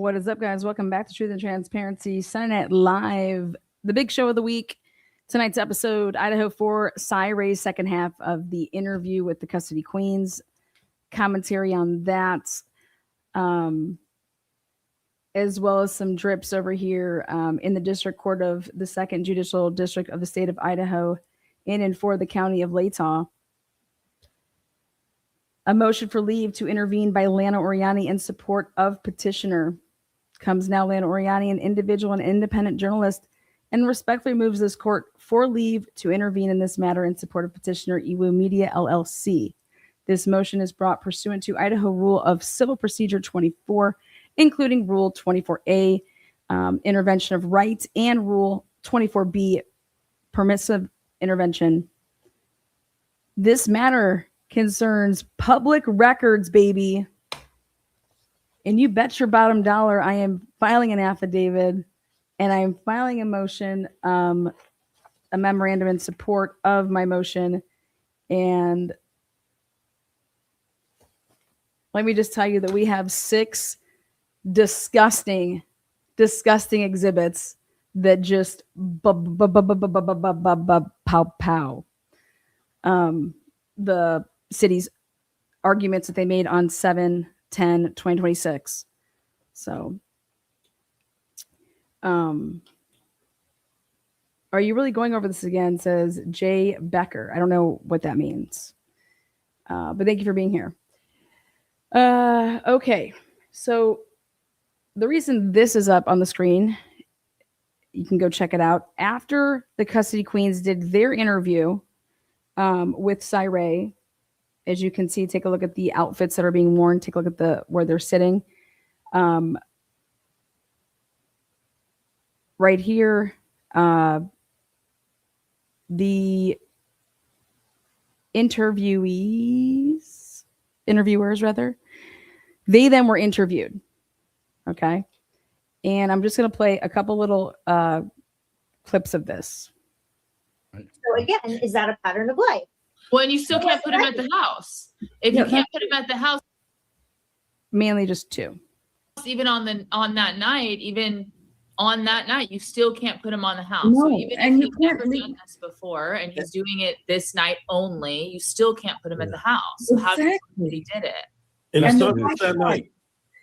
What is up, guys? Welcome back to Truth and Transparency Sunday Night Live, the big show of the week. Tonight's episode, Idaho4, SyRay's second half of the interview with the custody queens. Commentary on that, as well as some drips over here in the District Court of the 2nd Judicial District of the state of Idaho in and for the county of Latah. A motion for leave to intervene by Lana Oriani in support of petitioner. Comes now Lana Oriani, an individual and independent journalist, and respectfully moves this court for leave to intervene in this matter in support of petitioner Iwu Media LLC. This motion is brought pursuant to Idaho Rule of Civil Procedure 24, including Rule 24A, intervention of rights, and Rule 24B, permissive intervention. This matter concerns public records, baby. And you bet your bottom dollar I am filing an affidavit and I'm filing a motion, a memorandum in support of my motion. And let me just tell you that we have 6 disgusting exhibits that just pow. The city's arguments that they made on 7/10/2026. So, are you really going over this again? Says Jay Becker. I don't know what that means. But thank you for being here. Okay. So the reason this is up on the screen, you can go check it out. After the custody queens did their interview with SyRay, as you can see, take a look at the outfits that are being worn. Take a look at where they're sitting. Right here, the interviewers, they then were interviewed. Okay. And I'm just going to play a couple little clips of this. So again, is that a pattern of life? Well, and you still can't put him at the house. If you can't put him at the house, mainly just 2. Even on that night, you still can't put him on the house. No, so even and if you he's can't never done this before and he's doing it this night only, you still can't put him at the house. So how do you think he did it? And it's not just that night.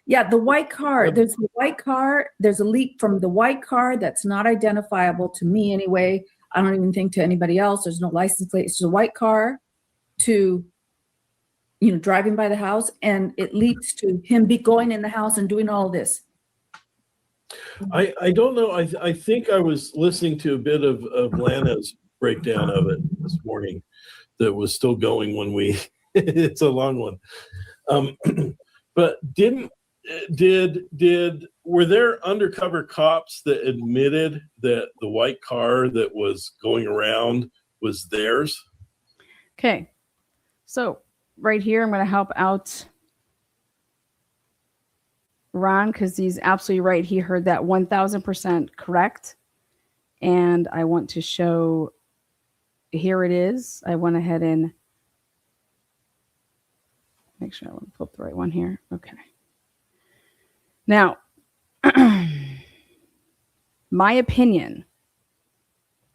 Yeah, the white car. There's the white car. There's a leak from the white car that's not identifiable to me anyway. I don't even think to anybody else. There's no license plate. It's a white car to, driving by the house, and it leads to him going in the house and doing all this. I don't know. I think I was listening to a bit of Lana's breakdown of it this morning that was still going when it's a long one. But were there undercover cops that admitted that the white car that was going around was theirs? Okay. So right here, I'm going to help out Ron because he's absolutely right. He heard that 1000% correct. And I want to show, here it is. I went ahead and make sure I want to pull up the right one here. Okay. Now, my opinion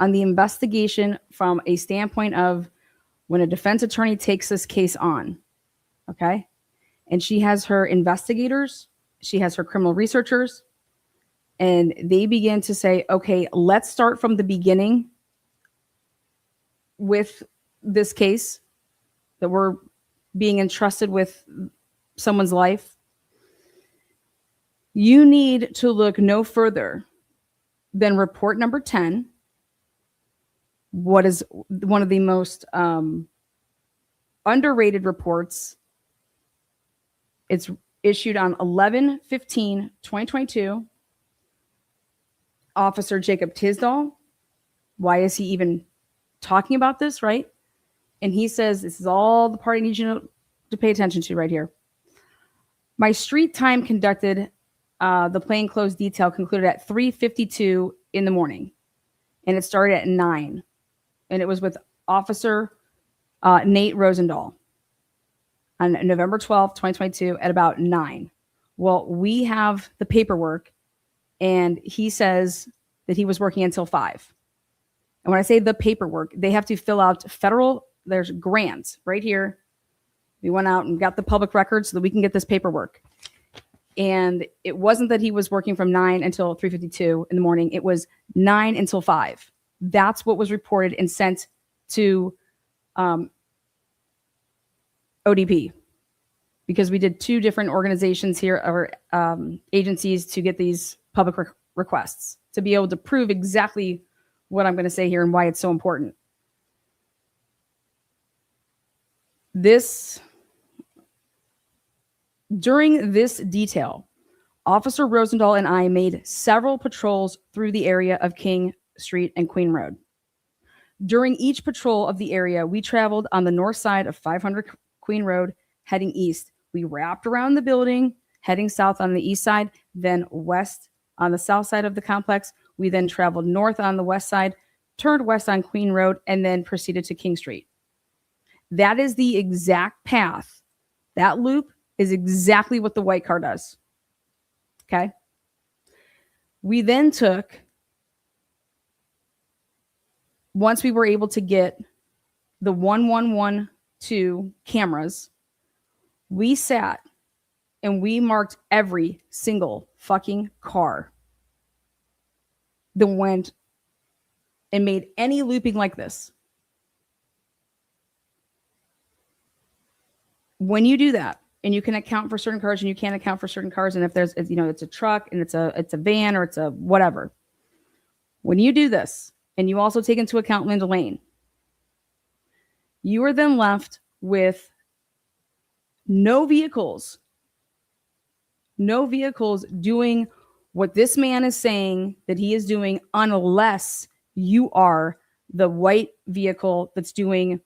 on the investigation from a standpoint of when a defense attorney takes this case on, okay, and she has her investigators, she has her criminal researchers, and they begin to say, okay, let's start from the beginning with this case that we're being entrusted with someone's life. You need to look no further than report number 10. What is one of the most underrated reports. It's issued on 11/15/2022. Officer Jacob Tisdall. Why is he even talking about this, right? And he says, this is all the part I need you to pay attention to right here. My street time conducted, the plainclothes detail concluded at 3:52 in the morning. And it started at 9. And it was with Officer Nate Rosendahl on November 12th, 2022 at about 9. Well, we have the paperwork, and he says that he was working until 5. And when I say the paperwork, they have to fill out there's grants right here. We went out and got the public records so that we can get this paperwork. And it wasn't that he was working from 9 until 3:52 in the morning. It was 9 until 5. That's what was reported and sent to ODP, because we did 2 different organizations here, or agencies, to get these public requests to be able to prove exactly what I'm going to say here and why it's so important. During this detail, Officer Rosendahl and I made several patrols through the area of King Street and Queen Road. During each patrol of the area, we traveled on the north side of 500 Queen Road, heading east. We wrapped around the building, heading south on the east side, then west on the south side of the complex. We then traveled north on the west side, turned west on Queen Road, and then proceeded to King Street. That is the exact path. That loop is exactly what the white car does. Okay? We then took, once we were able to get the 1112 cameras, we sat and we marked every single fucking car that went and made any looping like this. When you do that, and you can account for certain cars and you can't account for certain cars, and if there's, it's a truck and it's a van or it's a whatever. When you do this, and you also take into account Linda Lane, you are then left with no vehicles doing what this man is saying that he is doing, unless you are the white vehicle that's doing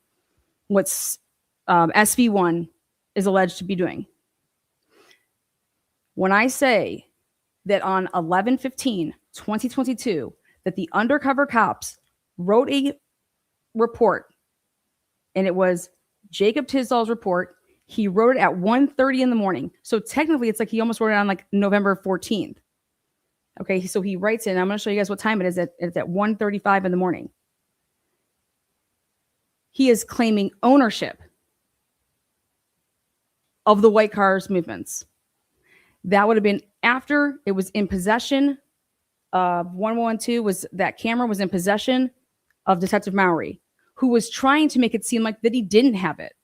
what's SV1 is alleged to be doing. When I say that on 11/15/2022, that the undercover cops wrote a report, and it was Jacob Tisdall's report. He wrote it at 1:30 in the morning. So technically, it's like he almost wrote it on like November 14th. Okay, so he writes it, and I'm going to show you guys what time it is. It's at 1:35 in the morning. He is claiming ownership of the white cars movements. That would have been after it was in possession of 1112, that camera was in possession of Detective Mowry, who was trying to make it seem like that he didn't have it.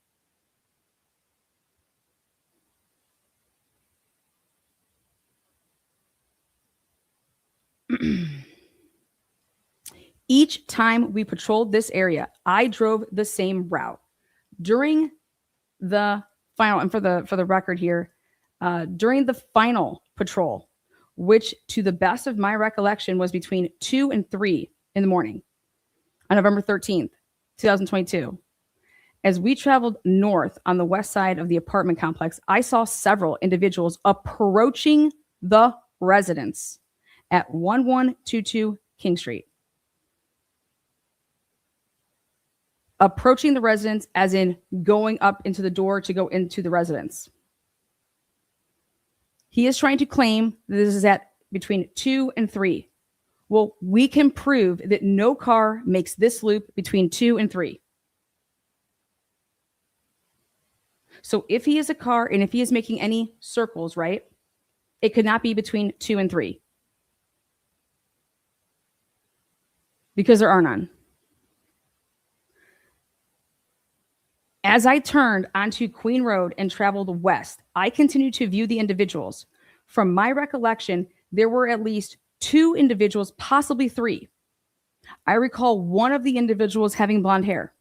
Each time we patrolled this area, I drove the same route. During the final, and for the record here, during the final patrol, which to the best of my recollection was between 2 and 3 in the morning on November 13th, 2022, as we traveled north on the west side of the apartment complex, I saw several individuals approaching the residence at 1122 King Street. Approaching the residence as in going up into the door to go into the residence. He is trying to claim that this is at between 2 and 3. Well, we can prove that no car makes this loop between 2 and 3. So if he is a car and if he is making any circles, right, it could not be between 2 and 3. Because there are none. As I turned onto Queen Road and traveled west, I continued to view the individuals. From my recollection, there were at least 2 individuals, possibly 3. I recall one of the individuals having blonde hair.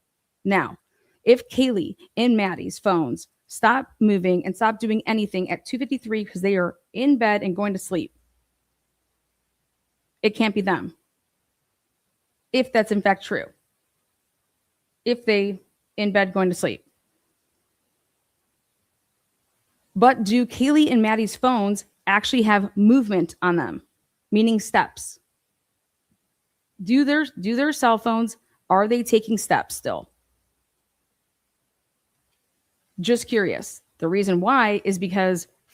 Now, if Kaylee and Maddie's phones stop moving and stop doing anything at 2:53 because they are in bed and going to sleep, it can't be them. If that's in fact true. If they in bed going to sleep. But do Kaylee and Maddie's phones actually have movement on them, meaning steps? Do their cell phones, are they taking steps still? Just curious. The reason why is because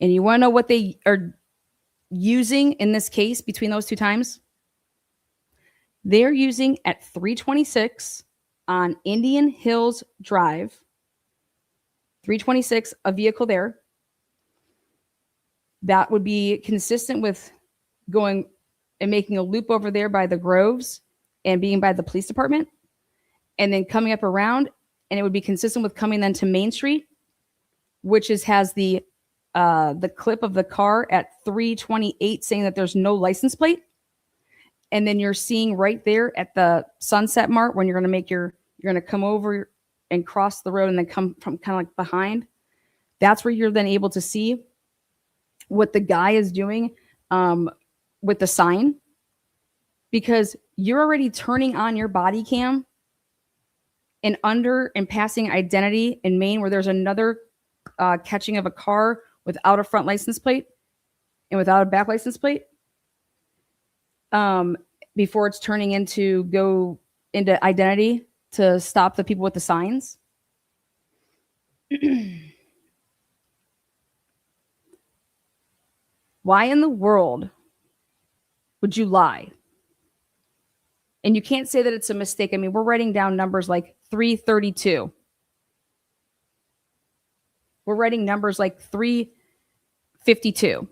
And you want to know what they are using in this case between those two times? They're using at 326 on Indian Hills Drive, 326, a vehicle there. That would be consistent with going and making a loop over there by the Groves and being by the police department, and then coming up around, and it would be consistent with coming then to Main Street, which has the clip of the car at 328 saying that there's no license plate. And then you're seeing right there at the Sunset Mart when you're going to come over and cross the road and then come from kind of like behind. That's where you're then able to see what the guy is doing with the sign, because you're already turning on your body cam and passing identity in Maine, where there's another catching of a car without a front license plate and without a back license plate, before it's turning into identity to stop the people with the signs. Why in the world would you lie? And you can't say that it's a mistake. I mean, we're writing down numbers like 332. We're writing numbers like 352.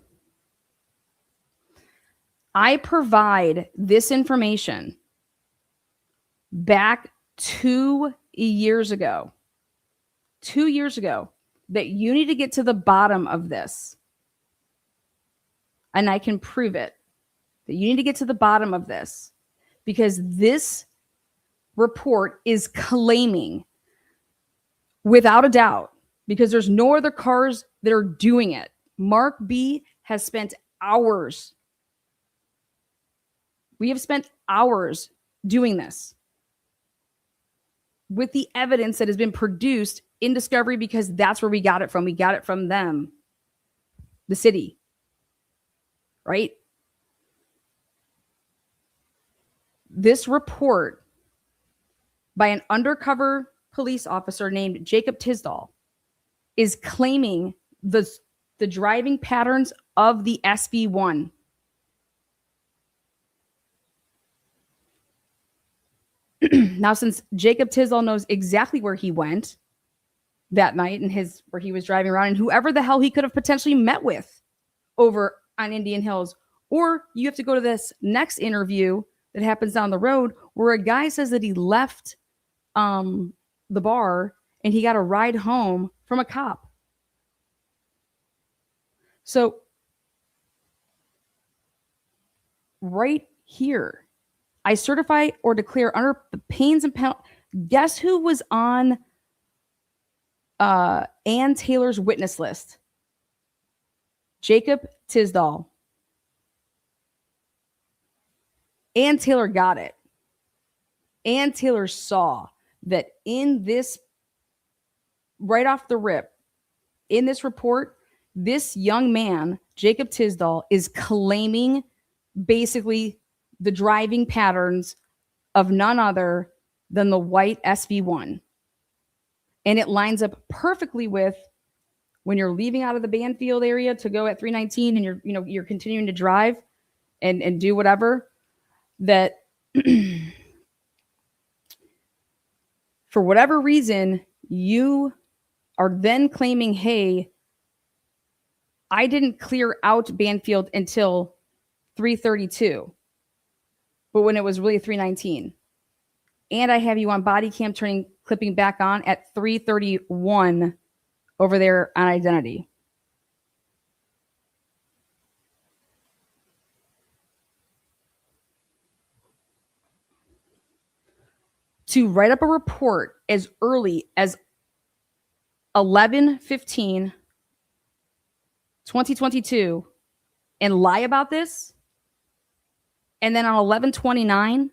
I provide this information back 2 years ago. 2 years ago, that you need to get to the bottom of this. And I can prove it. That you need to get to the bottom of this, because this report is claiming, without a doubt, because there's no other cars that are doing it. Mark B has spent hours. We have spent hours doing this with the evidence that has been produced in discovery, because that's where we got it from. We got it from them, the city, right? This report by an undercover police officer named Jacob Tisdall is claiming the driving patterns of the SB1. Now, since Jacob Tisdall knows exactly where he went that night and where he was driving around, and whoever the hell he could have potentially met with over on Indian Hills, or you have to go to this next interview that happens down the road where a guy says that he left the bar and he got a ride home from a cop. So right here, I certify or declare under the pains and penalties. Guess who was on Ann Taylor's witness list? Jacob Tisdall. Ann Taylor got it. Ann Taylor saw that in this, right off the rip, in this report, this young man, Jacob Tisdall, is claiming basically the driving patterns of none other than the white SV1. And it lines up perfectly with when you're leaving out of the Banfield area to go at 319 and you're continuing to drive and do whatever, that for whatever reason, you are then claiming, hey, I didn't clear out Banfield until 332. But when it was really 319. And I have you on body cam clipping back on at 331 over there on identity. To write up a report as early as 11/15/2022 and lie about this, and then on 11/29,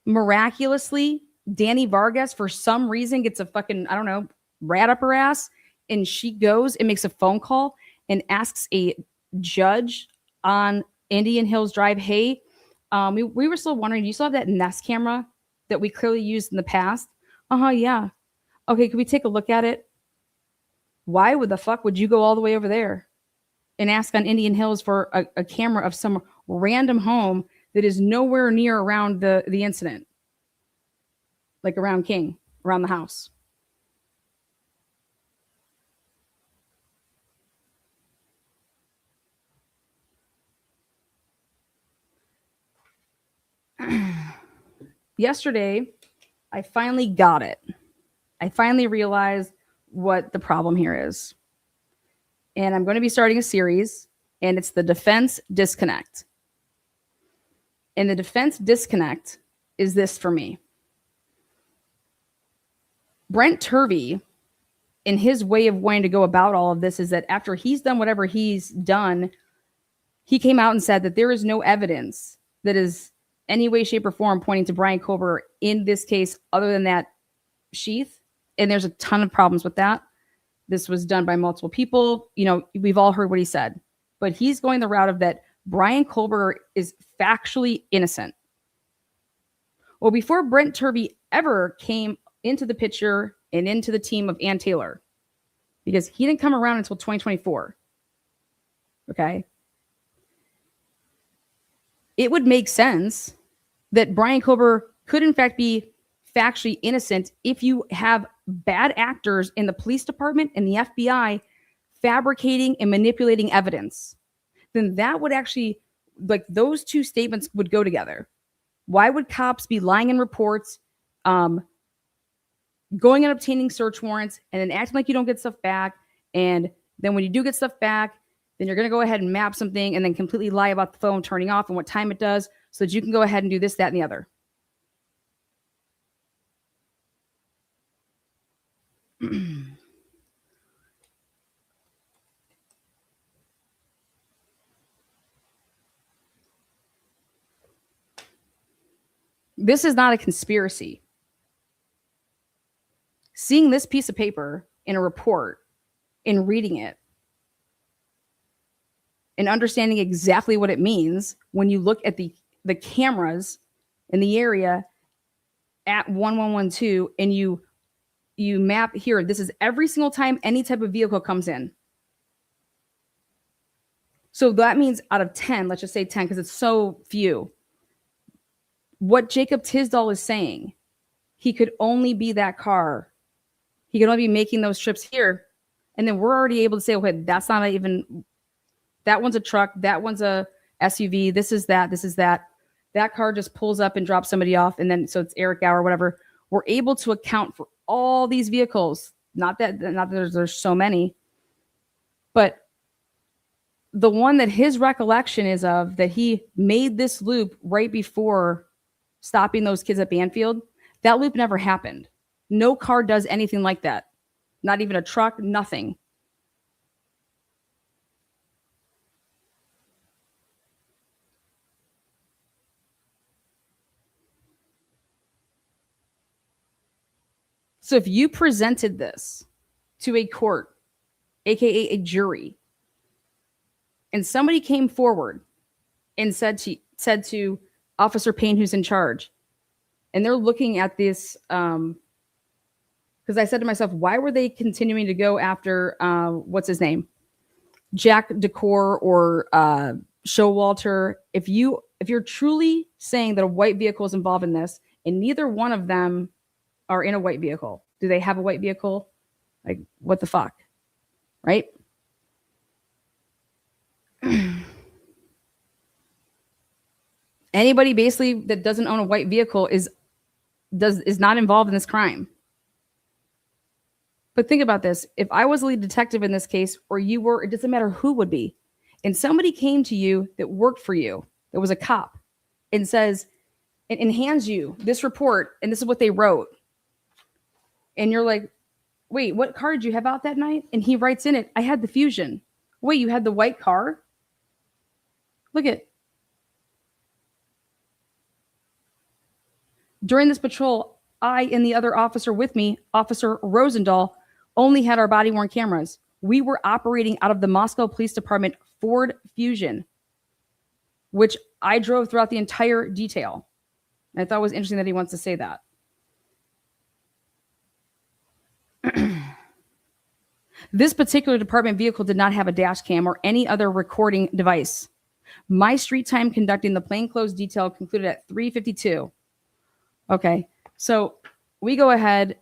miraculously, Danny Vargas, for some reason, gets a fucking, I don't know, rat up her ass. And she goes and makes a phone call and asks a judge on Indian Hills Drive, hey, we were still wondering, do you still have that Nest camera that we clearly used in the past? Yeah. Okay, can we take a look at it? Why would the fuck would you go all the way over there and ask on Indian Hills for a camera of some random home that is nowhere near around the incident? Like around King, around the house. Yesterday, I finally got it. I finally realized what the problem here is. And I'm going to be starting a series, and it's the defense disconnect. And the defense disconnect is this for me. Brent Turvey, in his way of wanting to go about all of this, is that after he's done whatever he's done, he came out and said that there is no evidence that is any way, shape, or form pointing to Brian Kober in this case other than that sheath. And there's a ton of problems with that. This was done by multiple people. You know, we've all heard what he said. But he's going the route of that Brian Kober is factually innocent. Well, before Brent Turvey ever came into the picture and into the team of Ann Taylor, because he didn't come around until 2024. Okay. It would make sense that Brian Kober could in fact be factually innocent if you have bad actors in the police department and the FBI fabricating and manipulating evidence. Then that would actually, like, those two statements would go together. Why would cops be lying in reports, going and obtaining search warrants, and then acting like you don't get stuff back? And then when you do get stuff back, then you're going to go ahead and map something and then completely lie about the phone turning off and what time it does so that you can go ahead and do this, that, and the other. This is not a conspiracy. Seeing this piece of paper in a report and reading it and understanding exactly what it means when you look at the cameras in the area at 1112 and you map here, this is every single time any type of vehicle comes in. So that means out of 10, let's just say 10 because it's so few. What Jacob Tisdall is saying, he could only be that car. He could only be making those trips here. And then we're already able to say, okay, that's not even, that one's a truck, that one's a SUV, this is that, this is that. That car just pulls up and drops somebody off. And then, so it's Eric Gower or whatever. We're able to account for all these vehicles. Not that there's so many, but the one that his recollection is of, that he made this loop right before stopping those kids at Banfield, that loop never happened. No car does anything like that. Not even a truck, nothing. So if you presented this to a court, aka a jury, and somebody came forward and said to Officer Payne, who's in charge, and they're looking at this, because I said to myself, why were they continuing to go after what's his name, Jack Decor or Showalter? If you're truly saying that a white vehicle is involved in this, and neither one of them are in a white vehicle, do they have a white vehicle? Like, what the fuck, right? Anybody basically that doesn't own a white vehicle is not involved in this crime. But think about this. If I was a lead detective in this case, or you were, it doesn't matter who would be, and somebody came to you that worked for you, that was a cop, and says, and hands you this report, and this is what they wrote. And you're like, wait, what car did you have out that night? And he writes in it, I had the Fusion. Wait, you had the white car? Look at. During this patrol, I and the other officer with me, Officer Rosendahl, only had our body-worn cameras. We were operating out of the Moscow Police Department Ford Fusion, which I drove throughout the entire detail. And I thought it was interesting that he wants to say that. This particular department vehicle did not have a dash cam or any other recording device. My street time conducting the plainclothes detail concluded at 3:52. Okay, so we go ahead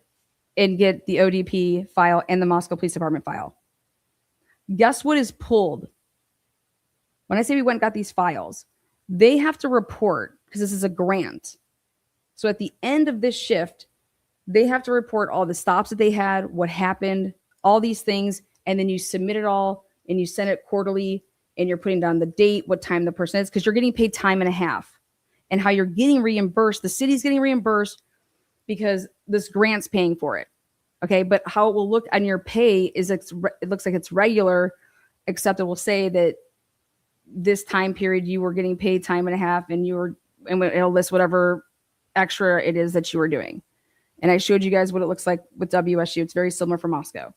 and get the ODP file and the Moscow Police Department file. Guess what is pulled? When I say we went and got these files, they have to report, because this is a grant. So at the end of this shift, they have to report all the stops that they had, what happened, all these things, and then you submit it all and you send it quarterly and you're putting down the date, what time the person is, because you're getting paid time and a half. And how you're getting reimbursed, the city's getting reimbursed because this grant's paying for it. Okay, but how it will look on your pay is it looks like it's regular, except it will say that this time period you were getting paid time and a half, and it'll list whatever extra it is that you were doing. And I showed you guys what it looks like with WSU. It's very similar for Moscow.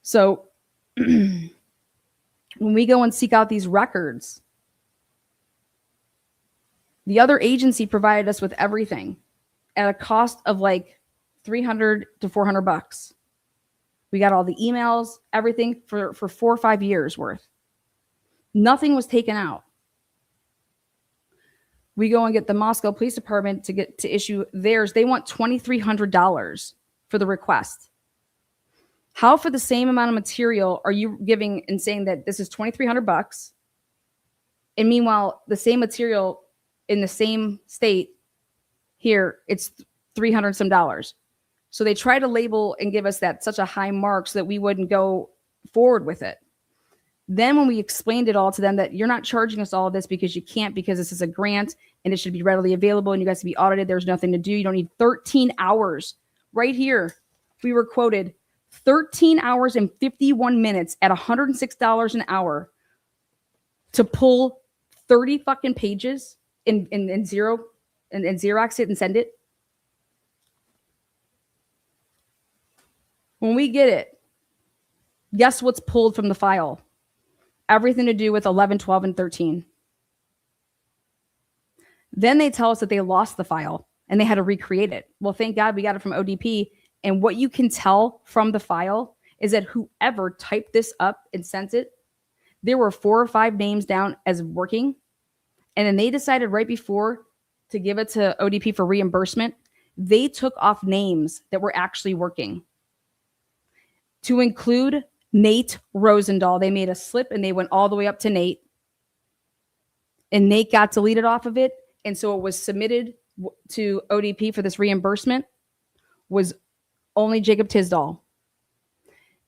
So when we go and seek out these records, the other agency provided us with everything at a cost of like $300 to $400. We got all the emails, everything for 4 or 5 years worth. Nothing was taken out. We go and get the Moscow Police Department to issue theirs. They want $2,300 for the request. How, for the same amount of material, are you giving and saying that this is $2,300? And meanwhile, the same material in the same state here, it's $300 some. So they try to label and give us that such a high mark so that we wouldn't go forward with it. Then when we explained it all to them that you're not charging us all of this because you can't, because this is a grant and it should be readily available and you guys can be audited. There's nothing to do. You don't need 13 hours. Right here, we were quoted 13 hours and 51 minutes at $106 an hour to pull 30 fucking pages in Xerox it and send it. When we get it, guess what's pulled from the file? Everything to do with 11, 12, and 13. Then they tell us that they lost the file and they had to recreate it. Well, thank God we got it from ODP. And what you can tell from the file is that whoever typed this up and sent it, there were 4 or 5 names down as working. And then they decided right before to give it to ODP for reimbursement, they took off names that were actually working. To include Nate Rosendahl, they made a slip and they went all the way up to Nate. And Nate got deleted off of it. And so it was submitted to ODP for this reimbursement was only Jacob Tisdall.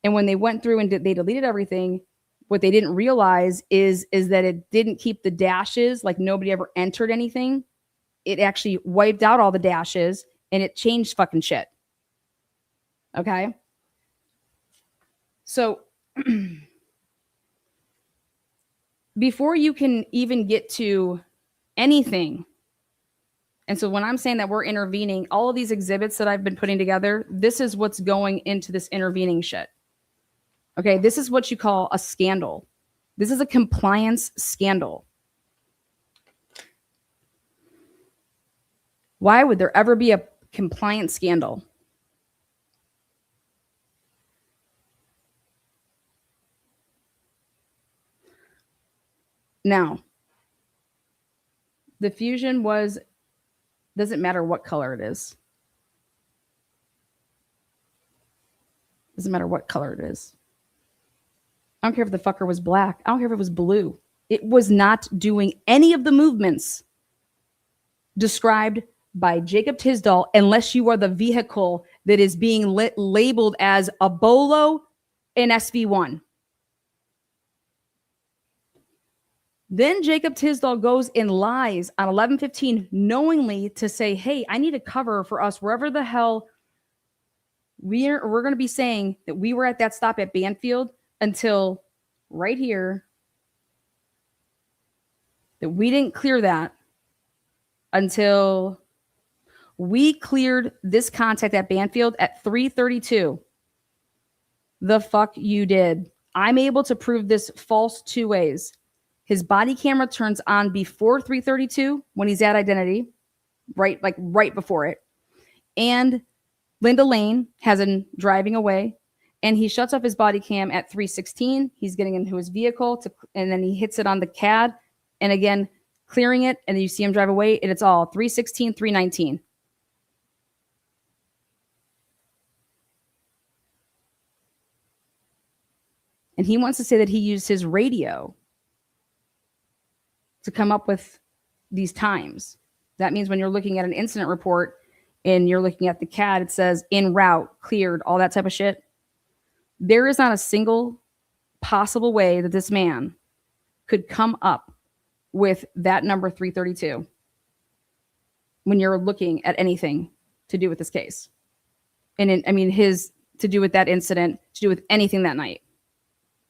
And when they went through and they deleted everything, what they didn't realize is that it didn't keep the dashes, like nobody ever entered anything. It actually wiped out all the dashes and it changed fucking shit. Okay? So before you can even get to anything, and so when I'm saying that we're intervening, all of these exhibits that I've been putting together, this is what's going into this intervening shit. Okay, this is what you call a scandal. This is a compliance scandal. Why would there ever be a compliance scandal? Now, the fusion doesn't matter what color it is. Doesn't matter what color it is. I don't care if the fucker was black. I don't care if it was blue. It was not doing any of the movements described by Jacob Tisdall unless you are the vehicle that is being labeled as a Bolo and SV1. Then Jacob Tisdall goes and lies on 11/15 knowingly to say, hey, I need a cover for us wherever the hell we're going to be saying that we were at that stop at Banfield until right here, that we didn't clear that until we cleared this contact at Banfield at 3:32. The fuck you did. I'm able to prove this false 2 ways. His body camera turns on before 3:32 when he's at identity, right before it. And Linda Lane has him driving away. And he shuts off his body cam at 3:16. He's getting into his vehicle and then he hits it on the CAD. And again, clearing it. And you see him drive away. And it's all 3:16, 3:19. And he wants to say that he used his radio to come up with these times. That means when you're looking at an incident report and you're looking at the CAD, it says en route, cleared, all that type of shit. There is not a single possible way that this man could come up with that number 332 when you're looking at anything to do with this case. And his to do with that incident, to do with anything that night.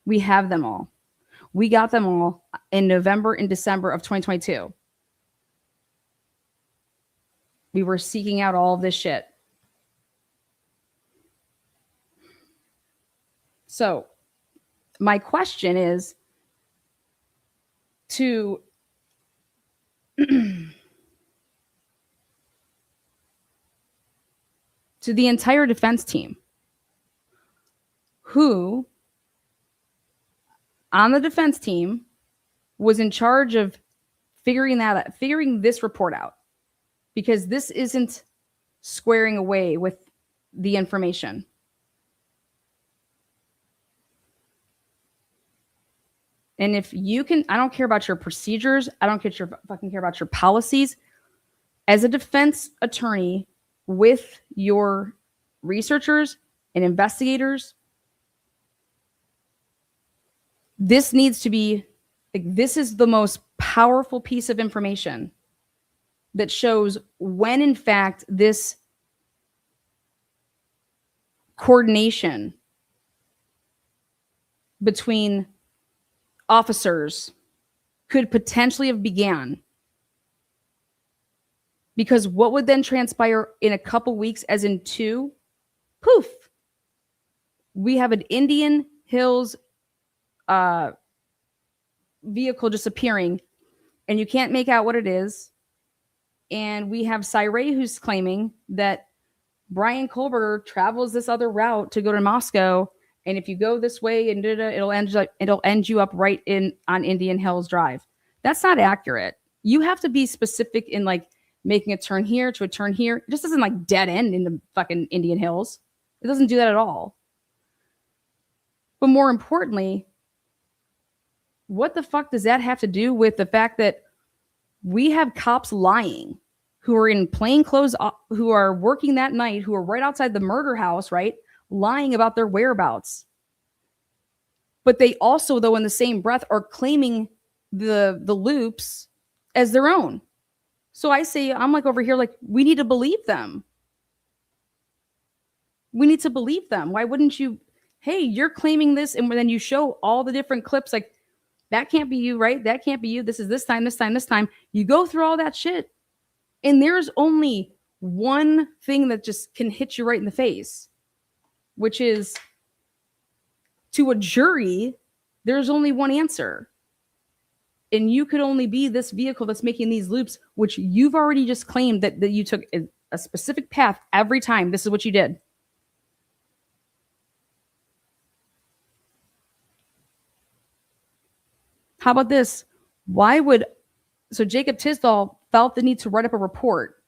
We have them all. We got them all in November and December of 2022. We were seeking out all of this shit. So my question is to the entire defense team who on the defense team was in charge of figuring this report out, because this isn't squaring away with the information. And if you can, I don't care about your procedures. I don't fucking care about your policies. As a defense attorney with your researchers and investigators, this needs to be, this is the most powerful piece of information that shows when, in fact, this coordination between officers could potentially have began. Because what would then transpire in a couple weeks, as in 2, poof, we have an Indian Hills vehicle just appearing, and you can't make out what it is. And we have SyRay who's claiming that Brian Kohlberger travels this other route to go to Moscow, and if you go this way and it'll end you up right on Indian Hills Drive. That's not accurate. You have to be specific in like making a turn here to a turn here. It just doesn't like dead end in the fucking Indian Hills. It doesn't do that at all. But more importantly, what the fuck does that have to do with the fact that we have cops lying, who are in plain clothes, who are working that night, who are right outside the murder house, right? Lying about their whereabouts. But they also, though, in the same breath, are claiming the loops as their own. So I say, I'm like over here, like, we need to believe them. We need to believe them. Why wouldn't you? Hey, you're claiming this, and then you show all the different clips, like, that can't be you, right? That can't be you. This is this time, this time, this time. You go through all that shit, and there's only one thing that just can hit you right in the face, which is, to a jury, there's only one answer. And you could only be this vehicle that's making these loops, which you've already just claimed that you took a specific path every time. This is what you did. How about this? So Jacob Tisdall felt the need to write up a report.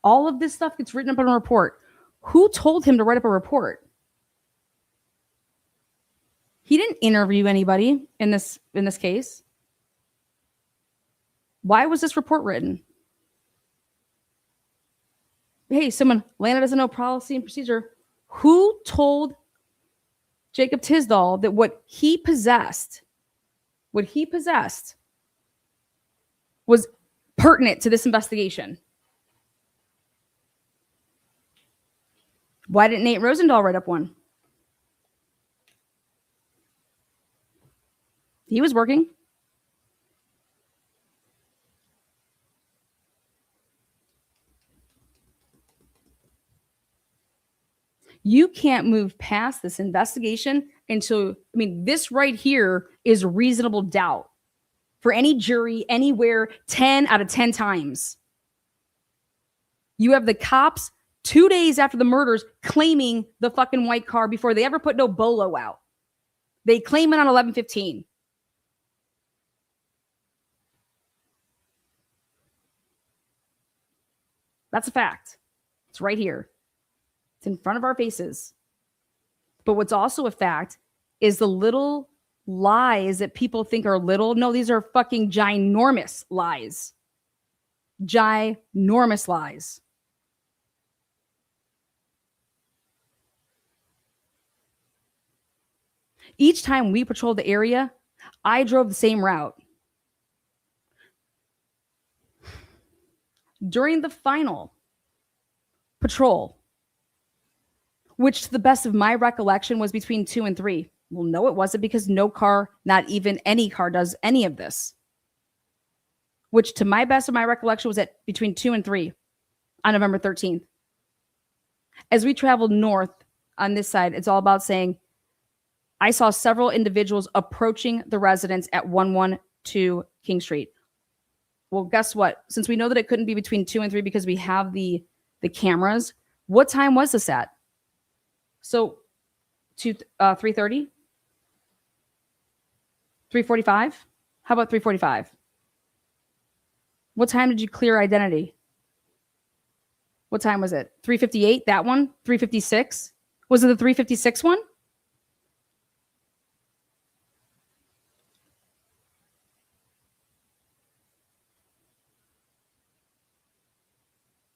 All of this stuff gets written up in a report. Who told him to write up a report? He didn't interview anybody in this case. Why was this report written? Hey, Lana doesn't know policy and procedure. Who told Jacob Tisdall that what he possessed was pertinent to this investigation? Why didn't Nate Rosendahl write up one? He was working. You can't move past this investigation until, this right here is reasonable doubt for any jury anywhere 10 out of 10 times. You have the cops 2 days after the murders, claiming the fucking white car before they ever put no bolo out. They claim it on 11/15. That's a fact. It's right here. It's in front of our faces. But what's also a fact is the little lies that people think are little. No, these are fucking ginormous lies. Ginormous lies. Each time we patrolled the area, I drove the same route. During the final patrol, which to the best of my recollection was between 2 and 3. Well, no, it wasn't, because no car, not even any car, does any of this. Which to my best of my recollection was at between 2 and 3 on November 13th. As we traveled north on this side, it's all about saying, I saw several individuals approaching the residence at 112 King Street. Well, guess what? Since we know that it couldn't be between 2 and 3 because we have the cameras, what time was this at? So, 3:30? 3:45? How about 3:45? What time did you clear identity? What time was it? 3:58, that one? 3:56? Was it the 3:56 one?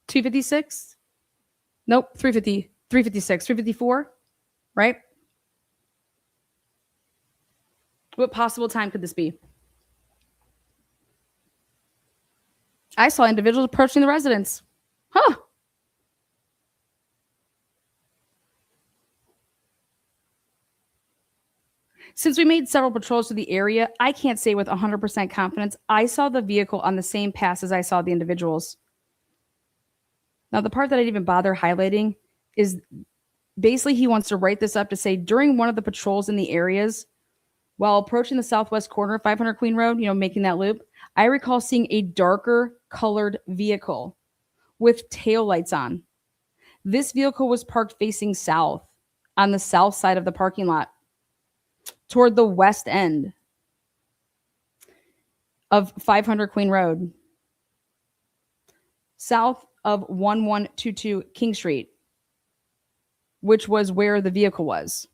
$256? Nope, 350, 356, 354, right? What possible time could this be? I saw individuals approaching the residence. Huh. Since we made several patrols to the area, I can't say with 100% confidence I saw the vehicle on the same pass as I saw the individuals. Now, the part that I didn't even bother highlighting is basically he wants to write this up to say during one of the patrols in the areas, while approaching the southwest corner of 500 Queen Road, making that loop, I recall seeing a darker colored vehicle with taillights on. This vehicle was parked facing south on the south side of the parking lot toward the west end of 500 Queen Road, south of 1122 King Street, which was where the vehicle was.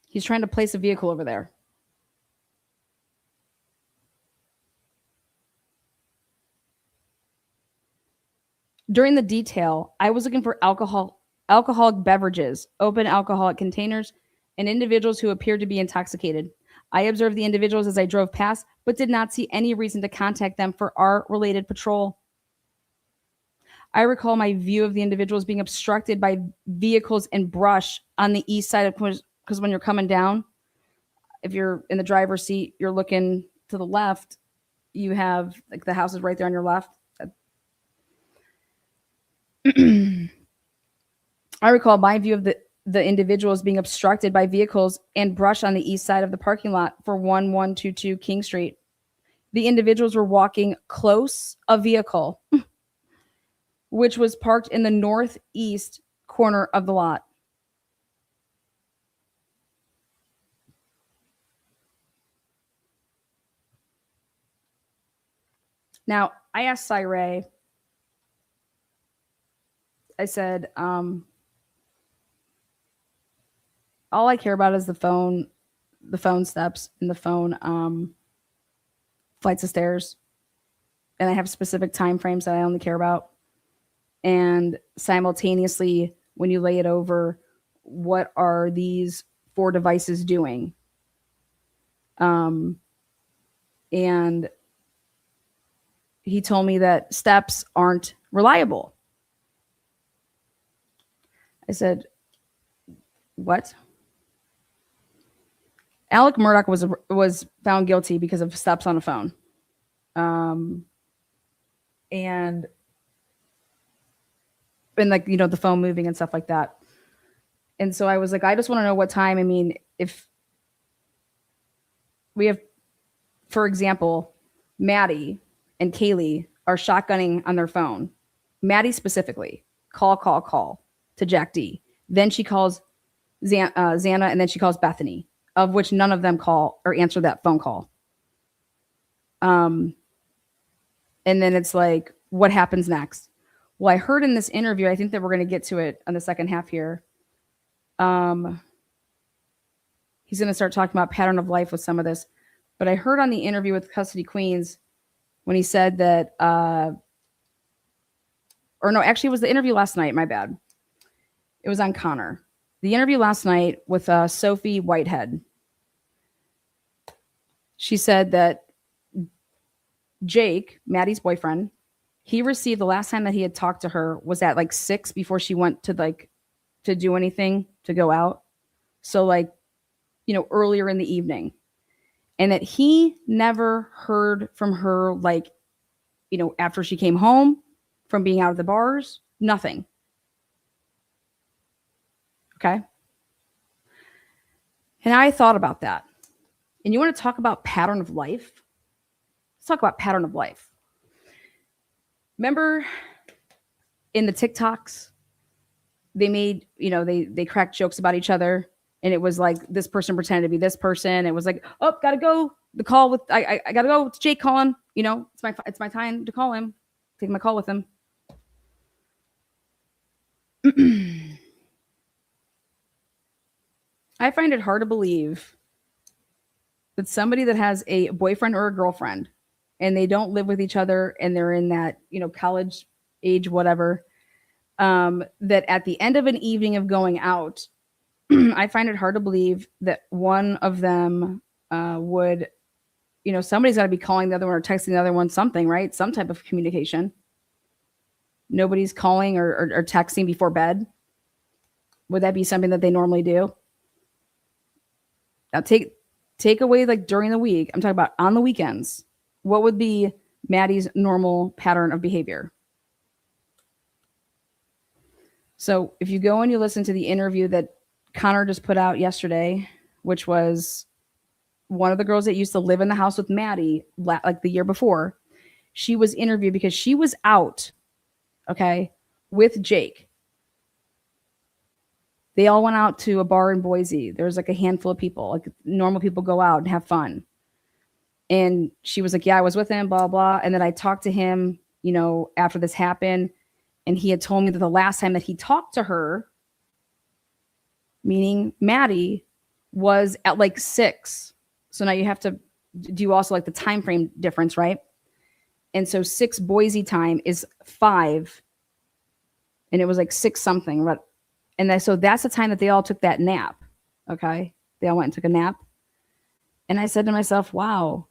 He's trying to place a vehicle over there. During the detail, I was looking for alcoholic beverages, open alcoholic containers, and individuals who appeared to be intoxicated. I observed the individuals as I drove past, but did not see any reason to contact them for our related patrol. I recall my view of the individuals being obstructed by vehicles and brush on the east side of, because when you're coming down, if you're in the driver's seat, you're looking to the left, you have like the house is right there on your left. I recall my view of the individuals being obstructed by vehicles and brush on the east side of the parking lot for 1122 King Street. The individuals were walking close a vehicle, which was parked in the northeast corner of the lot. Now, I asked SyRay, I said, all I care about is the phone steps and the phone flights of stairs. And I have specific time frames that I only care about. And simultaneously, when you lay it over, what are these 4 devices doing? And he told me that steps aren't reliable. I said, what? Alec Murdoch was found guilty because of steps on a phone. And like, the phone moving and stuff like that. And so I was like, I just want to know what time. I mean, if we have, for example, Maddie, and Kaylee are shotgunning on their phone. Maddie specifically, call to Jack D. Then she calls Xana, and then she calls Bethany, of which none of them call or answer that phone call. And then it's like, what happens next? Well, I heard in this interview, I think that we're going to get to it on the second half here. He's going to start talking about pattern of life with some of this. But I heard on the interview with Custody Queens when he said that, or no, actually it was the interview last night. My bad. It was on Connor. The interview last night with Sophie Whitehead. She said that Jake, Maddie's boyfriend, he received the last time that he had talked to her was at like 6 before she went to to do anything, to go out. So earlier in the evening. And that he never heard from her, after she came home from being out of the bars, nothing. Okay. And I thought about that. And you want to talk about pattern of life? Let's talk about pattern of life. Remember in the TikToks, they made, they cracked jokes about each other. And it was like this person pretended to be this person. It was like, oh, gotta go. The call with I gotta go. It's Jake calling. It's my time to call him. Take my call with him. I find it hard to believe that somebody that has a boyfriend or a girlfriend and they don't live with each other and they're in that, college age, whatever, that at the end of an evening of going out, I find it hard to believe that one of them would, somebody's got to be calling the other one or texting the other one something, right? Some type of communication. Nobody's calling or texting before bed. Would that be something that they normally do? Now take away during the week. I'm talking about on the weekends. What would be Maddie's normal pattern of behavior? So if you go and you listen to the interview that Connor just put out yesterday, which was one of the girls that used to live in the house with Maddie the year before, she was interviewed because she was out, okay, with Jake. They all went out to a bar in Boise. There's a handful of people, normal people go out and have fun. And she was like, yeah, I was with him, blah, blah. And then I talked to him, after this happened. And he had told me that the last time that he talked to her, meaning Maddie, was at 6. So now you have to do also the time frame difference, right? And so 6 Boise time is 5. And it was 6 something. Right? And so that's the time that they all took that nap. Okay. They all went and took a nap. And I said to myself, wow,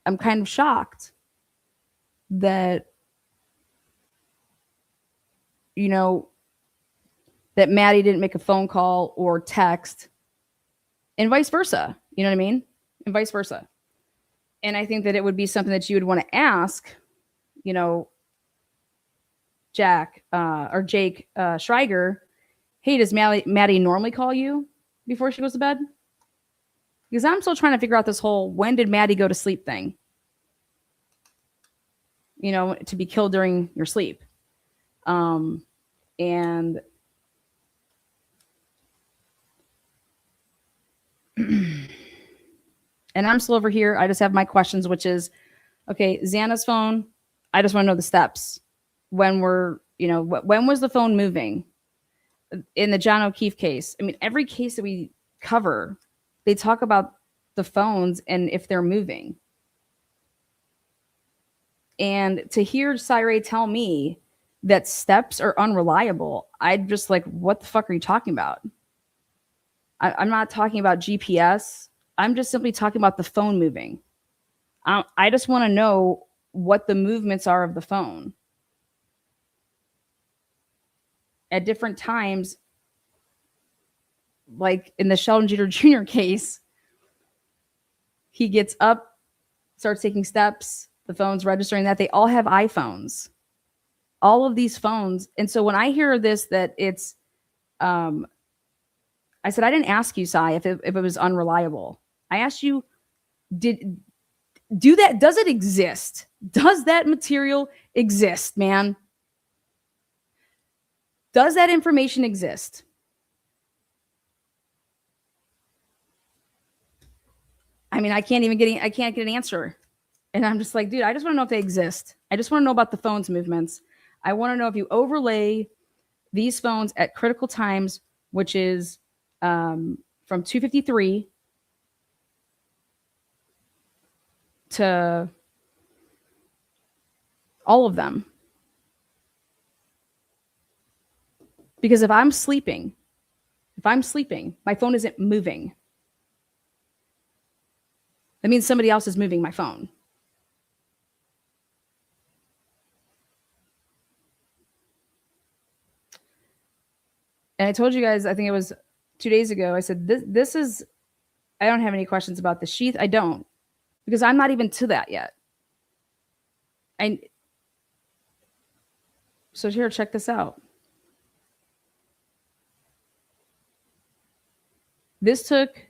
I'm kind of shocked that, that Maddie didn't make a phone call or text and vice versa. You know what I mean? And vice versa. And I think that it would be something that you would want to ask, Jack or Jake Schreiger, hey, does Maddie normally call you before she goes to bed? Because I'm still trying to figure out this whole when did Maddie go to sleep thing. To be killed during your sleep. And I'm still over here. I just have my questions, which is, okay, Xana's phone. I just want to know the steps. When when was the phone moving? In the John O'Keefe case, I mean, every case that we cover, they talk about the phones and if they're moving. And to hear SyRay tell me that steps are unreliable, I'd just what the fuck are you talking about? I'm not talking about GPS. I'm just simply talking about the phone moving. I just want to know what the movements are of the phone. At different times, like in the Sheldon Jeter Jr. case, he gets up, starts taking steps, the phone's registering that. They all have iPhones. All of these phones. And so when I hear this, that it's, I said, I didn't ask you, Sy, if it was unreliable. I asked you, Does it exist? Does that material exist, man? Does that information exist? I mean, I can't get an answer. And I'm just like, dude, I just want to know if they exist. I just want to know about the phone's movements. I want to know if you overlay these phones at critical times, which is from 2:53 to all of them. Because if I'm sleeping, my phone isn't moving. That means somebody else is moving my phone. And I told you guys, I think it was 2 days ago, I said, this is, I don't have any questions about the sheath. I don't, because I'm not even to that yet. So here, check this out. This took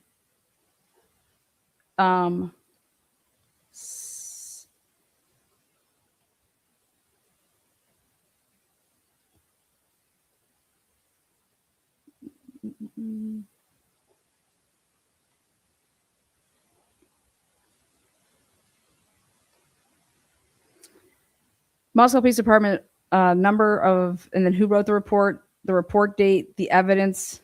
Moscow Police Department number of, and then who wrote the report date, the evidence,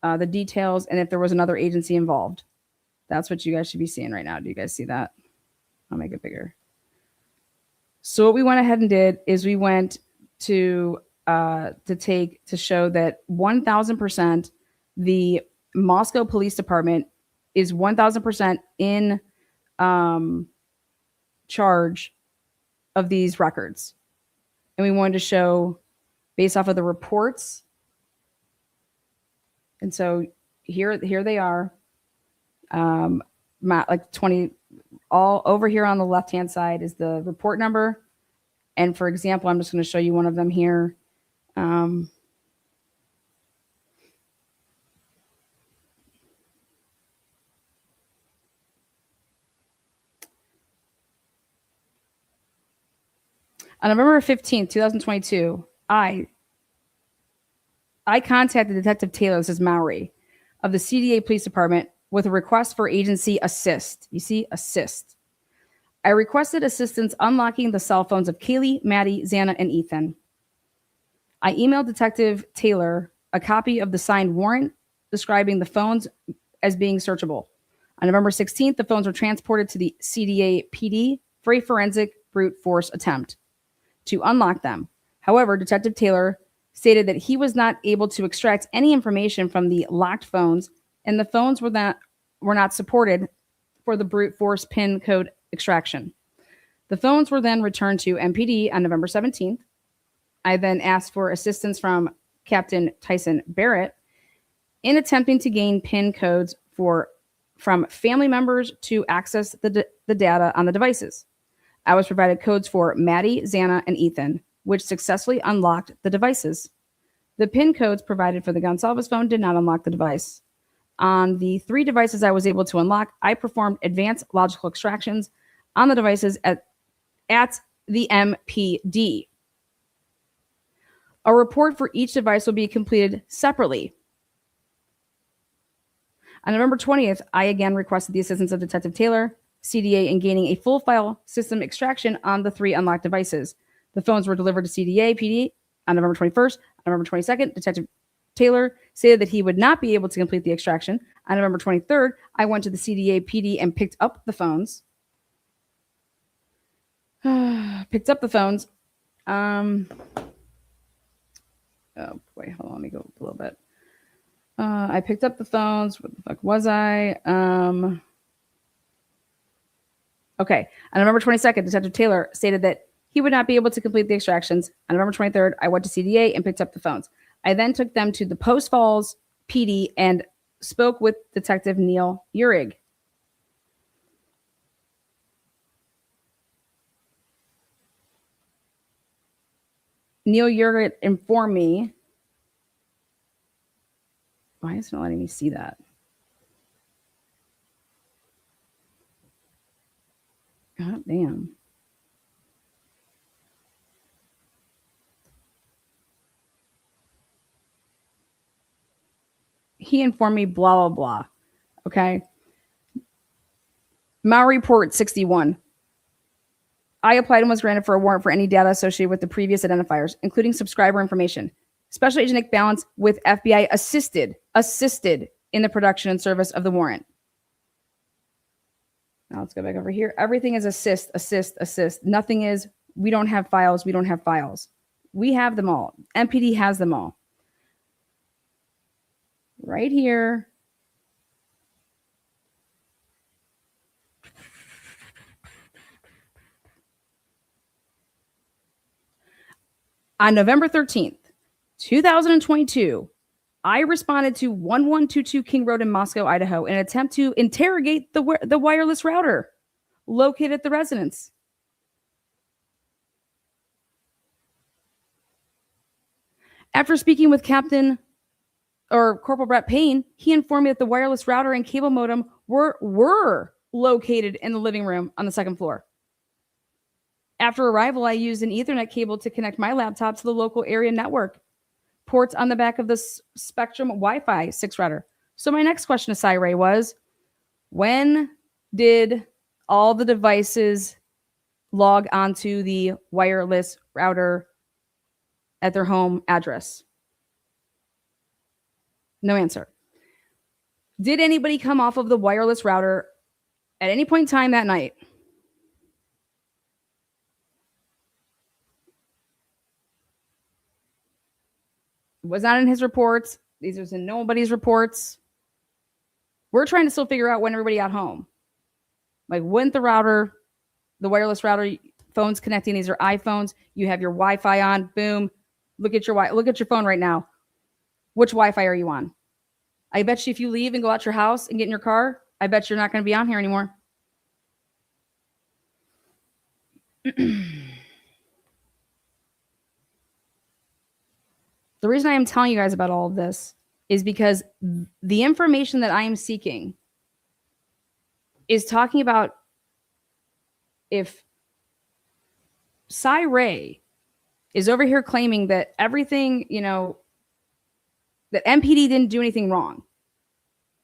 the details, and if there was another agency involved. That's what you guys should be seeing right now. Do you guys see that? I'll make it bigger. So what we went ahead and did is we went to show that 1000% the Moscow Police Department is 1000% in charge of these records. And we wanted to show based off of the reports. And so here they are. Like 20, all over here on the left-hand side is the report number. And for example, I'm just going to show you one of them here. On November 15th, 2022, I contacted Detective Taylor, this is Mowry, of the CDA Police Department with a request for agency assist. You see, assist. I requested assistance unlocking the cell phones of Kaylee, Maddie, Xana, and Ethan. I emailed Detective Taylor a copy of the signed warrant describing the phones as being searchable. On November 16th, the phones were transported to the CDA PD for a forensic brute force attempt to unlock them. However, Detective Taylor stated that he was not able to extract any information from the locked phones, and the phones were not supported for the brute force PIN code extraction. The phones were then returned to MPD on November 17th. I then asked for assistance from Captain Tyson Barrett in attempting to gain PIN codes from family members to access the data on the devices. I was provided codes for Maddie, Xana, and Ethan, which successfully unlocked the devices. The PIN codes provided for the Gonsalves phone did not unlock the device. On the 3 devices I was able to unlock, I performed advanced logical extractions on the devices at the MPD. A report for each device will be completed separately. On November 20th, I again requested the assistance of Detective Taylor, CDA, in gaining a full file system extraction on the 3 unlocked devices. The phones were delivered to CDA PD on November 21st. On November 22nd, Detective Taylor stated that he would not be able to complete the extraction. On November 23rd, I went to the CDA PD and picked up the phones. Oh boy, hold on, let me go a little bit. I picked up the phones. What the fuck was I? Okay. On November 22nd, Detective Taylor stated that he would not be able to complete the extractions. On November 23rd, I went to CDA and picked up the phones. I then took them to the Post Falls PD and spoke with Detective Neil Uhrig. Neil Uhrig informed me. Why is it not letting me see that? God damn. He informed me, blah, blah, blah. Okay. Maui Report 61. I applied and was granted for a warrant for any data associated with the previous identifiers, including subscriber information. Special Agent Nick Balance with FBI assisted in the production and service of the warrant. Now let's go back over here. Everything is assist. Nothing is, we don't have files. We have them all. MPD has them all. Right here. On November 13th, 2022, I responded to 1122 King Road in Moscow, Idaho, in an attempt to interrogate the wireless router located at the residence. After speaking with Corporal Brett Payne, he informed me that the wireless router and cable modem were located in the living room on the second floor. After arrival, I used an Ethernet cable to connect my laptop to the local area network ports on the back of the Spectrum Wi-Fi 6 router. So my next question to SyRay was, when did all the devices log onto the wireless router at their home address? No answer. Did anybody come off of the wireless router at any point in time that night? Was not in his reports. These are in nobody's reports. We're trying to still figure out when everybody got home. Like when the wireless router, phones connecting. These are iPhones. You have your Wi-Fi on. Boom. Look at your phone right now. Which Wi-Fi are you on? I bet you if you leave and go out your house and get in your car, I bet you're not going to be on here anymore. The reason I am telling you guys about all of this is because the information that I am seeking is talking about if SyRay is over here claiming that everything, that MPD didn't do anything wrong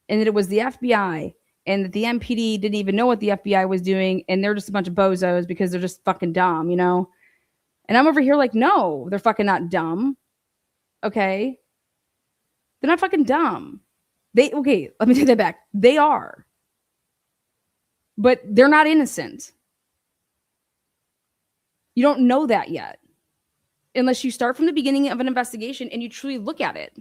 and that it was the FBI and that the MPD didn't even know what the FBI was doing and they're just a bunch of bozos because they're just fucking dumb, And I'm over here like, no, they're fucking not dumb. Okay. They're not fucking dumb. Let me take that back. They are. But they're not innocent. You don't know that yet. Unless you start from the beginning of an investigation and you truly look at it.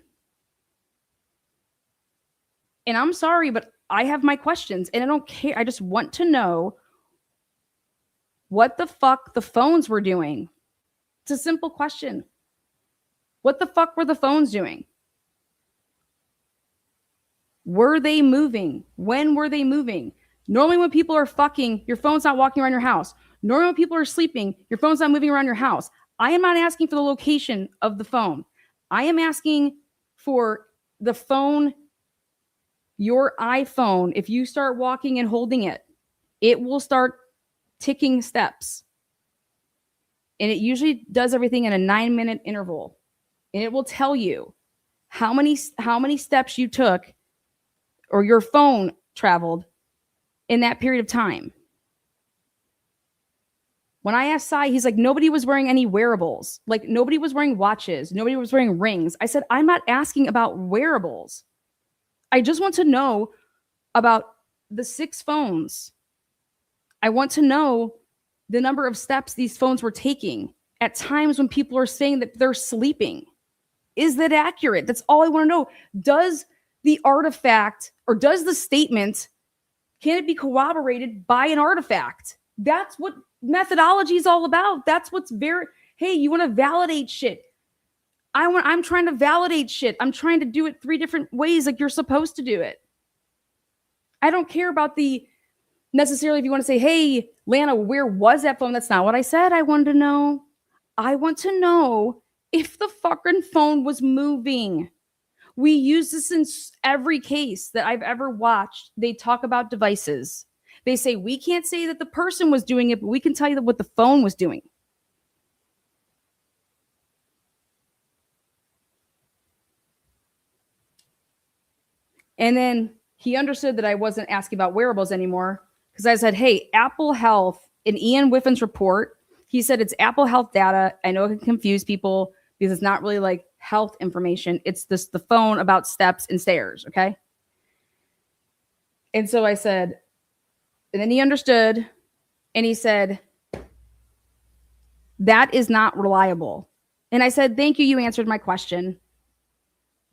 And I'm sorry, but I have my questions and I don't care. I just want to know what the fuck the phones were doing. It's a simple question. What the fuck were the phones doing? Were they moving? When were they moving? Normally when people are fucking, your phone's not walking around your house. Normally when people are sleeping, your phone's not moving around your house. I am not asking for the location of the phone. I am asking for the phone, your iPhone. If you start walking and holding it, it will start ticking steps. And it usually does everything in a 9-minute interval. And it will tell you how many steps you took or your phone traveled in that period of time. When I asked Sy, he's like, nobody was wearing any wearables. Like nobody was wearing watches. Nobody was wearing rings. I said, I'm not asking about wearables. I just want to know about the 6 phones. I want to know the number of steps these phones were taking at times when people are saying that they're sleeping. Is that accurate? That's all I want to know. Does the artifact or does the statement, can it be corroborated by an artifact? That's what methodology is all about. That's what's hey, you want to validate shit. I'm trying to validate shit. I'm trying to do it 3 different ways like you're supposed to do it. I don't care about necessarily if you want to say, hey, Lana, where was that phone? That's not what I said. I want to know if the fucking phone was moving. We use this in every case that I've ever watched. They talk about devices. They say, we can't say that the person was doing it, but we can tell you what the phone was doing. And then he understood that I wasn't asking about wearables anymore because I said, hey, Apple Health, in Ian Whiffin's report, he said it's Apple Health data. I know it can confuse people because it's not really like health information. It's the phone about steps and stairs, okay? And so I said, and then he understood, and he said, that is not reliable. And I said, thank you, you answered my question.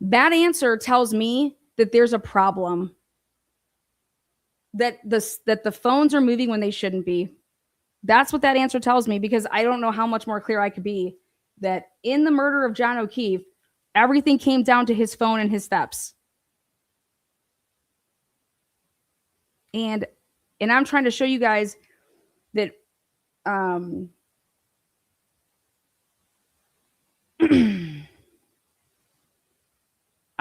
That answer tells me that there's a problem, that the phones are moving when they shouldn't be. That's what that answer tells me, because I don't know how much more clear I could be that in the murder of John O'Keefe, everything came down to his phone and his steps. And I'm trying to show you guys that I'm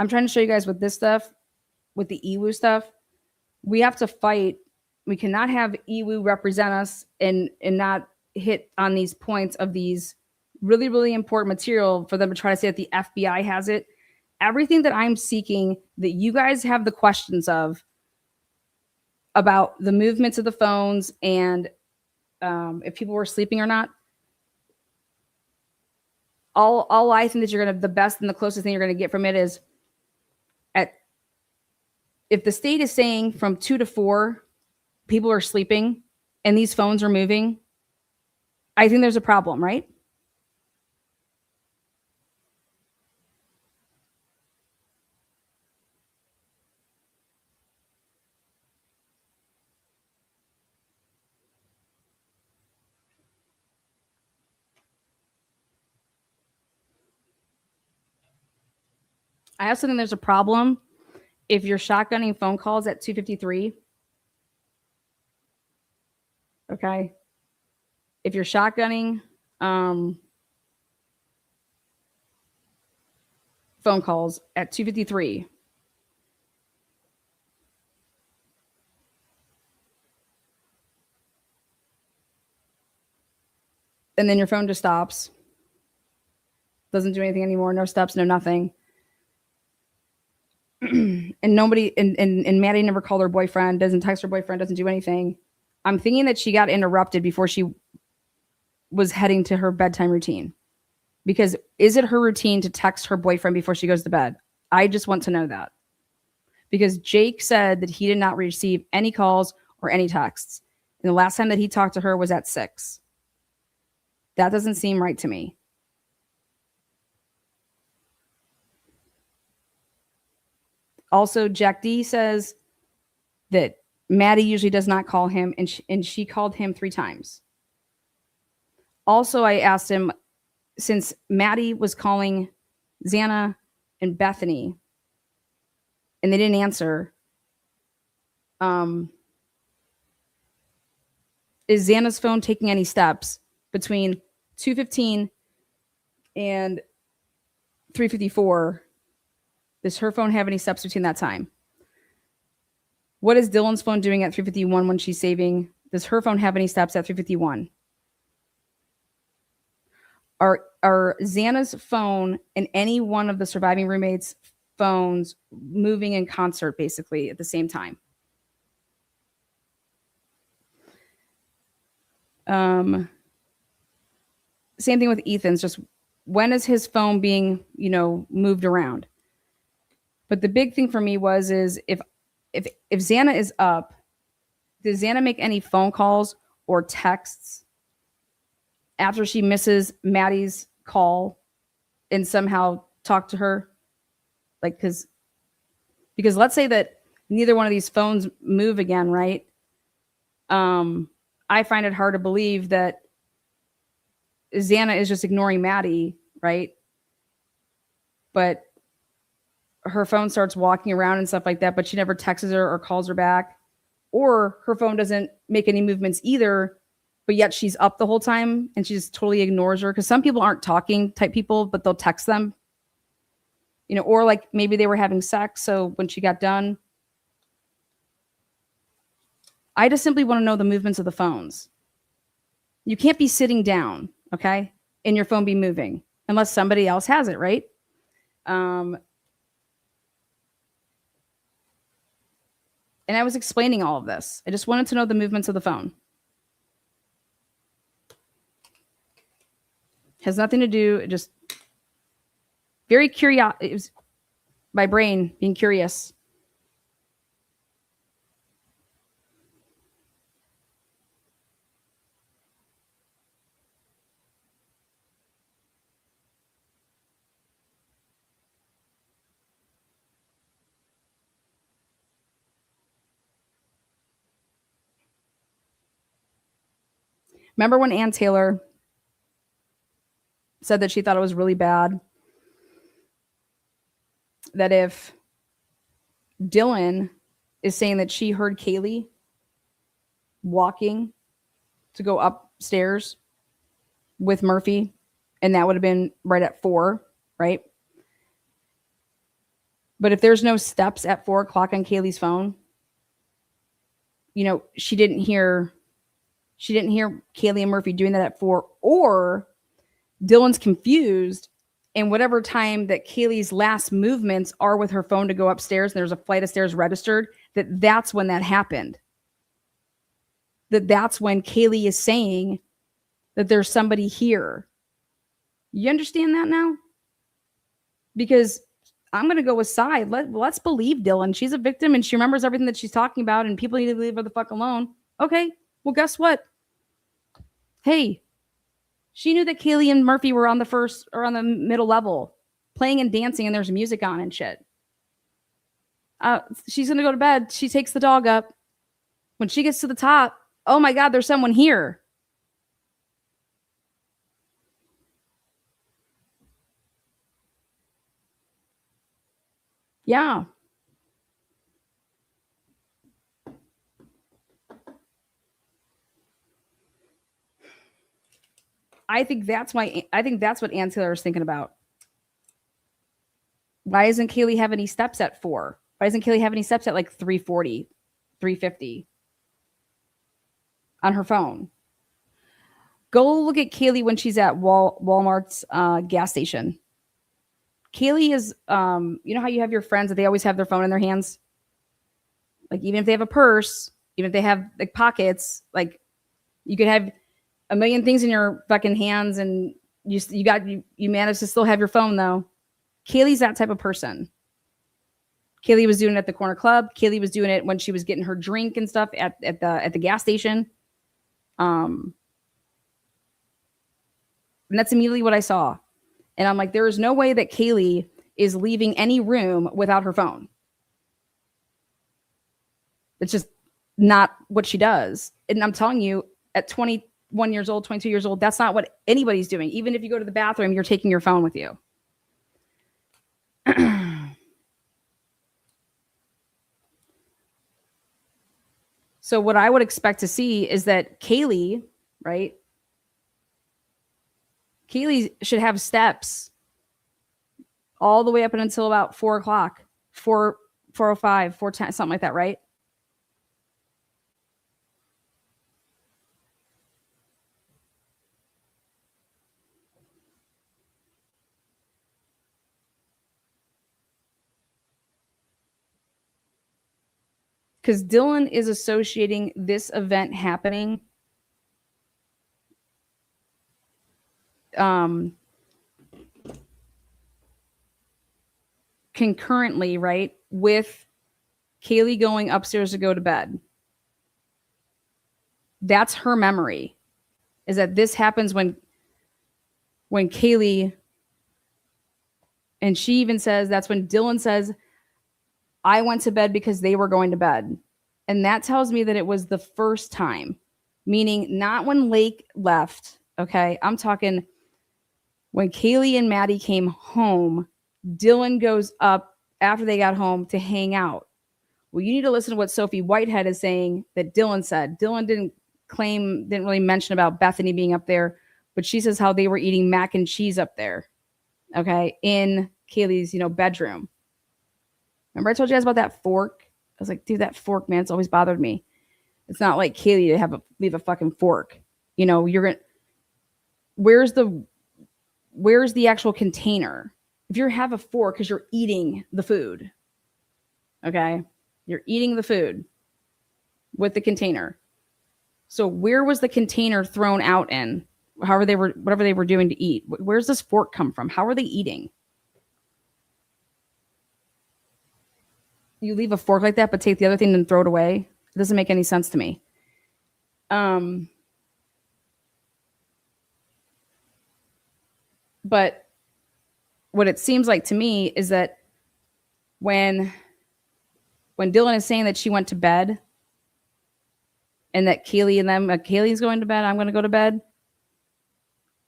trying to show you guys with this stuff, with the EWU stuff, we have to fight. We cannot have EWU represent us and not hit on these points of these really, really important material for them to try to say that the FBI has it. Everything that I'm seeking that you guys have the questions of about the movements of the phones and if people were sleeping or not, all I think that you're the best and the closest thing you're gonna get from it is if the state is saying from 2 to 4 people are sleeping and these phones are moving, I think there's a problem, right? I also think there's a problem if you're shotgunning phone calls at 2:53. Okay. If you're shotgunning phone calls at 2:53, and then your phone just stops, doesn't do anything anymore, no steps, no nothing. And nobody, and Maddie never called her boyfriend, doesn't text her boyfriend, doesn't do anything. I'm thinking that she got interrupted before she was heading to her bedtime routine. Because is it her routine to text her boyfriend before she goes to bed? I just want to know that. Because Jake said that he did not receive any calls or any texts. And the last time that he talked to her was at 6. That doesn't seem right to me. Also, Jack D says that Maddie usually does not call him, and she called him 3 times. Also, I asked him, since Maddie was calling Xana and Bethany, and they didn't answer, is Xana's phone taking any steps between 2:15 and 3:54? Does her phone have any steps between that time? What is Dylan's phone doing at 3:51 when she's saving? Does her phone have any steps at 3:51? Are Xana's phone and any one of the surviving roommates' phones moving in concert basically at the same time? Same thing with Ethan's. Just when is his phone being, moved around? But the big thing for me is if Xana is up, does Xana make any phone calls or texts after she misses Maddie's call and somehow talk to her? Like, because let's say that neither one of these phones move again, right? I find it hard to believe that Xana is just ignoring Maddie, right? But her phone starts walking around and stuff like that, but she never texts her or calls her back. Or her phone doesn't make any movements either, but yet she's up the whole time and she just totally ignores her. Because some people aren't talking type people, but they'll text them. Or like maybe they were having sex, so when she got done, I just simply want to know the movements of the phones. You can't be sitting down, okay, and your phone be moving unless somebody else has it, right? And I was explaining all of this. I just wanted to know the movements of the phone. Has nothing to do, just very curious. It was my brain being curious. Remember when Ann Taylor said that she thought it was really bad that if Dylan is saying that she heard Kaylee walking to go upstairs with Murphy, and that would have been right at 4, right? But if there's no steps at 4 o'clock on Kaylee's phone, you know, she didn't hear Kaylee and Murphy doing that at 4, or Dylan's confused, and whatever time that Kaylee's last movements are with her phone to go upstairs, and there's a flight of stairs registered, that's when that happened. That's when Kaylee is saying that there's somebody here. You understand that now? Because I'm going to go with Cy. Let's believe Dylan. She's a victim and she remembers everything that she's talking about, and people need to leave her the fuck alone. Okay, well, guess what? Hey, she knew that Kaylee and Murphy were on the first or on the middle level playing and dancing, and there's music on and shit. She's going to go to bed. She takes the dog up. When she gets to the top, oh my God, there's someone here. Yeah. I think that's what Ann Taylor is thinking about. Why doesn't Kaylee have any steps at 4? Why doesn't Kaylee have any steps at like 340, 350 on her phone? Go look at Kaylee when she's at Walmart's gas station. Kaylee is, you know how you have your friends that they always have their phone in their hands? Like, even if they have a purse, even if they have like pockets, like you could have a million things in your fucking hands and you manage to still have your phone though. Kaylee's that type of person. Kaylee was doing it at the corner club. Kaylee was doing it when she was getting her drink and stuff at the gas station. And that's immediately what I saw. And I'm like, there is no way that Kaylee is leaving any room without her phone. It's just not what she does. And I'm telling you, at 21 years old, 22 years old, that's not what anybody's doing. Even if you go to the bathroom, you're taking your phone with you. So what I would expect to see is that Kaylee, right? Kaylee should have steps all the way up until about 4 o'clock, 4:05, 4:10, something like that, right? Because Dylan is associating this event happening concurrently, right, with Kaylee going upstairs to go to bed. That's her memory, is that this happens when Kaylee, and she even says that's when Dylan says, I went to bed because they were going to bed. And that tells me that it was the first time, meaning not when Lake left. Okay. I'm talking when Kaylee and Maddie came home, Dylan goes up after they got home to hang out. Well, you need to listen to what Sophie Whitehead is saying that Dylan said. Dylan didn't really mention about Bethany being up there, but she says how they were eating mac and cheese up there. Okay. In Kaylee's, bedroom. Remember I told you guys about that fork? I was like, dude, that fork, man, it's always bothered me. It's not like Kaylee to leave a fucking fork. You know, where's the actual container? If you have a fork because you're eating the food, okay? You're eating the food with the container. So where was the container thrown out in? Whatever they were doing to eat. Where's this fork come from? How are they eating? You leave a fork like that, but take the other thing and throw it away. It doesn't make any sense to me. But what it seems like to me is that when Dylan is saying that she went to bed and that Kaylee's going to bed, I'm going to go to bed,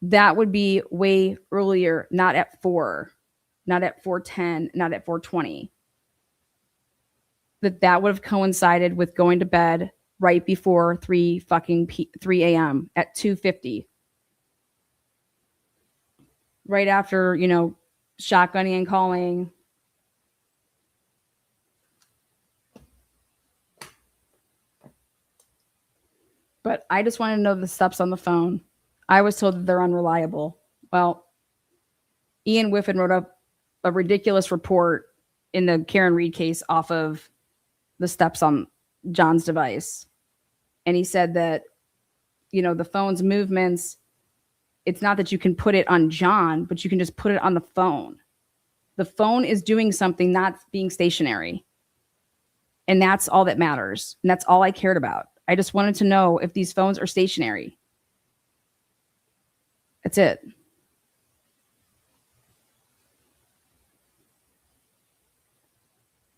that would be way earlier, not at 4, not at 4:10, not at 4:20. That would have coincided with going to bed right before 3 a.m. at 2:50. Right after, shotgunning and calling. But I just want to know the steps on the phone. I was told that they're unreliable. Well, Ian Whiffen wrote up a ridiculous report in the Karen Reed case off of the steps on John's device. And he said that, the phone's movements, it's not that you can put it on John, but you can just put it on the phone. The phone is doing something, not being stationary. And that's all that matters. And that's all I cared about. I just wanted to know if these phones are stationary. That's it.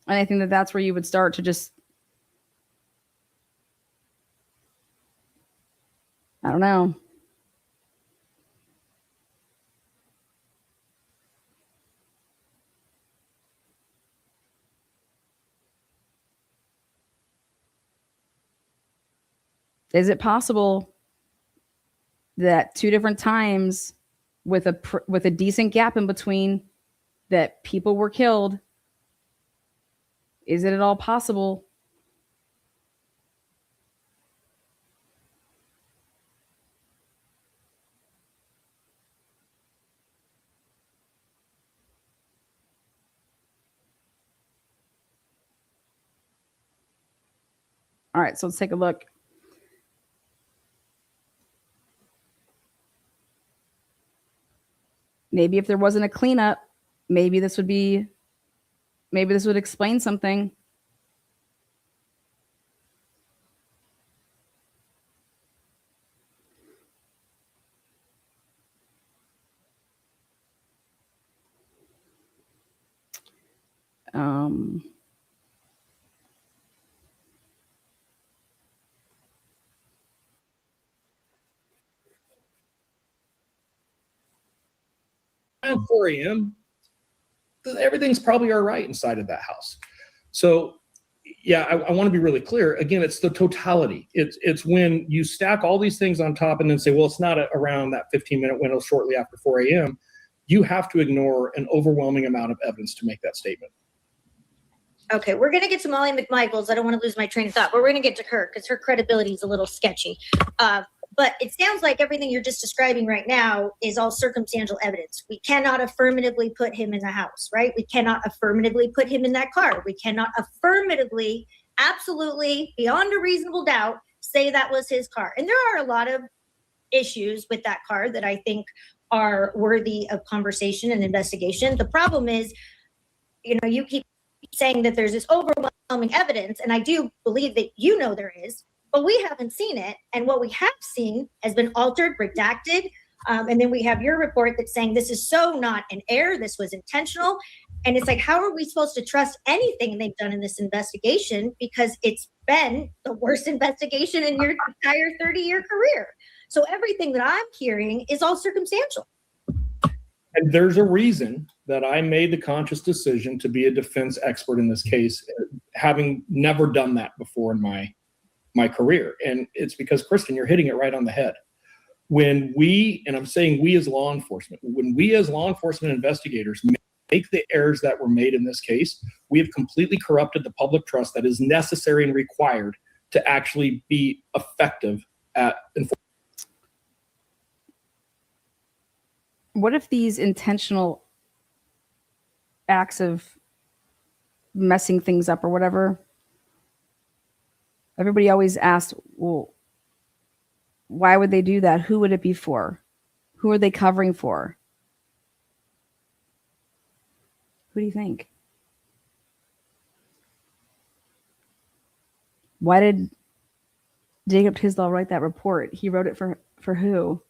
And I think that that's where you would start to just, I don't know. Is it possible that 2 different times with a decent gap in between that people were killed? Is it at all possible? All right, so let's take a look. Maybe if there wasn't a cleanup, maybe this would explain something. At 4 a.m., everything's probably all right inside of that house. So, yeah, I want to be really clear. Again, it's the totality. It's when you stack all these things on top and then say, well, it's not around that 15-minute window shortly after 4 a.m. You have to ignore an overwhelming amount of evidence to make that statement. Okay, we're going to get to Molly McMichaels. I don't want to lose my train of thought, but we're going to get to her because her credibility is a little sketchy. But it sounds like everything you're just describing right now is all circumstantial evidence. We cannot affirmatively put him in the house, right? We cannot affirmatively put him in that car. We cannot affirmatively, absolutely, beyond a reasonable doubt, say that was his car. And there are a lot of issues with that car that I think are worthy of conversation and investigation. The problem is, you keep saying that there's this overwhelming evidence, and I do believe that there is, but we haven't seen it. And what we have seen has been altered, redacted. And then we have your report that's saying this is so not an error. This was intentional. And it's like, how are we supposed to trust anything they've done in this investigation? Because it's been the worst investigation in your entire 30-year career. So everything that I'm hearing is all circumstantial. And there's a reason that I made the conscious decision to be a defense expert in this case, having never done that before in my career. And it's because, Kristen, you're hitting it right on the head. When we, and I'm saying we as law enforcement, when we as law enforcement investigators make the errors that were made in this case, we have completely corrupted the public trust that is necessary and required to actually be effective at enforcement. What if these intentional acts of messing things up or whatever, everybody always asks, well, why would they do that? Who would it be for? Who are they covering for? Who do you think? Why did Jacob Tisdall write that report? He wrote it for who?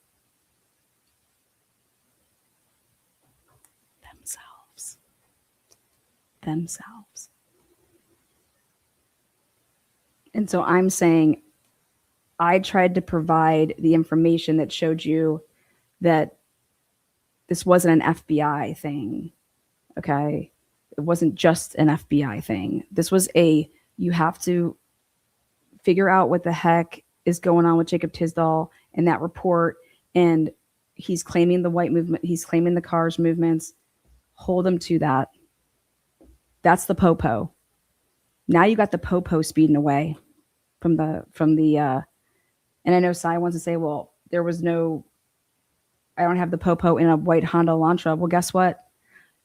Themselves. And so I'm saying I tried to provide the information that showed you that this wasn't an FBI thing. Okay. It wasn't just an FBI thing. This was you have to figure out what the heck is going on with Jacob Tisdall and that report. And he's claiming the white movement. He's claiming the cars movements. Hold him to that. That's the popo. Now you got the popo speeding away from the and I know Cy wants to say, well, there was no, I don't have the popo in a white Honda Elantra. Well, guess what?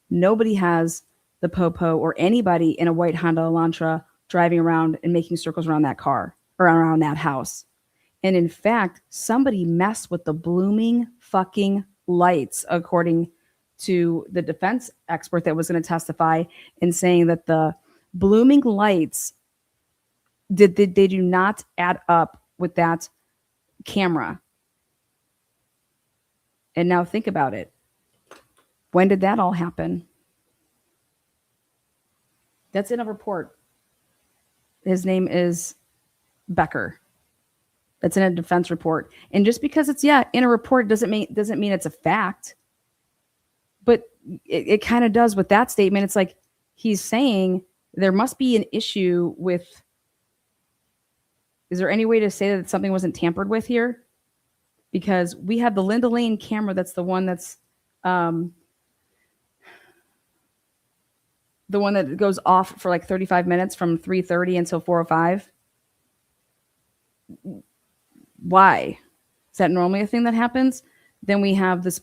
Nobody has the popo or anybody in a white Honda Elantra driving around and making circles around that car or around that house. And in fact, somebody messed with the blooming fucking lights, according to the defense expert that was going to testify, and saying that the blooming lights they do not add up with that camera. And now think about it. When did that all happen? That's in a report. His name is Becker. That's in a defense report. And just because it's in a report doesn't mean it's a fact. But it kind of does with that statement. It's like he's saying there must be an issue with. Is there any way to say that something wasn't tampered with here? Because we have the Linda Lane camera. That's the one that's the one that goes off for like 35 minutes from 3:30 until 4:05. Why? Is that normally a thing that happens? Then we have this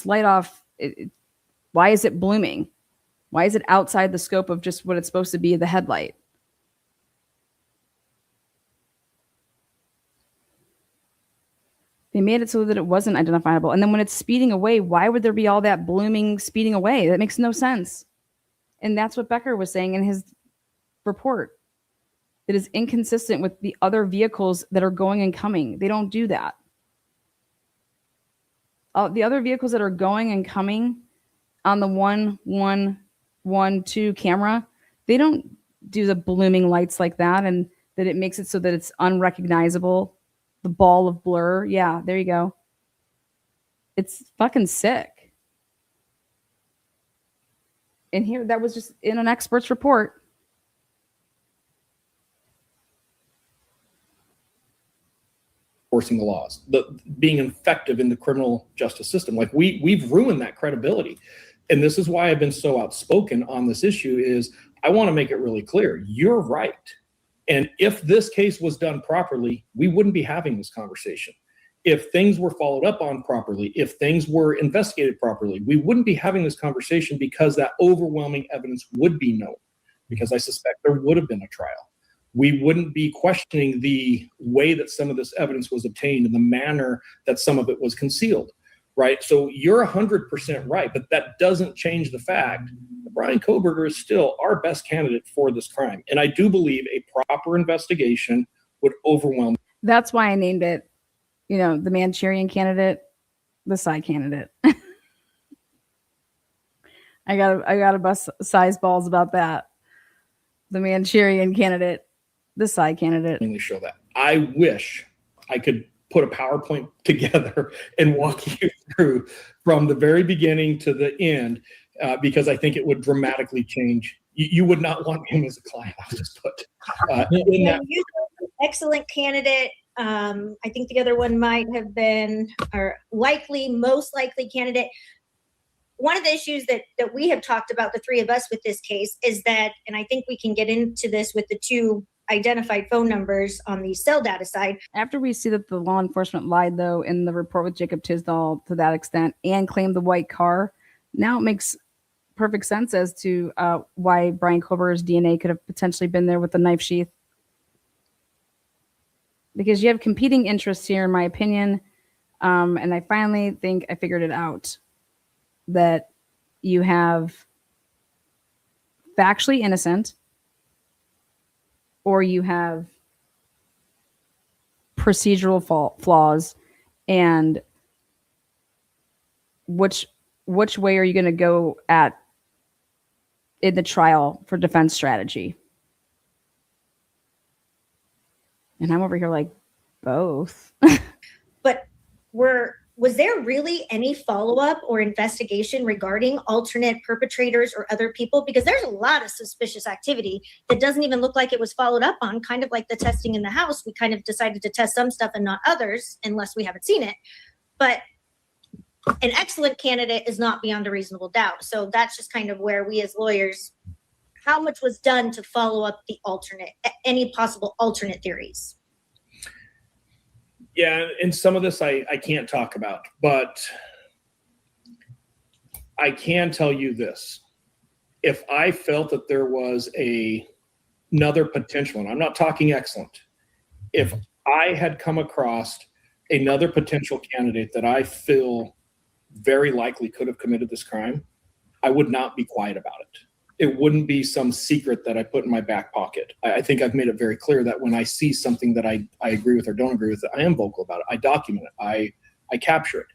light off. Why is it blooming? Why is it outside the scope of just what it's supposed to be, the headlight? They made it so that it wasn't identifiable. And then when it's speeding away, why would there be all that blooming speeding away? That makes no sense. And that's what Becker was saying in his report. It is inconsistent with the other vehicles that are going and coming. They don't do that. The other vehicles that are going and coming on the 1-1-1-2 camera, they don't do the blooming lights like that, and that it makes it so that it's unrecognizable. The ball of blur. Yeah, there you go. It's fucking sick. And here, that was just in an expert's report. Enforcing the laws, being effective in the criminal justice system. Like we've ruined that credibility. And this is why I've been so outspoken on this issue is I want to make it really clear. You're right. And if this case was done properly, we wouldn't be having this conversation. If things were followed up on properly, if things were investigated properly, we wouldn't be having this conversation because that overwhelming evidence would be known, because I suspect there would have been a trial. We wouldn't be questioning the way that some of this evidence was obtained and the manner that some of it was concealed, right? So you're 100% right, but that doesn't change the fact that Bryan Kohberger is still our best candidate for this crime. And I do believe a proper investigation would overwhelm. That's why I named it, the Manchurian candidate, the Cy candidate. I gotta bust Cy's balls about that. The Manchurian candidate, the Cy candidate. Really show that. I wish I could put a PowerPoint together and walk you through from the very beginning to the end, because I think it would dramatically change. You would not want him as a client. I'll just put in that. Excellent candidate. I think the other one might have been, or most likely candidate. One of the issues that we have talked about, the three of us with this case, is that, and I think we can get into this with the two identified phone numbers on the cell data side. After we see that the law enforcement lied, though, in the report with Jacob Tisdall to that extent and claimed the white car, now it makes perfect sense as to why Brian Kober's DNA could have potentially been there with the knife sheath. Because you have competing interests here, in my opinion. And I finally think I figured it out, that you have factually innocent or you have procedural flaws, and which way are you going to go at in the trial for defense strategy? And I'm over here like, both. But was there really any follow-up or investigation regarding alternate perpetrators or other people? Because there's a lot of suspicious activity that doesn't even look like it was followed up on, kind of like the testing in the house. We kind of decided to test some stuff and not others unless we haven't seen it. But an excellent candidate is not beyond a reasonable doubt. So that's just kind of where we as lawyers, how much was done to follow up the any possible alternate theories? Yeah, and some of this I can't talk about, but I can tell you this. If I felt that there was another potential, and I'm not talking excellent, if I had come across another potential candidate that I feel very likely could have committed this crime, I would not be quiet about it. It wouldn't be some secret that I put in my back pocket. I think I've made it very clear that when I see something that I agree with or don't agree with, I am vocal about it. I document it. I capture it.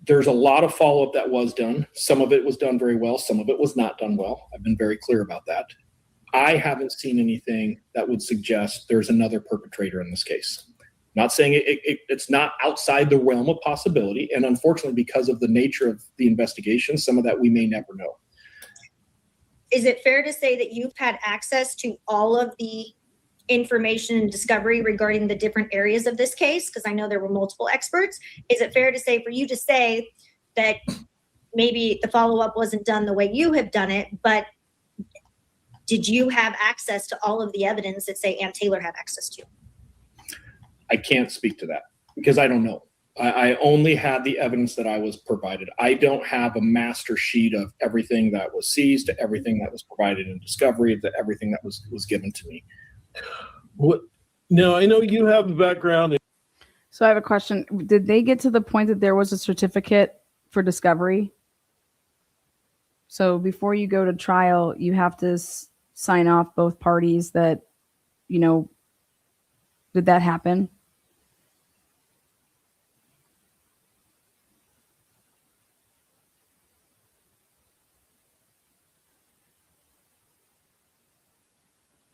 There's a lot of follow-up that was done. Some of it was done very well. Some of it was not done well. I've been very clear about that. I haven't seen anything that would suggest there's another perpetrator in this case. Not saying it's not outside the realm of possibility. And unfortunately, because of the nature of the investigation, some of that we may never know. Is it fair to say that you've had access to all of the information and discovery regarding the different areas of this case? Because I know there were multiple experts. Is it fair to say, for you to say that maybe the follow-up wasn't done the way you have done it, but did you have access to all of the evidence that, say, Ann Taylor had access to? I can't speak to that because I don't know. I only had the evidence that I was provided. I don't have a master sheet of everything that was seized, to everything that was provided in discovery, to everything that was given to me. What? No, I know you have a background. So I have a question. Did they get to the point that there was a certificate for discovery? So before you go to trial, you have to sign off both parties that, did that happen?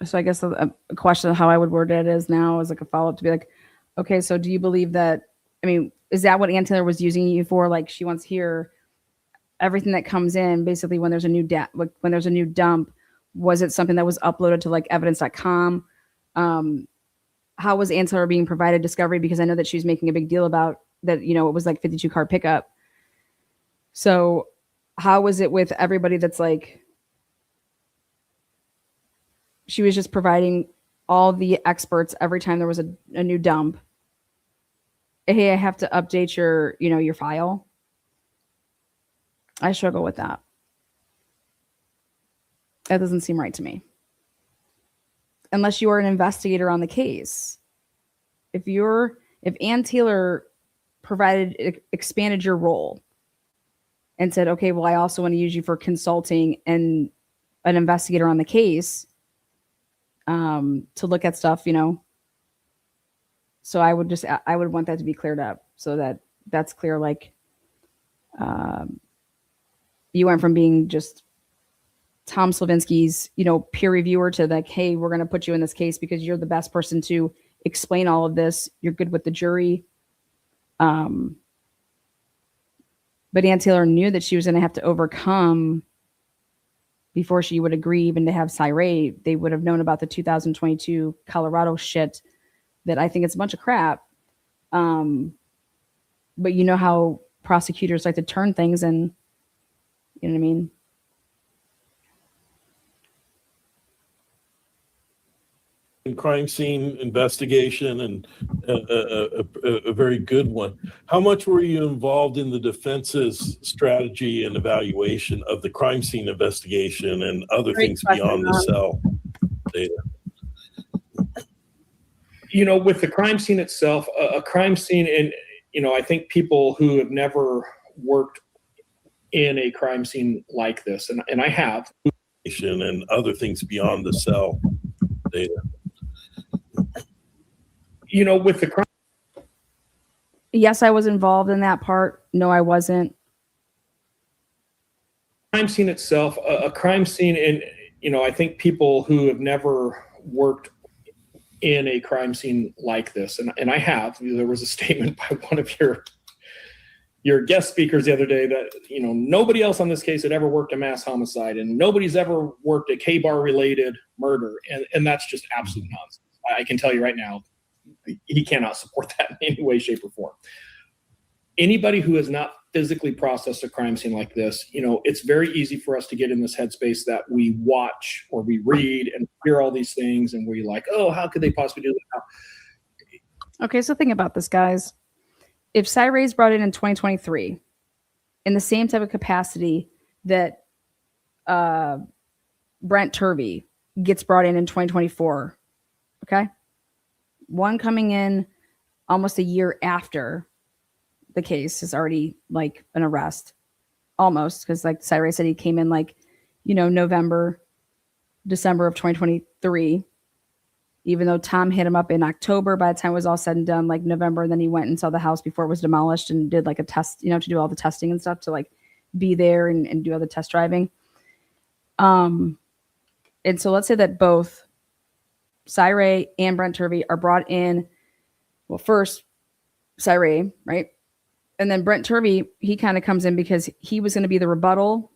So I guess a question of how I would word it is now is like a follow-up to be like, okay, so do you believe that, is that what Ann Taylor was using you for? Like, she wants to hear everything that comes in, basically when there's a new when there's a new dump. Was it something that was uploaded to like evidence.com? How was Ann Taylor being provided discovery? Because I know that she was making a big deal about that, it was like 52 car pickup. So how was it with everybody that's like, she was just providing all the experts every time there was a new dump? Hey, I have to update your file. I struggle with that. That doesn't seem right to me. Unless you are an investigator on the case. If Ann Taylor expanded your role and said, okay, well, I also want to use you for consulting and an investigator on the case, to look at stuff, So I would want that to be cleared up so that's clear. Like, you went from being just Tom Slavinsky's, peer reviewer to like, hey, we're going to put you in this case because you're the best person to explain all of this. You're good with the jury. But Ann Taylor knew that she was going to have to overcome before she would agree even to have SyRay. They would have known about the 2022 Colorado shit that I think it's a bunch of crap. But you know how prosecutors like to turn things, and you know what I mean? crime scene investigation and a very good one. How much were you involved in the defense's strategy and evaluation of the crime scene investigation and other Great things question, beyond the Ron. cell data? With the crime scene itself, a crime scene, and I think people who have never worked in a crime scene like this, and I have, And other things beyond the cell data. with the crime. Yes, I was involved in that part. No, I wasn't. Crime scene itself, a crime scene, and I think people who have never worked in a crime scene like this, and I have. There was a statement by one of your guest speakers the other day that nobody else on this case had ever worked a mass homicide, and nobody's ever worked a K-bar related murder, and that's just absolute nonsense. I can tell you right now, he cannot support that in any way, shape, or form. Anybody who has not physically processed a crime scene like this, it's very easy for us to get in this headspace that we watch or we read and hear all these things, and we're like, oh, how could they possibly do that? Okay, so think about this, guys. If SyRay's brought in 2023 in the same type of capacity that Brent Turvey gets brought in 2024, okay? One coming in almost a year after the case is already like an arrest, almost, because like SyRay said, he came in like, November, December of 2023. Even though Tom hit him up in October, by the time it was all said and done, like November, and then he went and saw the house before it was demolished and did like a test, to do all the testing and stuff, to like be there and do all the test driving. And so let's say that both SyRay and Brent Turvey are brought in. Well, first SyRay, right? And then Brent Turvey, he kind of comes in because he was going to be the rebuttal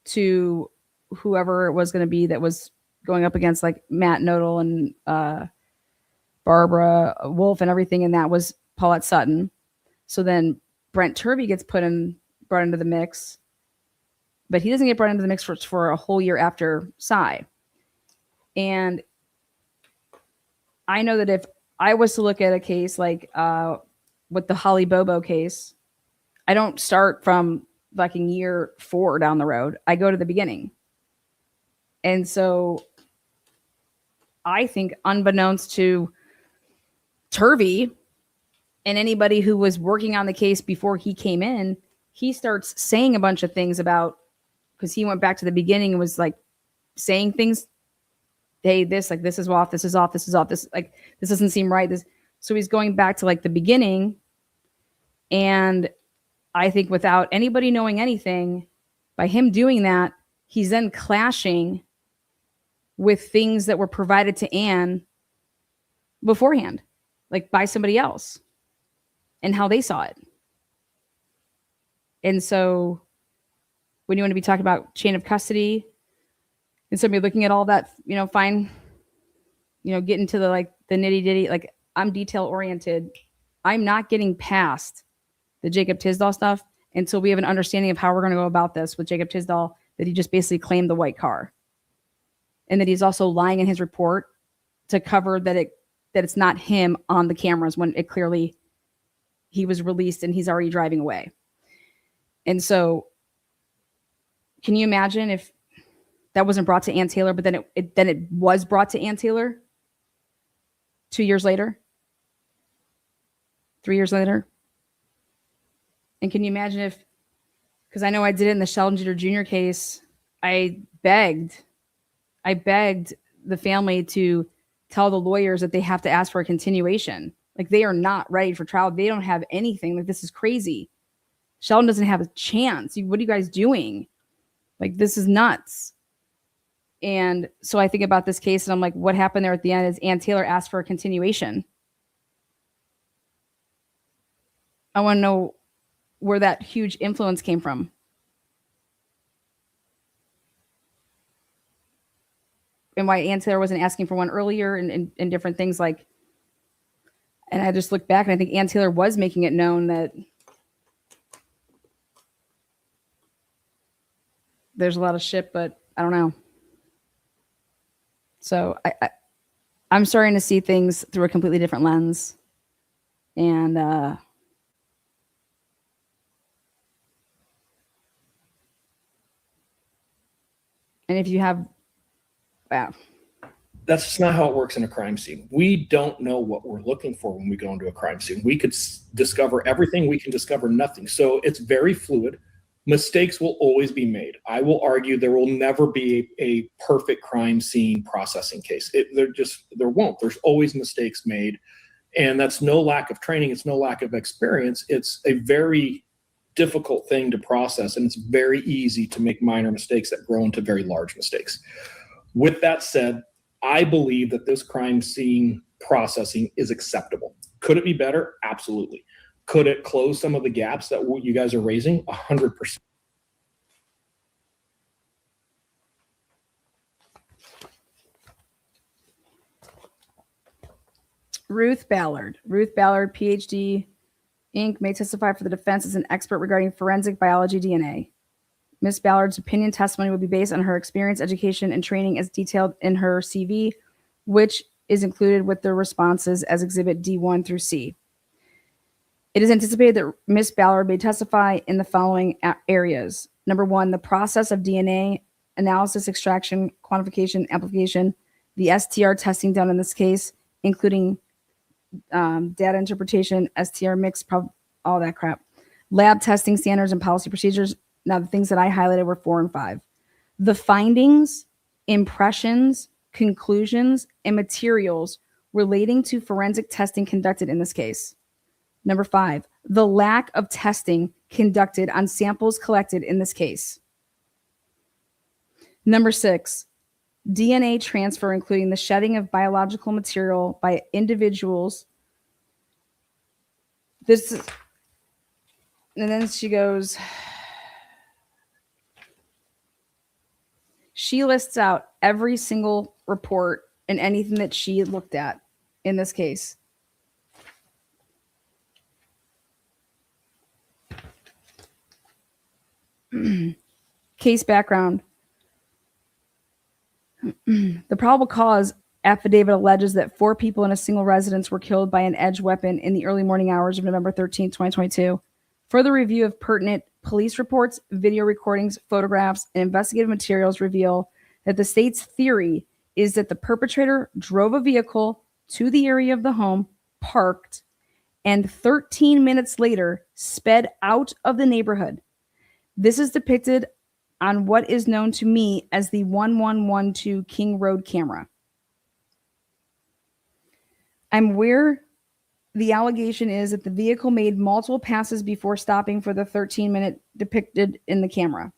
to whoever it was going to be that was going up against like Matt Nodal and Barbara Wolf and everything, and that was Paulette Sutton. So then Brent Turvey gets brought into the mix, but he doesn't get brought into the mix for a whole year after Sy. And I know that if I was to look at a case like with the Holly Bobo case, I don't start from fucking year 4 down the road. I go to the beginning. And so I think, unbeknownst to Turvey and anybody who was working on the case before he came in, he starts saying a bunch of things about, because he went back to the beginning and was like saying things. Hey, this is off, this is off, this is off, this doesn't seem right. So he's going back to like the beginning. And I think without anybody knowing anything, by him doing that, he's then clashing with things that were provided to Anne beforehand, like by somebody else, and how they saw it. And so when you want to be talking about chain of custody and somebody looking at all that, fine, get into the nitty ditty, like I'm detail oriented. I'm not getting past the Jacob Tisdall stuff until we have an understanding of how we're going to go about this with Jacob Tisdall, that he just basically claimed the white car. And that he's also lying in his report to cover that it's not him on the cameras when it clearly he was released and he's already driving away. And so can you imagine if that wasn't brought to Ann Taylor, but then it was brought to Ann Taylor 2 years later, 3 years later? And can you imagine if, because I know I did it in the Sheldon Jeter Jr. case, I begged the family to tell the lawyers that they have to ask for a continuation. Like, they are not ready for trial. They don't have anything. Like, this is crazy. Sheldon doesn't have a chance. What are you guys doing? Like, this is nuts. And so I think about this case and I'm like, what happened there at the end is Ann Taylor asked for a continuation. I want to know where that huge influence came from. And why Ann Taylor wasn't asking for one earlier and different things like, and I just look back and I think Ann Taylor was making it known that there's a lot of shit, but I don't know. So I'm starting to see things through a completely different lens. And if you have, wow. That's just not how it works in a crime scene. We don't know what we're looking for when we go into a crime scene. We could discover everything, we can discover nothing. So it's very fluid. Mistakes will always be made. I will argue there will never be a perfect crime scene processing case. There won't. There's always mistakes made. And that's no lack of training. It's no lack of experience. It's a very difficult thing to process. And it's very easy to make minor mistakes that grow into very large mistakes. With that said, I believe that this crime scene processing is acceptable. Could it be better? Absolutely. Could it close some of the gaps that you guys are raising? 100%. Ruth Ballard, PhD, Inc., may testify for the defense as an expert regarding forensic biology DNA. Ms. Ballard's opinion testimony will be based on her experience, education, and training as detailed in her CV, which is included with the responses as Exhibit D1 through C. It is anticipated that Ms. Ballard may testify in the following areas. Number one, the process of DNA analysis, extraction, quantification, amplification, the STR testing done in this case, including data interpretation, STR mix, all that crap, lab testing standards and policy procedures. Now, the things that I highlighted were 4 and 5. The findings, impressions, conclusions, and materials relating to forensic testing conducted in this case. Number 5, the lack of testing conducted on samples collected in this case. Number 6, DNA transfer, including the shedding of biological material by individuals. This is, and then she goes, she lists out every single report and anything that she looked at in this case. Case background. The probable cause affidavit alleges that 4 people in a single residence were killed by an edged weapon in the early morning hours of November 13, 2022. Further review of pertinent police reports, video recordings, photographs, and investigative materials reveal that the state's theory is that the perpetrator drove a vehicle to the area of the home, parked, and 13 minutes later sped out of the neighborhood. This is depicted on what is known to me as the 1112 King Road camera. I'm aware the allegation is that the vehicle made multiple passes before stopping for the 13-minute depicted in the camera.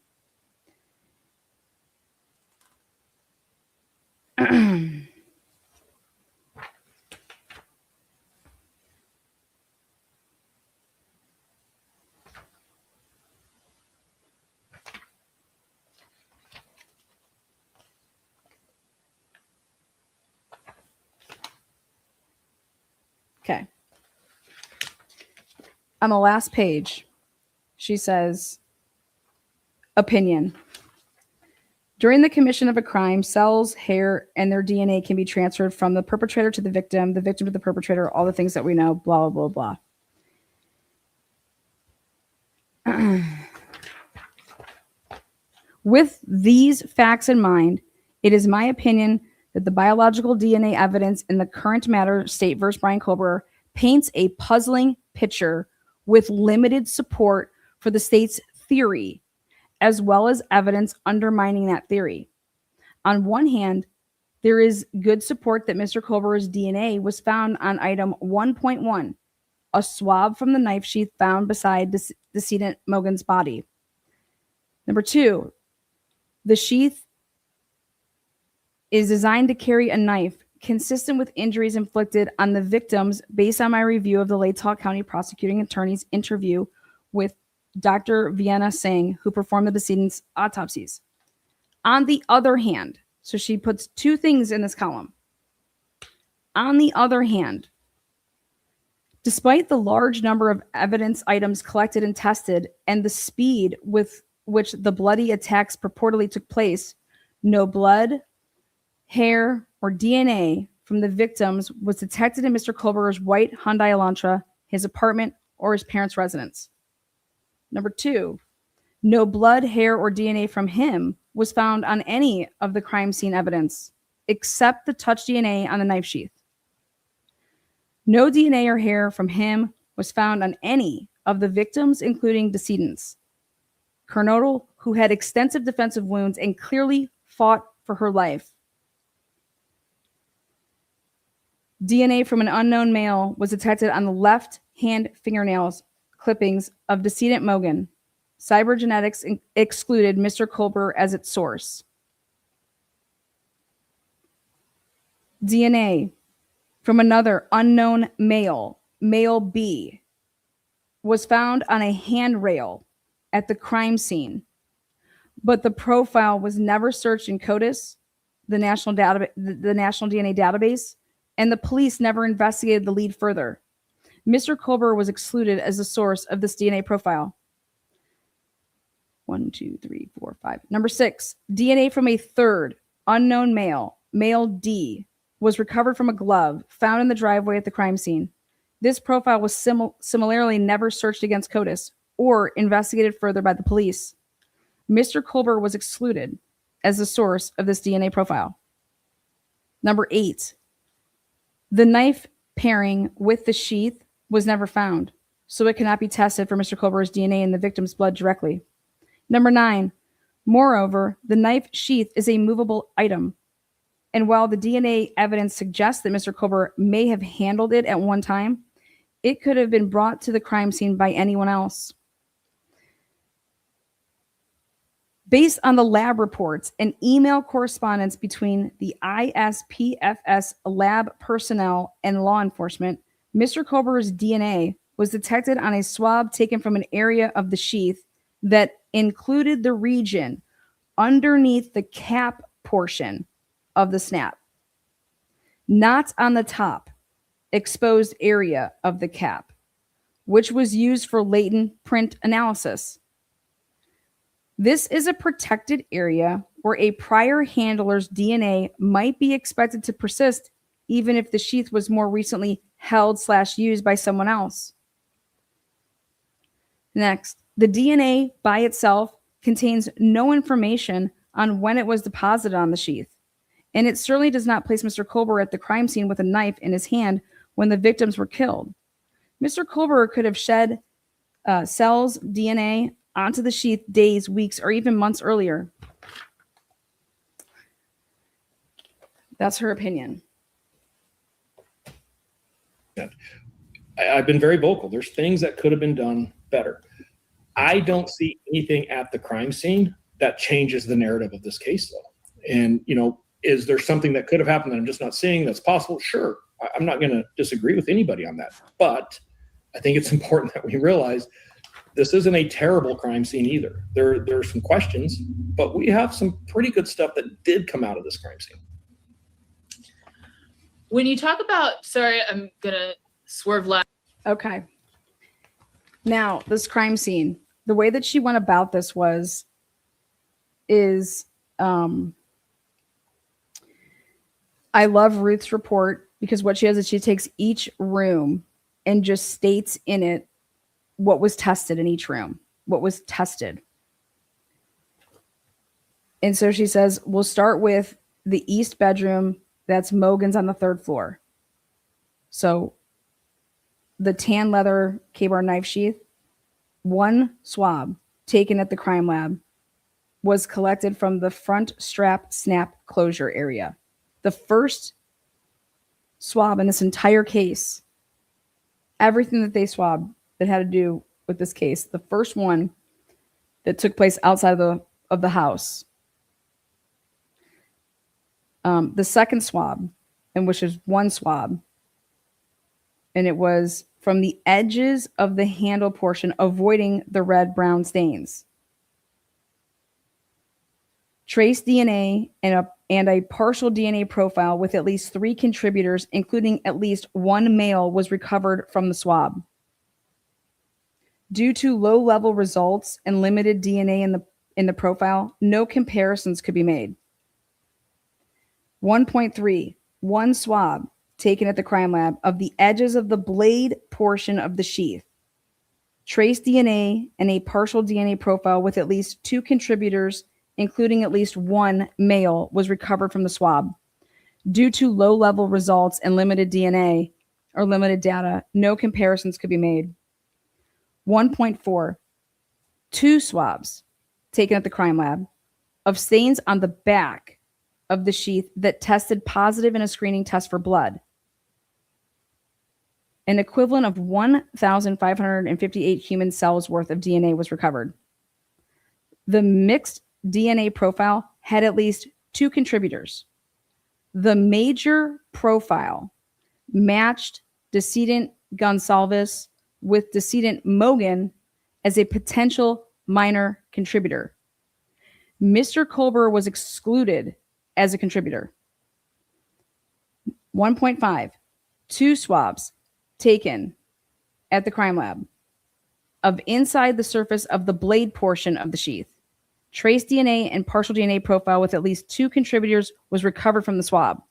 Okay. On the last page, she says, opinion. During the commission of a crime, cells, hair, and their DNA can be transferred from the perpetrator to the victim to the perpetrator, all the things that we know, blah, blah, blah, blah. With these facts in mind, it is my opinion that the biological DNA evidence in the current matter, State versus Brian Kober, paints a puzzling picture with limited support for the state's theory, as well as evidence undermining that theory. On one hand, there is good support that Mr. Kober's DNA was found on item 1.1, a swab from the knife sheath found beside decedent Mogan's body. Number 2, the sheath is designed to carry a knife consistent with injuries inflicted on the victims based on my review of the Latah County prosecuting attorney's interview with Dr. Vienna Singh, who performed the decedent's autopsies. On the other hand, so she puts 2 things in this column. On the other hand, despite the large number of evidence items collected and tested and the speed with which the bloody attacks purportedly took place, no blood, hair, or DNA from the victims was detected in Mr. Kohlberger's white Hyundai Elantra, his apartment, or his parents' residence. Number 2, no blood, hair, or DNA from him was found on any of the crime scene evidence, except the touch DNA on the knife sheath. No DNA or hair from him was found on any of the victims, including decedents. Kernodle, who had extensive defensive wounds and clearly fought for her life. DNA from an unknown male was detected on the left hand fingernails clippings of decedent Mogan. Cybergenetics excluded Mr. Kohlberger as its source. DNA from another unknown male, male B, was found on a handrail at the crime scene, but the profile was never searched in CODIS, the national DNA database, and the police never investigated the lead further. Mr. Kohlberger was excluded as the source of this DNA profile. 1, 2, 3, 4, 5. Number 6, DNA from a third unknown male, male D, was recovered from a glove found in the driveway at the crime scene. This profile was similarly never searched against CODIS or investigated further by the police. Mr. Kohlberger was excluded as the source of this DNA profile. Number 8, the knife pairing with the sheath was never found, so it cannot be tested for Mr. Kohlberger's DNA in the victim's blood directly. Number 9, moreover, the knife sheath is a movable item, and while the DNA evidence suggests that Mr. Kohlberger may have handled it at one time, it could have been brought to the crime scene by anyone else. Based on the lab reports and email correspondence between the ISPFS lab personnel and law enforcement, Mr. Kohlberger's DNA was detected on a swab taken from an area of the sheath that included the region underneath the cap portion of the snap, not on the top exposed area of the cap, which was used for latent print analysis. This is a protected area where a prior handler's DNA might be expected to persist even if the sheath was more recently held/used by someone else. Next, the DNA by itself contains no information on when it was deposited on the sheath, and it certainly does not place Mr. Kohlberger at the crime scene with a knife in his hand when the victims were killed. Mr. Kohlberger could have shed cells DNA onto the sheath days, weeks, or even months earlier. That's her opinion. I've been very vocal. There's things that could have been done better. I don't see anything at the crime scene that changes the narrative of this case, though. And, is there something that could have happened that I'm just not seeing that's possible? Sure. I'm not going to disagree with anybody on that. But I think it's important that we realize this isn't a terrible crime scene either. There are some questions, but we have some pretty good stuff that did come out of this crime scene. When you talk about, sorry, I'm going to swerve left. Okay. Now, this crime scene, the way that she went about this is I love Ruth's report because what she does is she takes each room and just states in it what was tested in each room, what was tested. And so she says, we'll start with the east bedroom. That's Mogan's on the 3rd floor. So the tan leather K-bar knife sheath, one swab taken at the crime lab was collected from the front strap snap closure area. The first swab in this entire case, everything that they swabbed that had to do with this case, the first one that took place outside of the house. The second swab, and which is one swab, and it was from the edges of the handle portion, avoiding the red-brown stains. Trace DNA and a partial DNA profile with at least 3 contributors, including at least one male, was recovered from the swab. Due to low-level results and limited DNA in the profile, no comparisons could be made. 1.3. 1 swab taken at the crime lab of the edges of the blade portion of the sheath. Trace DNA and a partial DNA profile with at least 2 contributors, including at least 1 male, was recovered from the swab. Due to low-level results and limited DNA or limited data, no comparisons could be made. 1.4, 2 swabs taken at the crime lab of stains on the back of the sheath that tested positive in a screening test for blood. An equivalent of 1,558 human cells worth of DNA was recovered. The mixed DNA profile had at least 2 contributors. The major profile matched decedent Gonsalves with decedent Mogan as a potential minor contributor. Mr. Colbert was excluded as a contributor. 1.5, 2 swabs taken at the crime lab of inside the surface of the blade portion of the sheath. Trace DNA and partial DNA profile with at least 2 contributors was recovered from the swab.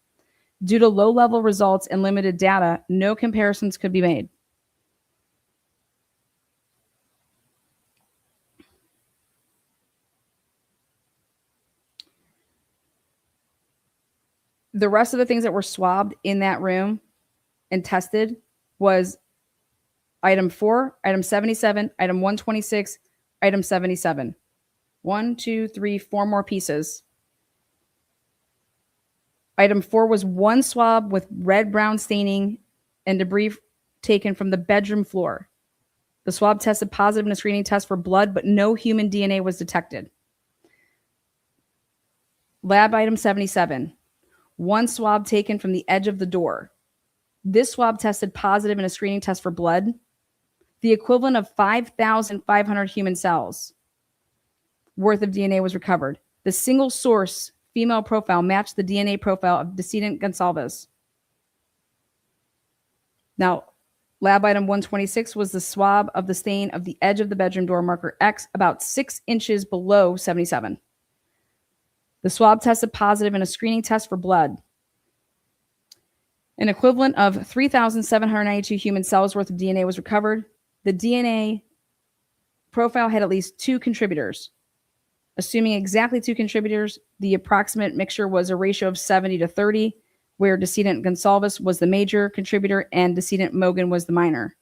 Due to low-level results and limited data, no comparisons could be made. The rest of the things that were swabbed in that room and tested was item 4, item 77, item 126, item 77. 1, 2, 3, 4 more pieces. Item 4 was 1 swab with red-brown staining and debris taken from the bedroom floor. The swab tested positive in a screening test for blood, but no human DNA was detected. Lab item 77. 1 swab taken from the edge of the door. This swab tested positive in a screening test for blood, the equivalent of 5,500 human cells worth of DNA was recovered. The single source female profile matched the DNA profile of decedent Gonsalves. Now, lab item 126 was the swab of the stain of the edge of the bedroom door, marker X, about 6 inches below 77. The swab tested positive in a screening test for blood. An equivalent of 3,792 human cells worth of DNA was recovered. The DNA profile had at least 2 contributors. Assuming exactly 2 contributors, the approximate mixture was a ratio of 70-30, where decedent Gonsalves was the major contributor and decedent Mogan was the minor.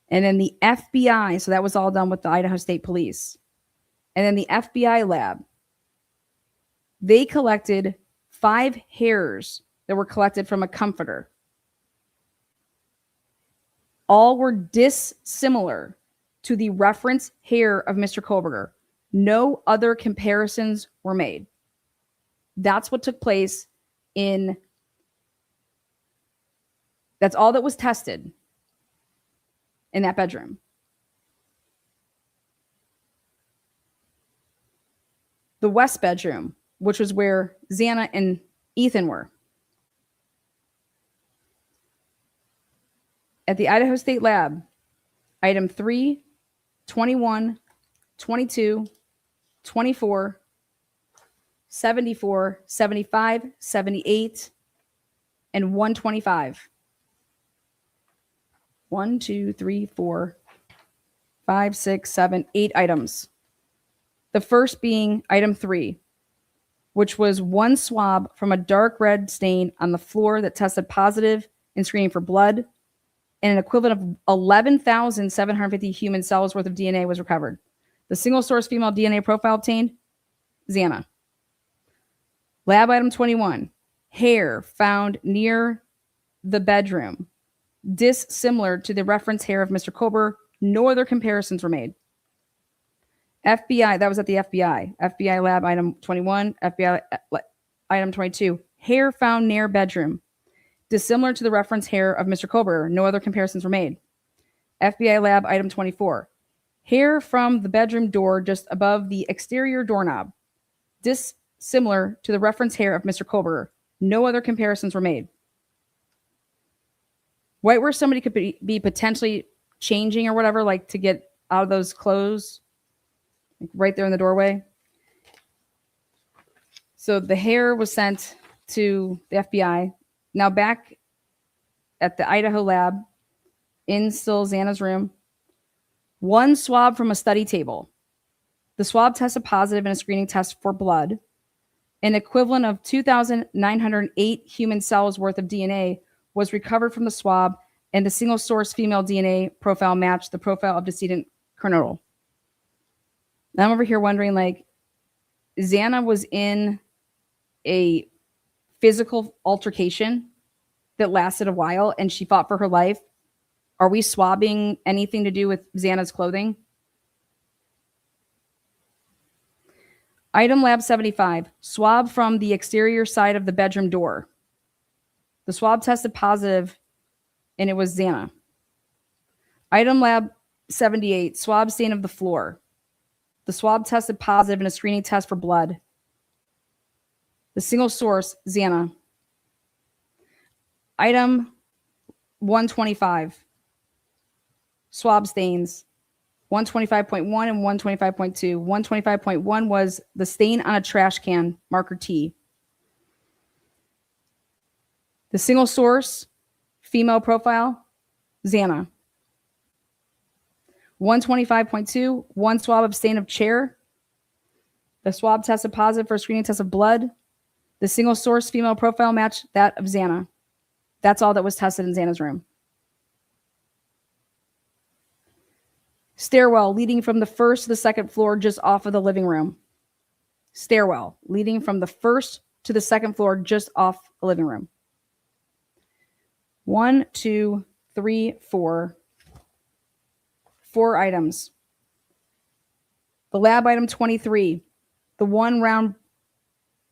And then the FBI, so that was all done with the Idaho State Police. And then the FBI lab, they collected 5 hairs that were collected from a comforter. All were dissimilar to the reference hair of Mr. Koberger. No other comparisons were made. That's what took place that's all that was tested in that bedroom. The west bedroom, which was where Xana and Ethan were. At the Idaho State Lab, item 3, 21, 22, 24, 74, 75, 78, and 125. 1, 2, 3, 4, 5, 6, 7, 8 items. The first being item 3, which was 1 swab from a dark red stain on the floor that tested positive in screening for blood, and an equivalent of 11,750 human cells worth of DNA was recovered. The single source female DNA profile obtained, Xana. Lab item 21, hair found near the bedroom, dissimilar to the reference hair of Mr. Kober. No other comparisons were made. FBI, that was at the FBI. FBI lab item 21, FBI item 22, hair found near bedroom, dissimilar to the reference hair of Mr. Kober. No other comparisons were made. FBI lab item 24, hair from the bedroom door just above the exterior doorknob, dissimilar to the reference hair of Mr. Kober. No other comparisons were made. Right where somebody could be potentially changing or whatever, like to get out of those clothes, like right there in the doorway. So the hair was sent to the FBI. Now back at the Idaho lab in still Xana's room, one swab from a study table. The swab tested positive in a screening test for blood. An equivalent of 2,908 human cells worth of DNA was recovered from the swab, and the single source female DNA profile matched the profile of decedent Kernodle. Now I'm over here wondering, like, Xana was in a physical altercation that lasted a while and she fought for her life. Are we swabbing anything to do with Xana's clothing? Item Lab 75, swab from the exterior side of the bedroom door. The swab tested positive and it was Xana. Item Lab 78, swab stain of the floor. The swab tested positive in a screening test for blood. The single source, Xana. Item 125, swab stains. 125.1 and 125.2. 125.1 was the stain on a trash can, marker T. The single source, female profile, Xana. 125.2, one swab of stain of chair. The swab tested positive for a screening test of blood. The single source female profile matched that of Xana. That's all that was tested in Xana's room. Stairwell leading from the first to the second floor just off of the living room. Stairwell leading from the first to the second floor just off the living room. 1, 2, 3, 4. 4 items. The lab item 23, the one round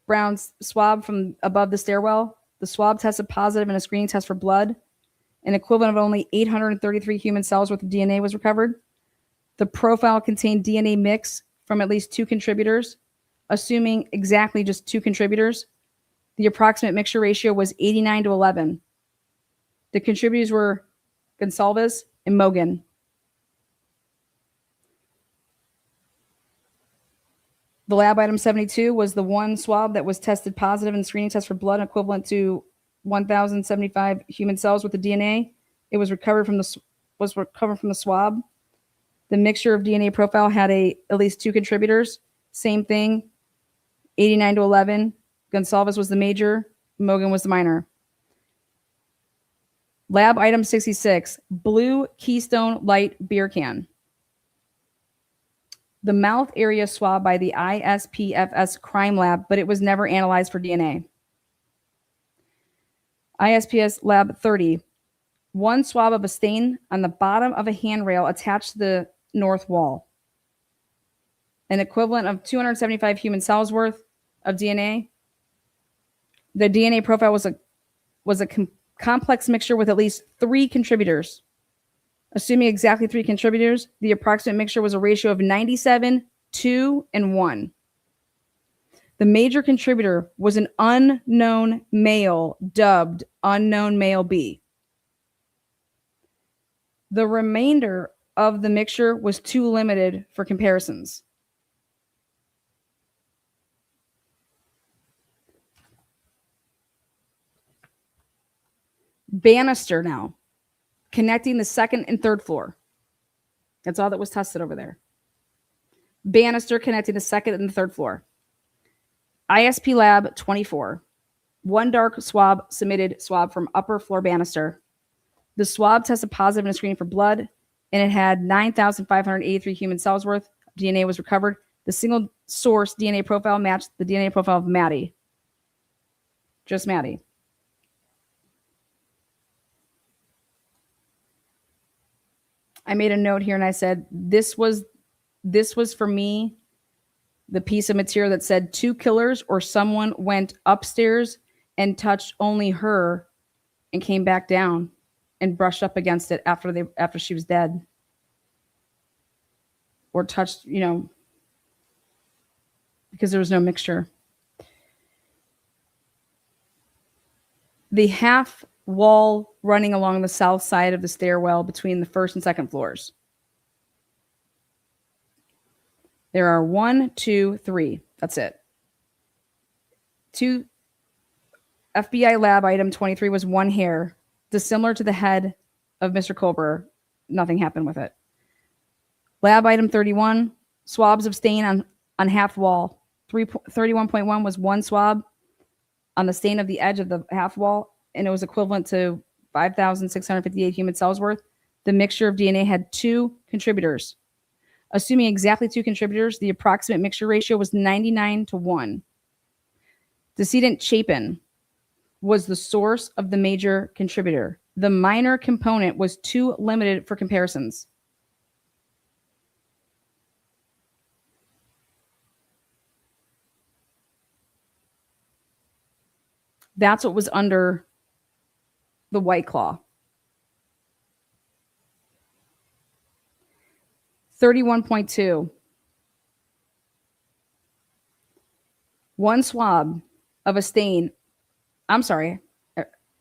brown swab from above the stairwell. The swab tested positive in a screening test for blood. An equivalent of only 833 human cells worth of DNA was recovered. The profile contained DNA mix from at least 2 contributors. Assuming exactly just 2 contributors, the approximate mixture ratio was 89 to 11. The contributors were Gonsalves and Mogan. The lab item 72 was the one swab that was tested positive in the screening test for blood equivalent to 1,075 human cells with the DNA. It was recovered from the swab. The mixture of DNA profile had at least 2 contributors. Same thing, 89 to 11. Gonsalves was the major, Mogan was the minor. Lab item 66, blue Keystone Light beer can. The mouth area swab by the ISPFS crime lab, but it was never analyzed for DNA. ISPS lab 30, one swab of a stain on the bottom of a handrail attached to the north wall. An equivalent of 275 human cells worth of DNA. The DNA profile was a complex mixture with at least 3 contributors. Assuming exactly 3 contributors, the approximate mixture was a ratio of 97, 2, and 1. The major contributor was an unknown male dubbed Unknown Male B. The remainder of the mixture was too limited for comparisons. Banister now, connecting the second and third floor. That's all that was tested over there. Banister connecting the second and the third floor. ISP lab 24. One dark swab submitted swab from upper floor banister. The swab tested positive in a screening for blood, and it had 9,583 human cells worth. DNA was recovered. The single source DNA profile matched the DNA profile of Maddie. Just Maddie. I made a note here and I said, this was for me the piece of material that said 2 killers or someone went upstairs and touched only her and came back down and brushed up against it after she was dead. Or touched, because there was no mixture. The half wall running along the south side of the stairwell between the first and second floors. There are 1, 2, 3. That's it. 2 FBI lab item 23 was one hair, dissimilar to the head of Mr. Colbert. Nothing happened with it. Lab item 31, swabs of stain on half wall. 31.1 was one swab on the stain of the edge of the half wall, and it was equivalent to 5,658 human cells worth. The mixture of DNA had 2 contributors. Assuming exactly 2 contributors, the approximate mixture ratio was 99-1. Decedent Chapin was the source of the major contributor. The minor component was too limited for comparisons. That's what was under the White Claw. 31.2. One swab of a stain. I'm sorry.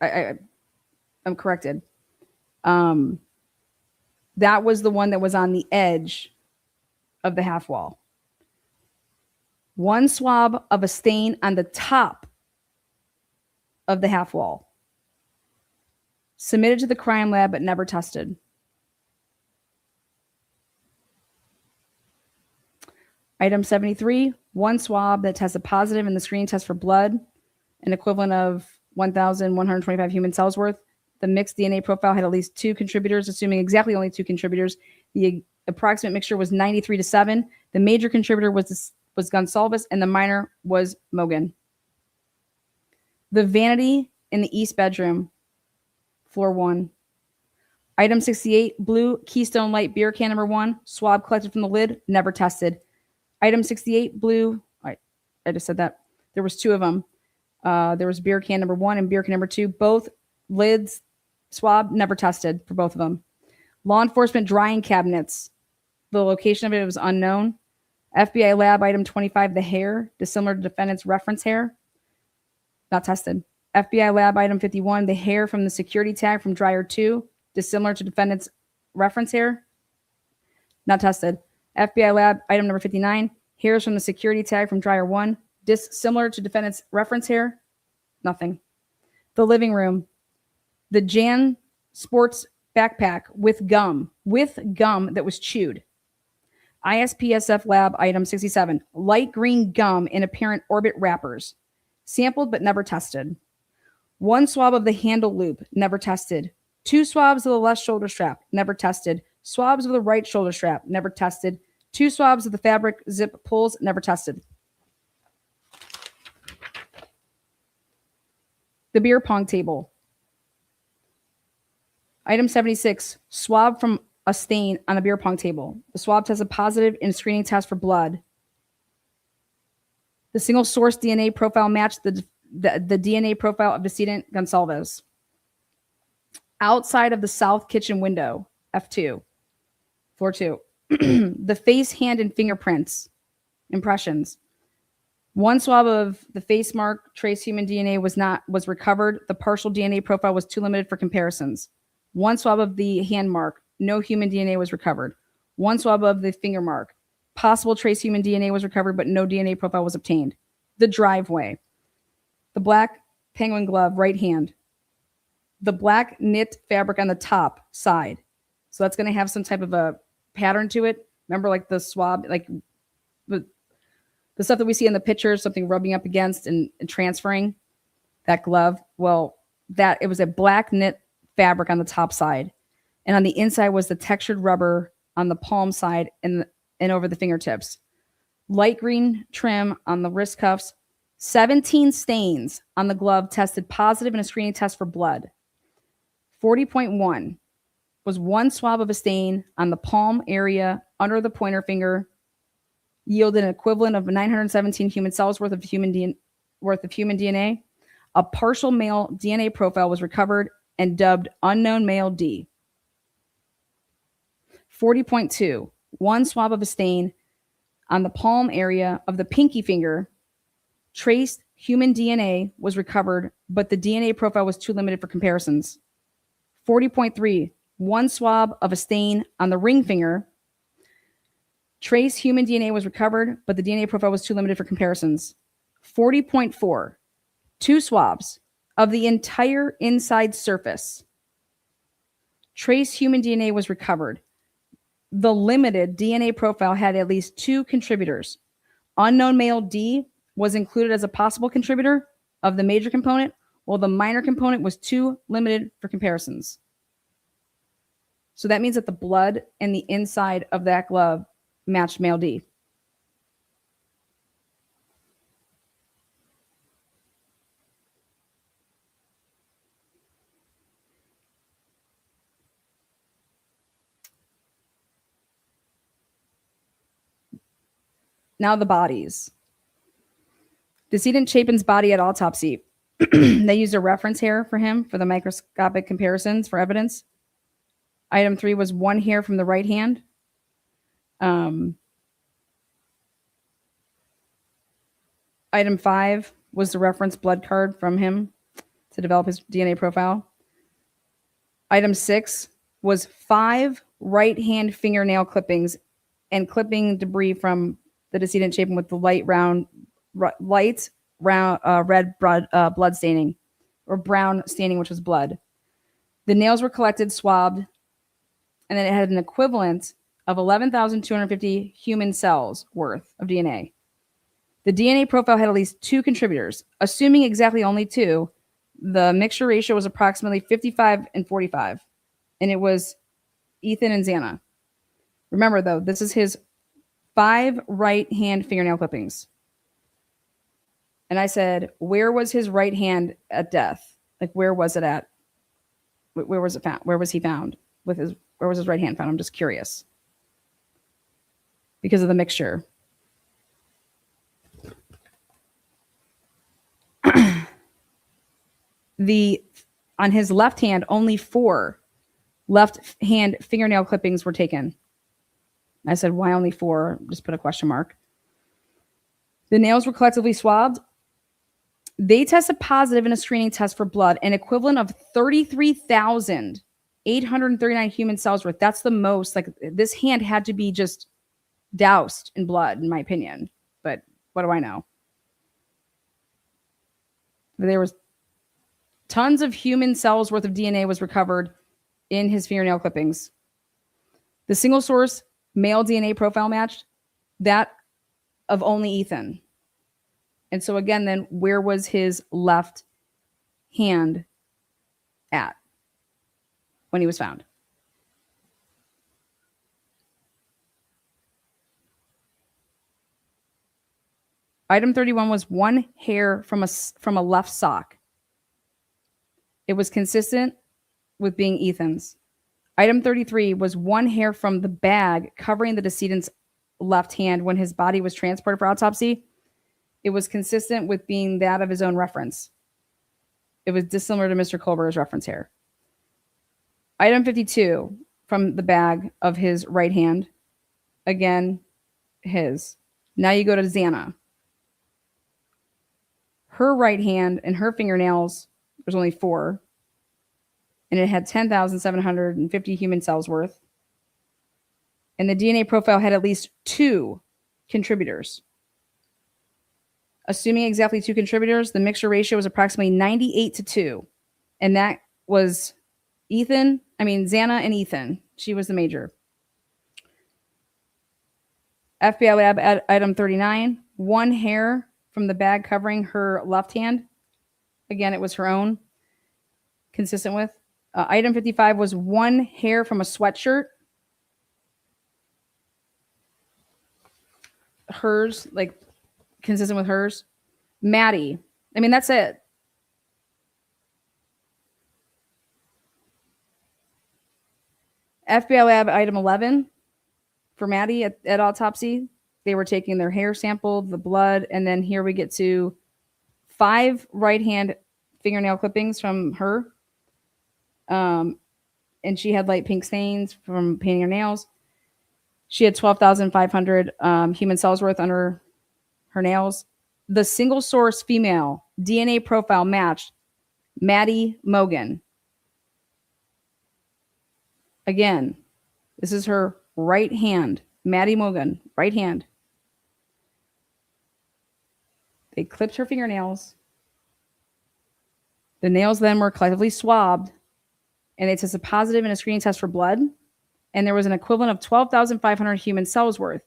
I'm corrected. That was the one that was on the edge of the half wall. One swab of a stain on the top of the half wall. Submitted to the crime lab but never tested. Item 73, one swab that tested positive in the screening test for blood, an equivalent of 1,125 human cells worth. The mixed DNA profile had at least 2 contributors, assuming exactly only 2 contributors. The approximate mixture was 93-7. The major contributor was Gonsalves, and the minor was Mogan. The vanity in the east bedroom, floor 1. Item 68, blue Keystone Light beer can number 1, swab collected from the lid, never tested. Item 68, blue, I just said that. There was 2 of them. There was beer can number 1 and beer can number 2. Both lids, swab, never tested for both of them. Law enforcement drying cabinets. The location of it was unknown. FBI lab item 25, the hair, dissimilar to defendant's reference hair. Not tested. FBI lab item 51, the hair from the security tag from dryer 2, dissimilar to defendant's reference hair. Not tested. FBI lab item number 59, hairs from the security tag from dryer 1, dissimilar to defendant's reference hair. Nothing. The living room. The Jan Sports backpack with gum that was chewed. ISPSF lab item 67, light green gum in apparent orbit wrappers. Sampled but never tested. 1 swab of the handle loop, never tested. 2 swabs of the left shoulder strap, never tested. Swabs of the right shoulder strap, never tested. 2 swabs of the fabric zip pulls, never tested. The beer pong table. Item 76, swab from a stain on a beer pong table. The swab tested positive in a screening test for blood. The single source DNA profile matched the DNA profile of decedent Gonsalves. Outside of the south kitchen window, F2, floor 2. The face, hand, and fingerprints, impressions. 1 swab of the face mark trace human DNA was recovered. The partial DNA profile was too limited for comparisons. 1 swab of the hand mark, no human DNA was recovered. 1 swab of the finger mark, possible trace human DNA was recovered, but no DNA profile was obtained. The driveway. The black penguin glove, right hand. The black knit fabric on the top side. So that's going to have some type of a pattern to it. Remember, like the swab, like the stuff that we see in the pictures, something rubbing up against and transferring that glove. Well, it was a black knit fabric on the top side. And on the inside was the textured rubber on the palm side and over the fingertips. Light green trim on the wrist cuffs. 17 stains on the glove tested positive in a screening test for blood. 40.1 was 1 swab of a stain on the palm area under the pointer finger, yielded an equivalent of 917 human cells worth of human DNA. A partial male DNA profile was recovered and dubbed unknown male D. 40.2, 1 swab of a stain on the palm area of the pinky finger, traced human DNA was recovered, but the DNA profile was too limited for comparisons. 40.3, 1 swab of a stain on the ring finger, trace human DNA was recovered, but the DNA profile was too limited for comparisons. 40.4, 2 swabs of the entire inside surface. Trace human DNA was recovered. The limited DNA profile had at least 2 contributors. Unknown male D was included as a possible contributor of the major component, while the minor component was too limited for comparisons. So that means that the blood and the inside of that glove matched male D. Now the bodies. Decedent Chapin's body at autopsy. They used a reference hair for him for the microscopic comparisons for evidence. Item 3 was 1 hair from the right hand. Item 5 was the reference blood card from him to develop his DNA profile. Item 6 was 5 right hand fingernail clippings and clipping debris from the decedent Chapin with the light red blood staining, or brown staining, which was blood. The nails were collected, swabbed, and then it had an equivalent of 11,250 human cells worth of DNA. The DNA profile had at least 2 contributors. Assuming exactly only 2, the mixture ratio was approximately 55 and 45, and it was Ethan and Xana. Remember, though, this is his 5 right hand fingernail clippings. And I said, where was his right hand at death? Like, where was it at? Where was it found? Where was he found with his? Where was his right hand found? I'm just curious because of the mixture. On his left hand, only 4 left hand fingernail clippings were taken. I said, why only 4? Just put a question mark. The nails were collectively swabbed. They tested positive in a screening test for blood, an equivalent of 33,839 human cells worth. That's the most. Like, this hand had to be just doused in blood, in my opinion. But what do I know? There was tons of human cells worth of DNA was recovered in his fingernail clippings. The single source male DNA profile matched that of only Ethan. And so again, then where was his left hand at when he was found? Item 31 was 1 hair from a left sock. It was consistent with being Ethan's. Item 33 was 1 hair from the bag covering the decedent's left hand when his body was transported for autopsy. It was consistent with being that of his own reference. It was dissimilar to Mr. Colbert's reference hair. Item 52 from the bag of his right hand. Again, his. Now you go to Xana. Her right hand and her fingernails, there's only 4. And it had 10,750 human cells worth. And the DNA profile had at least 2 contributors. Assuming exactly 2 contributors, the mixture ratio was approximately 98-2. And that was Xana and Ethan. She was the major. FBI lab at item 39, 1 hair from the bag covering her left hand. Again, it was her own, consistent with. Item 55 was 1 hair from a sweatshirt. Hers, like, consistent with hers. Maddie. That's it. FBI lab item 11 for Maddie at autopsy. They were taking their hair sample, the blood, and then here we get to 5 right hand fingernail clippings from her. And she had light pink stains from painting her nails. She had 12,500 human cells worth under her nails. The single source female DNA profile matched Maddie Mogan. Again, this is her right hand. Maddie Mogan, right hand. They clipped her fingernails. The nails then were collectively swabbed, and they tested positive in a screening test for blood, and there was an equivalent of 12,500 human cells worth.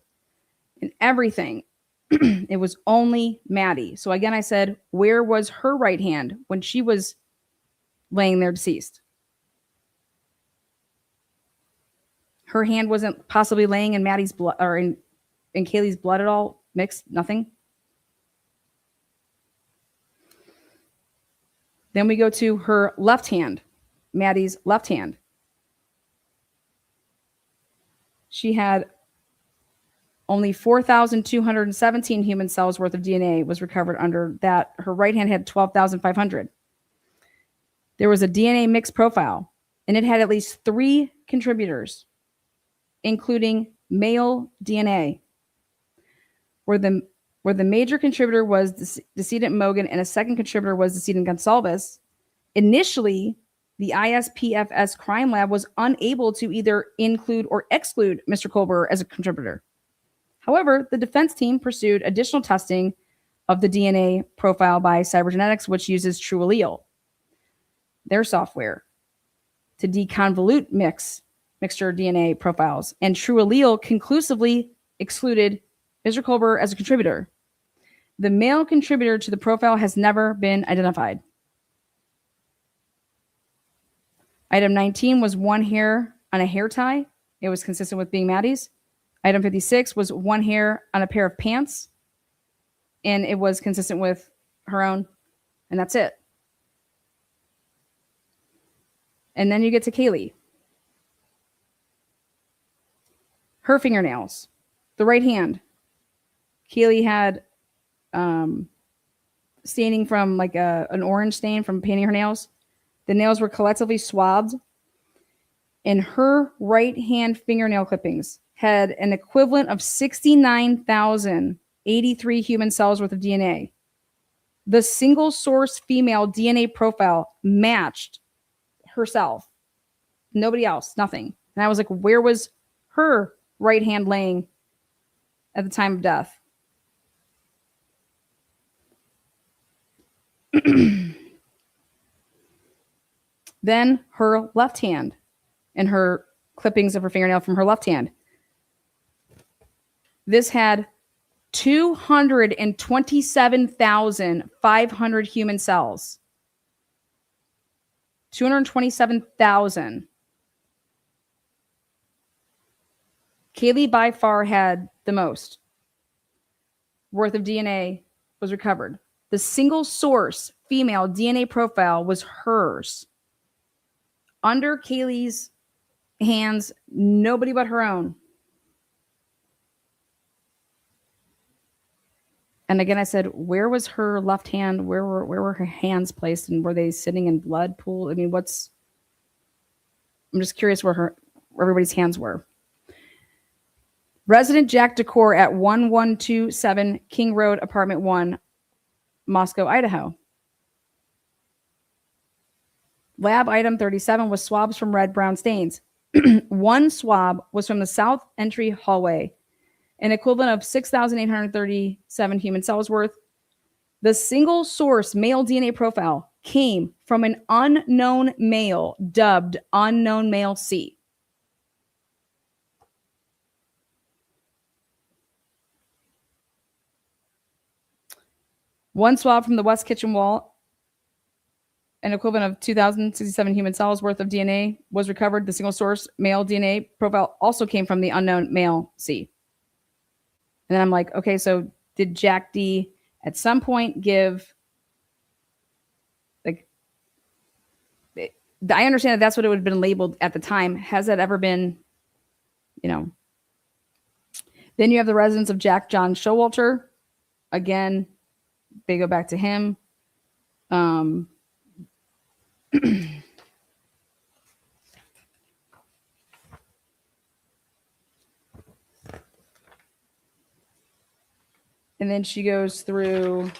And everything, it was only Maddie. So again, I said, where was her right hand when she was laying there deceased? Her hand wasn't possibly laying in Maddie's blood or in Kaylee's blood at all, mixed, nothing. Then we go to her left hand, Maddie's left hand. She had only 4,217 human cells worth of DNA was recovered under that. Her right hand had 12,500. There was a DNA mix profile, and it had at least 3 contributors, including male DNA, where the major contributor was decedent Mogan and a second contributor was decedent Gonsalves. Initially, the ISPFS crime lab was unable to either include or exclude Mr. Colbert as a contributor. However, the defense team pursued additional testing of the DNA profile by cybergenetics, which uses TrueAllele, their software, to deconvolute mixture DNA profiles. And TrueAllele conclusively excluded Mr. Colbert as a contributor. The male contributor to the profile has never been identified. Item 19 was 1 hair on a hair tie. It was consistent with being Maddie's. Item 56 was 1 hair on a pair of pants, and it was consistent with her own, and that's it. And then you get to Kaylee. Her fingernails, the right hand. Kaylee had staining from like an orange stain from painting her nails. The nails were collectively swabbed, and her right hand fingernail clippings had an equivalent of 69,083 human cells worth of DNA. The single source female DNA profile matched herself. Nobody else, nothing. And I was like, where was her right hand laying at the time of death? Then her left hand and her clippings of her fingernail from her left hand. This had 227,500 human cells. 227,000. Kaylee by far had the most worth of DNA was recovered. The single source female DNA profile was hers. Under Kaylee's hands, nobody but her own. And again, I said, where was her left hand? Where were her hands placed? And were they sitting in blood pool? I mean, I'm just curious where everybody's hands were. Resident Jack Decor at 1127 King Road, Apartment 1, Moscow, Idaho. Lab item 37 was swabs from red-brown stains. 1 swab was from the south entry hallway, an equivalent of 6,837 human cells worth. The single source male DNA profile came from an unknown male dubbed Unknown Male C. One swab from the west kitchen wall, an equivalent of 2,067 human cells worth of DNA was recovered. The single source male DNA profile also came from the Unknown Male C. And then I'm like, okay, so did Jack D at some point give, like, I understand that that's what it would have been labeled at the time. Has that ever been, Then you have the residence of Jack John Showalter. Again, they go back to him. And then she goes through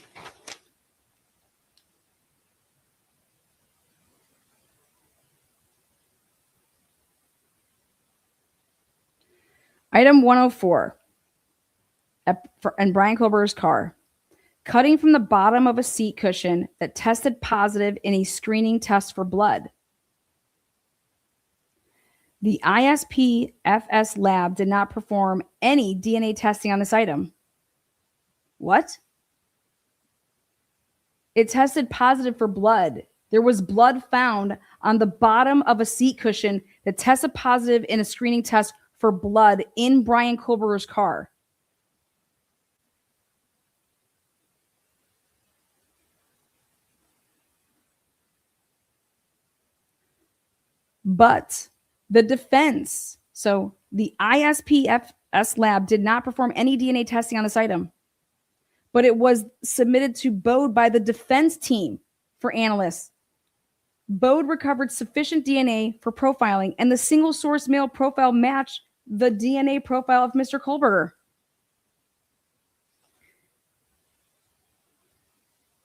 item 104 in Brian Colbert's car. cutting from the bottom of a seat cushion that tested positive in a screening test for blood. The ISPFS lab did not perform any DNA testing on this item. What? It tested positive for blood. There was blood found on the bottom of a seat cushion that tested positive in a screening test for blood in Brian Kohlberger's car. But the defense, so the ISPFS lab did not perform any DNA testing on this item, but it was submitted to Bode by the defense team for analysts. Bode recovered sufficient DNA for profiling, and the single source male profile matched the DNA profile of Mr. Kohlberger.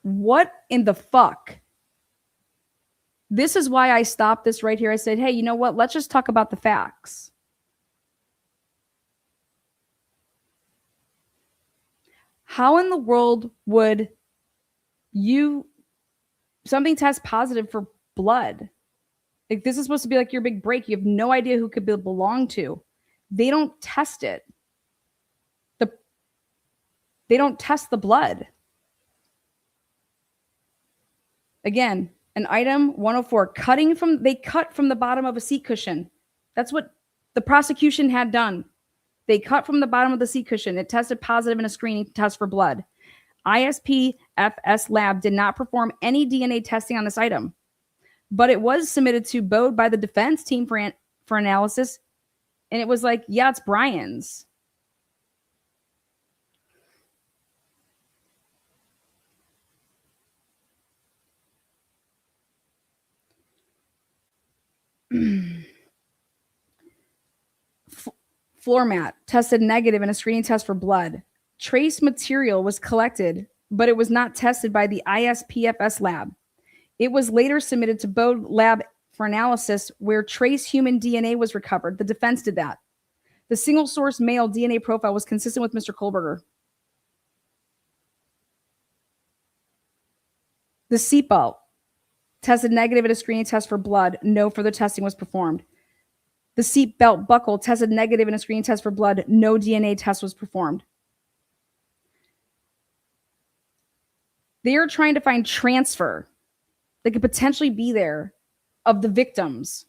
What in the fuck? This is why I stopped this right here. I said, hey, you know what? Let's just talk about the facts. How in the world would something test positive for blood? Like, this is supposed to be like your big break. You have no idea who could belong to. They don't test it. They don't test the blood. Again, an item 104, they cut from the bottom of a seat cushion. That's what the prosecution had done. They cut from the bottom of the seat cushion. It tested positive in a screening test for blood. ISPFS lab did not perform any DNA testing on this item, but it was submitted to Bode by the defense team for analysis. And it was like, yeah, it's Brian's. Floor mat tested negative in a screening test for blood. Trace material was collected, but it was not tested by the ISPFS lab. It was later submitted to Bode lab for analysis, where trace human DNA was recovered. The defense did that. The single source male DNA profile was consistent with Mr. Kohlberger. The seatbelt tested negative in a screening test for blood. No further testing was performed. The seatbelt buckle tested negative in a screening test for blood. No DNA test was performed. They are trying to find transfer that could potentially be there of the victims.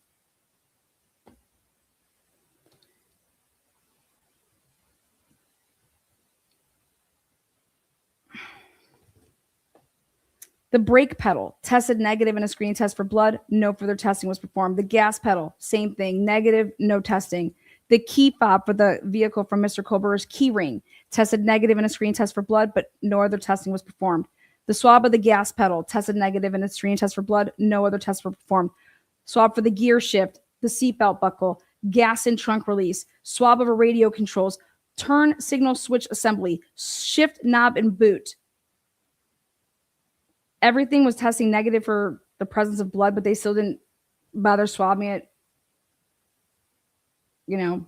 The brake pedal tested negative in a screening test for blood. No further testing was performed. The gas pedal, same thing, negative, no testing. The key fob for the vehicle from Mr. Kohlberger's key ring tested negative in a screening test for blood, but no other testing was performed. The swab of the gas pedal tested negative in a screening test for blood. No other tests were performed. Swab for the gear shift, the seatbelt buckle, gas and trunk release, swab of a radio controls, turn signal switch assembly, shift knob and boot. Everything was testing negative for the presence of blood, but they still didn't bother swabbing it. You know.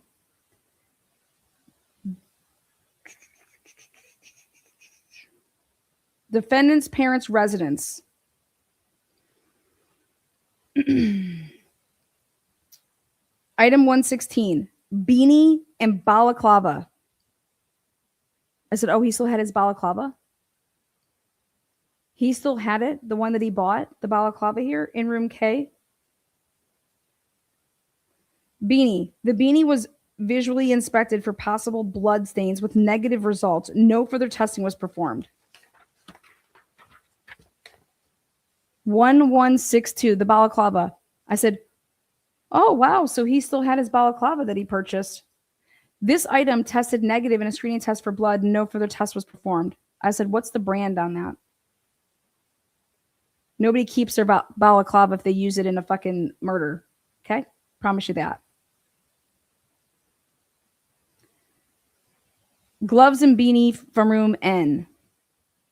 Defendant's parents' residence. Item 116, beanie and balaclava. I said, oh, he still had his balaclava? He still had it, the one that he bought, the balaclava here in room K. Beanie. The beanie was visually inspected for possible blood stains with negative results. No further testing was performed. 1162, the balaclava. I said, oh, wow. So he still had his balaclava that he purchased. This item tested negative in a screening test for blood. No further test was performed. I said, what's the brand on that? Nobody keeps their balaclava if they use it in a fucking murder. Okay? Promise you that. Gloves and beanie from room N.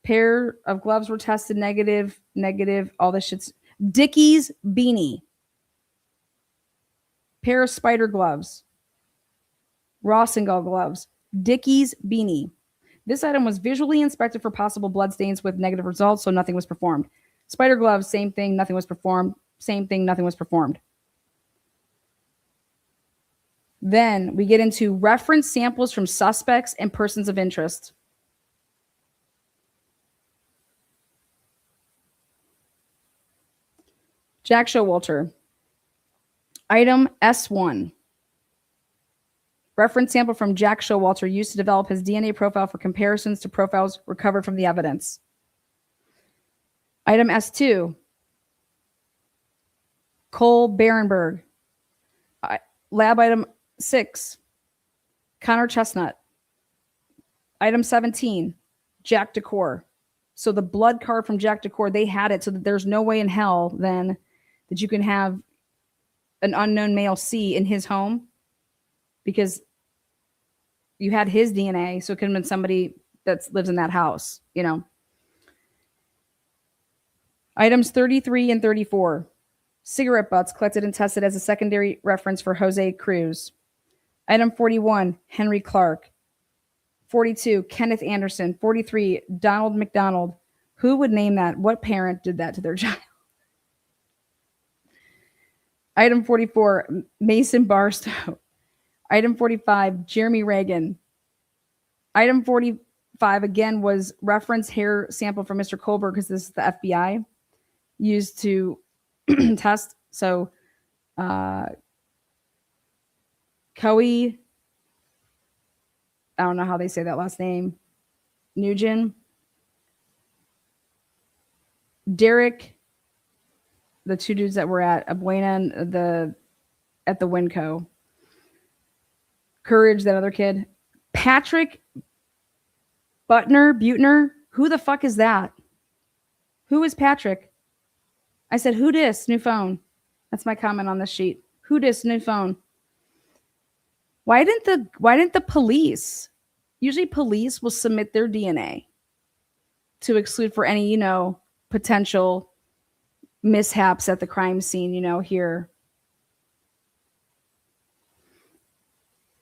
Pair of gloves were tested negative, all this shit's. Dickies beanie. Pair of spider gloves. Rossingall gloves. Dickies beanie. This item was visually inspected for possible blood stains with negative results, so nothing was performed. Spider gloves, same thing, nothing was performed. Same thing, nothing was performed. Then we get into reference samples from suspects and persons of interest. Jack Showalter. Item S1. Reference sample from Jack Showalter used to develop his DNA profile for comparisons to profiles recovered from the evidence. Item S2. Cole Barenberg. Lab item 6. Connor Chestnut. Item 17. Jack Decor. So the blood card from Jack Decor, they had it, so that there's no way in hell then that you can have an unknown male C in his home, because you had his DNA, so it could have been somebody that lives in that house, you know. Items 33 and 34. Cigarette butts collected and tested as a secondary reference for Jose Cruz. Item 41, Henry Clark. 42, Kenneth Anderson. 43, Donald McDonald. Who would name that? What parent did that to their child? Item 44, Mason Barstow. Item 45, Jeremy Reagan. Item 45, again, was reference hair sample from Mr. Kohlberg, because this is the FBI used to test. So, Coey, I don't know how they say that last name. Nugent. Derek, the two dudes that were at Abuena and at the Winco. Courage, that other kid. Patrick Butner. Who the fuck is that? Who is Patrick? I said, who dis? New phone. That's my comment on this sheet. Who dis? New phone. Why didn't the police? Usually police will submit their DNA to exclude for any, potential mishaps at the crime scene, here.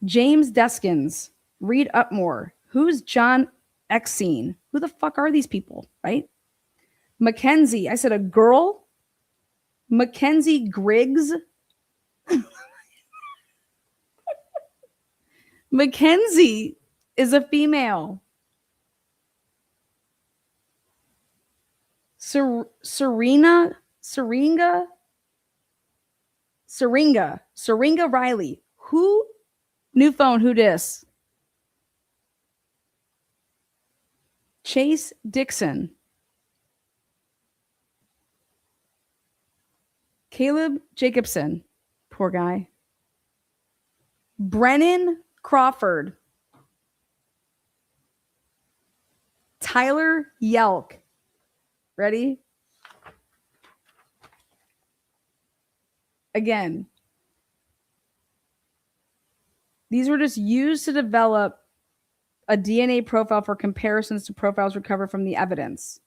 James Deskins, Reed Upmore. Who's John Exene? Who the fuck are these people, right? Mackenzie. I said a girl? Mackenzie Griggs? Mackenzie is a female. Syringa Riley. Who? New phone, who dis? Chase Dixon. Caleb Jacobson. Poor guy. Brennan Crawford. Tyler Yelk. Ready? Again. These were just used to develop a DNA profile for comparisons to profiles recovered from the evidence.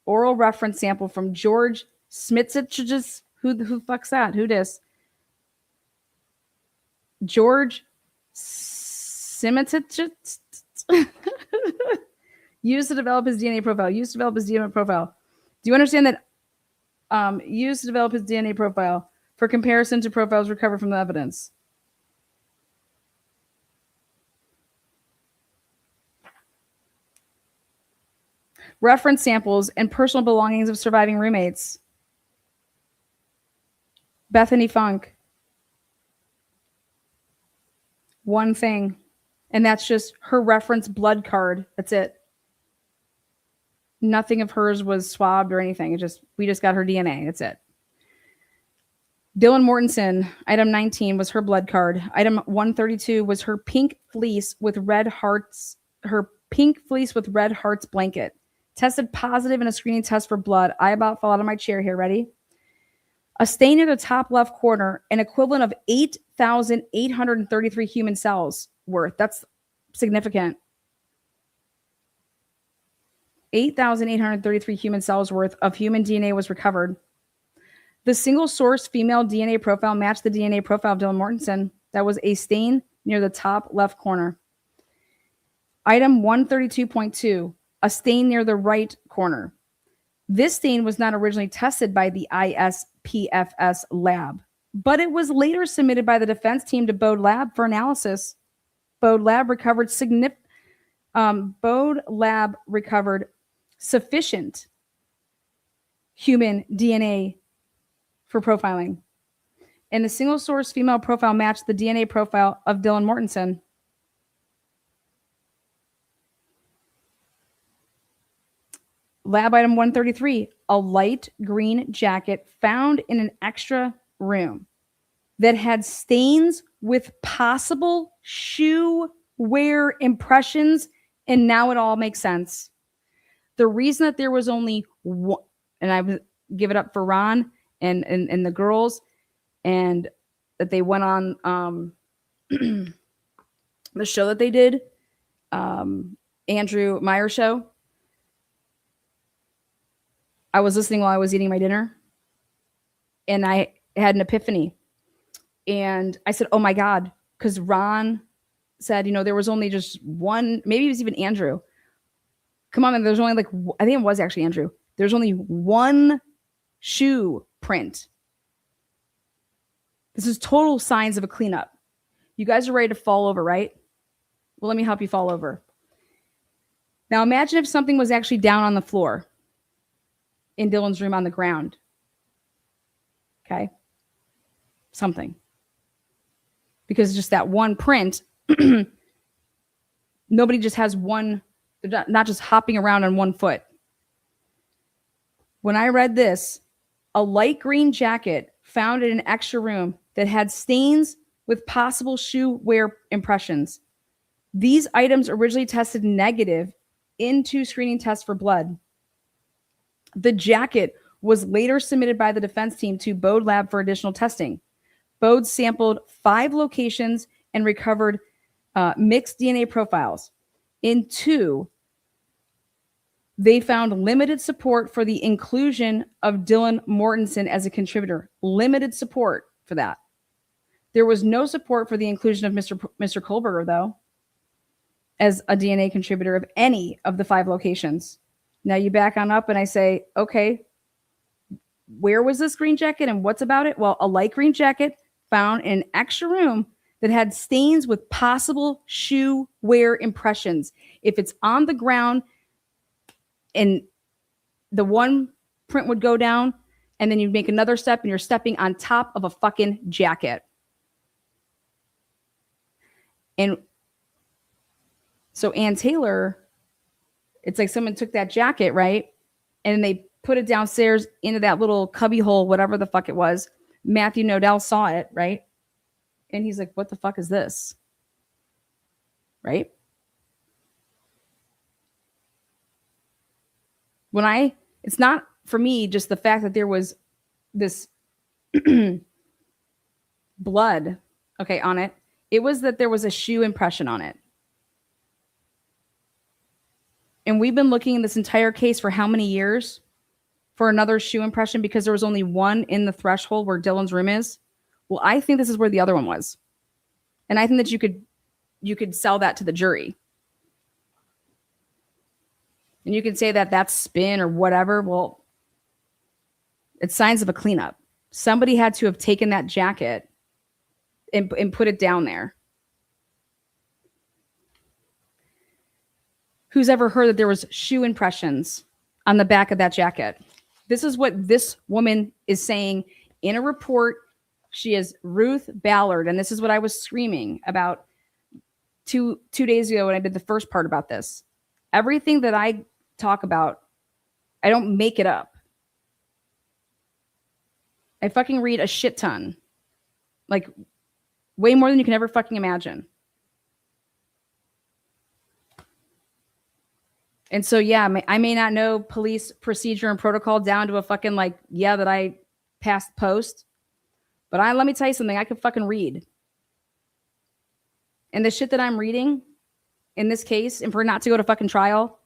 Oral reference sample from George Smitzich. Who fucks that? Who dis? George Smitzich. Used to develop his DNA profile. Do you understand that? Used to develop his DNA profile for comparison to profiles recovered from the evidence. Reference samples and personal belongings of surviving roommates. Bethany Funk. One thing. And that's just her reference blood card. That's it. Nothing of hers was swabbed or anything. We just got her DNA. That's it. Dylan Mortensen, item 19 was her blood card. Item 132 was her pink fleece with red hearts. Her pink fleece with red hearts blanket. Tested positive in a screening test for blood. I about fell out of my chair here. Ready? A stain in the top left corner, an equivalent of 8,833 human cells worth. That's significant. 8,833 human cells worth of human DNA was recovered. The single source female DNA profile matched the DNA profile of Dylan Mortensen. That was a stain near the top left corner. Item 132.2, a stain near the right corner. This stain was not originally tested by the ISPFS lab, but it was later submitted by the defense team to Bode Lab for analysis. Bode Lab recovered sufficient human DNA for profiling. And a single source female profile matched the DNA profile of Dylan Mortensen. Lab item 133, a light green jacket found in an extra room that had stains with possible shoe wear impressions. And now it all makes sense. The reason that there was only one, and I would give it up for Ron and the girls, and that they went on the show that they did, Andrew Meyer show. I was listening while I was eating my dinner, and I had an epiphany. And I said, oh my God, because Ron said, there was only just one, maybe it was even Andrew. Come on, there's only I think it was actually Andrew. There's only one shoe print. This is total signs of a cleanup. You guys are ready to fall over, right? Well, let me help you fall over. Now imagine if something was actually down on the floor in Dylan's room on the ground. Okay? Something. Because just that one print, nobody just has one, they're not just hopping around on one foot. When I read this, a light green jacket found in an extra room that had stains with possible shoe wear impressions. These items originally tested negative in 2 screening tests for blood. The jacket was later submitted by the defense team to Bode Lab for additional testing. Bode sampled 5 locations and recovered mixed DNA profiles. In 2, they found limited support for the inclusion of Dylan Mortensen as a contributor. Limited support for that. There was no support for the inclusion of Mr. Kohlberger, though, as a DNA contributor of any of the 5 locations. Now you back on up and I say, okay, where was this green jacket and what's about it? Well, a light green jacket found in an extra room that had stains with possible shoe wear impressions. If it's on the ground and the one print would go down and then you'd make another step and you're stepping on top of a fucking jacket. And so Ann Taylor, it's like someone took that jacket, right? And they put it downstairs into that little cubby hole, whatever the fuck it was. Matthew Nodell saw it, right? And he's like, what the fuck is this? Right? It's not for me just the fact that there was this blood, okay, on it. It was that there was a shoe impression on it. And we've been looking in this entire case for how many years for another shoe impression because there was only one in the threshold where Dylan's room is. Well, I think this is where the other one was. And I think that you could sell that to the jury. And you can say that that's spin or whatever. Well, it's signs of a cleanup. Somebody had to have taken that jacket and put it down there. Who's ever heard that there was shoe impressions on the back of that jacket? This is what this woman is saying in a report. She is Ruth Ballard, and this is what I was screaming about two days ago when I did the first part about this. Everything that I talk about, I don't make it up. I fucking read a shit ton. Like, way more than you can ever fucking imagine. And so, yeah, I may not know police procedure and protocol down to a fucking that I passed post. But let me tell you something. I could fucking read. And the shit that I'm reading in this case, and for it not to go to fucking trial,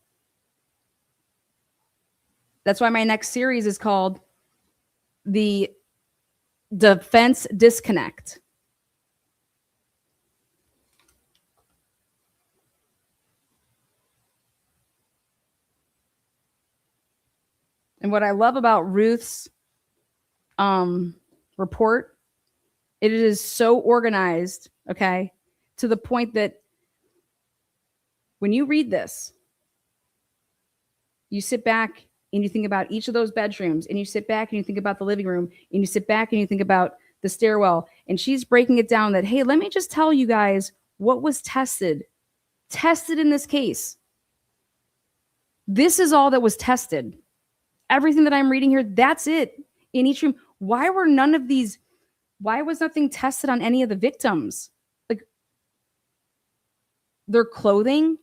that's why my next series is called The Defense Disconnect. And what I love about Ruth's report, it is so organized, okay, to the point that when you read this, you sit back and you think about each of those bedrooms, and you sit back and you think about the living room, and you sit back and you think about the stairwell, and she's breaking it down that, hey, let me just tell you guys what was tested in this case. This is all that was tested. Everything that I'm reading here, that's it in each room. Why was nothing tested on any of the victims? Like their clothing?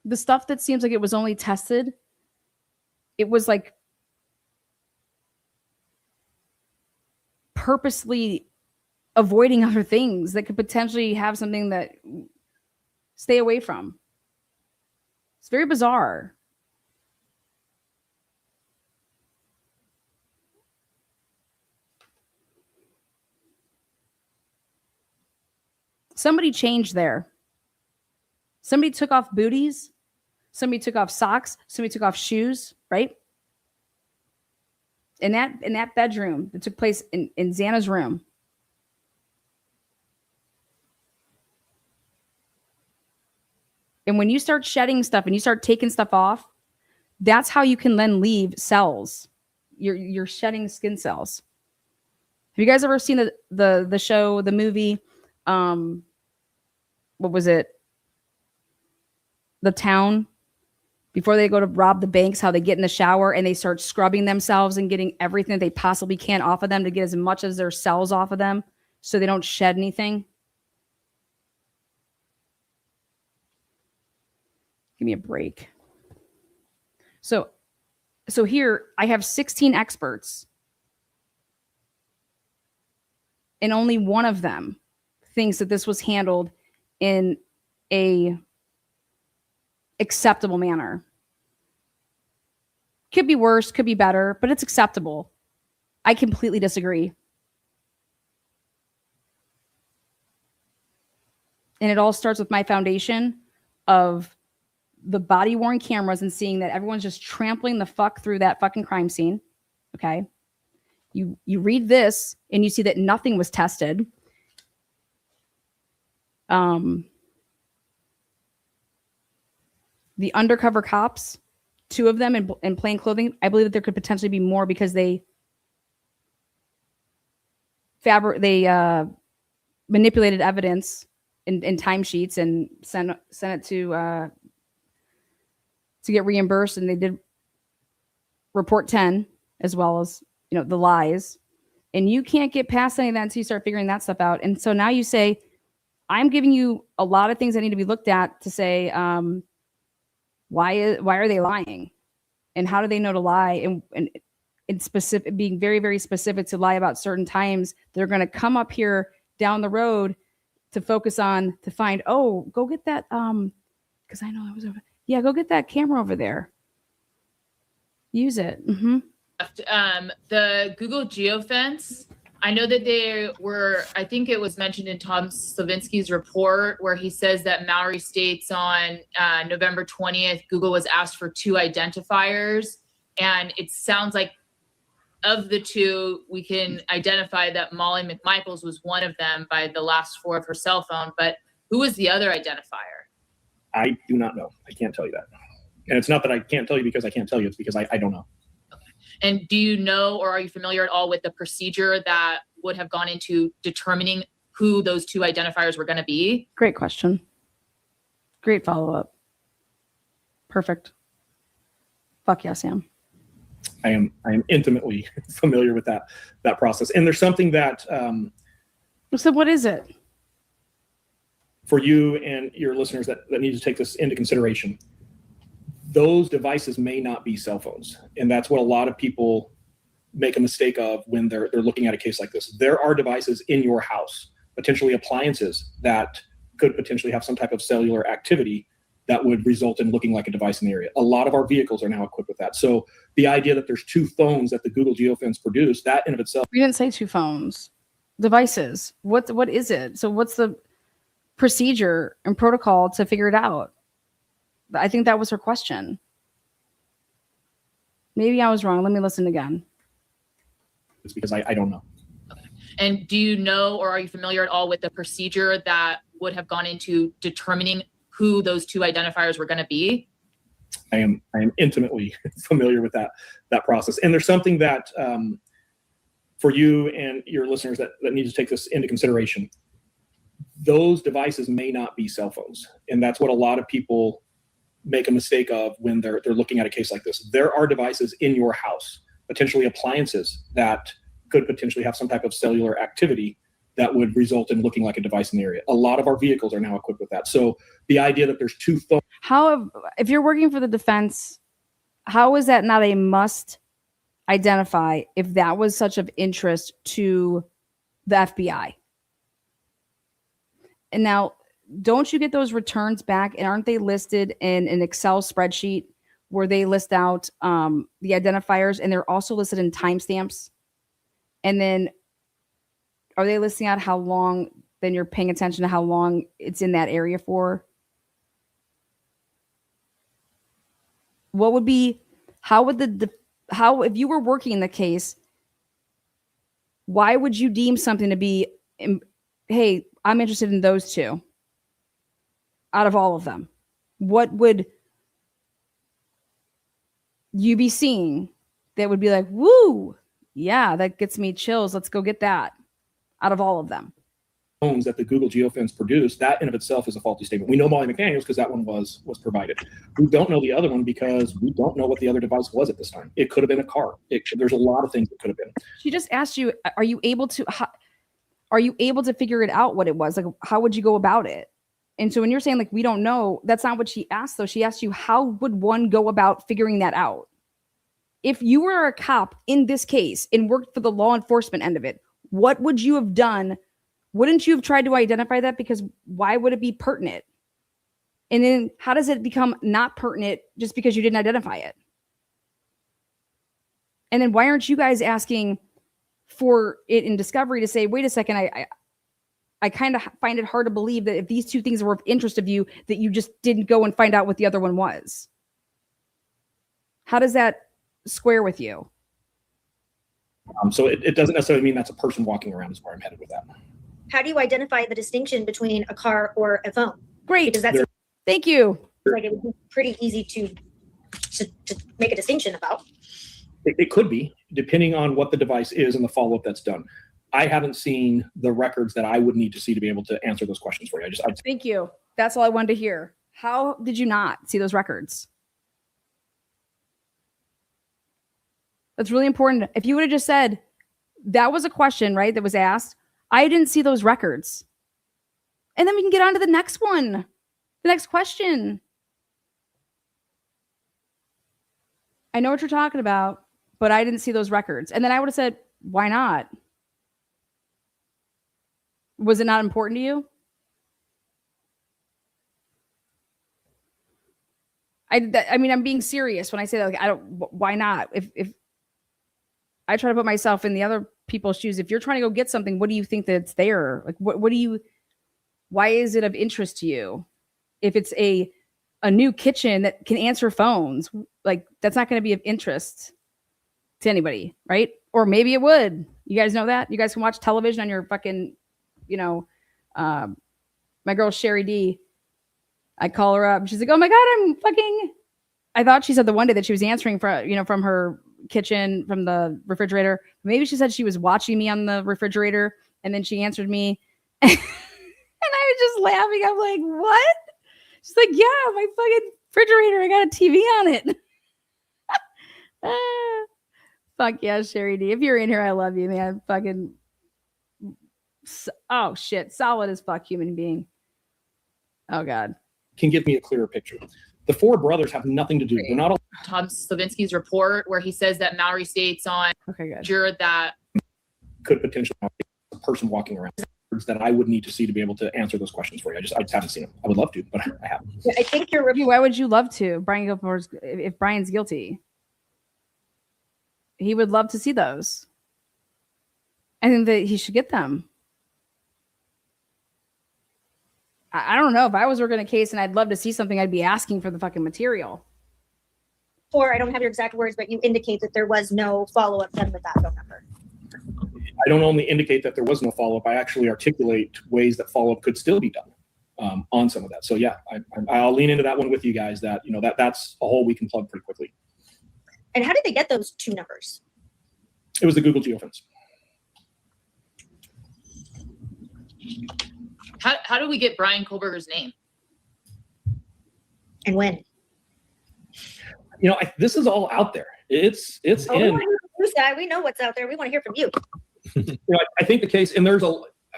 The stuff that seems like it was only tested, it was like purposely avoiding other things that could potentially have something that stay away from. It's very bizarre. Somebody changed there. Somebody took off booties. Somebody took off socks. Somebody took off shoes, right? In that bedroom that took place in Xana's room. And when you start shedding stuff and you start taking stuff off, that's how you can then leave cells. You're shedding skin cells. Have you guys ever seen the show, the movie? What was it? The Town. Before they go to rob the banks, how they get in the shower and they start scrubbing themselves and getting everything that they possibly can off of them to get as much as their cells off of them so they don't shed anything. Give me a break. So here I have 16 experts, and only one of them thinks that this was handled in a acceptable manner. Could be worse, could be better, but it's acceptable. I completely disagree. And it all starts with my foundation of the body-worn cameras and seeing that everyone's just trampling the fuck through that fucking crime scene. Okay? You read this and you see that nothing was tested. The undercover cops, 2 of them in plain clothing, I believe that there could potentially be more because they manipulated evidence in timesheets and sent it to get reimbursed, and they did report 10 as well as the lies. And you can't get past any of that until you start figuring that stuff out. And so now you say, I'm giving you a lot of things that need to be looked at to say, why are they lying, and how do they know to lie, and in specific, being very, very specific to lie about certain times. They're going to come up here down the road to focus on, to find, oh, go get that, because I know I was over. Yeah, go get that camera over there. Use it. Mm-hmm. The Google geofence, I know that they were, I think it was mentioned in Tom Slavinsky's report where he says that Mallory states on November 20th, Google was asked for 2 identifiers. And it sounds like of the 2, we can identify that Molly McMichaels was one of them by the last 4 of her cell phone. But who was the other identifier? I do not know. I can't tell you that. And it's not that I can't tell you because I can't tell you. It's because I don't know. Okay. And do you know, or are you familiar at all with the procedure that would have gone into determining who those 2 identifiers were going to be? Great question. Great follow-up. Perfect. Fuck yeah, Sam. I am intimately familiar with that process. And there's something that So what is it? For you and your listeners that need to take this into consideration. Those devices may not be cell phones. And that's what a lot of people make a mistake of when they're looking at a case like this. There are devices in your house, potentially appliances, that could potentially have some type of cellular activity that would result in looking like a device in the area. A lot of our vehicles are now equipped with that. So the idea that there's two phones that the Google geofence produced, that in of itself. We didn't say 2 phones. Devices. What is it? So what's the procedure and protocol to figure it out? I think that was her question. Maybe I was wrong. Let me listen again. It's because I don't know. And do you know, or are you familiar at all with the procedure that would have gone into determining who those 2 identifiers were going to be? I am intimately familiar with that process. And there's something that for you and your listeners that need to take this into consideration. Those devices may not be cell phones. And that's what a lot of people make a mistake of when they're looking at a case like this. There are devices in your house, potentially appliances, that could potentially have some type of cellular activity that would result in looking like a device in the area. A lot of our vehicles are now equipped with that. So the idea that there's 2 phones. If you're working for the defense, how is that not a must identify if that was such of interest to the FBI? And now, don't you get those returns back? And aren't they listed in an Excel spreadsheet where they list out the identifiers, and they're also listed in timestamps? And then are they listing out how long, then you're paying attention to how long it's in that area for? What would be, how would if you were working in the case, why would you deem something to be, hey, I'm interested in those 2 out of all of them? What would you be seeing that would be like, woo, yeah, that gets me chills. Let's go get that out of all of them. Phones that the Google geofence produced, that in of itself is a faulty statement. We know Molly McDaniels because that one was provided. We don't know the other one because we don't know what the other device was at this time. It could have been a car. There's a lot of things it could have been. She just asked you, are you able to figure it out what it was? Like, how would you go about it? And so when you're saying like, we don't know, that's not what she asked though. She asked you, how would one go about figuring that out? If you were a cop in this case and worked for the law enforcement end of it, what would you have done? Wouldn't you have tried to identify that? Because why would it be pertinent? And then how does it become not pertinent just because you didn't identify it? And then why aren't you guys asking for it in discovery to say, wait a second, I kind of find it hard to believe that if these 2 things were of interest of you, that you just didn't go and find out what the other one was. How does that square with you? So it doesn't necessarily mean that's a person walking around is where I'm headed with that. How do you identify the distinction between a car or a phone? Great. Because that's Thank you. like it would be pretty easy to make a distinction about. It could be, depending on what the device is and the follow-up that's done. I haven't seen the records that I would need to see to be able to answer those questions for you. Thank you. That's all I wanted to hear. How did you not see those records? That's really important. If you would have just said, that was a question, right, that was asked, I didn't see those records. And then we can get on to the next one, the next question. I know what you're talking about, but I didn't see those records. And then I would have said, why not? Was it not important to you? I mean, I'm being serious when I say that. Like, why not? If I try to put myself in the other people's shoes, if you're trying to go get something, what do you think that's there? Like, why is it of interest to you? If it's a new kitchen that can answer phones, like, that's not going to be of interest to anybody, right? Or maybe it would. You guys know that? You guys can watch television on your fucking, my girl Sherry D, I call her up. She's like, oh my God, I thought she said the one day that she was answering from her kitchen, from the refrigerator. Maybe she said she was watching me on the refrigerator, and then she answered me. And I was just laughing. I'm like, what? She's like, yeah, my fucking refrigerator, I got a TV on it. Fuck yeah, Sherry D. If you're in here, I love you, man. Fucking, oh shit, solid as fuck human being. Oh God. Can give me a clearer picture. The 4 brothers have nothing to do. They're not all. Tom Slavinsky's report where he says that Maori states on Okay, good. juror that Could potentially have a person walking around. that I would need to see to be able to answer those questions for you. I just haven't seen them. I would love to, but I haven't. I think you're Why would you love to? Brian Gilmore's, if Brian's guilty, he would love to see those. I think that he should get them. I don't know. If I was working a case and I'd love to see something, I'd be asking for the fucking material. or I don't have your exact words, but you indicate that there was no follow-up done with that phone number. I don't only indicate that there was no follow-up, I actually articulate ways that follow-up could still be done on some of that. So yeah, I'll lean into that one with you guys, that, you know, that's a hole we can plug pretty quickly. And how did they get those two numbers? It was the Google geofence. How do we get Brian Kohlberger's name? And when? You know, this is all out there. It's We in. want to hear from you, Sky. We know what's out there. We want to hear from you. You know, I think the case, and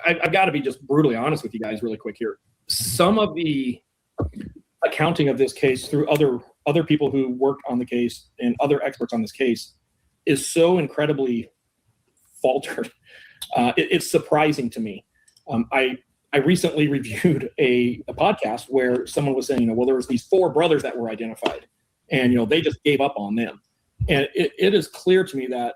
I've got to be just brutally honest with you guys really quick here. Some of the accounting of this case through other people who worked on the case and other experts on this case is so incredibly faltered. It's surprising to me. I recently reviewed a podcast where someone was saying, you know, well, there was these 4 brothers that were identified, and, you know, they just gave up on them. And it is clear to me that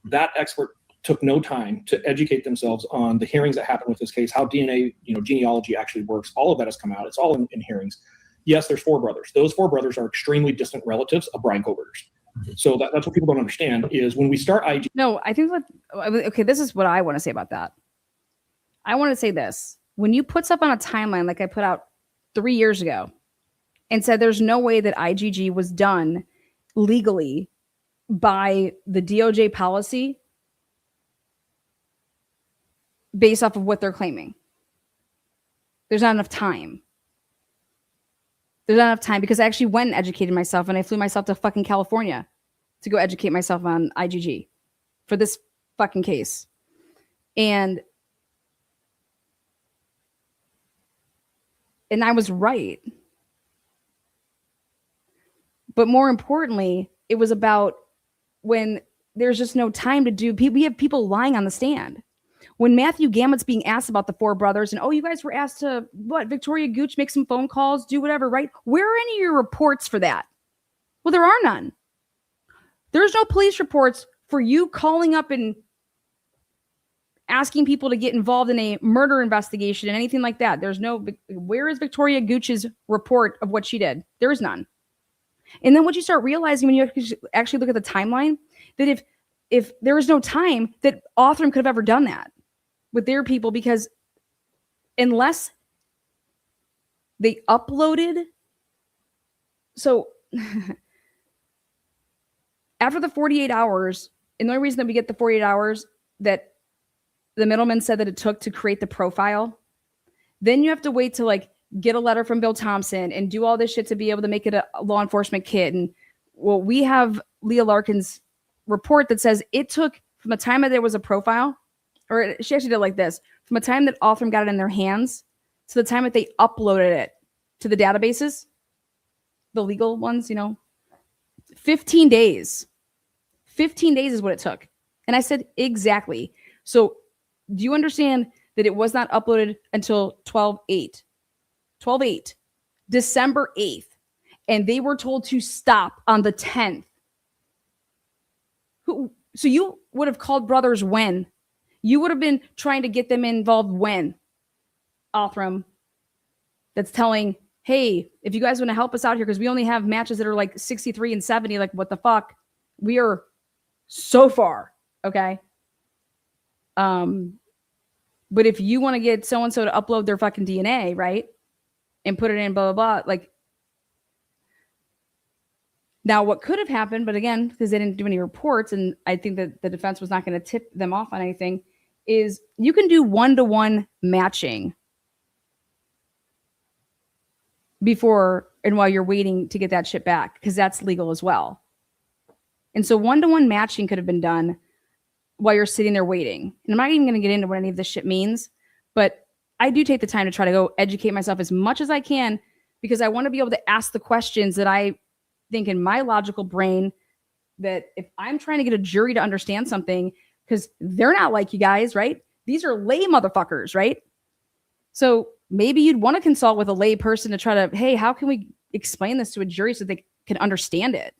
that expert took no time to educate themselves on the hearings that happened with this case, how DNA, you know, genealogy actually works. All of that has come out. It's all in hearings. Yes, there's 4 brothers. Those 4 brothers are extremely distant relatives of Brian Kohlberger's. So that's what people don't understand is when we start IG. No, I think okay, this is what I want to say about that. I want to say this. When you put stuff on a timeline like I put out 3 years ago and said there's no way that IGG was done legally by the DOJ policy based off of what they're claiming. There's not enough time. There's not enough time because I actually went and educated myself, and I flew myself to fucking California to go educate myself on IGG for this fucking case. And I was right. But more importantly, it was about when there's just no time to do, we have people lying on the stand. When Matthew Gammett's being asked about the 4 brothers and, oh, you guys were asked to, Victoria Gooch, make some phone calls, do whatever, right? Where are any of your reports for that? Well, there are none. There's no police reports for you calling up and asking people to get involved in a murder investigation and anything like that. There's no, where is Victoria Gooch's report of what she did? There is none. And then what you start realizing when you actually look at the timeline, that if there was no time, that Othram could have ever done that with their people, because unless they uploaded, so after the 48 hours, and the only reason that we get the 48 hours that the middleman said that it took to create the profile, then you have to wait to like get a letter from Bill Thompson and do all this shit to be able to make it a law enforcement kit. And well, we have Leah Larkin's report that says it took from the time that there was a profile, or she actually did it like this, from the time that Othram got it in their hands to the time that they uploaded it to the databases, the legal ones, you know, 15 days. 15 days is what it took. And I said, exactly. So do you understand that it was not uploaded until 12/8? 12/8, December 8th. And they were told to stop on the 10th. So you would have called brothers when? You would have been trying to get them involved when? Othram, that's telling, hey, if you guys want to help us out here, because we only have matches that are like 63 and 70, like what the fuck? We are so far, okay? But if you want to get so-and-so to upload their fucking DNA, right? And put it in blah, blah, blah, like, now what could have happened, but again, because they didn't do any reports, and I think that the defense was not going to tip them off on anything, is you can do 1-to-1 matching before and while you're waiting to get that shit back, because that's legal as well. And so 1-to-1 matching could have been done while you're sitting there waiting. And I'm not even going to get into what any of this shit means, but I do take the time to try to go educate myself as much as I can, because I want to be able to ask the questions that I think in my logical brain, that if I'm trying to get a jury to understand something, because they're not like you guys, right? These are lay motherfuckers, right? So maybe you'd want to consult with a lay person to try to, hey, how can we explain this to a jury so they can understand it?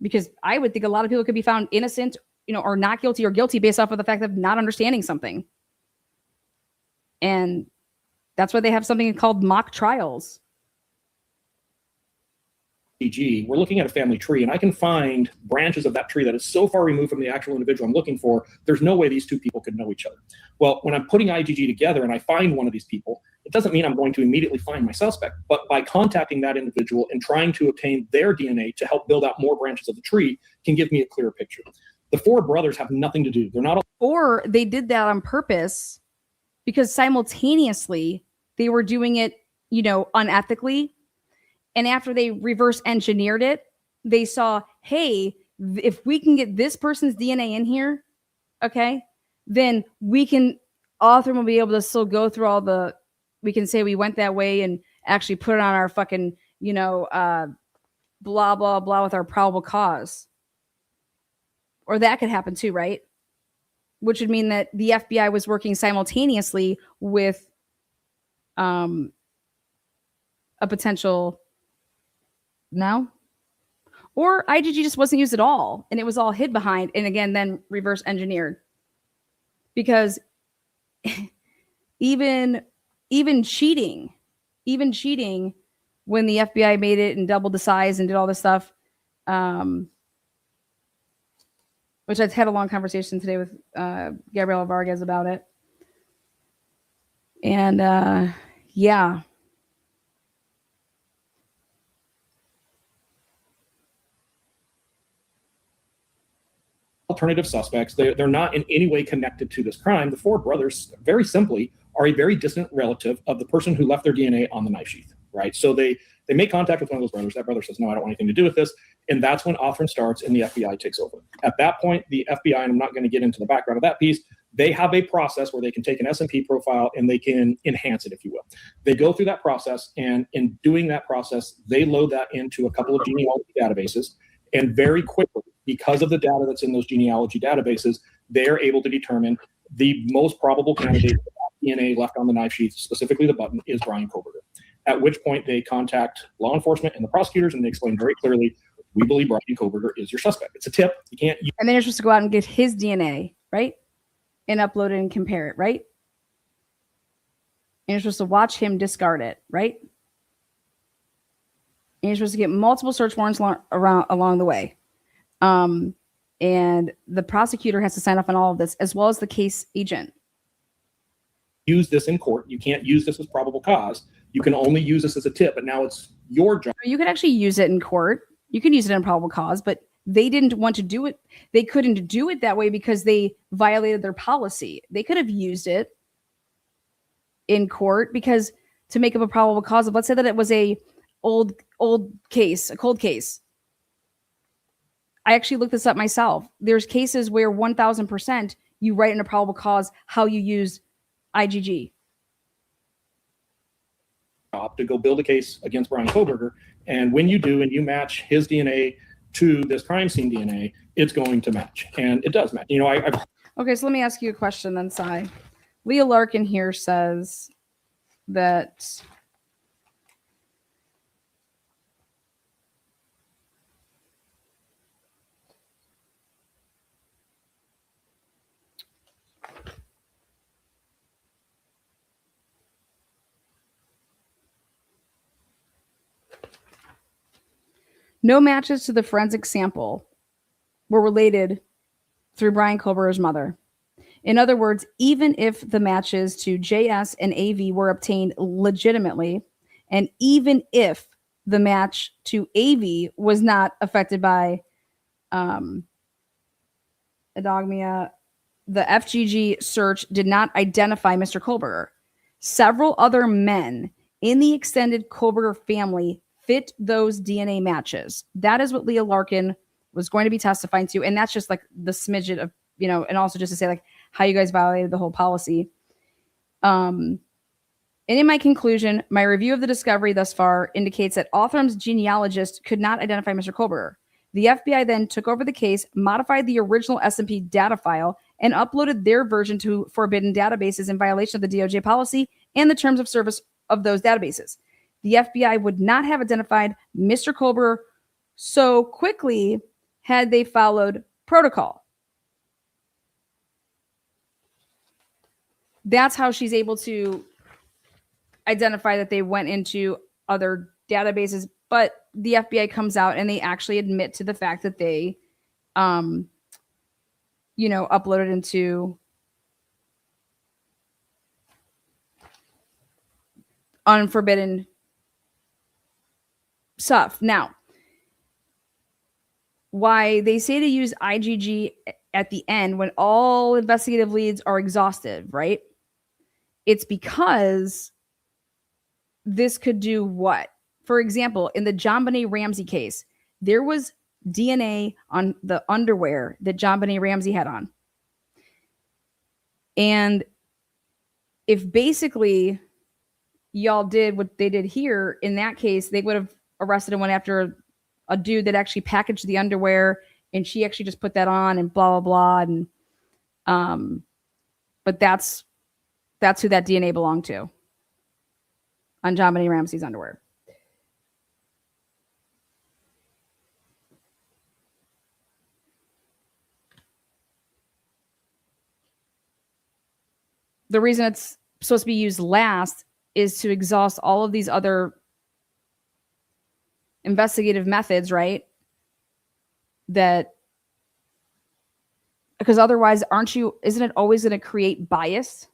Because I would think a lot of people could be found innocent, or not guilty or guilty based off of the fact of not understanding something. And that's why they have something called mock trials. We're looking at a family tree, and I can find branches of that tree that is so far removed from the actual individual I'm looking for, there's no way these two people could know each other. Well, when I'm putting IgG together and I find one of these people, it doesn't mean I'm going to immediately find my suspect, but by contacting that individual and trying to obtain their DNA to help build out more branches of the tree can give me a clearer picture. The four brothers have nothing to do. They're not. Or they did that on purpose because simultaneously they were doing it, unethically. And after they reverse engineered it, they saw, hey, if we can get this person's DNA in here, okay, then all of them will be able to still go through we can say we went that way and actually put it on our fucking, blah, blah, blah with our probable cause. Or that could happen too, right? Which would mean that the FBI was working simultaneously with a potential. No? Or IgG just wasn't used at all and it was all hid behind and again then reverse engineered. Because even cheating when the FBI made it and doubled the size and did all this stuff, which I've had a long conversation today with Gabriela Vargas about it. And yeah. Alternative suspects. They're not in any way connected to this crime. The four brothers, very simply, are a very distant relative of the person who left their DNA on the knife sheath, right? So they make contact with one of those brothers. That brother says, no, I don't want anything to do with this. And that's when Othram starts and the FBI takes over. At that point, the FBI, and I'm not going to get into the background of that piece, they have a process where they can take an S&P profile and they can enhance it, if you will. They go through that process, and in doing that process, they load that into a couple of genealogy databases. And very quickly, because of the data that's in those genealogy databases, they're able to determine the most probable candidate for that DNA left on the knife sheath, specifically the button, is Brian Koberger. At which point they contact law enforcement and the prosecutors, and they explain very clearly, we believe Brian Koberger is your suspect. It's a tip. You can't use. And then you're supposed to go out and get his DNA, right? And upload it and compare it, right? And you're supposed to watch him discard it, right? And you're supposed to get multiple search warrants along the way. And the prosecutor has to sign off on all of this, as well as the case agent. Use this in court. You can't use this as probable cause. You can only use this as a tip, but now it's your job. You could actually use it in court. You can use it in probable cause, but they didn't want to do it. They couldn't do it that way because they violated their policy. They could have used it in court because to make up a probable cause of, let's say that it was a old case, a cold case. I actually looked this up myself. There's cases where 1000% you write in a probable cause how you use IgG. To go build a case against Brian Koberger. And when you do, and you match his DNA to this crime scene DNA, it's going to match. And it does match. Okay, so let me ask you a question then, Cy. Leah Larkin here says that no matches to the forensic sample were related through Brian Koberger's mother. In other words, even if the matches to JS and AV were obtained legitimately, and even if the match to AV was not affected by adenogmia, the FGG search did not identify Mr. Koberger. Several other men in the extended Koberger family fit those DNA matches. That is what Leah Larkin was going to be testifying to. And that's just like the smidget of, and also just to say like how you guys violated the whole policy. And in my conclusion, my review of the discovery thus far indicates that Othram's genealogist could not identify Mr. Koberger. The FBI then took over the case, modified the original S&P data file, and uploaded their version to forbidden databases in violation of the DOJ policy and the terms of service of those databases. The FBI would not have identified Mr. Kober so quickly had they followed protocol. That's how she's able to identify that they went into other databases, but the FBI comes out and they actually admit to the fact that they, uploaded into unforbidden stuff. Now, why they say to use IgG at the end when all investigative leads are exhaustive, right? It's because this could do what? For example, in the JonBenet Ramsey case, there was DNA on the underwear that JonBenet Ramsey had on. And if basically y'all did what they did here, in that case, they would have arrested and went after a dude that actually packaged the underwear, and she actually just put that on and blah, blah, blah. And, but that's who that DNA belonged to on JonBenet Ramsey's underwear. The reason it's supposed to be used last is to exhaust all of these other investigative methods, right? That, because otherwise, isn't it always going to create bias?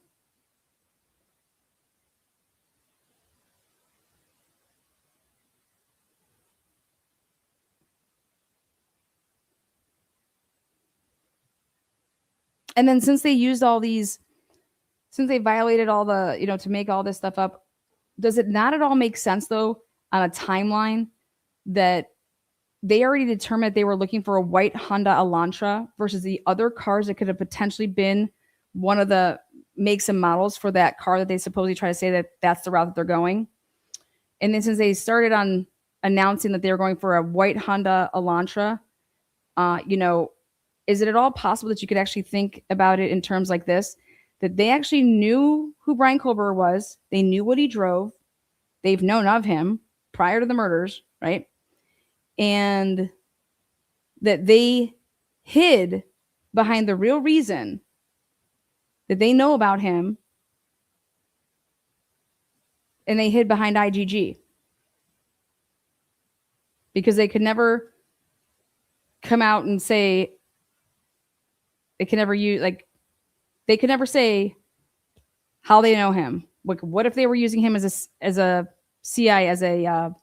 And then since they used all these, since they violated all the, to make all this stuff up, does it not at all make sense though on a timeline that they already determined they were looking for a white Honda Elantra versus the other cars that could have potentially been one of the makes and models for that car that they supposedly try to say that that's the route that they're going. And then since they started on announcing that they were going for a white Honda Elantra, is it at all possible that you could actually think about it in terms like this, that they actually knew who Brian Kober was, they knew what he drove, they've known of him prior to the murders, right? And that they hid behind the real reason that they know about him, and they hid behind IgG because they could never come out and say, they can never use, like, they could never say how they know him. Like, what if they were using him as a CI, as a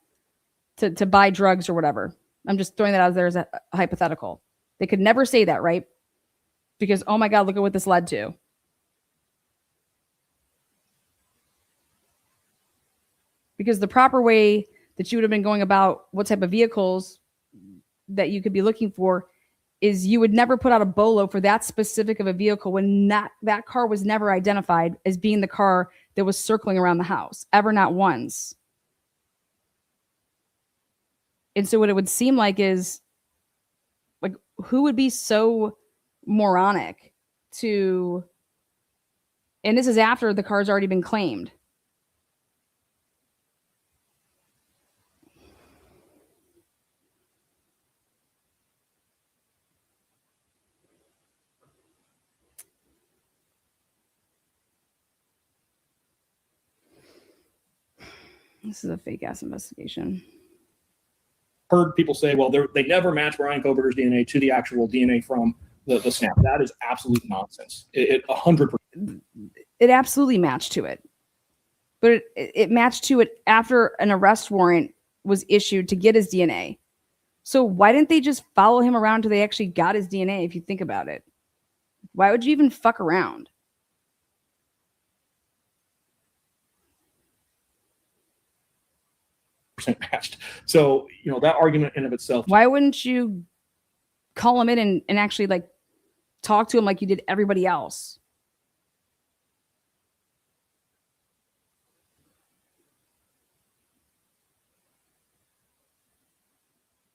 to buy drugs or whatever? I'm just throwing that out there as a hypothetical. They could never say that, right? Because, oh my God, look at what this led to. Because the proper way that you would have been going about what type of vehicles that you could be looking for is you would never put out a bolo for that specific of a vehicle when that car was never identified as being the car that was circling around the house, ever, not once. And so what it would seem like is, like, who would be so moronic to, and this is after the car's already been claimed. This is a fake ass investigation. Heard people say, well, they never match Brian Koberger's DNA to the actual DNA from the snap. That is absolute nonsense. It 100%. It absolutely matched to it. But it matched to it after an arrest warrant was issued to get his DNA. So why didn't they just follow him around until they actually got his DNA, if you think about it? Why would you even fuck around? Matched. So, that argument in of itself. Why wouldn't you call him in and actually, like, talk to him like you did everybody else?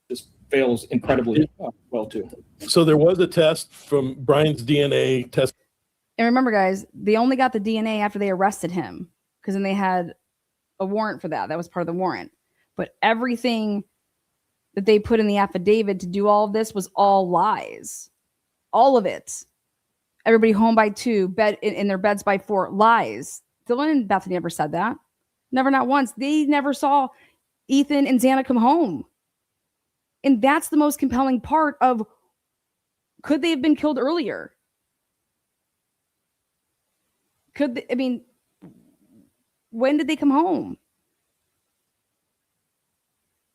Just fails incredibly well too. So there was a test from Brian's DNA test. And remember, guys, they only got the DNA after they arrested him because then they had a warrant for that. That was part of the warrant. But everything that they put in the affidavit to do all of this was all lies. All of it. Everybody home by 2, bed in their beds by 4, lies. Dylan and Bethany never said that. Never, not once. They never saw Ethan and Xana come home. And that's the most compelling part of, could they have been killed earlier? When did they come home?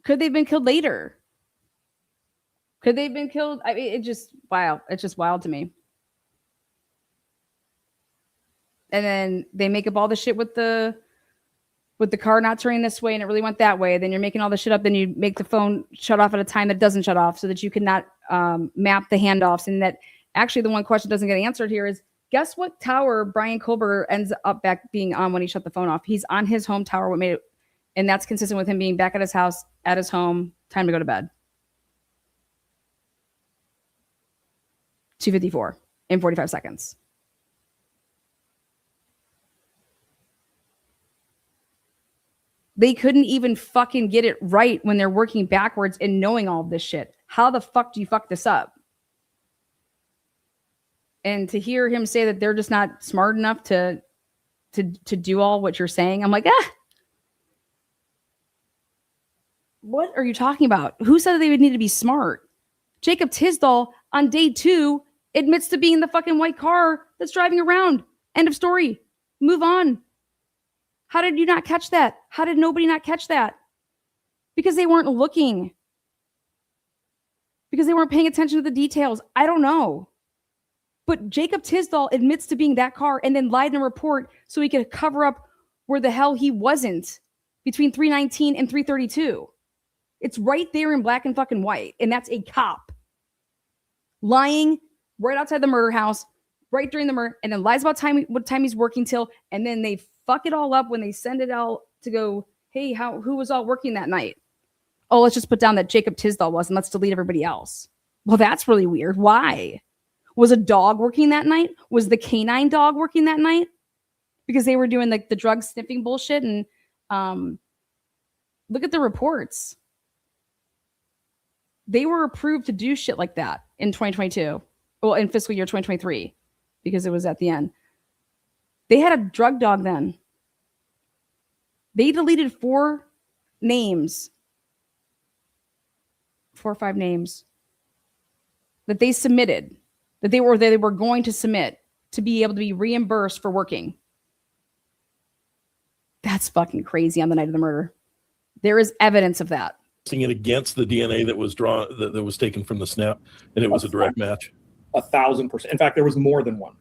Could they have been killed later? Could they have been killed? I mean, it's just wild to me. And then they make up all the shit with the car not turning this way and it really went that way. Then you're making all the shit up. Then you make the phone shut off at a time that doesn't shut off so that you cannot map the handoffs. And that actually the one question that doesn't get answered here is, guess what tower Brian Kohlberger ends up back being on when he shut the phone off? He's on his home tower. What made it? And that's consistent with him being back at his house, at his home, time to go to bed. 2:54 in 45 seconds. They couldn't even fucking get it right when they're working backwards and knowing all of this shit. How the fuck do you fuck this up? And to hear him say that they're just not smart enough to do all what you're saying, I'm like, what are you talking about? Who said that they would need to be smart? Jacob Tisdall on day 2 admits to being the fucking white car that's driving around. End of story. Move on. How did you not catch that? How did nobody not catch that? Because they weren't looking. Because they weren't paying attention to the details. I don't know. But Jacob Tisdall admits to being that car and then lied in a report so he could cover up where the hell he wasn't between 3:19 and 3:32. It's right there in black and fucking white. And that's a cop lying right outside the murder house, right during the murder, and then lies about what time he's working till. And then they fuck it all up when they send it out to go, hey, who was all working that night? Oh, let's just put down that Jacob Tisdall was and let's delete everybody else. Well, that's really weird. Why? Was a dog working that night? Was the canine dog working that night? Because they were doing like the drug sniffing bullshit. And look at the reports. They were approved to do shit like that in 2022. Well, in fiscal year 2023, because it was at the end. They had a drug dog then. They deleted 4 names. 4 or 5 names that they submitted, that they were going to submit to be able to be reimbursed for working. That's fucking crazy on the night of the murder. There is evidence of that. It against the DNA that was drawn, that was taken from the snap, and it was a direct match. 1,000%. In fact, there was more than one.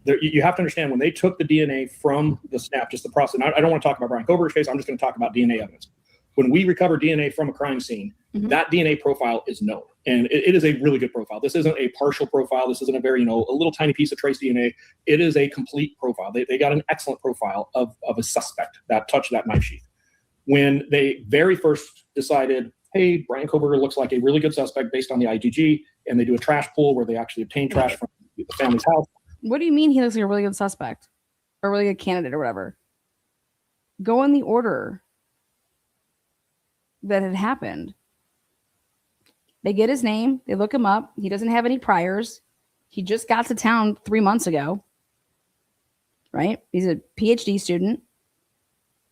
You have to understand, when they took the DNA from the snap, just the process. I don't want to talk about Brian Kohlberger's case. I'm just going to talk about DNA evidence. When we recover DNA from a crime scene, that DNA profile is known. And it is a really good profile. This isn't a partial profile. This isn't a very, a little tiny piece of trace DNA. It is a complete profile. They got an excellent profile of a suspect that touched that knife sheath. When they very first decided, hey, Brian Kohlberger looks like a really good suspect based on the IgG, and they do a trash pool where they actually obtain trash from the family's house. What do you mean he looks like a really good suspect or a really good candidate or whatever? Go in the order that had happened. They get his name. They look him up. He doesn't have any priors. He just got to town 3 months ago, right? He's a PhD student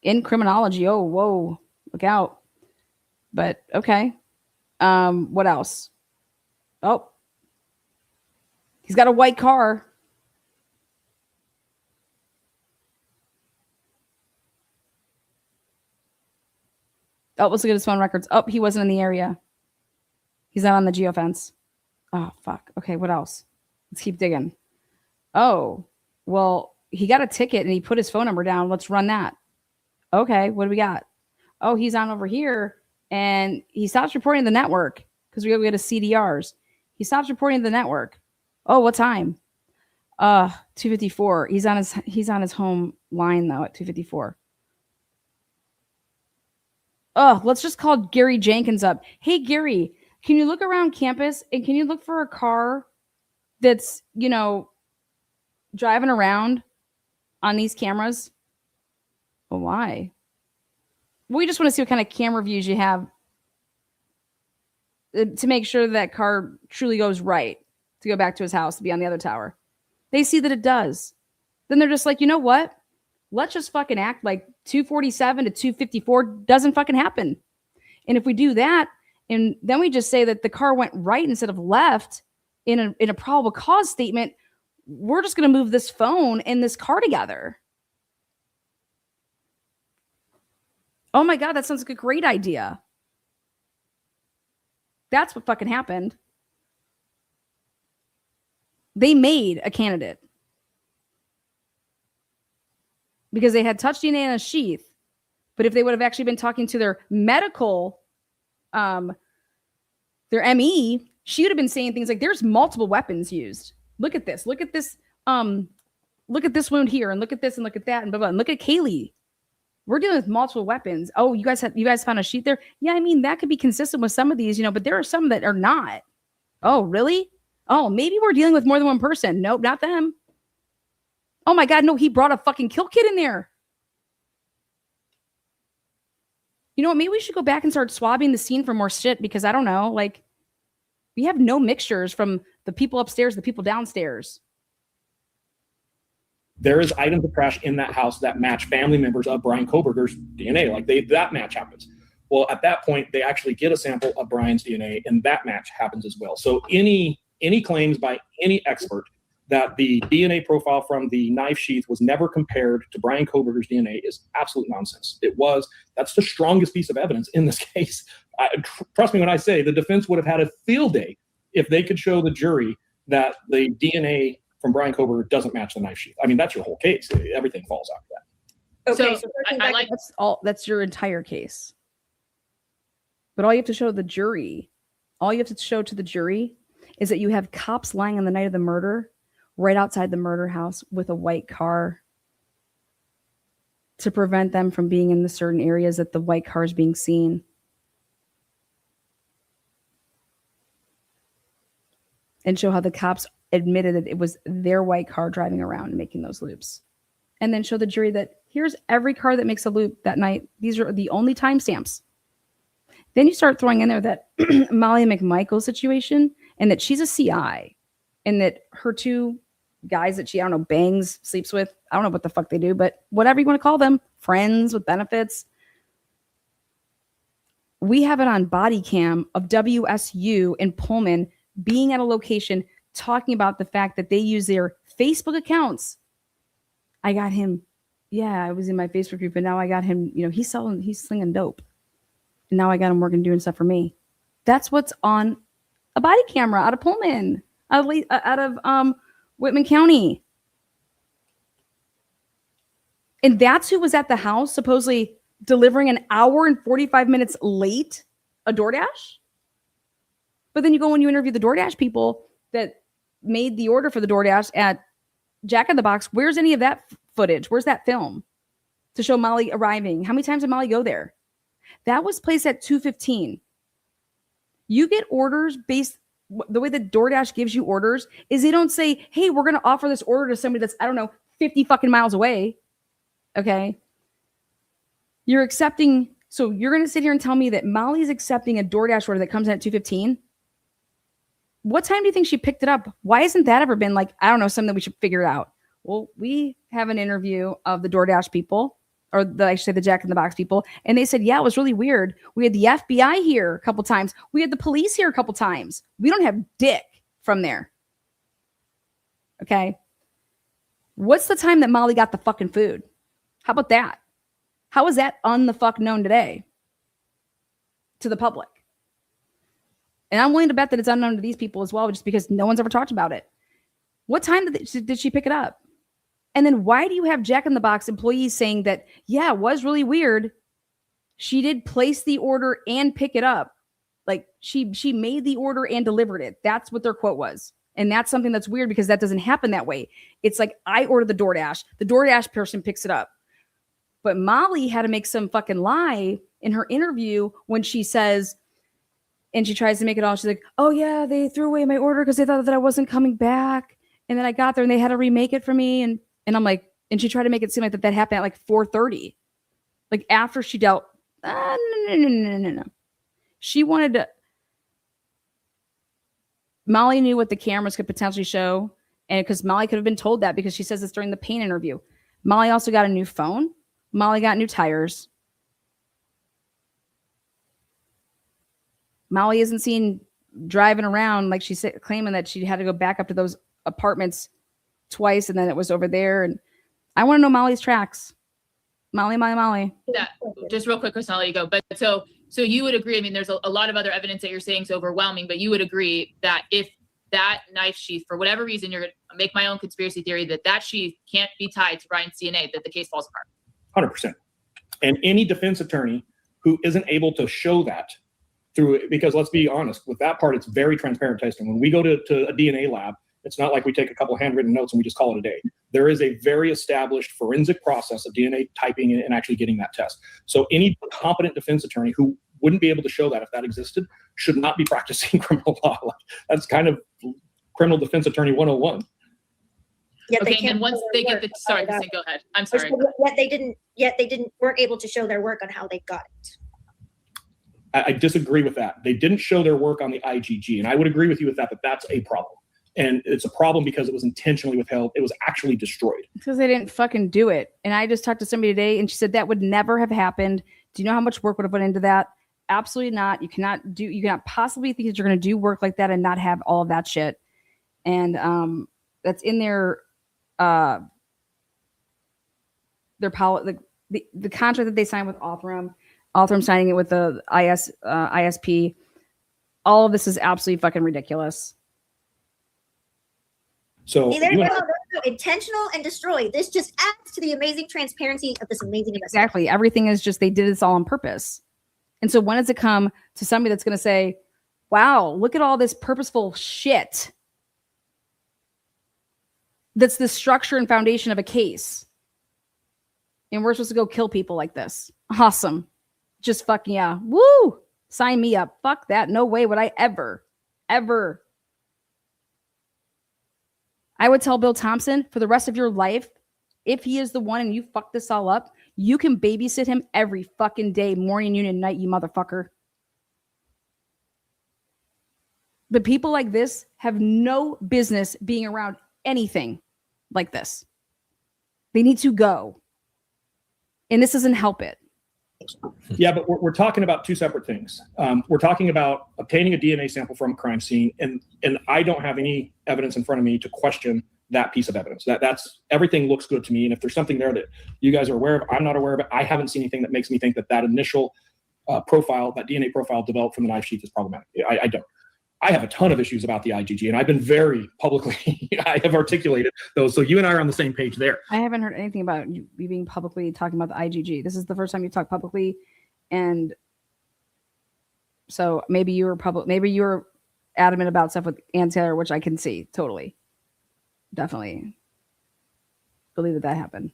in criminology. Oh, whoa, look out. But okay. What else? Oh, he's got a white car. Oh, let's look at his phone records. Oh, he wasn't in the area. He's not on the geofence. Oh, fuck. Okay, what else? Let's keep digging. Oh, well, he got a ticket and he put his phone number down. Let's run that. Okay, what do we got? Oh, he's on over here and he stops reporting the network because we got a CDRs. He stops reporting the network. Oh, what time? 2:54. He's on his home line though at 2:54. Oh, let's just call Gary Jenkins up. Hey, Gary, Can you look around campus and can you look for a car that's, driving around on these cameras? Well, why? We just want to see what kind of camera views you have to make sure that car truly goes right to go back to his house to be on the other tower. They see that it does. Then they're just like, you know what? Let's just fucking act like 247 to 254 doesn't fucking happen. And if we do that, and then we just say that the car went right instead of left in a probable cause statement, we're just going to move this phone and this car together. Oh my God, that sounds like a great idea. That's what fucking happened. They made a candidate because they had touch DNA in a sheath. But if they would have actually been talking to their medical, their ME, she would have been saying things like, there's multiple weapons used. Look at this. Look at this. Look at this wound here, and look at this, and look at that, and blah, blah. And look at Kaylee. We're dealing with multiple weapons. Oh, you guys found a sheath there? Yeah, I mean, that could be consistent with some of these, but there are some that are not. Oh, really? Oh, maybe we're dealing with more than one person. Nope, not them. Oh my God, no, he brought a fucking kill kit in there. You know what? Maybe we should go back and start swabbing the scene for more shit because I don't know, like, we have no mixtures from the people upstairs, the people downstairs. There is items of trash in that house that match family members of Brian Koberger's DNA. Like that match happens. Well, at that point, they actually get a sample of Brian's DNA, and that match happens as well. So any claims by any expert that the DNA profile from the knife sheath was never compared to Brian Koberger's DNA is absolute nonsense. It was. That's the strongest piece of evidence in this case. Trust me when I say the defense would have had a field day if they could show the jury that the DNA from Brian Koberger doesn't match the knife sheath. I mean, that's your whole case. Everything falls out of that. Okay, So, I like That's your entire case. But all you have to show the jury, is that you have cops lying on the night of the murder right outside the murder house with a white car to prevent them from being in the certain areas that the white car is being seen. And show how the cops admitted that it was their white car driving around and making those loops. And then show the jury that here's every car that makes a loop that night. These are the only timestamps. Then you start throwing in there that Molly McMichael situation and that she's a CI and that her two guys that she, I don't know, bangs, sleeps with, I don't know what the fuck they do, but whatever you want to call them, friends with benefits. We have it on body cam of WSU in Pullman being at a location talking about the fact that they use their Facebook accounts. I got him. Yeah, I was in my Facebook group, and now I got him. He's slinging dope. And now I got him working, doing stuff for me. That's what's on a body camera out of Pullman, out of Whitman County. And that's who was at the house, supposedly delivering an hour and 45 minutes late a DoorDash. But then you go and you interview the DoorDash people that made the order for the DoorDash at Jack in the Box. Where's any of that footage? Where's that film to show Molly arriving? How many times did Molly go there? That was placed at 2:15. You get orders based, the way that DoorDash gives you orders is they don't say, hey, we're going to offer this order to somebody that's, 50 fucking miles away. Okay. You're accepting. So you're going to sit here and tell me that Molly's accepting a DoorDash order that comes in at 2:15. What time do you think she picked it up? Why hasn't that ever been something that we should figure out? Well, we have an interview of the DoorDash people, or the Jack in the Box people. And they said, yeah, it was really weird. We had the FBI here a couple times. We had the police here a couple times. We don't have dick from there. Okay. What's the time that Molly got the fucking food? How about that? How is that known today to the public? And I'm willing to bet that it's unknown to these people as well, just because no one's ever talked about it. What time did she pick it up? And then why do you have Jack in the Box employees saying that, yeah, it was really weird. She did place the order and pick it up. Like she made the order and delivered it. That's what their quote was. And that's something that's weird because that doesn't happen that way. It's like I ordered the DoorDash person picks it up. But Molly had to make some fucking lie in her interview when she says, And she tries to make it all. She's like, oh yeah, they threw away my order because they thought that I wasn't coming back. And then I got there and they had to remake it for me. And I'm like, and she tried to make it seem like that happened at like 4:30. Like after she dealt, no. She wanted to, Molly knew what the cameras could potentially show. And because Molly could have been told that because she says this during the pain interview. Molly also got a new phone. Molly got new tires. Molly isn't seen driving around like she said, claiming that she had to go back up to those apartments twice and then it was over there. And I want to know Molly's tracks. Molly. That just real quick, Chris, I'll let you go. But so you would agree. I mean, there's a lot of other evidence that you're saying is overwhelming, but you would agree that if that knife sheath, for whatever reason, you're going to make my own conspiracy theory that sheath can't be tied to Brian's DNA, that the case falls apart. 100%. And any defense attorney who isn't able to show that through it, because let's be honest, with that part, it's very transparent testing. When we go to a DNA lab, it's not like we take a couple handwritten notes and we just call it a day. There is a very established forensic process of DNA typing and actually getting that test. So any competent defense attorney who wouldn't be able to show that if that existed should not be practicing criminal law. That's kind of criminal defense attorney 101. Yet Okay, and then once they get the, sorry, Christine, go ahead. I'm sorry. Yet they weren't able to show their work on how they got it. I disagree with that. They didn't show their work on the IgG, and I would agree with you with that, but that's a problem. And it's a problem because it was intentionally withheld. It was actually destroyed. Because they didn't fucking do it. And I just talked to somebody today and she said that would never have happened. Do you know how much work would have went into that? Absolutely not. You cannot possibly think that you're going to do work like that and not have all of that shit. And that's in their the contract that they signed with Othram signing it with the ISP. All of this is absolutely fucking ridiculous. So See, there you go. Intentional and destroyed. This just adds to the amazing transparency of this amazing investigation. Exactly. Everything is just, they did this all on purpose. And so when does it come to somebody that's going to say, wow, look at all this purposeful shit that's the structure and foundation of a case. And we're supposed to go kill people like this. Awesome. Just fucking yeah. Woo! Sign me up. Fuck that. No way would I ever. I would tell Bill Thompson for the rest of your life, if he is the one and you fuck this all up, you can babysit him every fucking day, morning, noon, and night, you motherfucker. But people like this have no business being around anything like this. They need to go. And this doesn't help it. yeah, but we're talking about two separate things. We're talking about obtaining a DNA sample from a crime scene, and I don't have any evidence in front of me to question that piece of evidence. That's everything looks good to me. And if there's something there that you guys are aware of, I'm not aware of it. I haven't seen anything that makes me think that initial profile, that DNA profile developed from the knife sheath is problematic. I don't. I have a ton of issues about the IgG, and I've been very publicly, I have articulated those. So you and I are on the same page there. I haven't heard anything about you being publicly talking about the IgG. This is the first time you talked publicly. And so maybe you were adamant about stuff with Ann Taylor, which I can see totally. Definitely believe that happened.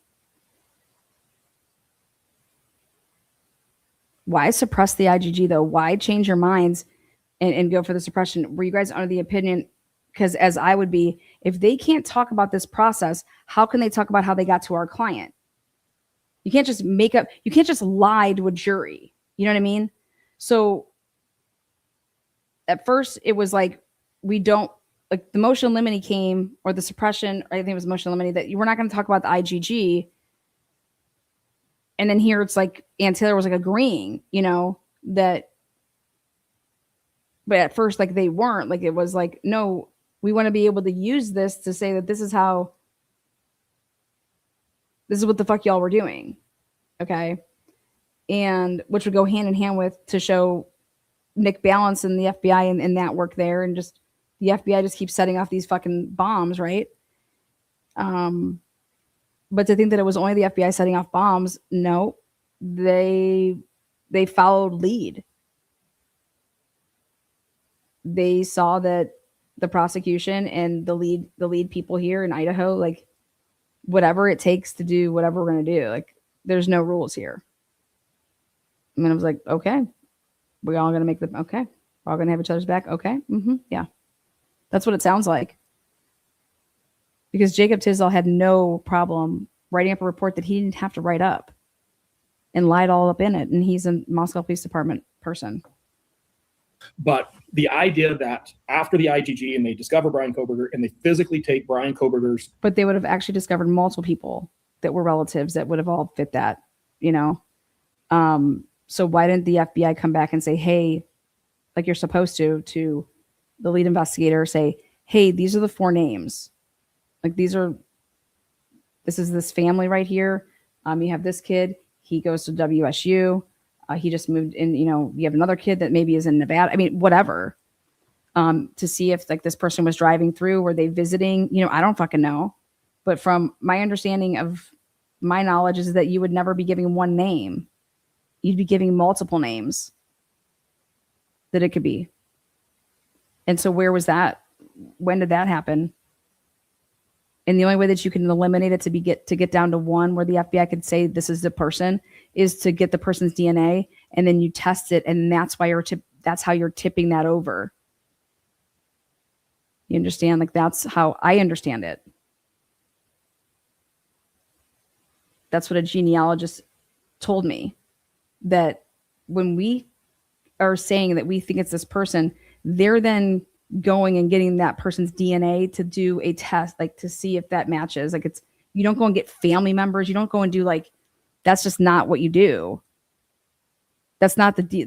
Why suppress the IgG though? Why change your minds and go for the suppression? Were you guys under the opinion? Because as I would be, if they can't talk about this process, how can they talk about how they got to our client? You can't just you can't just lie to a jury. You know what I mean? So at first it was like, we don't, like the motion limine came, or the suppression, I think it was motion limine, that you were not going to talk about the IgG. And then here it's like Ann Taylor was like agreeing, that, but at first, like they weren't, like it was like, no, we want to be able to use this to say that this is what the fuck y'all were doing. Okay. And which would go hand in hand with to show Nick Balance and the FBI and that work there. And just the FBI just keeps setting off these fucking bombs. Right. But to think that it was only the FBI setting off bombs. No, they followed lead. They saw that the prosecution and the lead people here in Idaho, like whatever it takes to do whatever we're going to do, like there's no rules here. And then I was like, okay, we're all going to make okay, We're all going to have each other's back. Okay. Yeah. That's what it sounds like. Because Jacob Tisdall had no problem writing up a report that he didn't have to write up and lied all up in it. And he's a Moscow Police Department person. But the idea that after the IGG and they discover Brian Koberger and they physically take Brian Koberger's. But they would have actually discovered multiple people that were relatives that would have all fit that, you know? So why didn't the FBI come back and say, hey, like you're supposed to the lead investigator, say, hey, these are the 4 names. Like this is this family right here. You have this kid. He goes to WSU. He just moved in, you know, you have another kid that maybe is in Nevada. I mean, whatever. To see if like this person was driving through, were they visiting? You know, I don't fucking know. But from my understanding of my knowledge is that you would never be giving one name. You'd be giving multiple names that it could be. And so where was that? When did that happen? And the only way that you can eliminate it to get down to one where the FBI could say this is the person is to get the person's DNA and then you test it, and that's why that's how you're tipping that over. You understand? Like that's how I understand it. That's what a genealogist told me, that when we are saying that we think it's this person, they're then going and getting that person's DNA to do a test, like to see if that matches. Like you don't go and get family members. You don't go and do like, that's just not what you do. That's not the DOJ.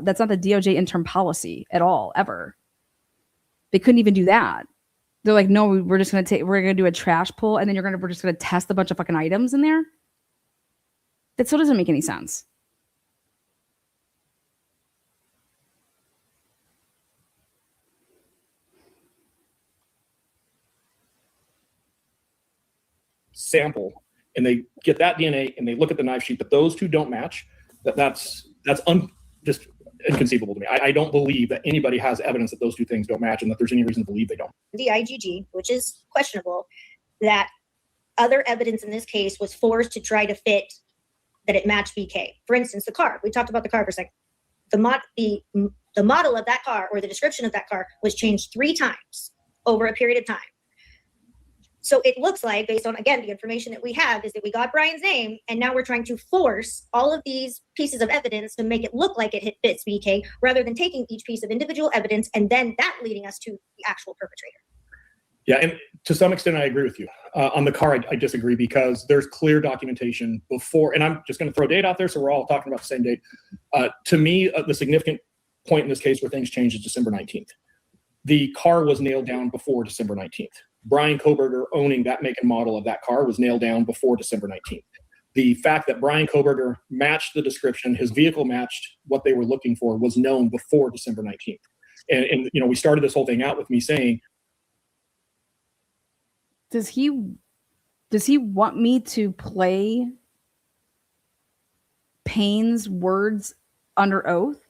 That's not the DOJ interim policy at all, ever. They couldn't even do that. They're like, no, we're going to do a trash pull. And then we're just going to test a bunch of fucking items in there. That still doesn't make any sense. Sample and they get that DNA and they look at the knife sheet, but those 2 don't match. That's just inconceivable to me. I don't believe that anybody has evidence that those 2 things don't match and that there's any reason to believe they don't. The IGG, which is questionable, that other evidence in this case was forced to try to fit that it matched BK. For instance, the car. We talked about the car for a second. The model of that car or the description of that car was changed 3 times over a period of time. So it looks like, based on, again, the information that we have, is that we got Brian's name, and now we're trying to force all of these pieces of evidence to make it look like it fits BK, rather than taking each piece of individual evidence and then that leading us to the actual perpetrator. Yeah, and to some extent, I agree with you. On the car, I disagree because there's clear documentation before, and I'm just going to throw a date out there so we're all talking about the same date. To me, the significant point in this case where things changed is December 19th. The car was nailed down before December 19th. Brian Koberger owning that make and model of that car was nailed down before December 19th. The fact that Brian Koberger matched the description, his vehicle matched what they were looking for, was known before December 19th. And you know, we started this whole thing out with me saying, Does he want me to play Payne's words under oath?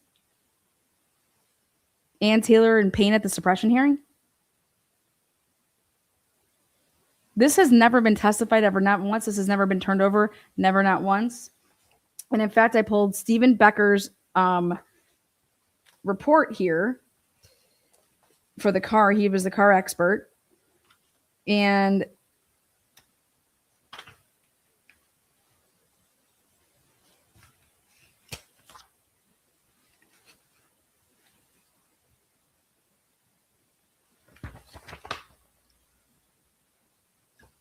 Ann Taylor and Payne at the suppression hearing? This has never been testified ever, not once. This has never been turned over, never, not once. And in fact, I pulled Stephen Becker's report here for the car. He was the car expert. And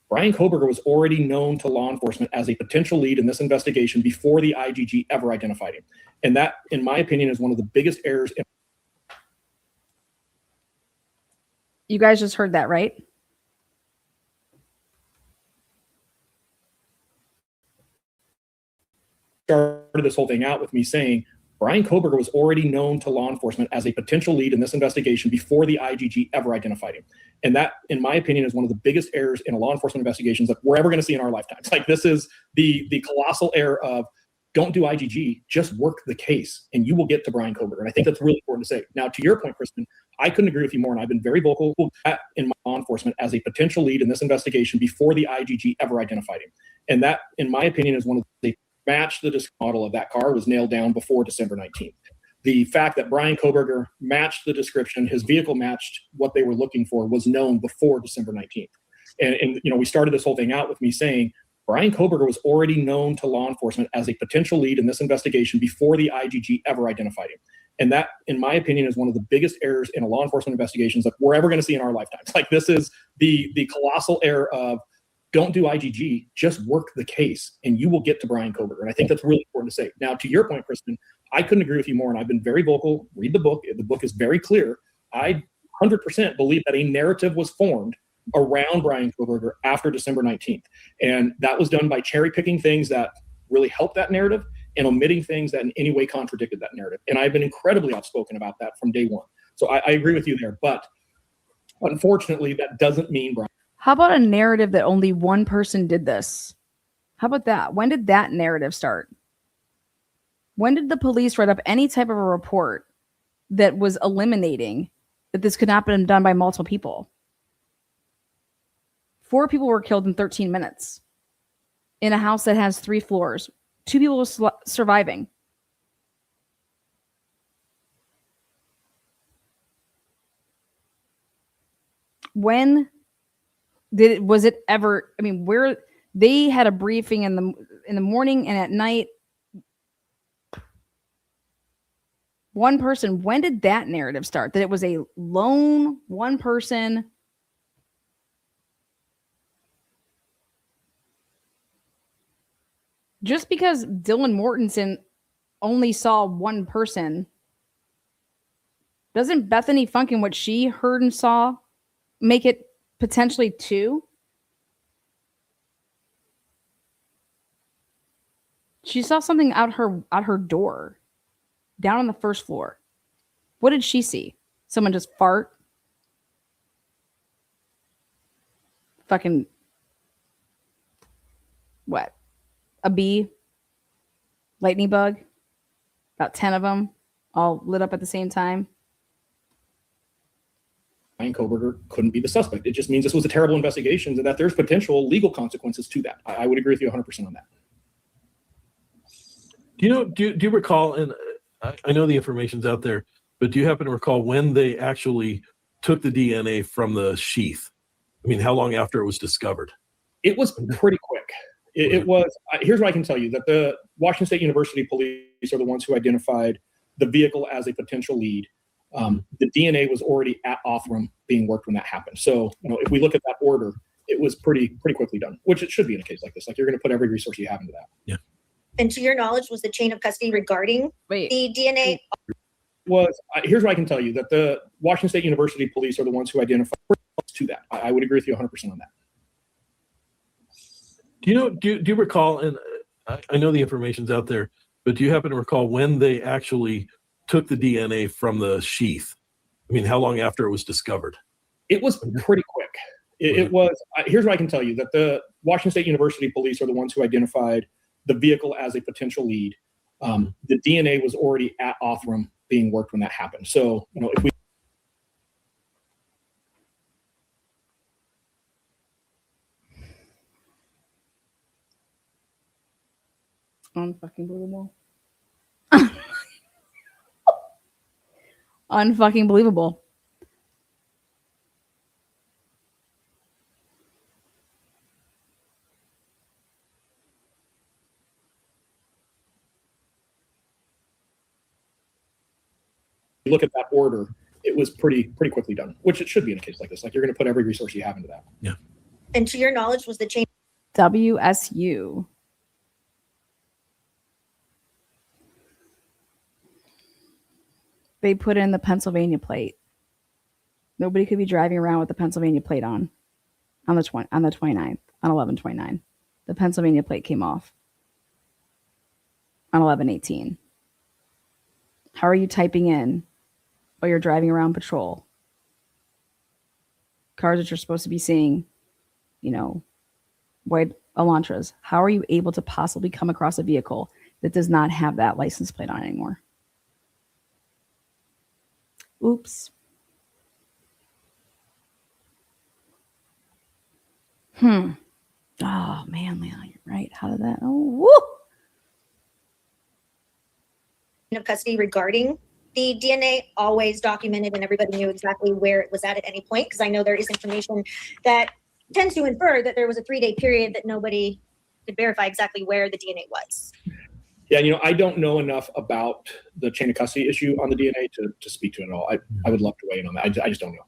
Brian Koberger was already known to law enforcement as a potential lead in this investigation before the IGG ever identified him. And that, in my opinion, is one of the biggest errors. You guys just heard that, right? Started this whole thing out with me saying, Brian Koberger was already known to law enforcement as a potential lead in this investigation before the IGG ever identified him. And that, in my opinion, is one of the biggest errors in a law enforcement investigations that we're ever going to see in our lifetimes. Like, this is the colossal error of, don't do IGG, just work the case and you will get to Brian Koberger. And I think that's really important to say. Now, to your point, Kristen, I couldn't agree with you more, and I've been very vocal in my law enforcement as a potential lead in this investigation before the IGG ever identified him. And that, in my opinion, is one of the match the model of that car was nailed down before December 19th. the fact that Brian Koberger matched the description, his vehicle matched what they were looking for, was known before December 19th. And you know, we started this whole thing out with me saying Brian Koberger was already known to law enforcement as a potential lead in this investigation before the IGG ever identified him. And that, in my opinion, is one of the biggest errors in a law enforcement investigations that we're ever going to see in our lifetimes. Like, this is the colossal error of, don't do IGG, just work the case and you will get to Brian Koberger. And I think that's really important to say. Now, to your point, Kristen, I couldn't agree with you more. And I've been very vocal. Read the book. The book is very clear. I 100% believe that a narrative was formed around Brian Koberger after December 19th. And that was done by cherry picking things that really helped that narrative and omitting things that in any way contradicted that narrative. And I've been incredibly outspoken about that from day one. So I agree with you there. But unfortunately, that doesn't mean Brian. How about a narrative that only one person did this? How about that? When did that narrative start? When did the police write up any type of a report that was eliminating that this could not have been done by multiple people? 4 people were killed in 13 minutes in a house that has 3 floors. 2 people were surviving. When was it ever? I mean, where they had a briefing in the morning and at night. One person. When did that narrative start? That it was a lone one person. Just because Dylan Mortensen only saw one person, doesn't Bethany Funk and what she heard and saw make it potentially 2? She saw something out her door, down on the first floor. What did she see? Someone just fart? Fucking what? A bee? Lightning bug? About 10 of them, all lit up at the same time. Brian Koberger couldn't be the suspect. It just means this was a terrible investigation and that there's potential legal consequences to that. I would agree with you 100% on that. Do you recall, and I know the information's out there, but do you happen to recall when they actually took the DNA from the sheath? I mean, how long after it was discovered? It was pretty quick. It was, here's what I can tell you, that the Washington State University police are the ones who identified the vehicle as a potential lead. The DNA was already at Othram being worked when that happened. So, you know, if we look at that order, it was pretty quickly done, which it should be in a case like this. Like, you're going to put every resource you have into that. Yeah. And to your knowledge, was the chain of custody regarding the DNA? Was, here's what I can tell you, that the Washington State University police are the ones who identified to that. I would agree with you 100% on that. Do you recall, and I know the information's out there, but do you happen to recall when they actually took the DNA from the sheath? I mean, how long after it was discovered? It was pretty quick. It was, here's what I can tell you, that the Washington State University police are the ones who identified the vehicle as a potential lead. The DNA was already at Othram being worked when that happened. So, you know, if we Unfucking believable. Unfucking believable. look at that order, it was pretty quickly done, which it should be in a case like this. Like, you're going to put every resource you have into that. Yeah. And to your knowledge, was the chain WSU. They put in the Pennsylvania plate. Nobody could be driving around with the Pennsylvania plate on the 29th, on 11/29. The Pennsylvania plate came off on 11/18. How are you typing in while you're driving around patrol? Cars that you're supposed to be seeing, you know, white Elantras. How are you able to possibly come across a vehicle that does not have that license plate on anymore? Oops. Oh man, Leon, you're right. How did that? Oh, woo! of custody regarding the DNA always documented and everybody knew exactly where it was at any point? Because I know there is information that tends to infer that there was a 3-day period that nobody could verify exactly where the DNA was. Yeah, I don't know enough about the chain of custody issue on the DNA to speak to it at all. I would love to weigh in on that. I just don't know.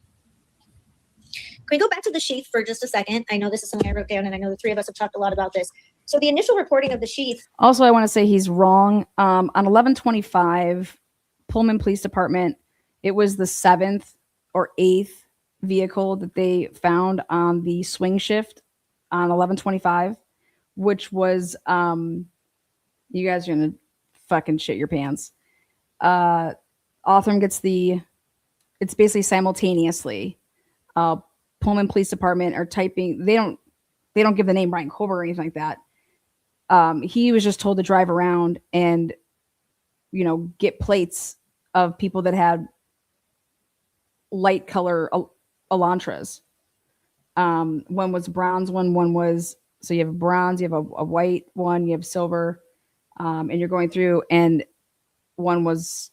Can we go back to the sheath for just a second? I know this is something I wrote down, and I know the three of us have talked a lot about this. So the initial reporting of the sheath. Also, I want to say he's wrong. On 11/25, Pullman Police Department, it was the 7th or 8th vehicle that they found on the swing shift on 11/25, which was, you guys are going to fucking shit your pants. Othram gets it's basically simultaneously. Pullman Police Department are typing, they don't give the name Brian Colbert or anything like that. He was just told to drive around and, get plates of people that had light color Elantras. One was bronze, one was, so you have bronze, you have a white one, you have silver, and you're going through, and one was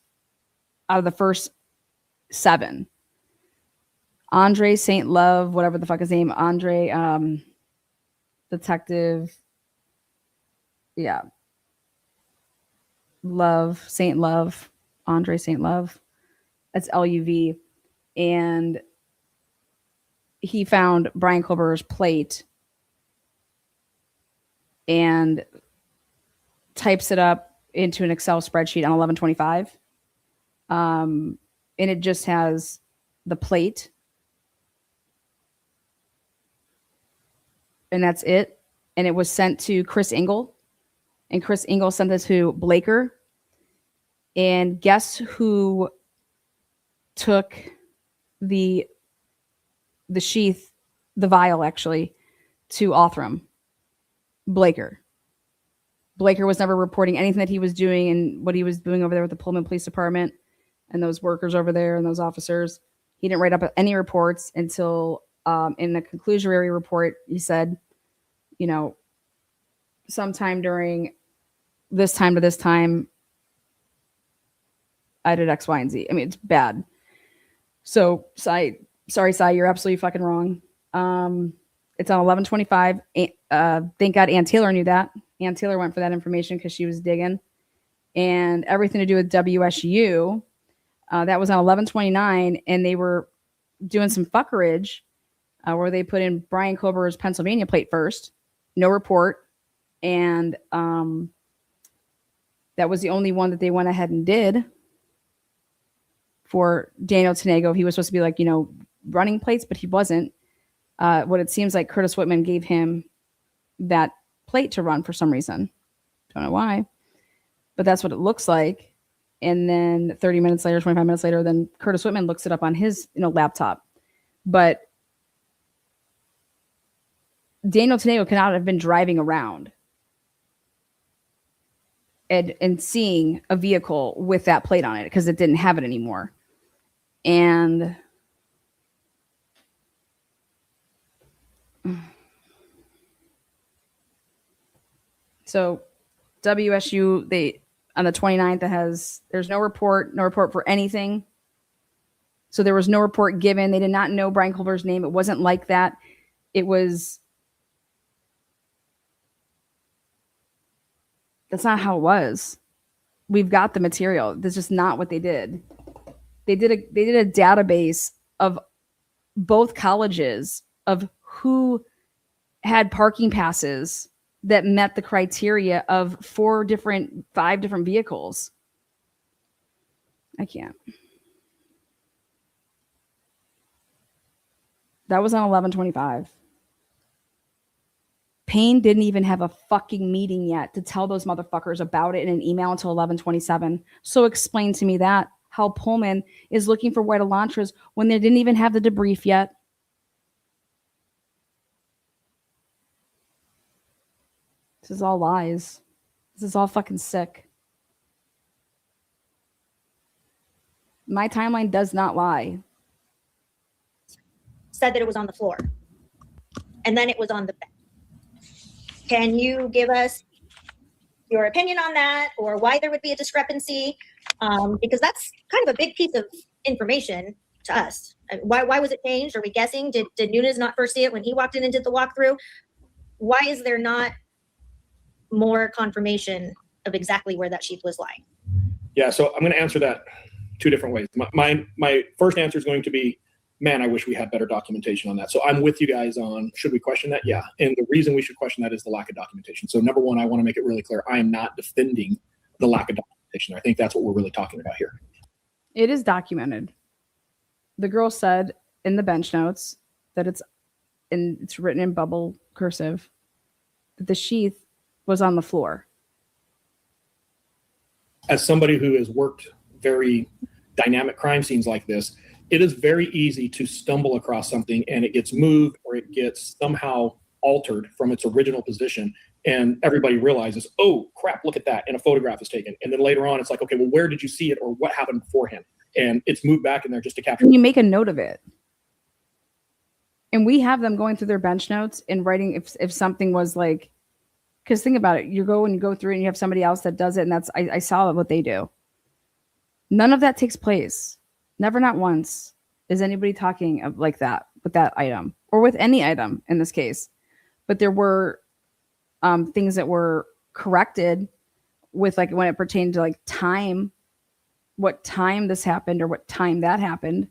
out of the first 7. Andre St. Love, whatever the fuck his name, Andre, detective, yeah, Love, St. Love, Andre St. Love, that's LUV, and he found Brian Colbert's plate and types it up into an Excel spreadsheet on 11/25, and it just has the plate. And that's it. And it was sent to Chris Engel. And Chris Engel sent it to Blaker. And guess who took the sheath, the vial actually, to Othram? Blaker. Blaker was never reporting anything that he was doing and what he was doing over there with the Pullman Police Department and those workers over there and those officers. He didn't write up any reports until in the conclusionary report, he said, sometime during this time to this time, I did X, Y, and Z. I mean, it's bad. So, sorry, Cy, you're absolutely fucking wrong. It's on 11/25. Thank God Ann Taylor knew that. Ann Taylor went for that information because she was digging. And everything to do with WSU, that was on 11/29, and they were doing some fuckerage where they put in Brian Colbert's Pennsylvania plate first, no report, and that was the only one that they went ahead and did for Daniel Tanego. He was supposed to be running plates, but he wasn't. What it seems like Curtis Whitman gave him that plate to run for some reason. Don't know why, but that's what it looks like. And then 30 minutes later, 25 minutes later, then Curtis Whitman looks it up on his laptop. But Daniel Tanego cannot have been driving around and seeing a vehicle with that plate on it because it didn't have it anymore. And so WSU, they on the 29th, there's no report for anything. So there was no report given. They did not know Brian Colbert's name. It wasn't like that. That's not how it was. We've got the material. That's just not what they did. They did a database of both colleges of who had parking passes that met the criteria of 5 different vehicles. I can't. That was on 11/25. Payne didn't even have a fucking meeting yet to tell those motherfuckers about it in an email until 11/27. So explain to me that, how Pullman is looking for white Elantras when they didn't even have the debrief yet. This is all lies. This is all fucking sick. My timeline does not lie. Said that it was on the floor. And then it was on the bed. Can you give us your opinion on that or why there would be a discrepancy? because that's kind of a big piece of information to us. Why was it changed? Are we guessing? Did Nunes not first see it when he walked in and did the walkthrough? Why is there not more confirmation of exactly where that sheath was lying? Yeah, so I'm going to answer that two different ways. My first answer is going to be, man, I wish we had better documentation on that. So I'm with you guys on, should we question that? Yeah. And the reason we should question that is the lack of documentation. So number one, I want to make it really clear. I am not defending the lack of documentation. I think that's what we're really talking about here. It is documented. The girl said in the bench notes that it's written in bubble cursive that the sheath was on the floor. As somebody who has worked very dynamic crime scenes like this, it is very easy to stumble across something and it gets moved or it gets somehow altered from its original position. And everybody realizes, oh crap, look at that. And a photograph is taken. And then later on, it's like, okay, well, where did you see it or what happened beforehand? And it's moved back in there just to capture. And you make a note of it. And we have them going through their bench notes and writing if something was like, because think about it, you go through and you have somebody else that does it. And that's, I saw what they do. None of that takes place. Never, not once is anybody talking of like that with that item or with any item in this case. But there were things that were corrected with like when it pertained to like time, what time this happened or what time that happened.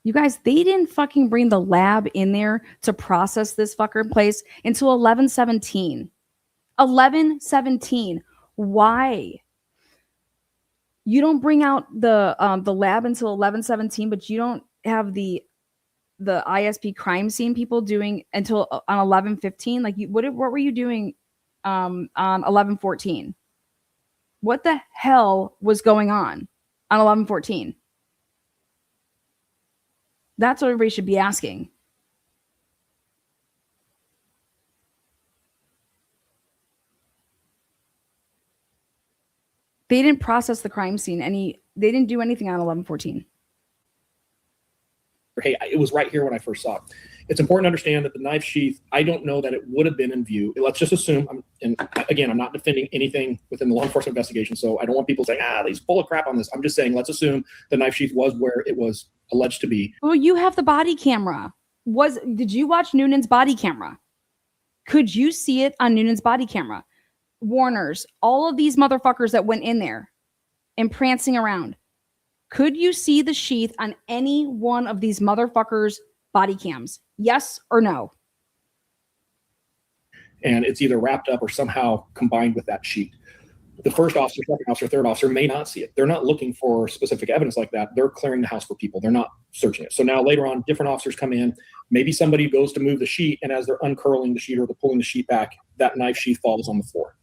You guys, they didn't fucking bring the lab in there to process this fucker in place until 11/17. 11/17. Why? You don't bring out the lab until 11/17, but you don't have the ISP crime scene people doing until on 11/15. Like, what were you doing on 11/14? What the hell was going on 11/14? That's what everybody should be asking. They didn't process the crime scene. They didn't do anything on 11/14. Hey, it was right here when I first saw it. It's important to understand that the knife sheath, I don't know that it would have been in view. Let's just assume, and again, I'm not defending anything within the law enforcement investigation, so I don't want people saying, he's full of crap on this. I'm just saying, let's assume the knife sheath was where it was alleged to be. Well, you have the body camera. Did you watch Noonan's body camera? Could you see it on Noonan's body camera? Warners, all of these motherfuckers that went in there and prancing around. Could you see the sheath on any one of these motherfuckers' body cams? Yes or no? And it's either wrapped up or somehow combined with that sheet. The first officer, second officer, third officer may not see it. They're not looking for specific evidence like that. They're clearing the house for people. They're not searching it. So now later on, different officers come in. Maybe somebody goes to move the sheet, and as they're uncurling the sheet or they're pulling the sheet back, that knife sheath falls on the floor.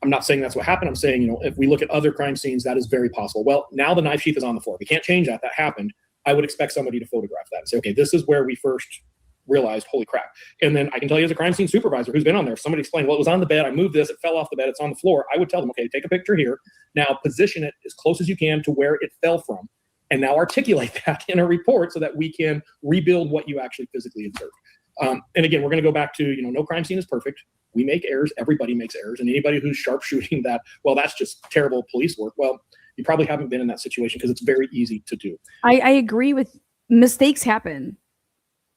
I'm not saying that's what happened. I'm saying, if we look at other crime scenes, that is very possible. Well, now the knife sheath is on the floor. We can't change that. That happened. I would expect somebody to photograph that and say, okay, this is where we first realized, holy crap. And then I can tell you as a crime scene supervisor who's been on there, if somebody explained, well, it was on the bed, I moved this, it fell off the bed, it's on the floor. I would tell them, okay, take a picture here. Now position it as close as you can to where it fell from. And now articulate that in a report so that we can rebuild what you actually physically observed. And again, we're going to go back to, no crime scene is perfect. We make errors. Everybody makes errors. And anybody who's sharpshooting that, well, that's just terrible police work. Well, you probably haven't been in that situation because it's very easy to do. I agree with mistakes happen.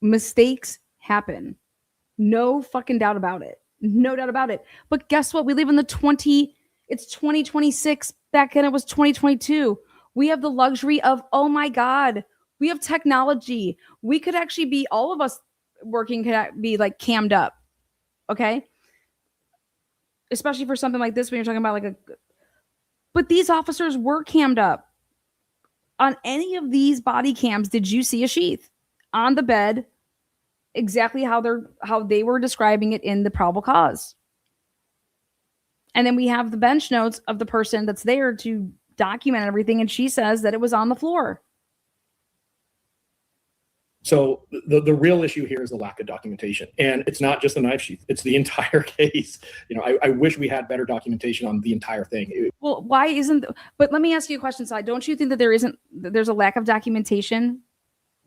Mistakes happen. No fucking doubt about it. No doubt about it. But guess what? We live in it's 2026. Back then it was 2022. We have the luxury of, oh my God, we have technology. We could actually be, all of us working could be like cammed up. Okay. Especially for something like this, when you're talking about but these officers were cammed up. On any of these body cams, did you see a sheath on the bed? Exactly how they were describing it in the probable cause. And then we have the bench notes of the person that's there to document everything, and she says that it was on the floor. So the real issue here is the lack of documentation. And it's not just the knife sheath, it's the entire case. I wish we had better documentation on the entire thing. Well, why isn't, but let me ask you a question, Sai. Don't you think that there's a lack of documentation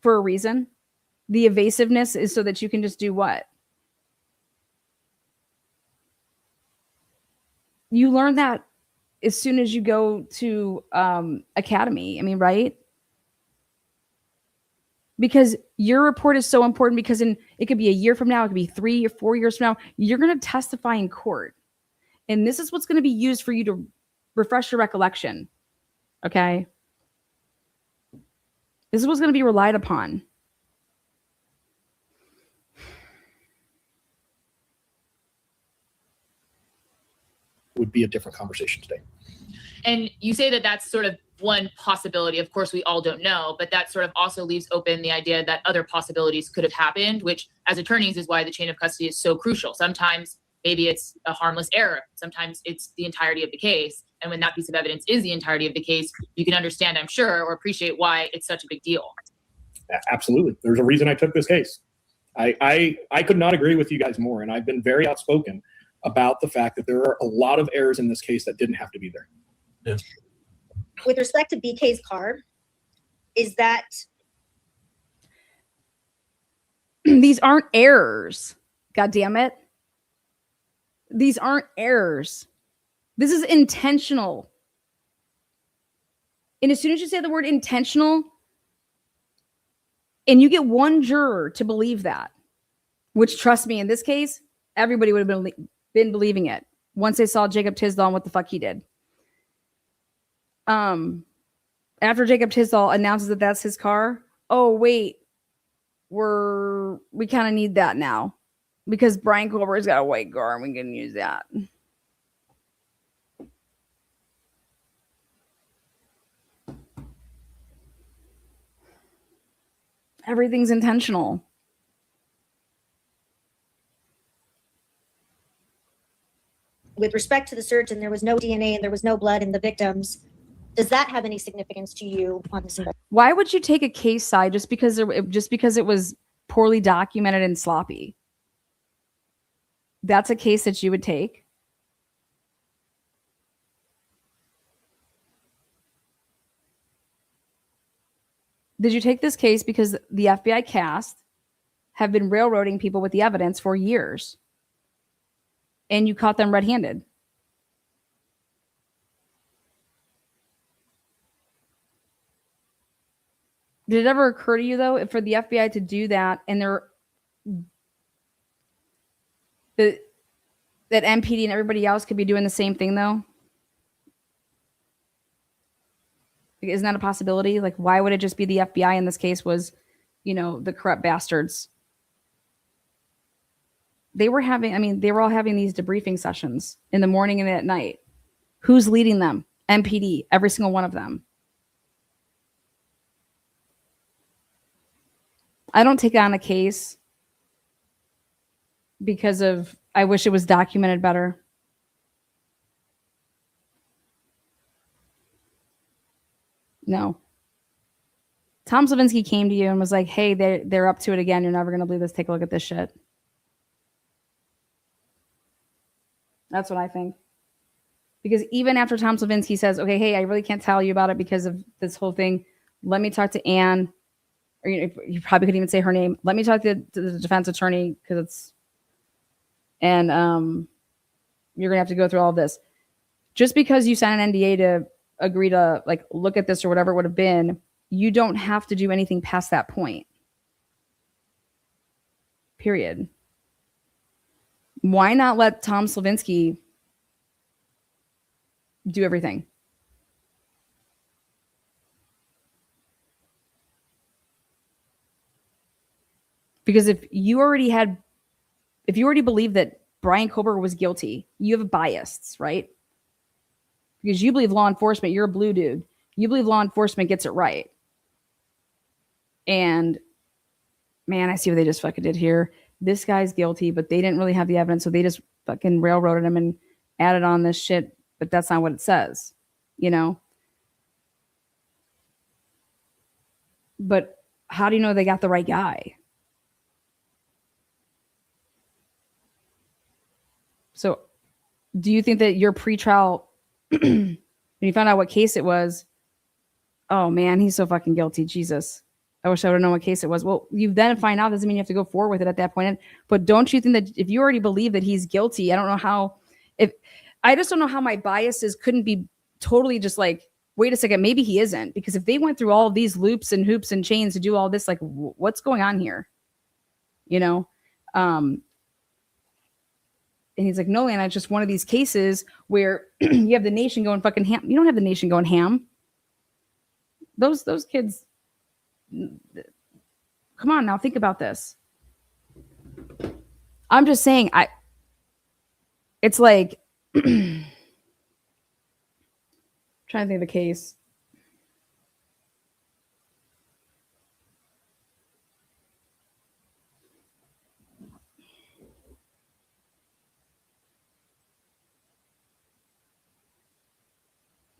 for a reason? The evasiveness is so that you can just do what? You learn that as soon as you go to academy. I mean, right? Because your report is so important, because it could be a year from now, it could be 3 or 4 years from now, you're going to testify in court. And this is what's going to be used for you to refresh your recollection. Okay? This is what's going to be relied upon. Would be a different conversation today. And you say that that's sort of one possibility. Of course, we all don't know, but that sort of also leaves open the idea that other possibilities could have happened, which as attorneys is why the chain of custody is so crucial. Sometimes maybe it's a harmless error. Sometimes it's the entirety of the case. And when that piece of evidence is the entirety of the case, you can understand, I'm sure, or appreciate why it's such a big deal. Absolutely. There's a reason I took this case. I could not agree with you guys more. And I've been very outspoken about the fact that there are a lot of errors in this case that didn't have to be there. Yeah. With respect to BK's car, is that These aren't errors. God damn it. These aren't errors. This is intentional. And as soon as you say the word intentional, and you get one juror to believe that, which, trust me, in this case, everybody would have been believing it once they saw Jacob Tisdall and what the fuck he did. After Jacob Tisdall announces that that's his car, oh wait, we kind of need that now because Brian Colbert's got a white car and we can use that. Everything's intentional. with respect to the search and there was no DNA and there was no blood in the victims, does that have any significance to you on this investigation? Why would you take a case side just because it was poorly documented and sloppy? That's a case that you would take. Did you take this case because the FBI cast have been railroading people with the evidence for years and you caught them red-handed? Did it ever occur to you, though, for the FBI to do that and that MPD and everybody else could be doing the same thing, though? Isn't that a possibility? Like, why would it just be the FBI in this case was, the corrupt bastards? They were all having these debriefing sessions in the morning and at night. Who's leading them? MPD, every single one of them. I don't take on a case because of, I wish it was documented better. No. Tom Slavinsky came to you and was like, hey, they're up to it again. You're never going to believe this. Take a look at this shit. That's what I think. Because even after Tom Slavinsky says, okay, hey, I really can't tell you about it because of this whole thing. Let me talk to Anne. Or you probably couldn't even say her name. Let me talk to the defense attorney because it's, and you're gonna have to go through all of this. Just because you signed an NDA to agree to look at this or whatever it would have been, you don't have to do anything past that point. Period. Why not let Tom Slavinsky do everything? Because if you already believe that Brian Kober was guilty, you have biases, right? Because you believe law enforcement, you're a blue dude. You believe law enforcement gets it right. And man, I see what they just fucking did here. This guy's guilty, but they didn't really have the evidence, so they just fucking railroaded him and added on this shit, but that's not what it says, But how do you know they got the right guy? So do you think that your pretrial, when you found out what case it was, oh man, he's so fucking guilty, Jesus. I wish I would have known what case it was. Well, you then find out, doesn't mean you have to go forward with it at that point. But don't you think that if you already believe that he's guilty, I don't know how, I just don't know how my biases couldn't be totally just like, wait a second, maybe he isn't. Because if they went through all of these loops and hoops and chains to do all this, like, what's going on here? You know? And he's like, no, Lana, it's just one of these cases where you have the nation going fucking ham. You don't have the nation going ham. Those kids, come on now, think about this. I'm just saying, it's like, trying to think of the case.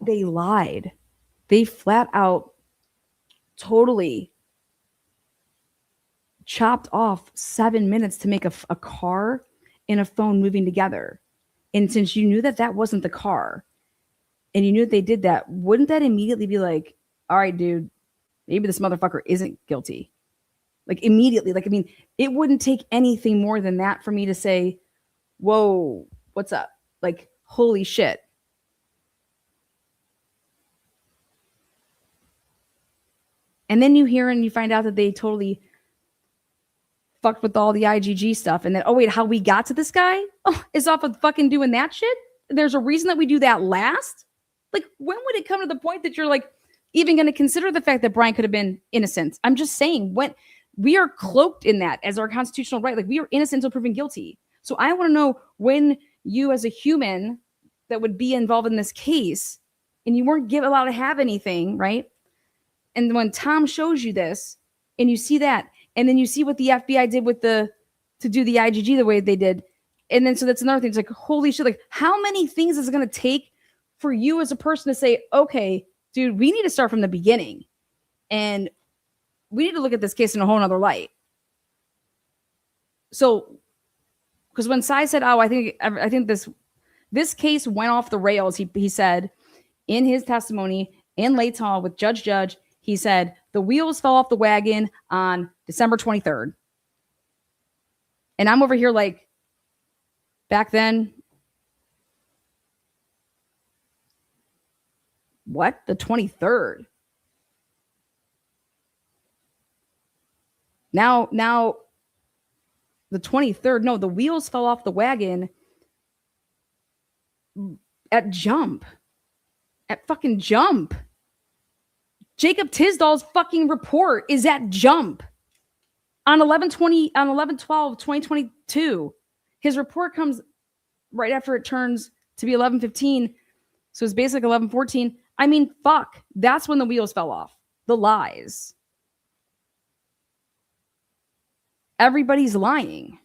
They lied. They flat out totally chopped off 7 minutes to make a car and a phone moving together. And since you knew that that wasn't the car and you knew that they did that, wouldn't that immediately be like, all right, dude, maybe this motherfucker isn't guilty? Like immediately. Like, I mean, it wouldn't take anything more than that for me to say, whoa, what's up? Like, holy shit. And then you hear and you find out that they totally fucked with all the IGG stuff. And then, oh, wait, how we got to this guy? Oh, is off of fucking doing that shit? There's a reason that we do that last? Like, when would it come to the point that you're like even going to consider the fact that Brian could have been innocent? I'm just saying, when we are cloaked in that as our constitutional right, like we are innocent until proven guilty. So I want to know when you as a human that would be involved in this case and you weren't allowed to have anything, right? And when Tom shows you this and you see that, and then you see what the FBI did with to do the IGG the way they did. And then, so that's another thing. It's like, holy shit, like how many things is it going to take for you as a person to say, okay, dude, we need to start from the beginning and we need to look at this case in a whole nother light. So, because when Sy said, oh, I think this case went off the rails, he said in his testimony in Late's Hall with Judge, he said the wheels fell off the wagon on December 23rd. And I'm over here like, back then, what? The 23rd? Now the 23rd, no, the wheels fell off the wagon at fucking Jump. Jacob Tisdall's fucking report is at Jump on 11/12/2022. His report comes right after it turns to be 11/15. So it's basically 11/14. I mean, fuck. That's when the wheels fell off. The lies. Everybody's lying.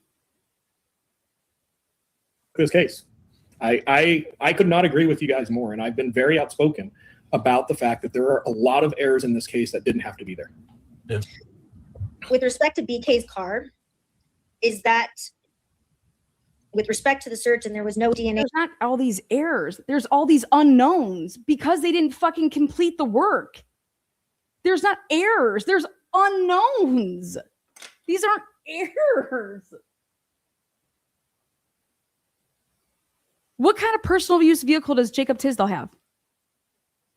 This case. I could not agree with you guys more. And I've been very outspoken about the fact that there are a lot of errors in this case that didn't have to be there. Yeah. With respect to BK's car, is that with respect to the search and there was no DNA? There's not all these errors. There's all these unknowns because they didn't fucking complete the work. There's not errors. There's unknowns. These aren't errors. What kind of personal use vehicle does Jacob Tisdall have?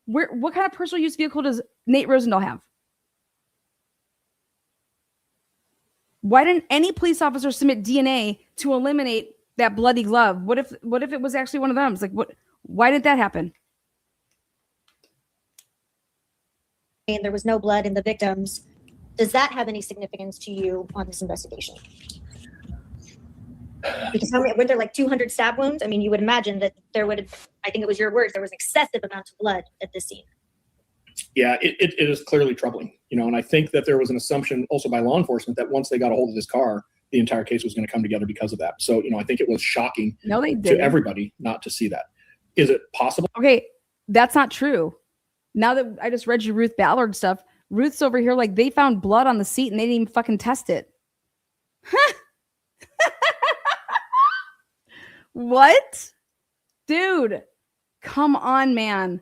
What kind of personal use vehicle does Nate Rosendahl have? Why didn't any police officer submit DNA to eliminate that bloody glove? What if it was actually one of them? It's like, why did that happen? And there was no blood in the victims. Does that have any significance to you on this investigation? Because weren't there like 200 stab wounds? I mean, you would imagine that there would have, I think it was your words, there was excessive amount of blood at this scene. Yeah, it is clearly troubling, and I think that there was an assumption also by law enforcement that once they got a hold of this car, the entire case was going to come together because of that. So, I think it was shocking to everybody not to see that. Is it possible? Okay, that's not true. Now that I just read you Ruth Ballard stuff, Ruth's over here like they found blood on the seat and they didn't even fucking test it. What? Dude, come on, man.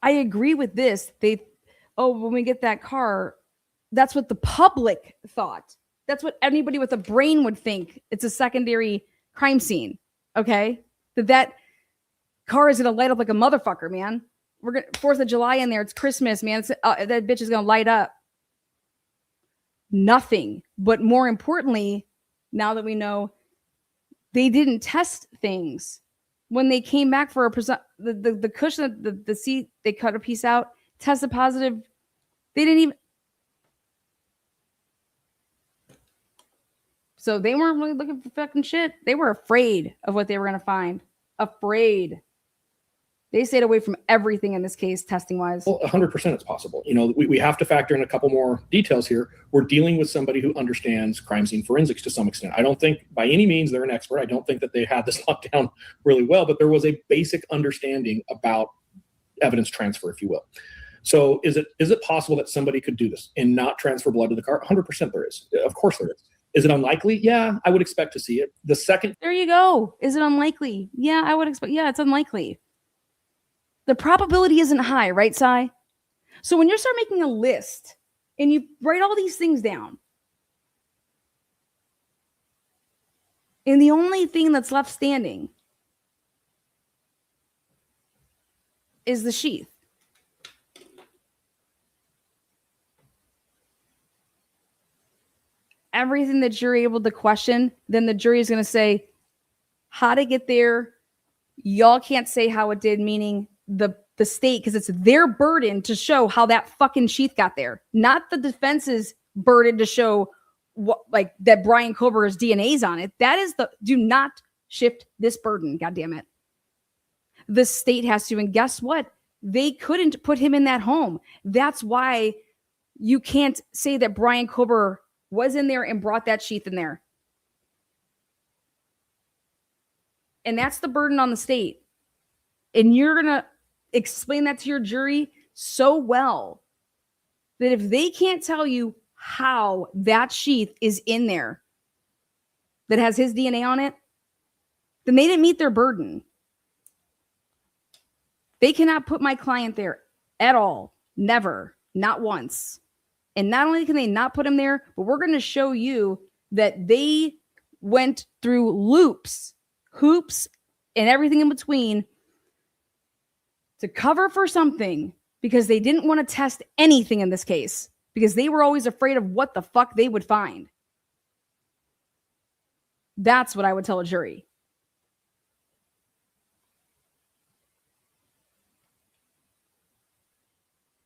I agree with this. When we get that car, that's what the public thought. That's what anybody with a brain would think. It's a secondary crime scene. Okay, that car is gonna light up like a motherfucker, man. We're gonna 4th of July in there. It's Christmas, man. That bitch is gonna light up. Nothing. But more importantly, now that we know they didn't test things when they came back for the cushion, the seat, they cut a piece out, tested positive. They didn't even. So they weren't really looking for fucking shit. They were afraid of what they were going to find. Afraid. They stayed away from everything in this case, testing wise. Well, 100% it's possible. You know, we have to factor in a couple more details here. We're dealing with somebody who understands crime scene forensics to some extent. I don't think by any means they're an expert. I don't think that they had this locked down really well, but there was a basic understanding about evidence transfer, if you will. So is it possible that somebody could do this and not transfer blood to the car? 100% there is. Of course there is. Is it unlikely? Yeah, I would expect to see it. The second. There you go. Is it unlikely? Yeah, I would expect. Yeah, it's unlikely. The probability isn't high, right, Sy? So when you start making a list and you write all these things down, and the only thing that's left standing is the sheath. Everything that you're able to question, then the jury is going to say, how'd it get there? Y'all can't say how it did, meaning the state, because it's their burden to show how that fucking sheath got there, not the defense's burden to show what, like, that Brian Kober's DNA's on it. That is do not shift this burden, goddammit. The state has to, and guess what? They couldn't put him in that home. That's why you can't say that Brian Kober was in there and brought that sheath in there. And that's the burden on the state. And you're going to explain that to your jury so well that if they can't tell you how that sheath is in there that has his DNA on it, then they didn't meet their burden. They cannot put my client there at all. Never. Not once. And not only can they not put him there, but we're going to show you that they went through loops, hoops, and everything in between to cover for something because they didn't want to test anything in this case because they were always afraid of what the fuck they would find. That's what I would tell a jury.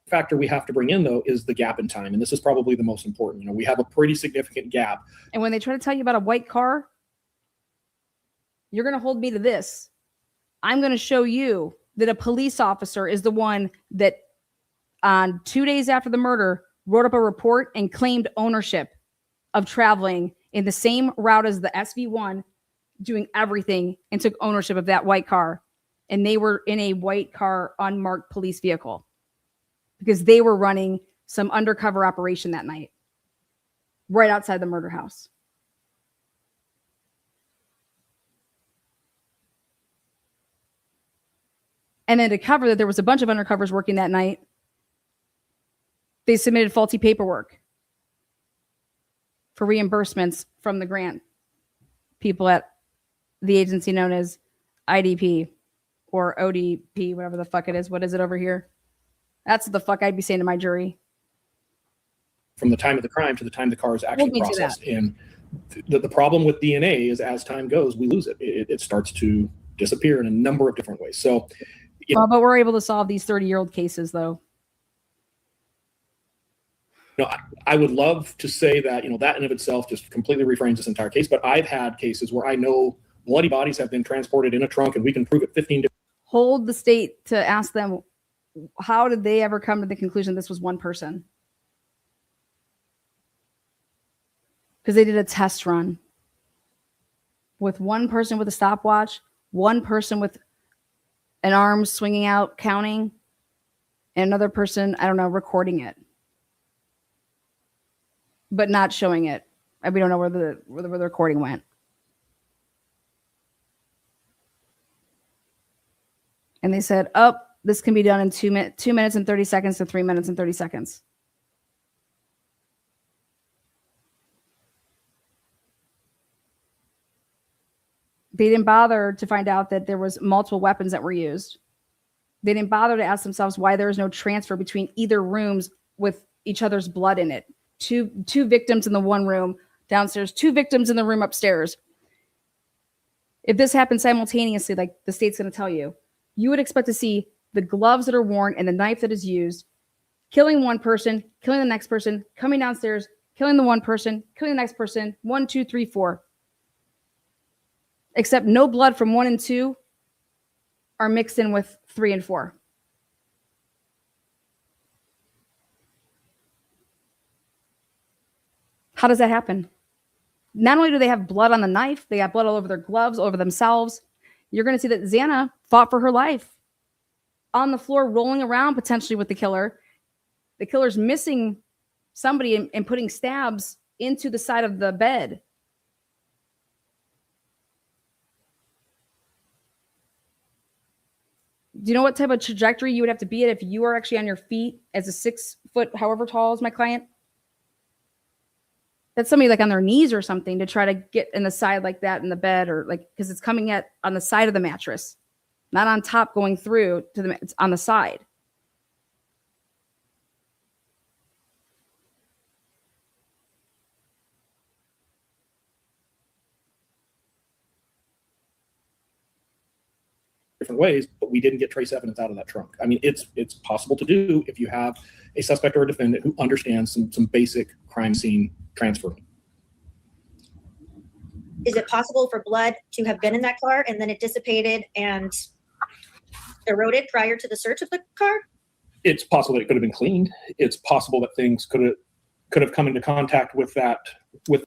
Factor we have to bring in, though, is the gap in time. And this is probably the most important. You know, we have a pretty significant gap. And when they try to tell you about a white car, you're going to hold me to this. I'm going to show you that a police officer is the one that on 2 days after the murder wrote up a report and claimed ownership of traveling in the same route as the SV1, doing everything, and took ownership of that white car. And they were in a white car, unmarked police vehicle because they were running some undercover operation that night right outside the murder house. And then to cover that there was a bunch of undercovers working that night, they submitted faulty paperwork for reimbursements from the grant people at the agency known as IDP or ODP, whatever the fuck it is. What is it over here? That's what the fuck I'd be saying to my jury. From the time of the crime to the time the car is actually processed. And the problem with DNA is as time goes, we lose it. It starts to disappear in a number of different ways. So, well, but we're able to solve these 30-year-old cases, though. You know, I would love to say that, you know, that in of itself just completely reframes this entire case. But I've had cases where I know bloody bodies have been transported in a trunk and we can prove it 15 different. Hold the state to ask them, how did they ever come to the conclusion this was one person? Because they did a test run with one person with a stopwatch, one person with an arm swinging out, counting, and another person, I don't know, recording it, but not showing it. We don't know where the recording went. And they said, oh, this can be done in 2 minutes and 30 seconds to 3 minutes and 30 seconds. They didn't bother to find out that there was multiple weapons that were used. They didn't bother to ask themselves why there was no transfer between either rooms with each other's blood in it. Two victims in the one room downstairs, 2 victims in the room upstairs. If this happened simultaneously, like the state's going to tell you, you would expect to see the gloves that are worn and the knife that is used, killing one person, killing the next person, coming downstairs, killing the one person, killing the next person, 1, 2, 3, 4. Except no blood from 1 and 2 are mixed in with 3 and 4. How does that happen? Not only do they have blood on the knife, they got blood all over their gloves, all over themselves. You're going to see that Xana fought for her life on the floor, rolling around potentially with the killer. The killer's missing somebody and putting stabs into the side of the bed. Do you know what type of trajectory you would have to be at if you are actually on your feet as a 6 foot, however tall is my client? That's somebody like on their knees or something to try to get in the side like that in the bed, or like, because it's coming at on the side of the mattress, not on top going through to the, it's on the side. Different ways, but we didn't get trace evidence out of that trunk. I mean, it's possible to do if you have a suspect or a defendant who understands some basic crime scene transferring. Is it possible for blood to have been in that car and then it dissipated and eroded prior to the search of the car? It's possible that it could have been cleaned. It's possible that things could have come into contact with that. With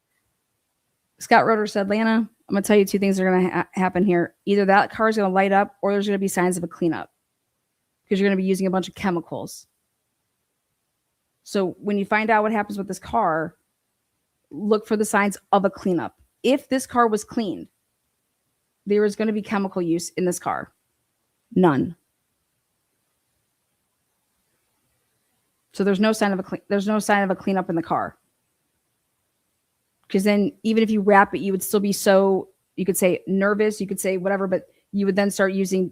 Scott Roeder said, Lana, I'm going to tell you 2 things are going to happen here. Either that car is going to light up or there's going to be signs of a cleanup because you're going to be using a bunch of chemicals. So when you find out what happens with this car, look for the signs of a cleanup. If this car was cleaned, there is going to be chemical use in this car. None. So there's no sign of a cleanup in the car. Because then even if you wrap it, you would still be so, you could say nervous, you could say whatever, but you would then start using,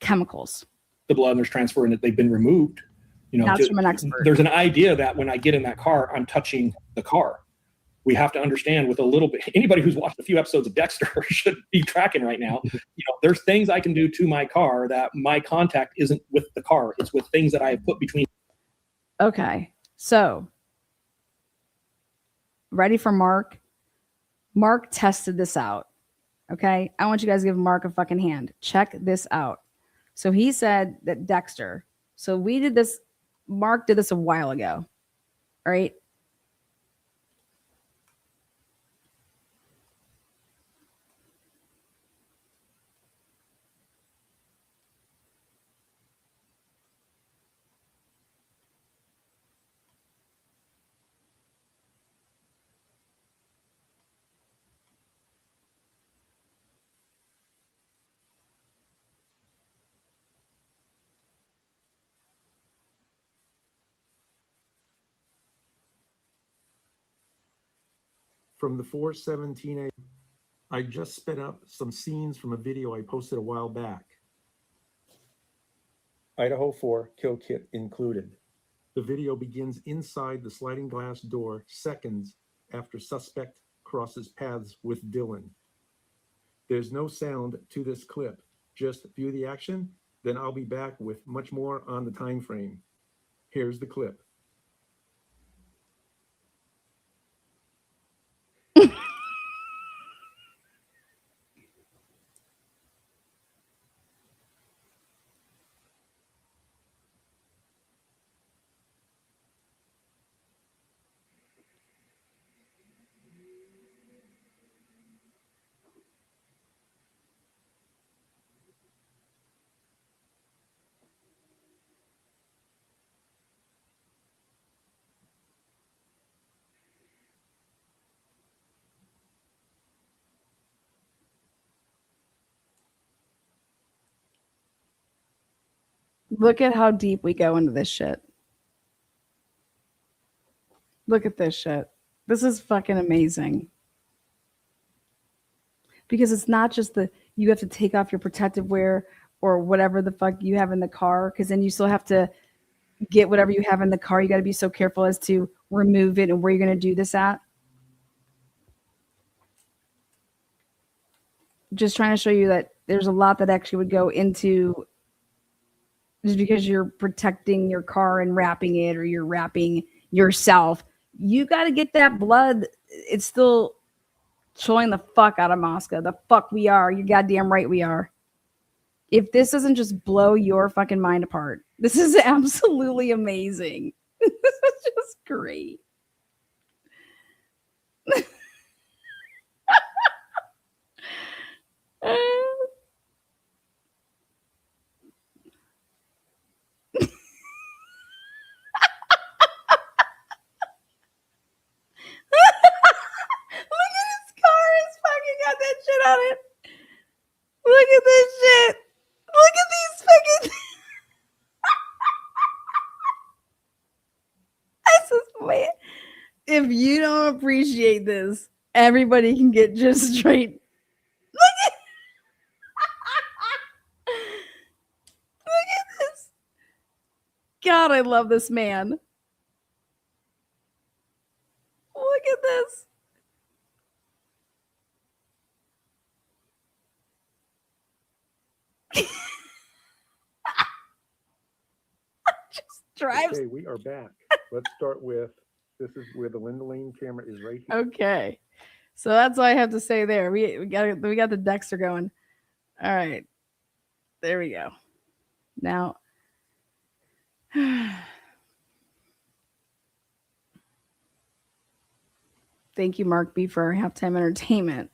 chemicals. the blood and there's transfer and that they've been removed. That's from an expert. There's an idea that when I get in that car, I'm touching the car. We have to understand with a little bit, anybody who's watched a few episodes of Dexter should be tracking right now. There's things I can do to my car that my contact isn't with the car. It's with things that I have put between. Okay. So ready for Mark? Mark tested this out. Okay. I want you guys to give Mark a fucking hand. Check this out. So he said that Dexter. So we did this. Mark did this a while ago. All right. From the 4:17 a.m. I just sped up some scenes from a video I posted a while back. Idaho4 kill kit included. The video begins inside the sliding glass door seconds after suspect crosses paths with Dylan. There's no sound to this clip. Just view the action, then I'll be back with much more on the time frame. Here's the clip. Look at how deep we go into this shit. Look at this shit. This is fucking amazing. because it's not just you have to take off your protective wear or whatever the fuck you have in the car, because then you still have to get whatever you have in the car. You got to be so careful as to remove it and where you're going to do this at. Just trying to show you that there's a lot that actually would go into just because you're protecting your car and wrapping it, or you're wrapping yourself. You got to get that blood. It's still showing the fuck out of Moscow. The fuck we are. You're goddamn right we are. If this doesn't just blow your fucking mind apart, this is absolutely amazing. This is just great. Look at his car. It's fucking got that shit on it. Look at this shit. Look at these fucking. This is weird. If you don't appreciate this, everybody can get just straight. Look at. Look at this. God, I love this man. Look at this. Just drives. Okay, we are back. Let's start with, this is where the Linda Lane camera is right here. Okay. So that's all I have to say there. We got the Dexter going. All right. There we go. Now thank you, Mark B, for our halftime entertainment.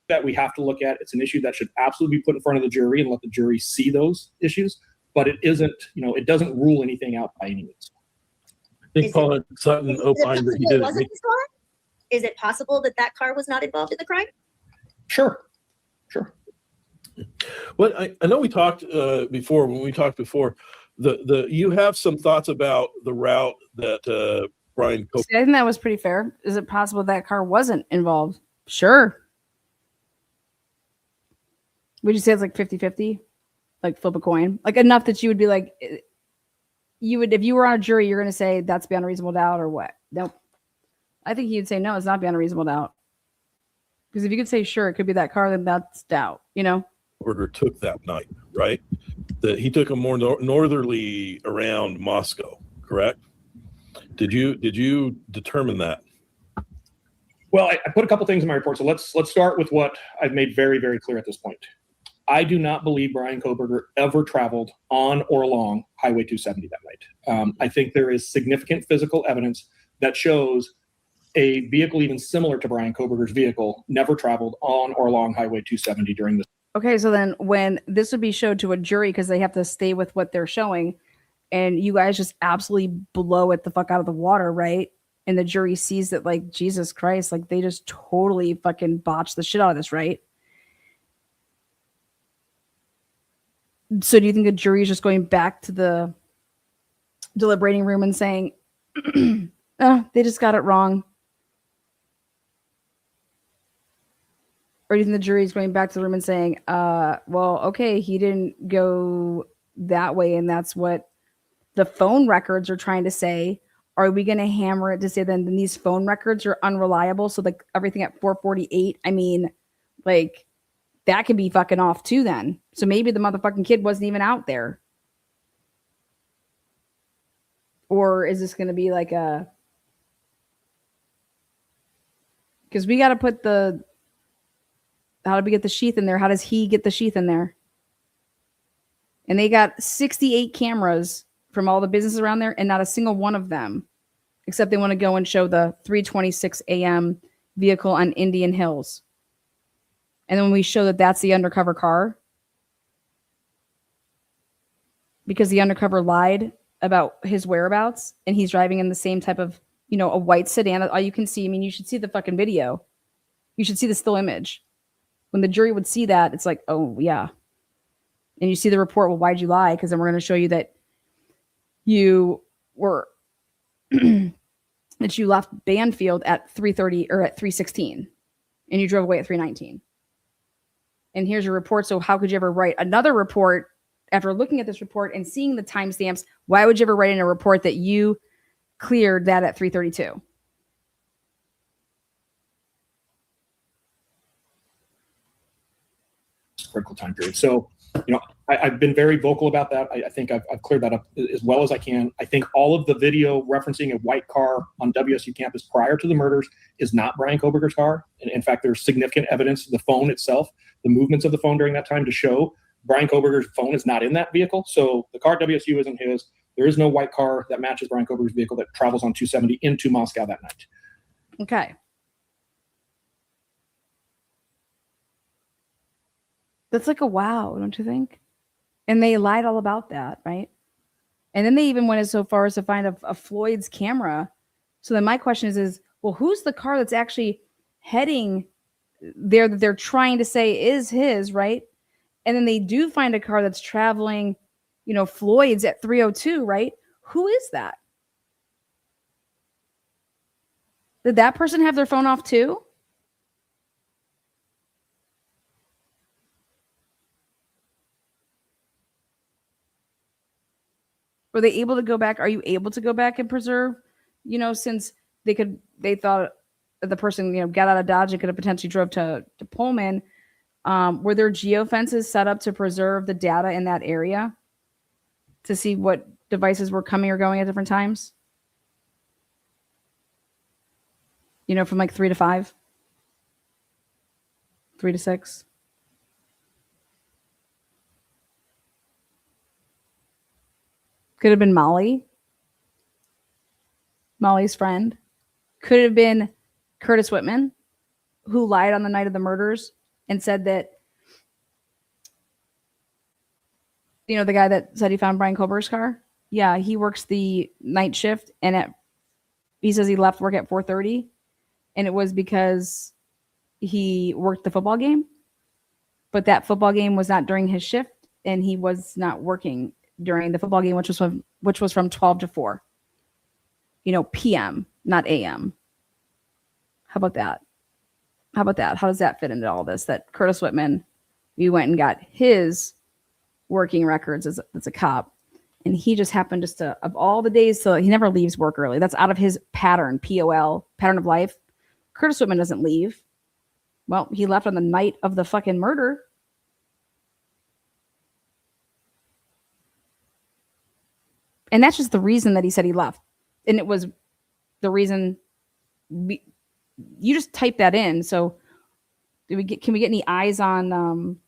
That we have to look at. It's an issue that should absolutely be put in front of the jury and let the jury see those issues, but it isn't, it doesn't rule anything out by any means. I think Paul Sutton opined that he did it. Is it possible that that car was not involved in the crime? Sure. Well, I know we talked before. When we talked before, you have some thoughts about the route that Brian. See, I think that was pretty fair. Is it possible that car wasn't involved? Sure. Would you say it's like 50-50? Like flip a coin? Like enough that you would be like, you would, if you were on a jury, you're going to say that's beyond a reasonable doubt or what? Nope. I think he'd say, no, it's not beyond a reasonable doubt. Because if you could say, sure, it could be that car, then that's doubt, Order took that night, right? That he took a more northerly around Moscow, correct? Did you determine that? Well, I put a couple things in my report. So let's start with what I've made very, very clear at this point. I do not believe Brian Kohberger ever traveled on or along Highway 270 that night. I think there is significant physical evidence that shows a vehicle even similar to Brian Kohberger's vehicle never traveled on or along Highway 270 during this. Okay, so then when this would be showed to a jury, because they have to stay with what they're showing, and you guys just absolutely blow it the fuck out of the water, right? And the jury sees that, like, Jesus Christ, like, they just totally fucking botched the shit out of this, right? So do you think the jury is just going back to the deliberating room and saying, oh, they just got it wrong? Or do you think the jury is going back to the room and saying, well, okay, he didn't go that way, and that's what the phone records are trying to say. Are we going to hammer it to say then these phone records are unreliable? So like everything at 448, I mean, like that could be fucking off too then. So maybe the motherfucking kid wasn't even out there. Or is this going to be like a, because we got to put how did we get the sheath in there? How does he get the sheath in there? And they got 68 cameras from all the businesses around there, and not a single one of them, except they want to go and show the 3:26 a.m. vehicle on Indian Hills. And then when we show that that's the undercover car, because the undercover lied about his whereabouts, and he's driving in the same type of, a white sedan. All you can see, I mean, you should see the fucking video. You should see the still image. When the jury would see that, it's like, oh, yeah. And you see the report, well, why'd you lie? Because then we're going to show you that you were, that you left Banfield at 3:30 or at 3:16, and you drove away at 3:19. And here's your report. So how could you ever write another report after looking at this report and seeing the timestamps? Why would you ever write in a report that you cleared that at 3:32? Critical time period. So, I've been very vocal about that. I think I've cleared that up as well as I can. I think all of the video referencing a white car on WSU campus prior to the murders is not Brian Koberger's car. And in fact, there's significant evidence, the phone itself, the movements of the phone during that time to show Brian Koberger's phone is not in that vehicle. So the car at WSU isn't his. There is no white car that matches Brian Koberger's vehicle that travels on 270 into Moscow that night. Okay. That's like a wow, don't you think? And they lied all about that, right? And then they even went so far as to find a Floyd's camera. So then my question is, well, who's the car that's actually heading there that they're trying to say is his, right? And then they do find a car that's traveling, Floyd's at 3:02, right? Who is that? Did that person have their phone off too? Were they able to go back? Are you able to go back and preserve, since they thought the person, got out of Dodge and could have potentially drove to Pullman. Were there geofences set up to preserve the data in that area to see what devices were coming or going at different times? From like 3 to 5, 3 to 6. Could have been Molly's friend. Could have been Curtis Whitman, who lied on the night of the murders and said that, the guy that said he found Brian Koberger's car. Yeah, he works the night shift, and he says he left work at 4:30, and it was because he worked the football game, but that football game was not during his shift, and he was not working during the football game, which was from 12 to 4, PM, not AM. How about that? How does that fit into all this? That Curtis Whitman, we went and got his working records as a cop, and he just happened to, of all the days, so he never leaves work early. That's out of his pattern, POL, pattern of life. Curtis Whitman doesn't leave. Well, he left on the night of the fucking murder. And that's just the reason that he said he left. And it was the reason you just type that in. So can we get any eyes on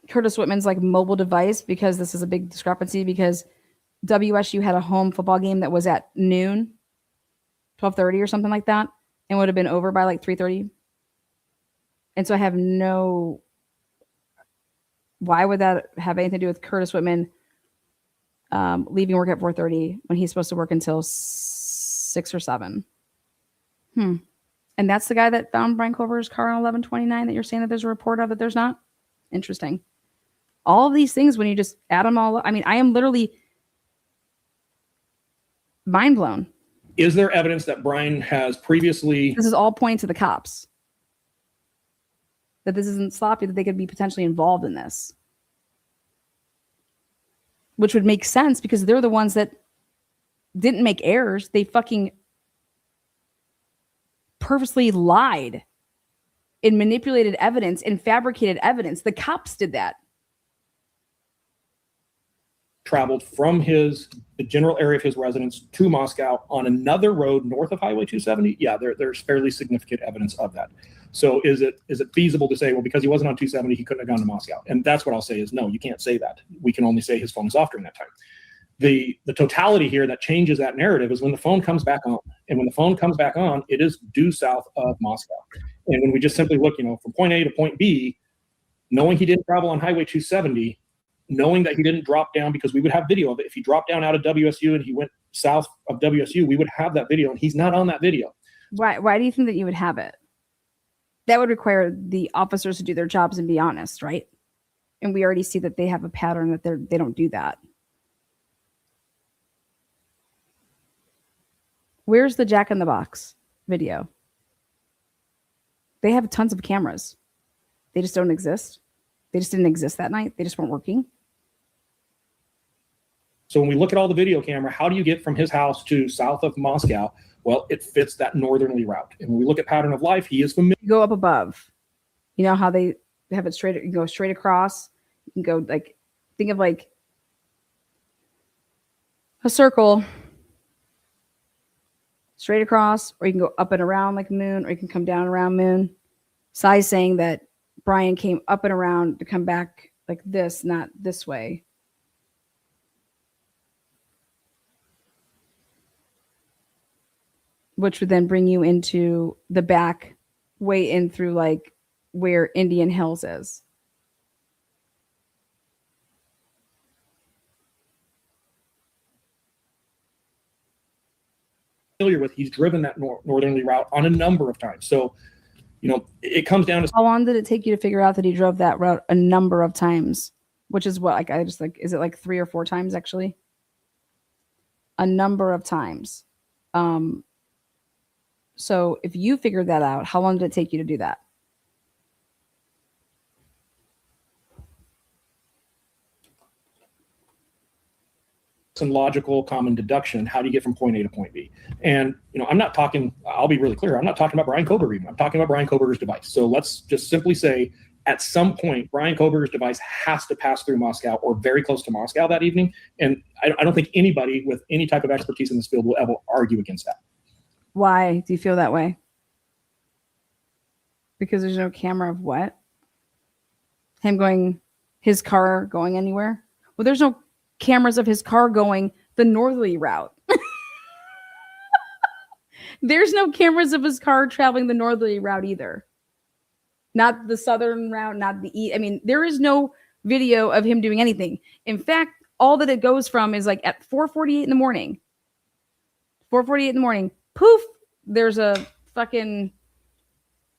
Curtis Whitman's like mobile device? Because this is a big discrepancy, because WSU had a home football game that was at noon, 12:30 or something like that, and would have been over by like 3:30. And so I have why would that have anything to do with Curtis Whitman leaving work at 4:30 when he's supposed to work until 6 or 7? And that's the guy that found Brian Koberger's car on 11/29 that you're saying that there's a report of that there's not? Interesting. All of these things, when you just add them all up, I mean, I am literally mind blown. Is there evidence that Brian has previously... This is all pointing to the cops. That this isn't sloppy, that they could be potentially involved in this. Which would make sense, because they're the ones that didn't make errors. They fucking purposely lied and manipulated evidence and fabricated evidence. The cops did that. Traveled from the general area of his residence to Moscow on another road north of Highway 270. Yeah, there's fairly significant evidence of that. So is it feasible to say, well, because he wasn't on 270, he couldn't have gone to Moscow? And that's what I'll say is no, you can't say that. We can only say his phone was off during that time. The totality here that changes that narrative is when the phone comes back on. And when the phone comes back on, it is due south of Moscow. And when we just simply look, from point A to point B, knowing he didn't travel on Highway 270, knowing that he didn't drop down, because we would have video of it. If he dropped down out of WSU and he went south of WSU, we would have that video, and he's not on that video. Why do you think that you would have it? That would require the officers to do their jobs and be honest, right? And we already see that they have a pattern that they don't do that. Where's the Jack in the Box video? They have tons of cameras. They just don't exist. They just didn't exist that night. They just weren't working. So when we look at all the video camera, how do you get from his house to south of Moscow? Well, it fits that northerly route. And when we look at pattern of life, he is familiar. You go up above. You know how they have it straight? You can go straight across. You can go like, think of like a circle straight across, or you can go up and around like moon, or you can come down around moon. Sai's saying that Brian came up and around to come back like this, not this way. Which would then bring you into the back way in through like where Indian Hills is. With. He's driven that northerly route on a number of times. So, you know, it comes down to How long did it take you to figure out that he drove that route a number of times? Which is what, like, I just like, is it like 3 or 4 times actually? A number of times. So if you figured that out, how long did it take you to do that? some logical common deduction. How do you get from point A to point B? And, you know, I'm not talking, I'll be really clear. I'm not talking about Brian Koberger even. I'm talking about Brian Koberger's device. So let's just simply say at some point, Brian Koberger's device has to pass through Moscow or very close to Moscow that evening. And I don't think anybody with any type of expertise in this field will ever argue against that. Why do you feel that way? Because there's no camera of what? Him going, his car going anywhere? Well, there's no cameras of his car going the northerly route. There's no cameras of his car traveling the northerly route either. Not the southern route, not the east. I mean, there is no video of him doing anything. In fact, all that it goes from is like at 4:48 in the morning. 4:48 in the morning, poof, there's a fucking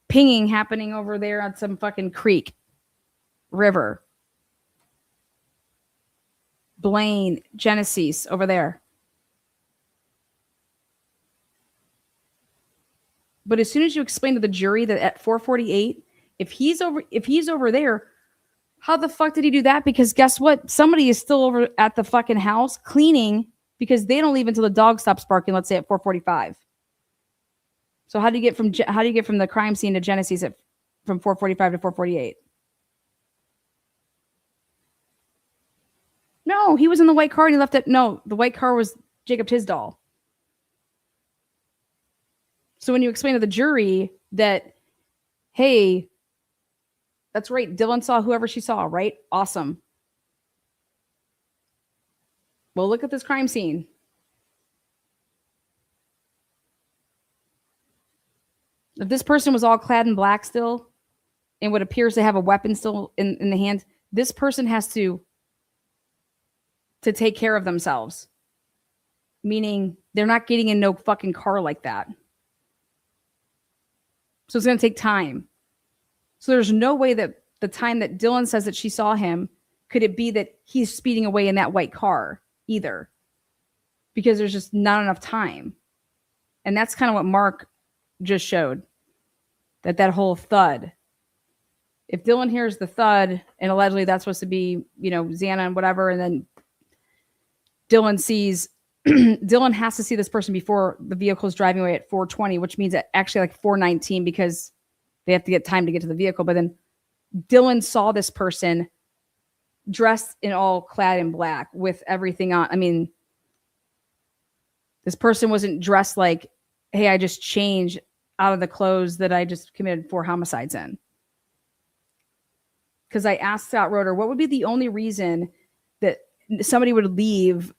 pinging happening over there on some fucking creek, river. Blaine, Genesee, over there. But as soon as you explain to the jury that at 4:48, if he's over there, how the fuck did he do that? Because guess what? Somebody is still over at the fucking house cleaning because they don't leave until the dog stops barking, let's say at 4:45. So how do you get from the crime scene to Genesee from 4:45 to 4:48? No, he was in the white car and he left it. No, the white car was Jacob Tisdall. So when you explain to the jury that, hey, that's right, Dylan saw whoever she saw, right? Awesome. Well, look at this crime scene. If this person was all clad in black still and what appears to have a weapon still in the hand, this person has to take care of themselves. Meaning they're not getting in no fucking car like that. So it's going to take time. So there's no way that the time that Dylan says that she saw him, could it be that he's speeding away in that white car either? Because there's just not enough time. And that's kind of what Mark just showed. That whole thud. If Dylan hears the thud, and allegedly that's supposed to be, you know, Xana and whatever, and then Dylan sees, Dylan has to see this person before the vehicle is driving away at 4:20, which means at actually like 4:19 because they have to get time to get to the vehicle. But then Dylan saw this person dressed in all clad in black with everything on. I mean, this person wasn't dressed like, hey, I just changed out of the clothes that I just committed 4 homicides in. Because I asked Scott Roeder, what would be the only reason that somebody would leave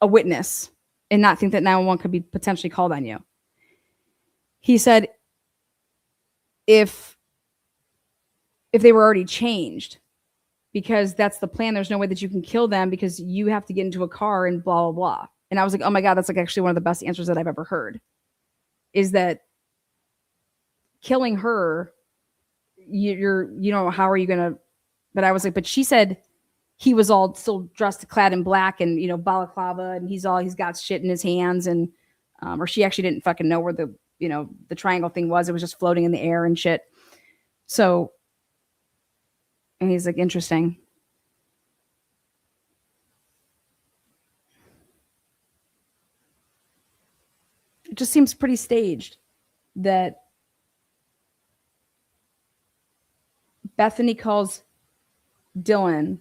a witness and not think that 911 could be potentially called on you? He said, if if they were already changed, because that's the plan. There's no way that you can kill them because you have to get into a car and blah, blah, blah. And I was like, oh my God, that's like actually one of the best answers that I've ever heard, is that killing her, how are you going to, but I was like, but she said he was all still dressed, clad in black and, balaclava, and he's got shit in his hands. And, or she actually didn't fucking know where the triangle thing was. It was just floating in the air and shit. So, and he's like, interesting. It just seems pretty staged that Bethany calls Dylan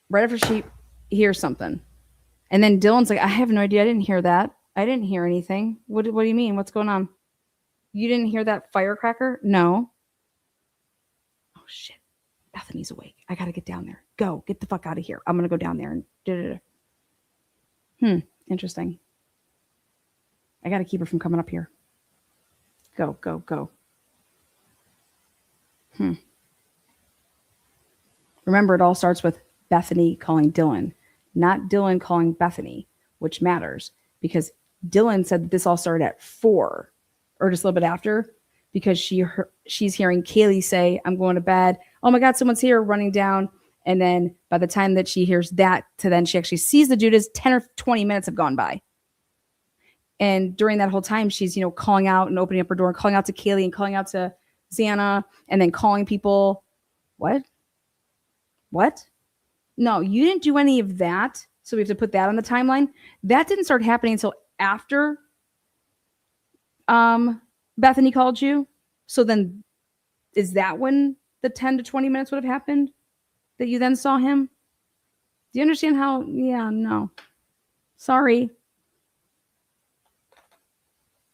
right after she hears something. And then Dylan's like, I have no idea. I didn't hear that. I didn't hear anything. What do you mean? What's going on? You didn't hear that firecracker? No. Oh, shit. Bethany's awake. I got to get down there. Go. Get the fuck out of here. I'm going to go down there and interesting. I got to keep her from coming up here. Go, go, go. Remember, it all starts with Bethany calling Dylan, not Dylan calling Bethany, which matters because Dylan said that this all started at 4 or just a little bit after, because she's hearing Kaylee say, I'm going to bed. Oh my God, someone's here, running down. And then by the time that she hears that, to then she actually sees the dude, is 10 or 20 minutes have gone by. And during that whole time, she's, calling out and opening up her door and calling out to Kaylee and calling out to Xana and then calling people. What? No, you didn't do any of that. So we have to put that on the timeline. That didn't start happening until after Bethany called you. So then is that when the 10 to 20 minutes would have happened that you then saw him? Do you understand how? Yeah, no. Sorry.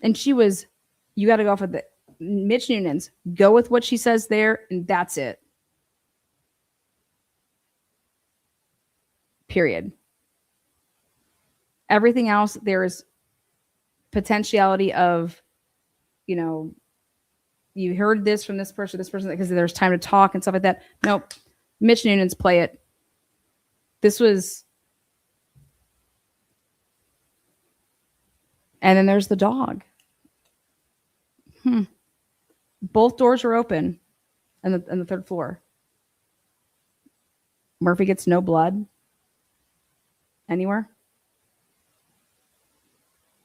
And she was, you got to go off with the Mitch Noonan's. Go with what she says there, and that's it. Period. Everything else, there is potentiality of, you heard this from this person, because there's time to talk and stuff like that. Nope. Mitch Noonan's play it. This was. And then there's the dog. Both doors are open on the third floor. Murphy gets no blood anywhere.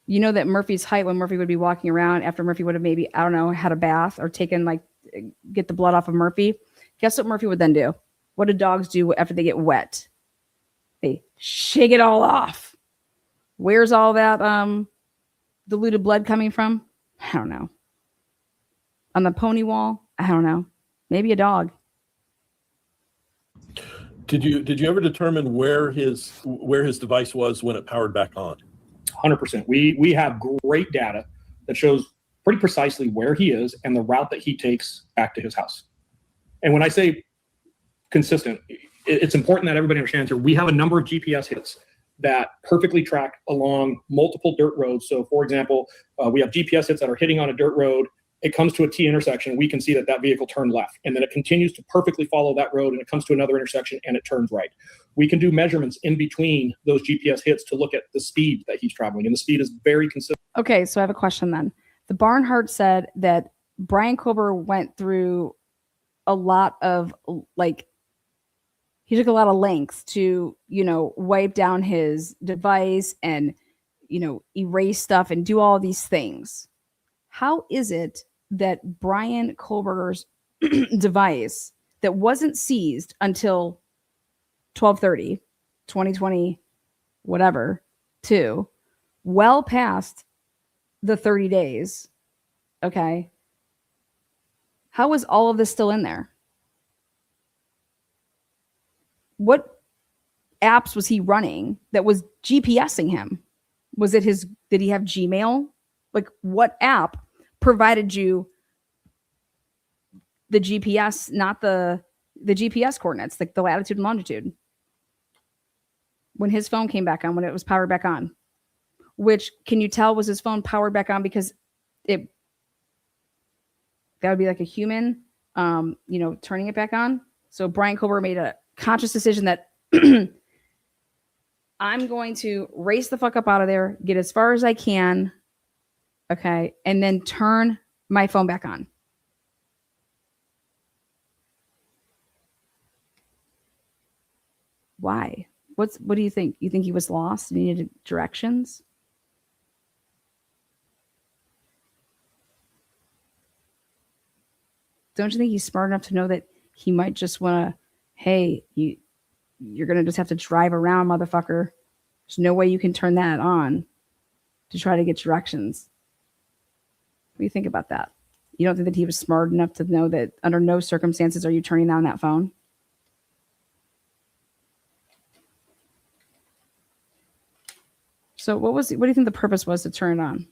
You know that Murphy's height, when Murphy would be walking around after Murphy would have maybe, I don't know, had a bath or get the blood off of Murphy. Guess what Murphy would then do? What do dogs do after they get wet? They shake it all off. Where's all that diluted blood coming from? I don't know. On the pony wall? I don't know. Maybe a dog. Did you ever determine where his device was when it powered back on? 100%. We have great data that shows pretty precisely where he is and the route that he takes back to his house. And when I say consistent, it's important that everybody understands here. We have a number of GPS hits that perfectly track along multiple dirt roads. So, for example, we have GPS hits that are hitting on a dirt road. It comes to a T intersection. We can see that vehicle turned left, and then it continues to perfectly follow that road, and it comes to another intersection, and it turns right. We can do measurements in between those GPS hits to look at the speed that he's traveling, and the speed is very consistent. Okay, so I have a question then. The Barnhart said that Brian Kober went through a lot of, he took a lot of lengths to, wipe down his device and, erase stuff and do all these things. How is it that Brian Koberger's device that wasn't seized until 12/30, 2020, whatever, well past the 30 days, okay? How is all of this still in there? What apps was he running that was GPSing him? Did he have Gmail? What app provided you the GPS, not the GPS coordinates, the latitude and longitude? When his phone came back on, when it was powered back on, which, can you tell, was his phone powered back on because that would be like a human turning it back on. So Brian Kober made a conscious decision that I'm going to race the fuck up out of there, get as far as I can, okay, and then turn my phone back on. Why? What do you think? You think he was lost and needed directions? Don't you think he's smart enough to know that he might just want to, hey, you're going to just have to drive around, motherfucker. There's no way you can turn that on to try to get directions. What do you think about that? You don't think that he was smart enough to know that under no circumstances are you turning on that phone? So what do you think the purpose was to turn it on?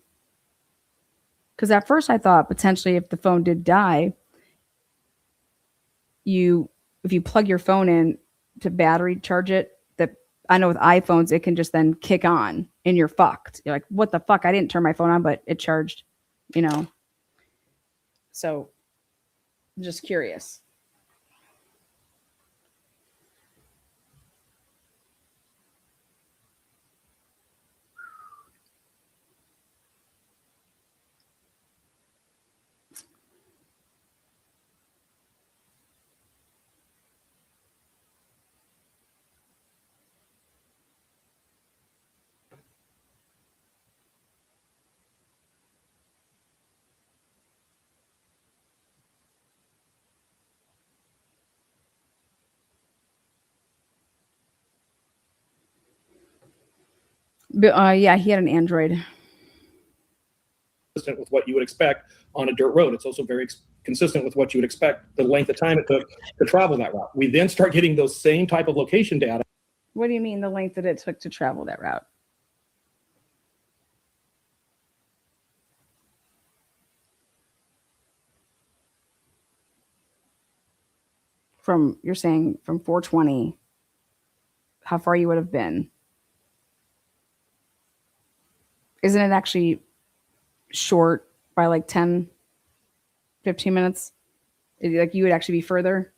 Because at first I thought potentially if the phone did die, if you plug your phone in to battery charge it, that I know with iPhones, it can just then kick on and you're fucked. You're like, what the fuck? I didn't turn my phone on, but it charged, So I'm just curious. But, yeah, he had an Android. Consistent with what you would expect on a dirt road. It's also very consistent with what you would expect the length of time it took to travel that route. We then start getting those same type of location data. What do you mean the length that it took to travel that route? You're saying from 420, how far you would have been. Isn't it actually short by like 10, 15 minutes? Like you would actually be further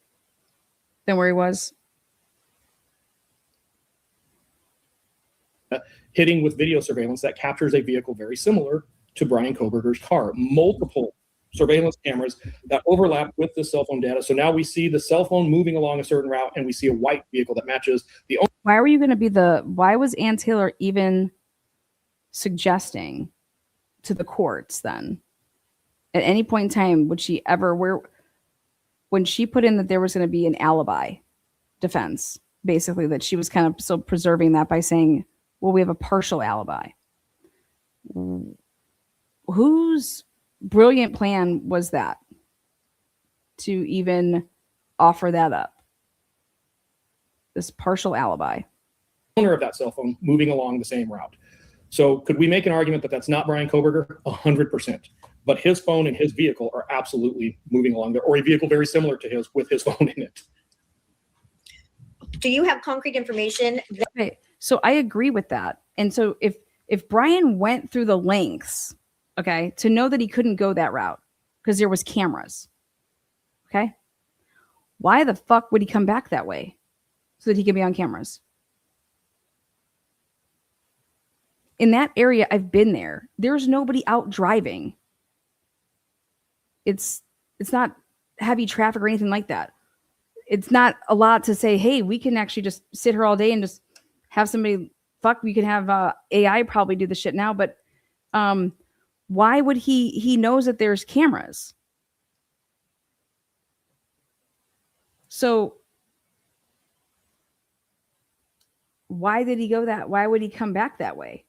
than where he was? Hitting with video surveillance that captures a vehicle very similar to Brian Koberger's car. Multiple surveillance cameras that overlap with the cell phone data. So now we see the cell phone moving along a certain route and we see a white vehicle that matches the only. Why was Ann Taylor even suggesting to the courts then? At any point in time, would she ever, when she put in that there was going to be an alibi defense, basically that she was kind of still preserving that by saying, well, we have a partial alibi. Whose brilliant plan was that to even offer that up? This partial alibi. Owner of that cell phone moving along the same route. So could we make an argument that that's not Brian Koberger? 100%. But his phone and his vehicle are absolutely moving along there, or a vehicle very similar to his with his phone in it. Do you have concrete information? Okay, so I agree with that. And so if Brian went through the lengths, okay, to know that he couldn't go that route because there was cameras, okay, why the fuck would he come back that way so that he could be on cameras? In that area, I've been there. There's nobody out driving. It's not heavy traffic or anything like that. It's not a lot to say, hey, we can actually just sit here all day and just have somebody, we could have AI probably do the shit now, but why would he knows that there's cameras. So why did he go why would he come back that way?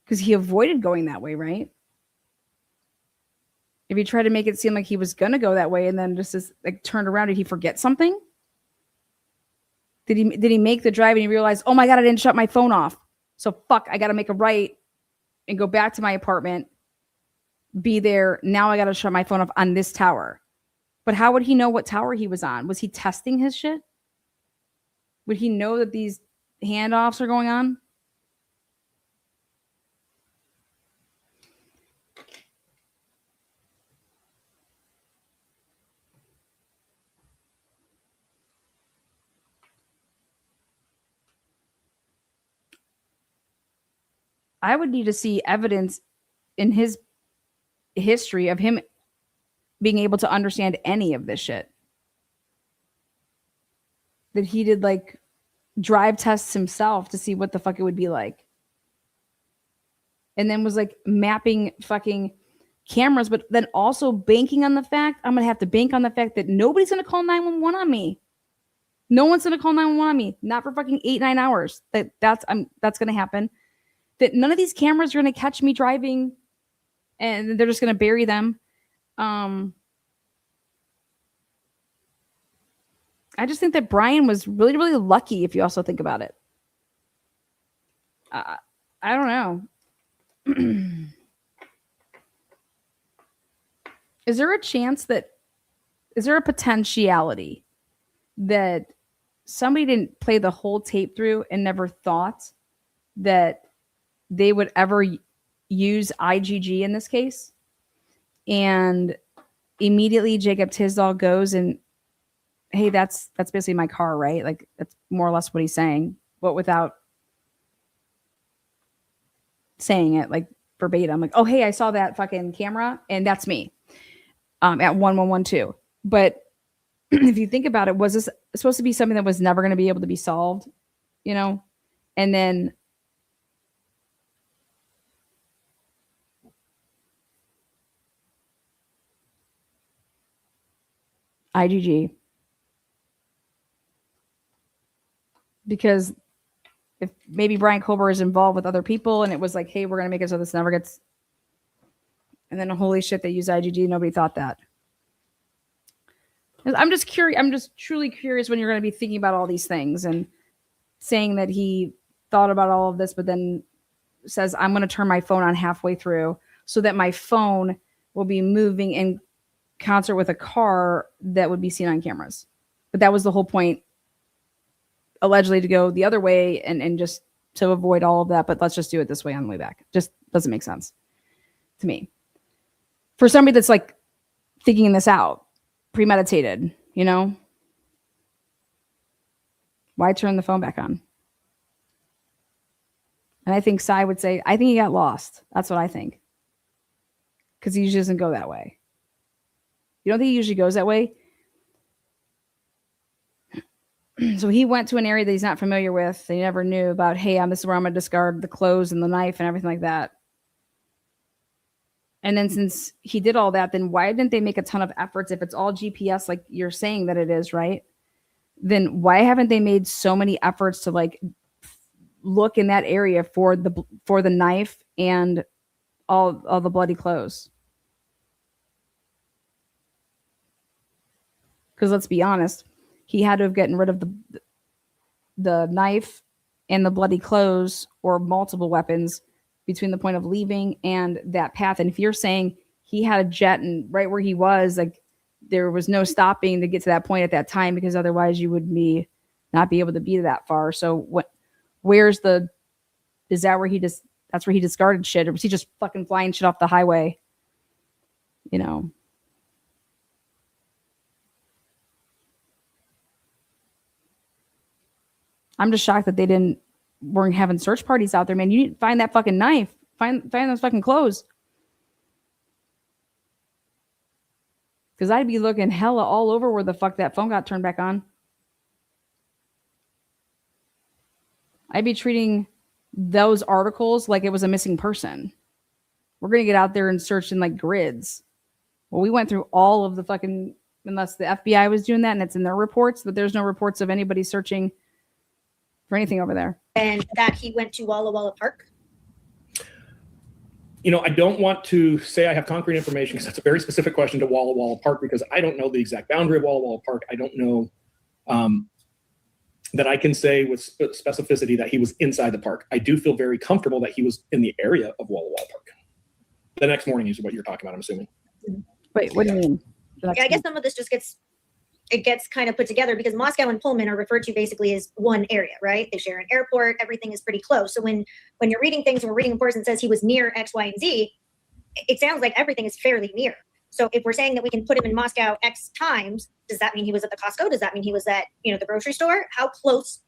Because he avoided going that way, right? If he tried to make it seem like he was going to go that way and then just like turned around, did he forget something? Did he make the drive and he realized, oh my God, I didn't shut my phone off. So fuck, I got to make a right and go back to my apartment, be there. Now I got to shut my phone off on this tower. But how would he know what tower he was on? Was he testing his shit? Would he know that these handoffs are going on? I would need to see evidence in his history of him being able to understand any of this shit. That he did like drive tests himself to see what the fuck it would be like. And then was like mapping fucking cameras, but then also banking on the fact, I'm going to have to bank on the fact that nobody's going to call 911 on me. No one's going to call 911 on me. Not for fucking 8-9 hours. That's going to happen. That none of these cameras are going to catch me driving and they're just going to bury them. I just think that Brian was really, really lucky if you also think about it. I don't know. Is there a potentiality that somebody didn't play the whole tape through and never thought that they would ever use IGG in this case? And immediately Jacob Tisdall goes and, hey, that's basically my car, right? Like that's more or less what he's saying, but without saying it like verbatim. Like, oh, hey, I saw that fucking camera and that's me at 1112. But if you think about it, was this supposed to be something that was never going to be able to be solved, you know? And then IGG. Because if maybe Brian Colbert is involved with other people and it was like, hey, we're going to make it so this never gets. And then holy shit, they use IGG. Nobody thought that. I'm just curious. I'm just truly curious when you're going to be thinking about all these things and saying that he thought about all of this, but then says, I'm going to turn my phone on halfway through so that my phone will be moving in concert with a car that would be seen on cameras. But that was the whole point, allegedly, to go the other way and just to avoid all of that. But let's just do it this way on the way back. Just doesn't make sense to me. For somebody that's like thinking this out, premeditated, you know, why turn the phone back on? And I think Sy would say, I think he got lost. That's what I think. Because he usually doesn't go that way. You don't think he usually goes that way? So he went to an area that he's not familiar with. They never knew about, hey, this is where I'm going to discard the clothes and the knife and everything like that. And then since he did all that, then why didn't they make a ton of efforts if it's all GPS like you're saying that it is, right? Then why haven't they made so many efforts to like look in that area for the knife and all the bloody clothes? Because let's be honest, he had to have gotten rid of the knife and the bloody clothes or multiple weapons between the point of leaving and that path. And if you're saying he had a jet and right where he was, like there was no stopping to get to that point at that time, because otherwise you would not be able to be that far. So is that where that's where he discarded shit? Or was he just fucking flying shit off the highway? You know? I'm just shocked that they weren't having search parties out there, man. You need to find that fucking knife. Find those fucking clothes. Because I'd be looking hella all over where the fuck that phone got turned back on. I'd be treating those articles like it was a missing person. We're going to get out there and search in like grids. Well, we went through all of the fucking, unless the FBI was doing that and it's in their reports, but there's no reports of anybody searching for anything over there. And that he went to Walla Walla Park? You know, I don't want to say I have concrete information because that's a very specific question to Walla Walla Park, because I don't know the exact boundary of Walla Walla Park. I don't know that I can say with specificity that he was inside the park. I do feel very comfortable that he was in the area of Walla Walla Park. The next morning is what you're talking about, I'm assuming. Wait, what do you mean? Yeah, I guess some of this just gets kind of put together because Moscow and Pullman are referred to basically as one area, right? They share an airport. Everything is pretty close. So when you're reading things, and we're reading reports and says he was near X, Y, and Z, it sounds like everything is fairly near. So if we're saying that we can put him in Moscow X times, does that mean he was at the Costco? Does that mean he was at, the grocery store? How close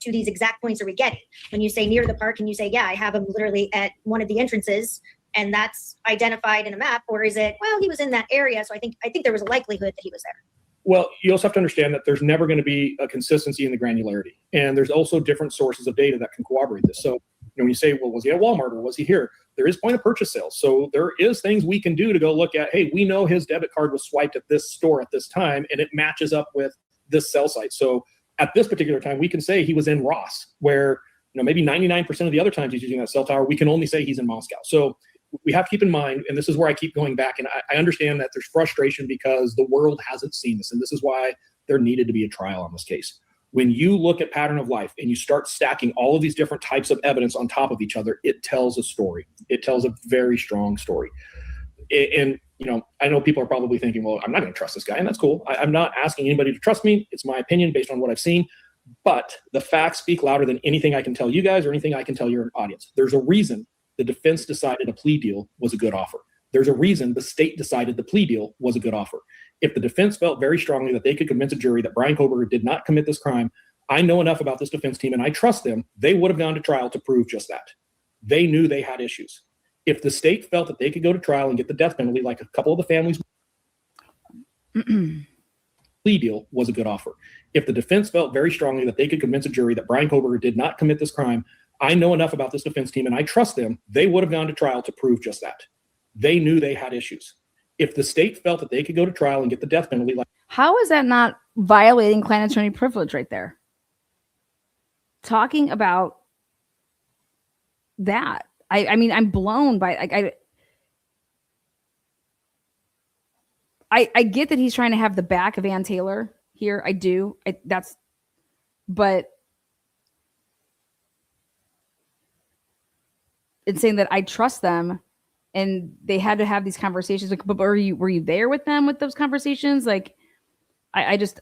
to these exact points are we getting? When you say near the park, can you say, yeah, I have him literally at one of the entrances and that's identified in a map? Or is it, well, he was in that area, so I think there was a likelihood that he was there. Well, you also have to understand that there's never going to be a consistency in the granularity. And there's also different sources of data that can corroborate this. So, when you say, well, was he at Walmart or was he here? There is point of purchase sales. So there is things we can do to go look at, hey, we know his debit card was swiped at this store at this time, and it matches up with this cell site. So at this particular time, we can say he was in Ross, where maybe 99% of the other times he's using that cell tower, we can only say he's in Moscow. So we have to keep in mind, and this is where I keep going back, and I understand that there's frustration because the world hasn't seen this, and this is why there needed to be a trial on this case. When you look at pattern of life and you start stacking all of these different types of evidence on top of each other, it tells a story. It tells a very strong story. And I know people are probably thinking, well, I'm not going to trust this guy, and that's cool. I'm not asking anybody to trust me. It's my opinion based on what I've seen. But the facts speak louder than anything I can tell you guys or anything I can tell your audience. There's a reason the defense decided a plea deal was a good offer. There's a reason the state decided the plea deal was a good offer. If the defense felt very strongly that they could convince a jury that Bryan Kohberger did not commit this crime, I know enough about this defense team and I trust them, they would have gone to trial to prove just that. They knew they had issues. If the state felt that they could go to trial and get the death penalty like a couple of the families, plea deal was a good offer. If the defense felt very strongly that they could convince a jury that Bryan Kohberger did not commit this crime, I know enough about this defense team and I trust them, they would have gone to trial to prove just that. They knew they had issues. If the state felt that they could go to trial and get the death penalty, How is that not violating client attorney privilege right there? Talking about that. I mean, I'm blown by I get that he's trying to have the back of Ann Taylor here. I do. But it's saying that I trust them and they had to have these conversations. Like, but were you there with them with those conversations? Like, I just.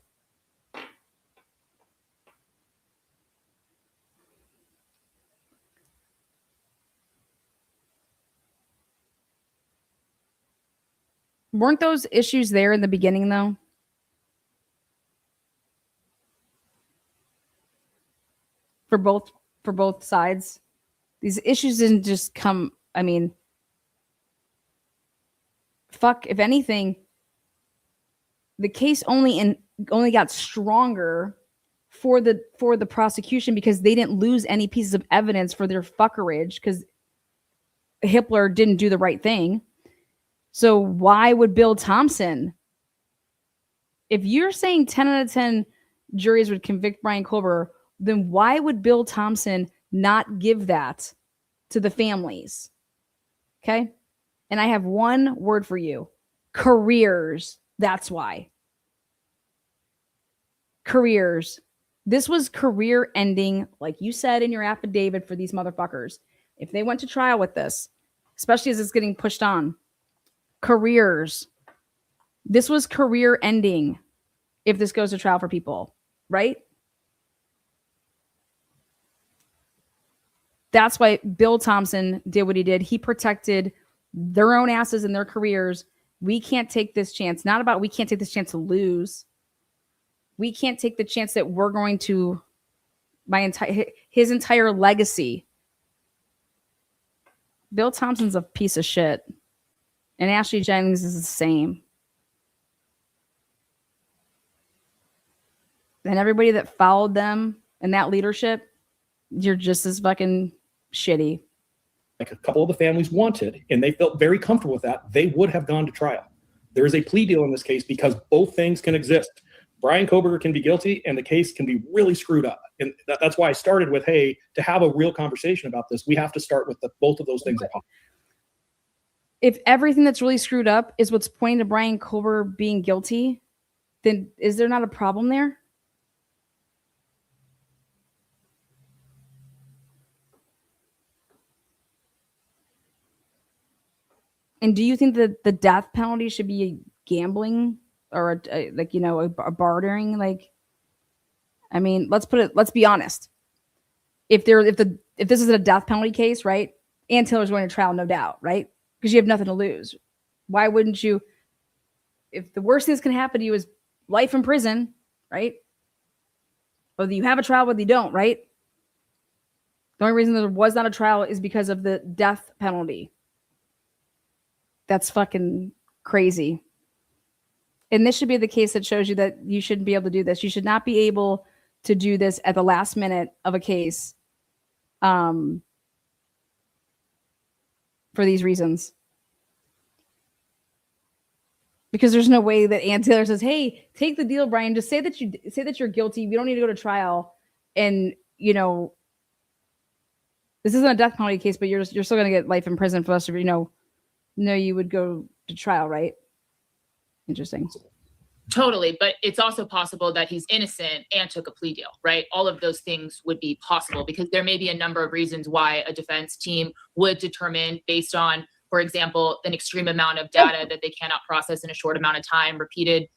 Weren't those issues there in the beginning though? For both sides? These issues didn't just come, I mean, fuck, if anything, the case only got stronger for the prosecution because they didn't lose any pieces of evidence for their fuckerage because Hitler didn't do the right thing. So why would Bill Thompson, if you're saying 10 out of 10 juries would convict Bryan Kohberger, then why would Bill Thompson not give that to the families? Okay. And I have one word for you: careers. That's why. Careers. This was career ending, like you said in your affidavit, for these motherfuckers. If they went to trial with this, especially as it's getting pushed on, careers. This was career ending if this goes to trial for people, right? That's why Bill Thompson did what he did. He protected their own asses and their careers. We can't take this chance. Not about we can't take this chance to lose. We can't take the chance that we're going to his entire legacy. Bill Thompson's a piece of shit. And Ashley Jennings is the same. And everybody that followed them and that leadership, you're just as fucking shitty. like a couple of the families wanted, and they felt very comfortable with that, they would have gone to trial. There is a plea deal in this case because both things can exist. Bryan Kohberger can be guilty and the case can be really screwed up. And that's why I started with, hey, to have a real conversation about this, we have to start with both of those things. If everything that's really screwed up is what's pointing to Bryan Kohberger being guilty, then is there not a problem there? And do you think that the death penalty should be gambling or a bartering? Like, I mean, let's be honest. If this is a death penalty case, right? Ann Taylor's going to trial, no doubt, right? Because you have nothing to lose. Why wouldn't you? If the worst thing that's going to happen to you is life in prison, right? Whether you have a trial, whether you don't, right? The only reason there was not a trial is because of the death penalty. That's fucking crazy. And this should be the case that shows you that you shouldn't be able to do this. You should not be able to do this at the last minute of a case for these reasons. Because there's no way that Ann Taylor says, "Hey, take the deal, Brian. Just say that you're guilty. You don't need to go to trial." And you know, this isn't a death penalty case, but you're still going to get life in prison for the rest of no, you would go to trial, right? Interesting. Totally. But it's also possible that he's innocent and took a plea deal, right? All of those things would be possible because there may be a number of reasons why a defense team would determine based on, for example, an extreme amount of data that they cannot process in a short amount of time, repeated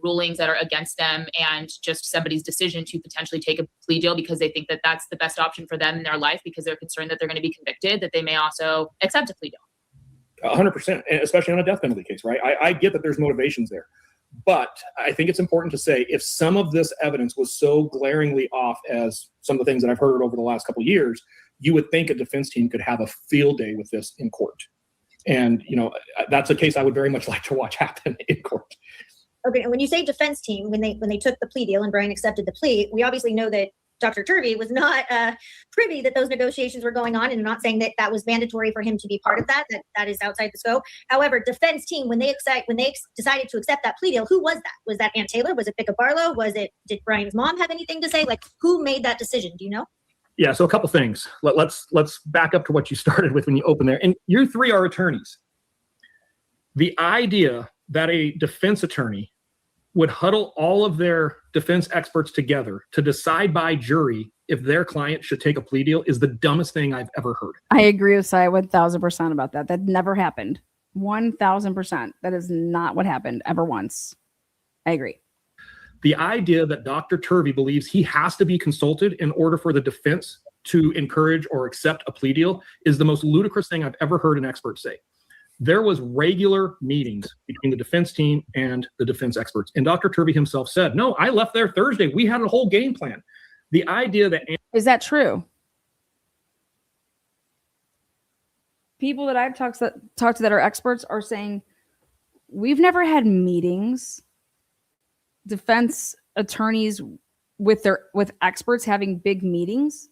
rulings that are against them, and just somebody's decision to potentially take a plea deal because they think that that's the best option for them in their life because they're concerned that they're going to be convicted, that they may also accept a plea deal. 100%, and especially on a death penalty case, right? I get that there's motivations there. But I think it's important to say if some of this evidence was so glaringly off as some of the things that I've heard over the last couple of years, you would think a defense team could have a field day with this in court. And, that's a case I would very much like to watch happen in court. Okay, and when you say defense team, when they took the plea deal and Brian accepted the plea, we obviously know that Dr. Turvey was not privy that those negotiations were going on, and I'm not saying that that was mandatory for him to be part of that. That is outside the scope. However, defense team, when they decided to accept that plea deal, who was that? Was that Ann Taylor? Was it Picca Barlow? Did Brian's mom have anything to say? Like, who made that decision? Do you know? Yeah, so a couple things. Let's back up to what you started with when you opened there. And you three are attorneys. The idea that a defense attorney would huddle all of their defense experts together to decide by jury if their client should take a plea deal is the dumbest thing I've ever heard. I agree with Cy 1000% about that. That never happened. 1000%. That is not what happened ever once. I agree. The idea that Dr. Turvey believes he has to be consulted in order for the defense to encourage or accept a plea deal is the most ludicrous thing I've ever heard an expert say. There was regular meetings between the defense team and the defense experts. And Dr. Turvey himself said, no, I left there Thursday. We had a whole game plan. The idea that... Is that true? People that I've talked to that are experts are saying, we've never had meetings, defense attorneys with experts having big meetings.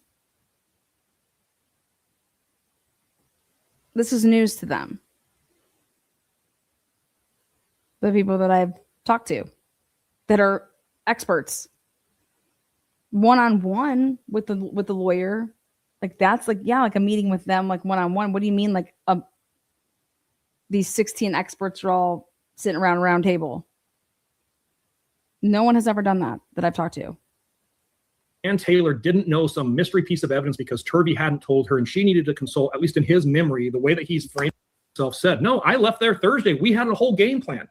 This is news to them. The people that I've talked to that are experts one-on-one with the lawyer, like that's like, yeah, like a meeting with them, like one-on-one. What do you mean? Like these 16 experts are all sitting around a round table. No one has ever done that I've talked to. Ann Taylor didn't know some mystery piece of evidence because Turvey hadn't told her and she needed to consult, at least in his memory, the way that he's framed himself said, no, I left there Thursday. We had a whole game plan.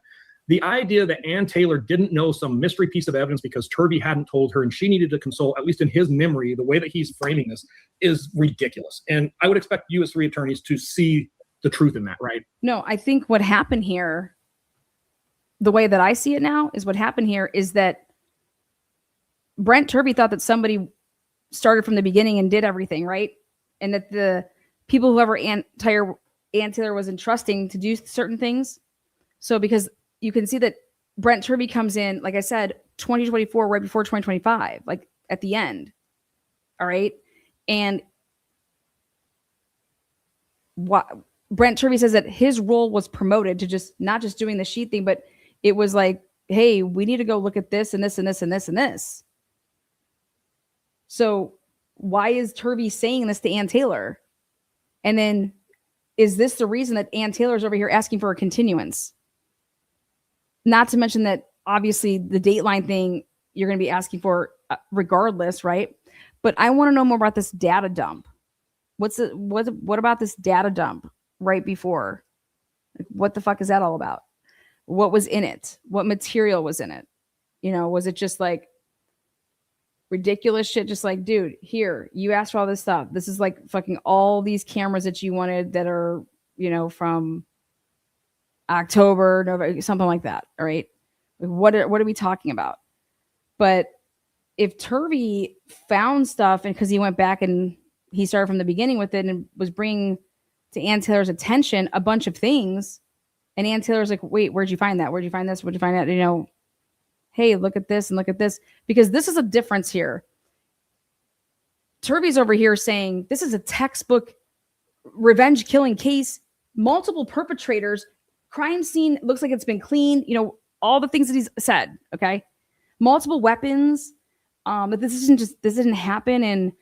The idea that Ann Taylor didn't know some mystery piece of evidence because Turvey hadn't told her and she needed to consult, at least in his memory, the way that he's framing this is ridiculous. And I would expect you as three attorneys to see the truth in that, right? No, I think what happened here, the way that I see it now, is what happened here is that Brent Turvey thought that somebody started from the beginning and did everything, right? And that the people, whoever Ann Taylor was entrusting to do certain things. So because you can see that Brent Turvey comes in, like I said, 2024, right before 2025, like at the end. All right. And what Brent Turvey says that his role was promoted to just not just doing the sheet thing, but it was like, hey, we need to go look at this and this and this and this and this. So why is Turvey saying this to Ann Taylor? And then is this the reason that Ann Taylor's over here asking for a continuance? Not to mention that obviously the Dateline thing you're going to be asking for regardless, right? But I want to know more about this data dump. What about this data dump right before? Like, what the fuck is that all about? What was in it? What material was in it? Was it just like ridiculous shit? Just like, dude, here, you asked for all this stuff. This is like fucking all these cameras that you wanted that are, from October, November, something like that. All right. What are we talking about? But if Turvey found stuff and because he went back and he started from the beginning with it and was bringing to Ann Taylor's attention a bunch of things. And Ann Taylor's like, wait, where'd you find that? Where'd you find this? Where'd you find that? You know, hey, look at this and look at this. Because this is a difference here. Turvey's over here saying this is a textbook revenge killing case, multiple perpetrators, crime scene looks like it's been cleaned, you know, all the things that he's said, okay? Multiple weapons, that this didn't happen in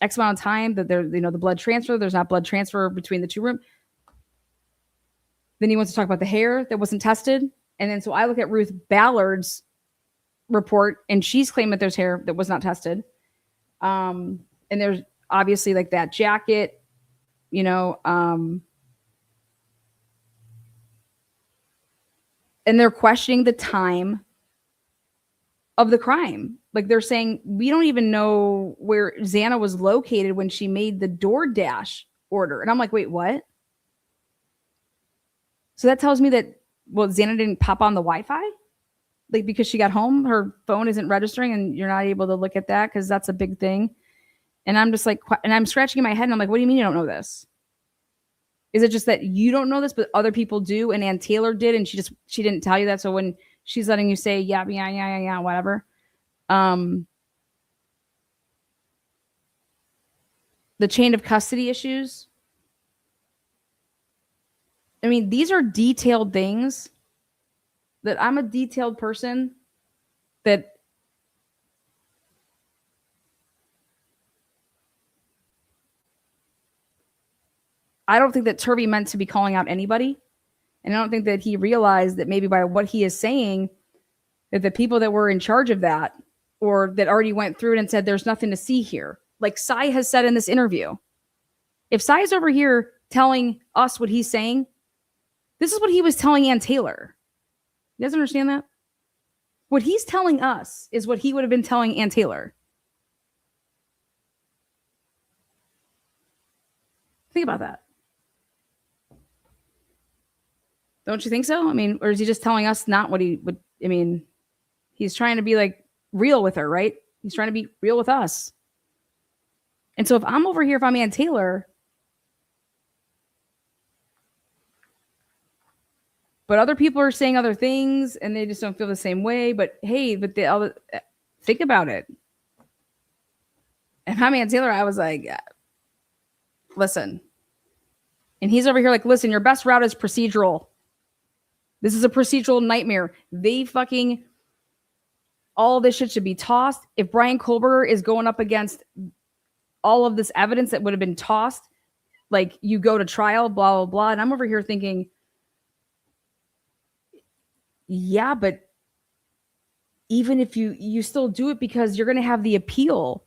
X amount of time, that there, you know, the blood transfer, there's not blood transfer between the two rooms. Then he wants to talk about the hair that wasn't tested. And then so I look at Ruth Ballard's report and she's claiming that there's hair that was not tested. And there's obviously like that jacket, you know, and they're questioning the time of the crime. Like they're saying, we don't even know where Xana was located when she made the DoorDash order. And I'm like, wait, what? So that tells me that, well, Xana didn't pop on the Wi-Fi? Like because she got home, her phone isn't registering and you're not able to look at that because that's a big thing. And I'm just like, and I'm scratching in my head and I'm like, what do you mean you don't know this? Is it just that you don't know this, but other people do? And Ann Taylor did, and she didn't tell you that. So when she's letting you say, yeah, whatever. The chain of custody issues. I mean, these are detailed things that I'm a detailed person that I don't think that Turvey meant to be calling out anybody. And I don't think that he realized that maybe by what he is saying, that the people that were in charge of that or that already went through it and said, there's nothing to see here. Like Sy has said in this interview, if Sy is over here telling us what he's saying, this is what he was telling Ann Taylor. You guys understand that? What he's telling us is what he would have been telling Ann Taylor. Think about that. Don't you think so? I mean, or is he just telling us not what he would? I mean, he's trying to be like real with her, right? He's trying to be real with us. And so if I'm over here, if I'm Ann Taylor, but other people are saying other things and they just don't feel the same way. But hey, but think about it. If I'm Ann Taylor, I was like, listen. And he's over here like, listen, your best route is procedural. This is a procedural nightmare. All this shit should be tossed. If Brian Kohlberger is going up against all of this evidence that would have been tossed, like you go to trial, blah, blah, blah. And I'm over here thinking, yeah, but even if you still do it because you're going to have the appeal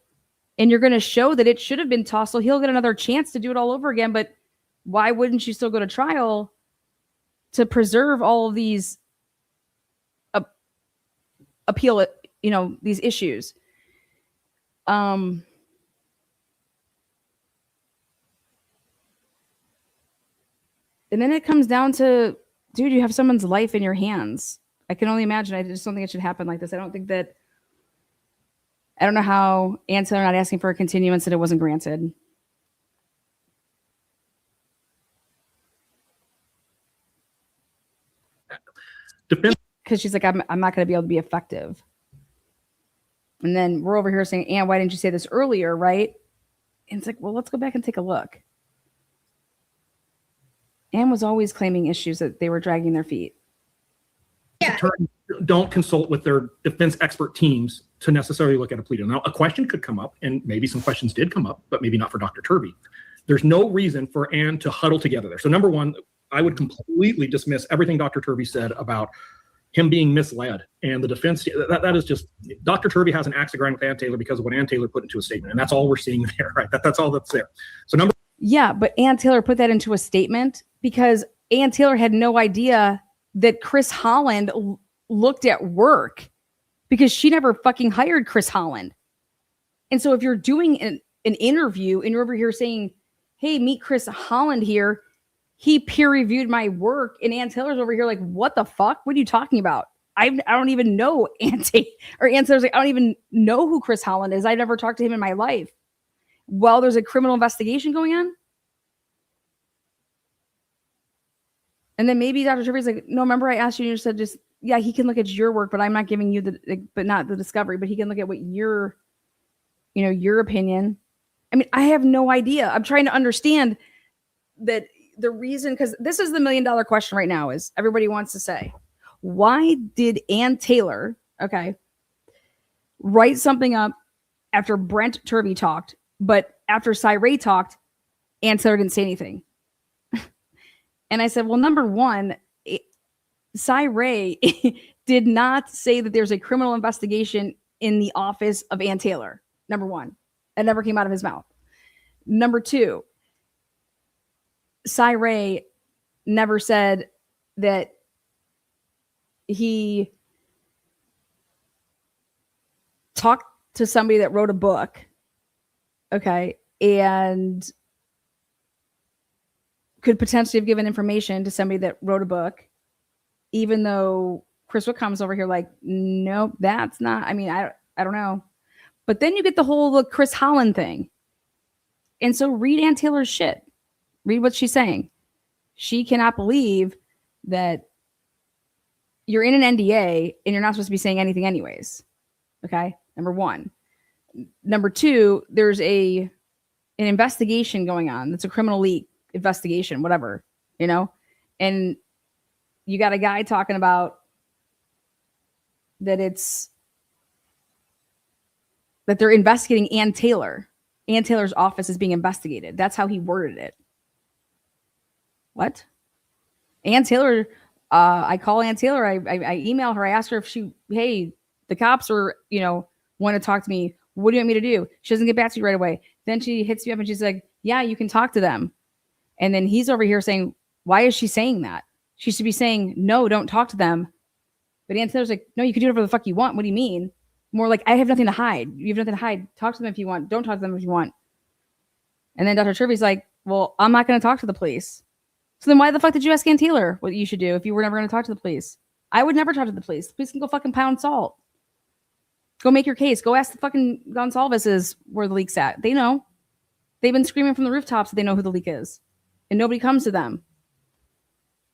and you're going to show that it should have been tossed. So he'll get another chance to do it all over again. But why wouldn't you still go to trial to preserve all of these appeal, you know, these issues? And then it comes down to, dude, you have someone's life in your hands. I can only imagine. I just don't think it should happen like this. I don't know how Ann Taylor not asking for a continuance and it wasn't granted. Because she's like, I'm not going to be able to be effective. And then we're over here saying, Ann, why didn't you say this earlier, right? And it's like, well, let's go back and take a look. Ann was always claiming issues that they were dragging their feet. Yeah. Attorneys don't consult with their defense expert teams to necessarily look at a plea deal. Now, a question could come up, and maybe some questions did come up, but maybe not for Dr. Turvey. There's no reason for Ann to huddle together there. So number one, I would completely dismiss everything Dr. Turvey said about him being misled and the defense. That is just, Dr. Turvey has an axe to grind with Ann Taylor because of what Ann Taylor put into a statement. And that's all we're seeing there, right? That's all that's there. So yeah, but Ann Taylor put that into a statement because Ann Taylor had no idea that Chris Holland looked at work because she never fucking hired Chris Holland. And so if you're doing an interview and you're over here saying, hey, meet Chris Holland here, he peer reviewed my work, and Ann Taylor's over here like, what the fuck? What are you talking about? I don't even know Ann Taylor's like, I don't even know who Chris Holland is. I never talked to him in my life. while there's a criminal investigation going on? And then maybe Dr. Turvey's like, no, remember I asked you, you said just, yeah, he can look at your work, but I'm not giving you but not the discovery, but he can look at what your opinion. I mean, I have no idea. I'm trying to understand that the reason, because this is the $1 million question right now, is everybody wants to say, why did Ann Taylor, write something up after Brent Turvey talked, but after SyRay talked, Ann Taylor didn't say anything? And I said, well, number one, SyRay did not say that there's a criminal investigation in the office of Ann Taylor. Number one, that never came out of his mouth. Number two, SyRay never said that he talked to somebody that wrote a book, and could potentially have given information to somebody that wrote a book, even though Chris Whitcomb's over here like, nope, that's not, I mean, I don't know. But then you get the whole Chris Holland thing. And so read Ann Taylor's shit. Read what she's saying. She cannot believe that you're in an NDA and you're not supposed to be saying anything anyways. Okay. Number one. Number two, there's an investigation going on. That's a criminal leak investigation, whatever, and you got a guy talking about that that they're investigating Ann Taylor. Ann Taylor's office is being investigated. That's how he worded it. What? Ann Taylor, I call Ann Taylor. I email her. I ask her if hey, the cops are, want to talk to me. What do you want me to do? She doesn't get back to you right away. Then she hits me up and she's like, yeah, you can talk to them. And then he's over here saying, why is she saying that? She should be saying, no, don't talk to them. But Ann Taylor's like, no, you can do whatever the fuck you want. What do you mean? More like, I have nothing to hide. You have nothing to hide. Talk to them if you want. Don't talk to them if you want. And then Dr. Turvey's like, well, I'm not going to talk to the police. So then why the fuck did you ask Ann Taylor what you should do if you were never going to talk to the police? I would never talk to the police. The police can go fucking pound salt. Go make your case. Go ask the fucking Gonsalveses where the leak's at. They know. They've been screaming from the rooftops that they know who the leak is. And nobody comes to them.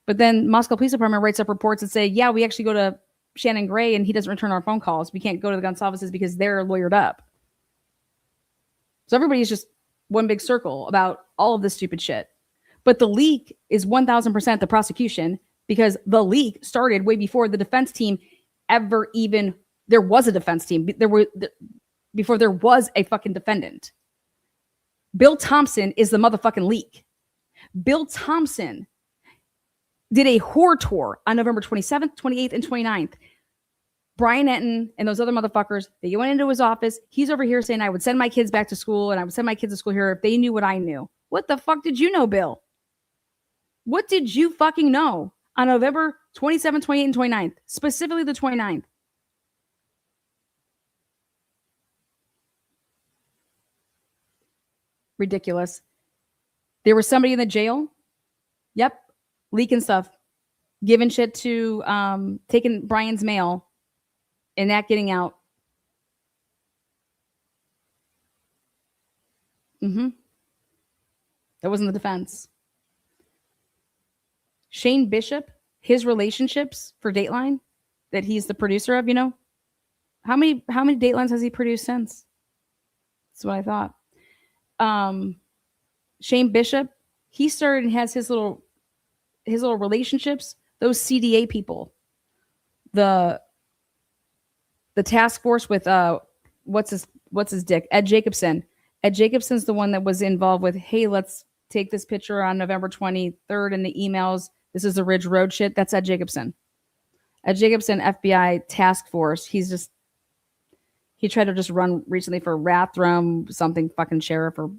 But then Moscow Police Department writes up reports that say, yeah, we actually go to Shannon Gray and he doesn't return our phone calls. We can't go to the Gonsalveses because they're lawyered up. So everybody's just one big circle about all of this stupid shit. But the leak is 1000% the prosecution, because the leak started way before the defense team ever even, there was a defense team. Before there was a fucking defendant. Bill Thompson is the motherfucking leak. Bill Thompson did a whore tour on November 27th, 28th, and 29th. Brian Enton and those other motherfuckers, they went into his office. He's over here saying, I would send my kids back to school and I would send my kids to school here if they knew what I knew. What the fuck did you know, Bill? What did you fucking know on November 27th, 28th, and 29th? Specifically the 29th. Ridiculous. There was somebody in the jail. Yep. Leaking stuff. Giving shit to, taking Brian's mail and that getting out. That wasn't the defense. Shane Bishop, his relationships for Dateline that he's the producer of, how many Datelines has he produced since? That's what I thought. Shane Bishop, he started and has his little relationships, those CDA people, the task force with what's his dick, Ed Jacobson. Ed Jacobson's the one that was involved with, hey, let's take this picture on November 23rd in the emails. This is the Ridge Road shit. That's Ed Jacobson. Ed Jacobson, FBI task force. He tried to just run recently for Rathdrum, something fucking sheriff or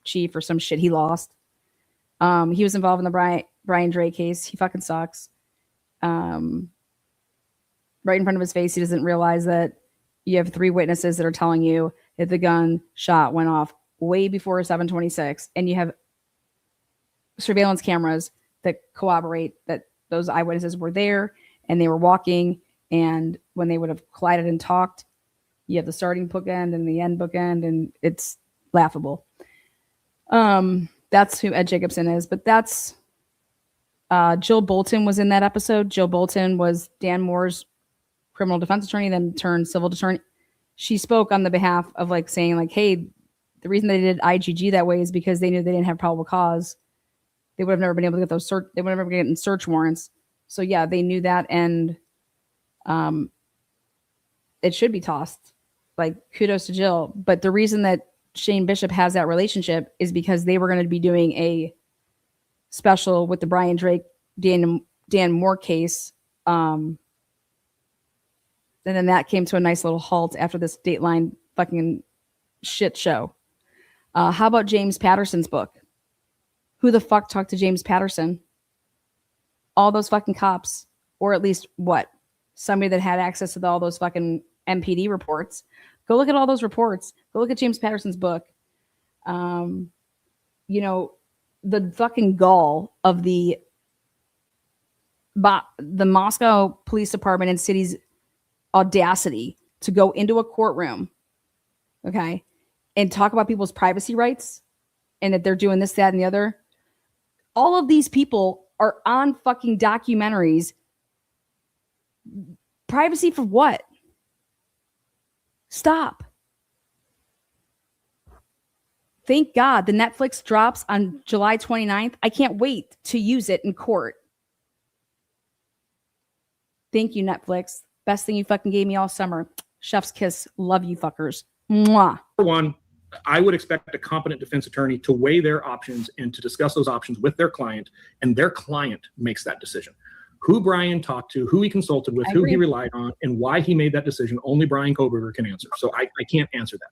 chief or some shit. He lost. He was involved in the Brian Dre case. He fucking sucks. Right in front of his face, he doesn't realize that you have 3 witnesses that are telling you that the gun shot went off way before 7:26, and you have surveillance cameras that corroborate that those eyewitnesses were there and they were walking, and when they would have collided and talked, you have the starting bookend and the end bookend, and it's laughable. That's who Ed Jacobson is, but that's Jill Bolton was in that episode. Jill Bolton was Dan Moore's criminal defense attorney, then turned civil attorney. She spoke on the behalf of like saying like, hey, the reason they did IGG that way is because they knew they didn't have probable cause. They would have never been able to get those they would have never gotten search warrants. So yeah, they knew that, and it should be tossed. Like, kudos to Jill. But the reason that Shane Bishop has that relationship is because they were going to be doing a special with the Brian Drake, Dan Moore case. And then that came to a nice little halt after this Dateline fucking shit show. How about James Patterson's book? Who the fuck talked to James Patterson? All those fucking cops, or at least what? Somebody that had access to all those fucking MPD reports. Go look at all those reports. Go look at James Patterson's book. You know, the fucking gall of the Moscow Police Department and city's audacity to go into a courtroom, okay, and talk about people's privacy rights and that they're doing this, that, and the other. All of these people are on fucking documentaries. Privacy for what? Stop. Thank God the Netflix drops on July 29th. I can't wait to use it in court. Thank you, Netflix. Best thing you fucking gave me all summer. Chef's kiss. Love you fuckers. Mwah. For one, I would expect a competent defense attorney to weigh their options and to discuss those options with their client, and their client makes that decision. Who Brian talked to, who he consulted with, who he relied on, and why he made that decision, only Brian Koberger can answer. So I can't answer that.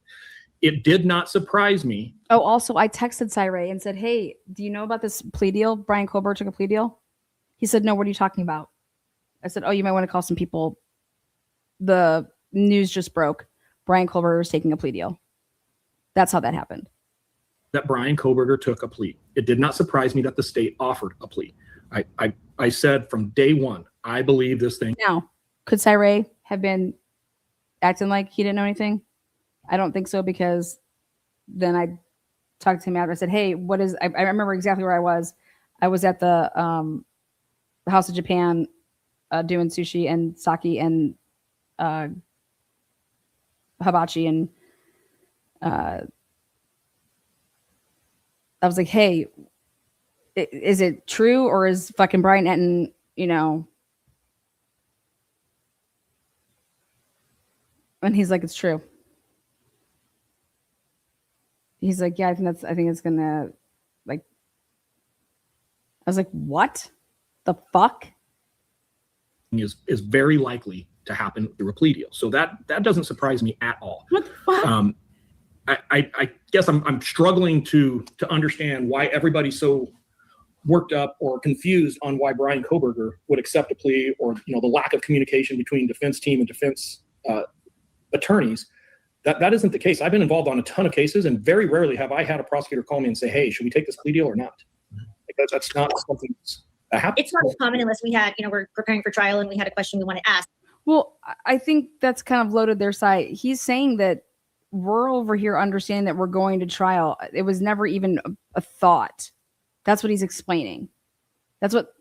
It did not surprise me. Oh, also, I texted SyRay and said, hey, do you know about this plea deal? Brian Koberger took a plea deal. He said, no, what are you talking about? I said, oh, you might want to call some people. The news just broke. Brian Koberger is taking a plea deal. That's how that happened. That Brian Koberger took a plea. It did not surprise me that the state offered a plea. I said from day one, I believe this thing. Now, could SyRay have been acting like he didn't know anything? I don't think so, because then I talked to him after. I said, hey, what is, I remember exactly where I was. I was at the House of Japan doing sushi and sake and hibachi, and I was like, hey, is it true, or is fucking Brian Etten, you know? And he's like, it's true. He's like, yeah, I think it's gonna, like, I was like, what the fuck? Is very likely to happen through a plea deal. So that doesn't surprise me at all. What the fuck? I guess I'm struggling to understand why everybody's so worked up or confused on why Brian Koberger would accept a plea, or the lack of communication between defense team and defense attorneys. That isn't the case. I've been involved on a ton of cases, and very rarely have I had a prosecutor call me and say, "Hey, should we take this plea deal or not?" Like that's not something that happens. It's not as common unless we had, we're preparing for trial and we had a question we want to ask. Well, I think that's kind of loaded their side. He's saying that we're over here understanding that we're going to trial. It was never even a thought. That's what he's explaining. That's what.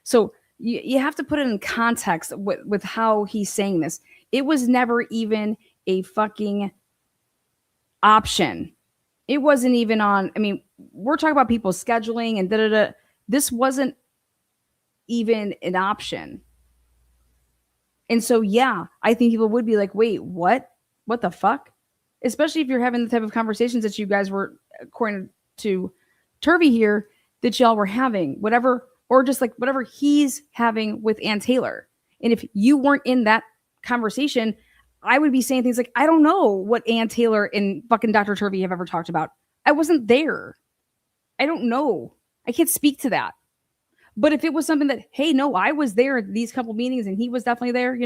So you have to put it in context with how he's saying this. It was never even a fucking option. It wasn't even on. I mean, we're talking about people scheduling and da-da-da. This wasn't even an option. And so, yeah, I think people would be like, wait, what? What the fuck? Especially if you're having the type of conversations that you guys were, according to Turvey here, that y'all were having, whatever, or just like whatever he's having with Ann Taylor. And if you weren't in that conversation, I would be saying things like, I don't know what Ann Taylor and fucking Dr. Turvey have ever talked about. I wasn't there. I don't know. I can't speak to that. But if it was something that, hey, no, I was there at these couple meetings and he was definitely there,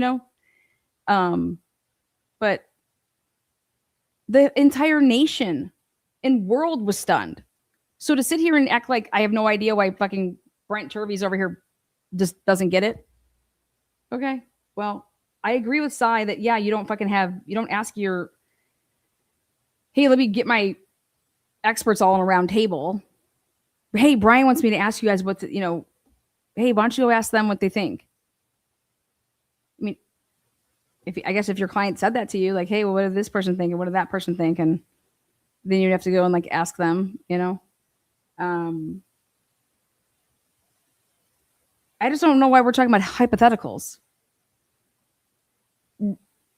but the entire nation and world was stunned. So to sit here and act like I have no idea why fucking Brent Turvey's over here just doesn't get it. Okay, well, I agree with Cy that, yeah, you don't ask your, hey, let me get my experts all on a round table. Hey, Brian wants me to ask you guys what the, hey, why don't you go ask them what they think? I mean, I guess if your client said that to you, like, hey, well, what did this person think and what did that person think, and then you'd have to go and like ask them, I just don't know why we're talking about hypotheticals.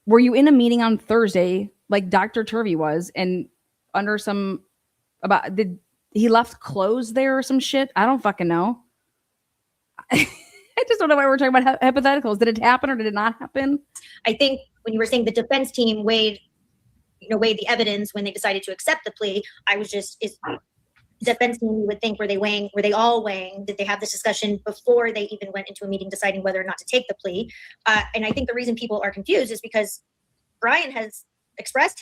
Were you in a meeting on Thursday like Dr. Turvey was, and under some did he left clothes there or some shit? I don't fucking know. I just don't know why we're talking about hypotheticals. Did it happen or did it not happen? I think when you were saying the defense team weighed the evidence when they decided to accept the plea, I was just, defense team, you would think, were they all weighing? Did they have this discussion before they even went into a meeting deciding whether or not to take the plea? And I think the reason people are confused is because Brian has expressed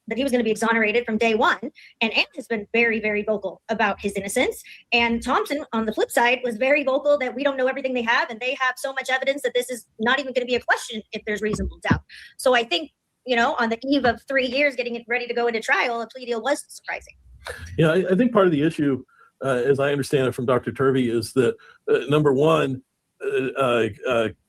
that he was going to be exonerated from day one, and Ann has been very, very vocal about his innocence. And Thompson, on the flip side, was very vocal that we don't know everything they have, and they have so much evidence that this is not even going to be a question if there's reasonable doubt. So I think, on the eve of 3 years getting it ready to go into trial, a plea deal was surprising. Yeah, I think part of the issue, as I understand it from Dr. Turvey, is that number one,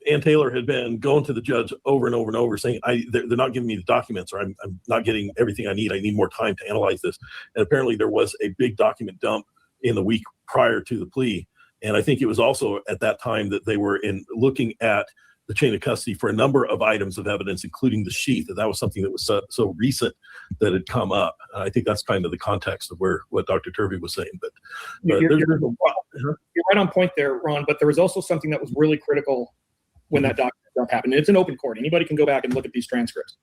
Ann Taylor had been going to the judge over and over and over saying, they're not giving me the documents, or I'm not getting everything I need. I need more time to analyze this. And apparently there was a big document dump in the week prior to the plea. And I think it was also at that time that they were looking at the chain of custody for a number of items of evidence, including the sheath. That was something that was so recent that had come up. I think that's kind of the context of what Dr. Turvey was saying. But you're right on point there, Ron. But there was also something that was really critical when that document dump happened. And it's an open court. Anybody can go back and look at these transcripts.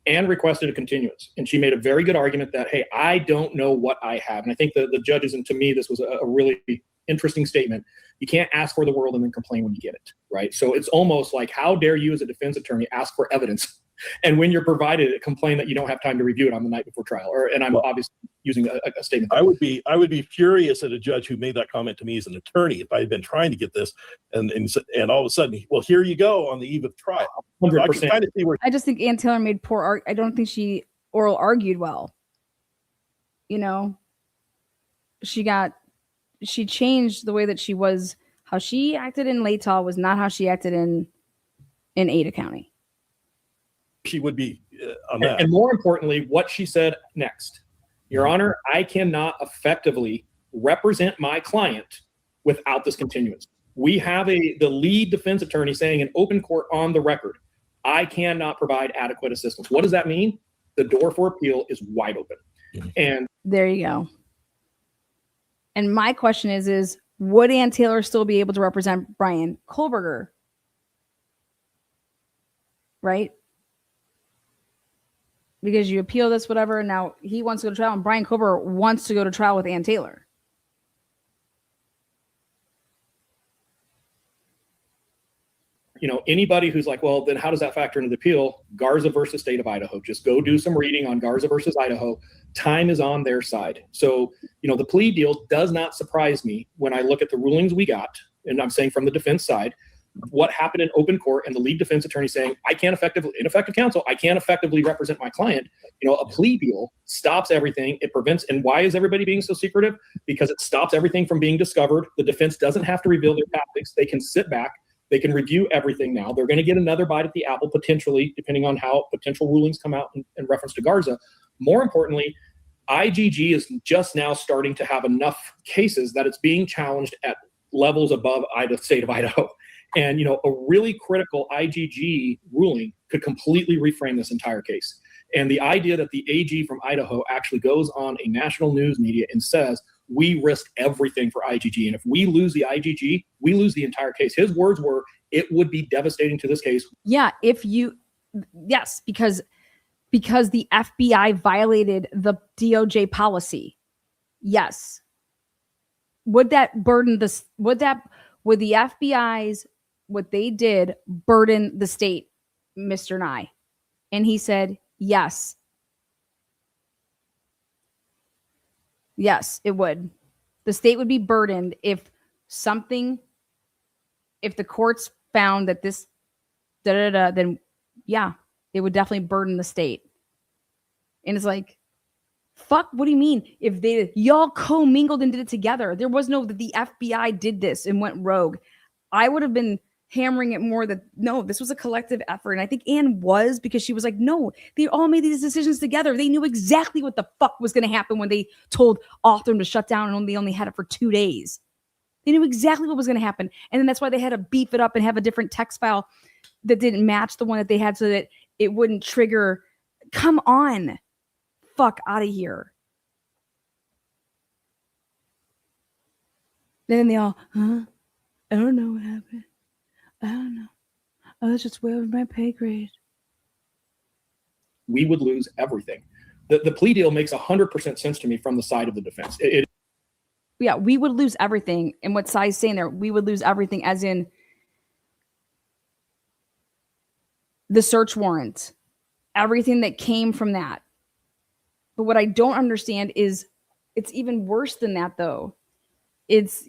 Ann requested a continuance, and she made a very good argument that, hey, I don't know what I have. And I think the judges, and to me, this was a really interesting statement. You can't ask for the world and then complain when you get it, right? So it's almost like, how dare you as a defense attorney ask for evidence, and when you're provided it, complain that you don't have time to review it on the night before trial? And I'm obviously using a statement. I would be furious at a judge who made that comment to me as an attorney if I had been trying to get this, and all of a sudden, well, here you go on the eve of trial. 100%. I just think Ann Taylor made poor I don't think she oral argued well. She changed the way that she was. How she acted in Latah was not how she acted in Ada County. She would be on that. And more importantly, what she said next. Your Honor, I cannot effectively represent my client without this continuance. We have the lead defense attorney saying in open court on the record, I cannot provide adequate assistance. What does that mean? The door for appeal is wide open. And there you go. And my question is would Ann Taylor still be able to represent Brian Kohlberger? Right? Because you appeal this, whatever, and now he wants to go to trial, and Brian Kohlberger wants to go to trial with Ann Taylor. Anybody who's like, well, then how does that factor into the appeal? Garza versus State of Idaho. Just go do some reading on Garza versus Idaho. Time is on their side. So, the plea deal does not surprise me when I look at the rulings we got, and I'm saying from the defense side, what happened in open court and the lead defense attorney saying, ineffective counsel, I can't effectively represent my client. A plea deal stops everything. It prevents, and why is everybody being so secretive? Because it stops everything from being discovered. The defense doesn't have to reveal their tactics. They can sit back. They can review everything now. They're going to get another bite at the apple, potentially, depending on how potential rulings come out in reference to Garza. More importantly, IGG is just now starting to have enough cases that it's being challenged at levels above the state of Idaho. And, a really critical IGG ruling could completely reframe this entire case. And the idea that the AG from Idaho actually goes on a national news media and says, we risk everything for IGG. And if we lose the IGG, we lose the entire case. His words were, it would be devastating to this case. Yeah, yes, because the FBI violated the DOJ policy. Yes. Would that burden would the FBI's, what they did, burden the state, Mr. Nye? And he said, yes. Yes, it would. The state would be burdened if the courts found that this then yeah, it would definitely burden the state. And it's like, Fuck, what do you mean? If y'all commingled and did it together, there was no that the FBI did this and went rogue. I would have been hammering it more that no, this was a collective effort. And I think Anne was, because she was like, no, they all made these decisions together. They knew exactly what the fuck was going to happen when they told Othram to shut down and they only had it for 2 days. They knew exactly what was going to happen. And then that's why they had to beef it up and have a different text file that didn't match the one that they had so that it wouldn't trigger. Come on. Fuck out of here. Then they all, huh? I don't know what happened. I don't know. I was just way over my pay grade. We would lose everything. The plea deal makes 100% sense to me from the side of the defense. Yeah, we would lose everything. And what Sai's saying there, we would lose everything as in the search warrant, everything that came from that. But what I don't understand is it's even worse than that, though. It's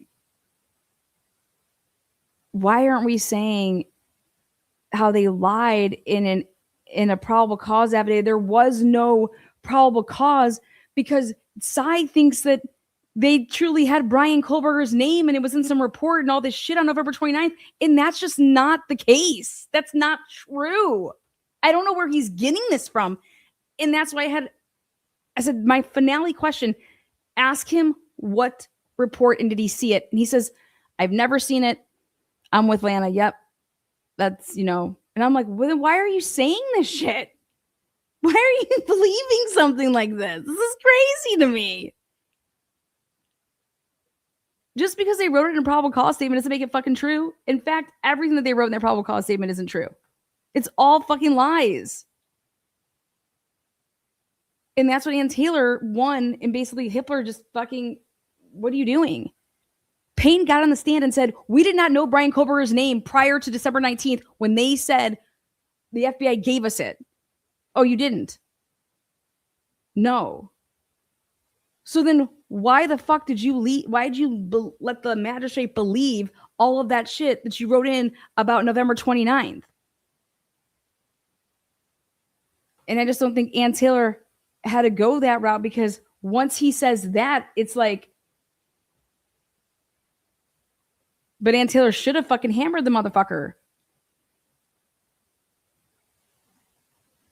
why aren't we saying how they lied in a probable cause affidavit? There was no probable cause because Sai thinks that they truly had Brian Kohlberger's name and it was in some report and all this shit on November 29th. And that's just not the case. That's not true. I don't know where he's getting this from. And that's why I said, my finale question, ask him what report and did he see it? And he says, I've never seen it. I'm with Lana. Yep. That's, And I'm like, well, then why are you saying this shit? Why are you believing something like this? This is crazy to me. Just because they wrote it in a probable cause statement doesn't make it fucking true. In fact, everything that they wrote in their probable cause statement isn't true. It's all fucking lies. And that's what Ann Taylor won. And basically Hitler just fucking, what are you doing? Payne got on the stand and said, we did not know Brian Kohlberger's name prior to December 19th when they said the FBI gave us it. Oh, you didn't? No. So then why the fuck did you leave? Why did you let the magistrate believe all of that shit that you wrote in about November 29th? And I just don't think Ann Taylor had to go that route because once he says that, it's like, but Ann Taylor should have fucking hammered the motherfucker.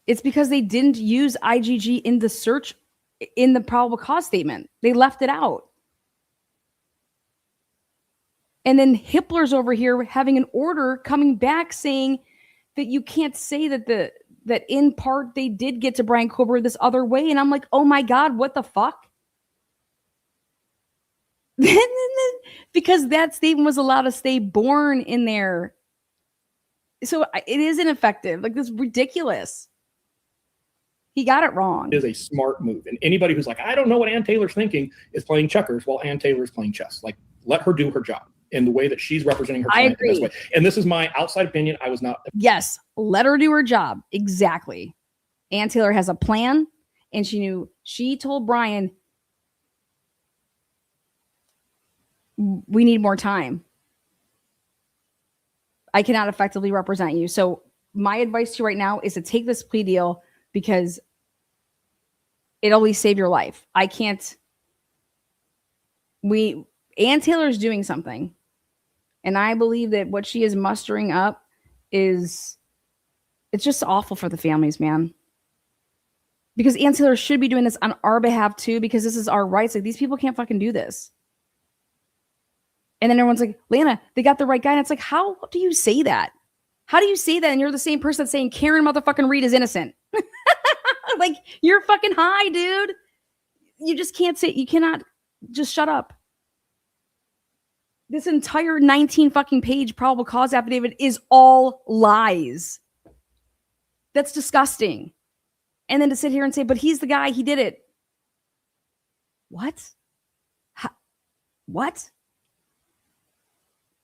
It's because they didn't use IgG in the search in the probable cause statement. They left it out. And then Hippler's over here having an order coming back saying that you can't say that in part they did get to Brian Kohlberger this other way. And I'm like, oh my God, what the fuck? Because that statement was allowed to stay born in there. So it is ineffective. Like, this is ridiculous. He got it wrong. It is a smart move. And anybody who's like, I don't know what Ann Taylor's thinking is playing checkers while Ann Taylor's playing chess. Like, let her do her job in the way that she's representing her client the best way. And this is my outside opinion. I was not. Yes, let her do her job. Exactly. Ann Taylor has a plan, and she told Brian, we need more time. I cannot effectively represent you. So my advice to you right now is to take this plea deal because it'll at least save your life. I can't. Ann Taylor's doing something. And I believe that what she is mustering up it's just awful for the families, man. Because Ann Taylor should be doing this on our behalf too, because this is our rights. Like, these people can't fucking do this. And then everyone's like, Lana, they got the right guy. And it's like, how do you say that? How do you say that? And you're the same person that's saying Karen motherfucking Reed is innocent. Like, you're fucking high, dude. You just can't say, you cannot just shut up. This entire 19 fucking page probable cause affidavit is all lies. That's disgusting. And then to sit here and say, but he's the guy, he did it. What? What?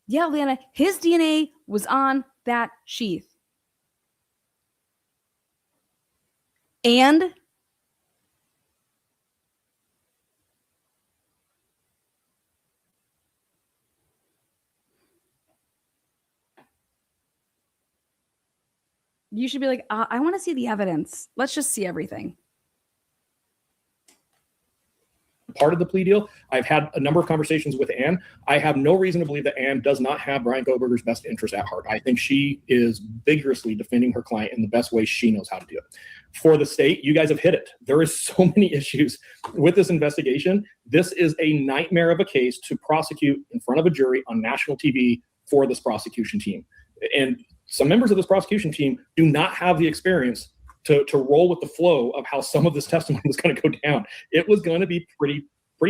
Yeah, Lana, his DNA was on that sheath. And you should be like, I want to see the evidence. Let's just see everything. part of the plea deal. I've had a number of conversations with Ann. I have no reason to believe that Ann does not have Brian Goldberger's best interest at heart. I think she is vigorously defending her client in the best way she knows how to do it. For the state, you guys have hit it. There is so many issues with this investigation. This is a nightmare of a case to prosecute in front of a jury on national TV for this prosecution team. And some members of this prosecution team do not have the experience to roll with the flow of how some of this testimony was going to go down. It was going to be pretty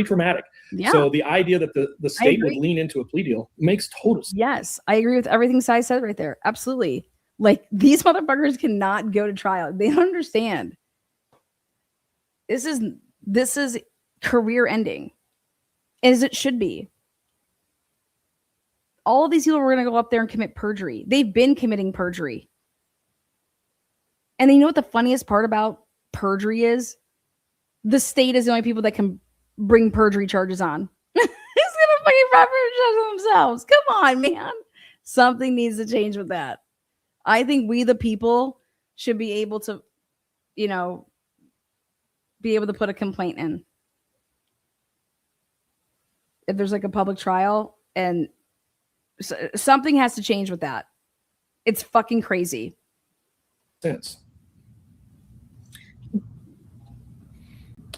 traumatic. Yeah. So the idea that the state would lean into a plea deal makes total sense. Yes, I agree with everything Sai said right there. Absolutely. Like, these motherfuckers cannot go to trial. They don't understand. This is career ending, as it should be. All of these people were going to go up there and commit perjury. They've been committing perjury. And then you know what the funniest part about perjury is? The state is the only people that can bring perjury charges on. Who's gonna fucking perjury charges themselves? Come on, man. Something needs to change with that. I think we, the people, should be able to, be able to put a complaint in. If there's like a public trial, and something has to change with that. It's fucking crazy. Sense.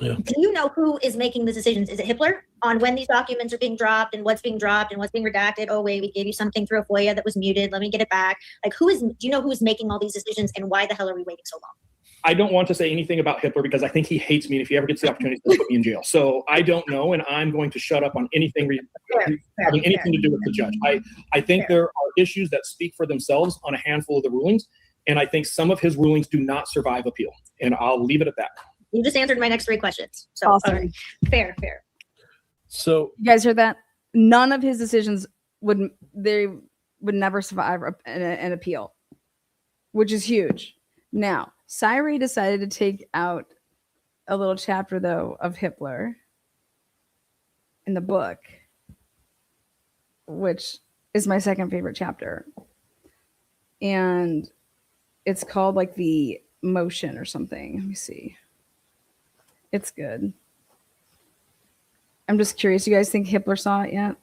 Yeah. Do you know who is making the decisions? Is it Hippler on when these documents are being dropped and what's being dropped and what's being redacted? Oh, wait, we gave you something through a FOIA that was muted. Let me get it back. Like, do you know who's making all these decisions, and why the hell are we waiting so long? I don't want to say anything about Hitler because I think he hates me. And if he ever gets the opportunity, he'll put me in jail. So I don't know. And I'm going to shut up on anything having anything to do with the judge. I think there are issues that speak for themselves on a handful of the rulings. And I think some of his rulings do not survive appeal. And I'll leave it at that. You just answered my next 3 questions. So Awesome. all right. Fair. So You guys heard that? None of his decisions would never survive an appeal, which is huge. Now, SyRay decided to take out a little chapter, though, of Hitler in the book, which is my second favorite chapter. And it's called like the motion or something. Let me see. It's good. I'm just curious. You guys think Hitler saw it yet?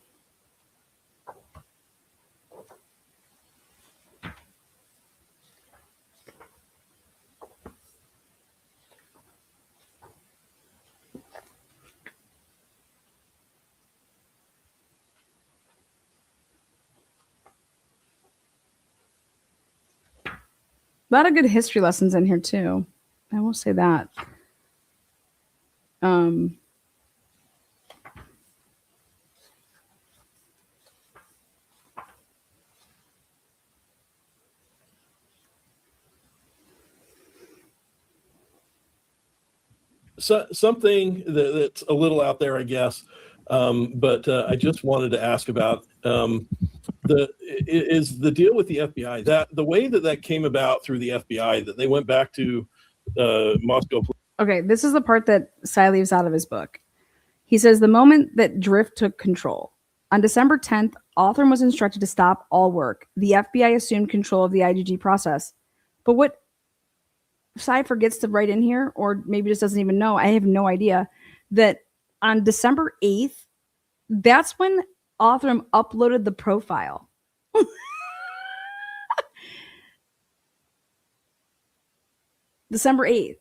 A lot of good history lessons in here too. I will say that. So, something that's a little out there, I guess, but I just wanted to ask about is the deal with the FBI, that the way that came about through the FBI, that they went back to Moscow. Okay, this is the part that Sy leaves out of his book. He says, the moment that Drift took control. On December 10th, Othram was instructed to stop all work. The FBI assumed control of the IGG process. But what Sy forgets to write in here, or maybe just doesn't even know, I have no idea, that on December 8th, that's when Othram uploaded the profile. December 8th.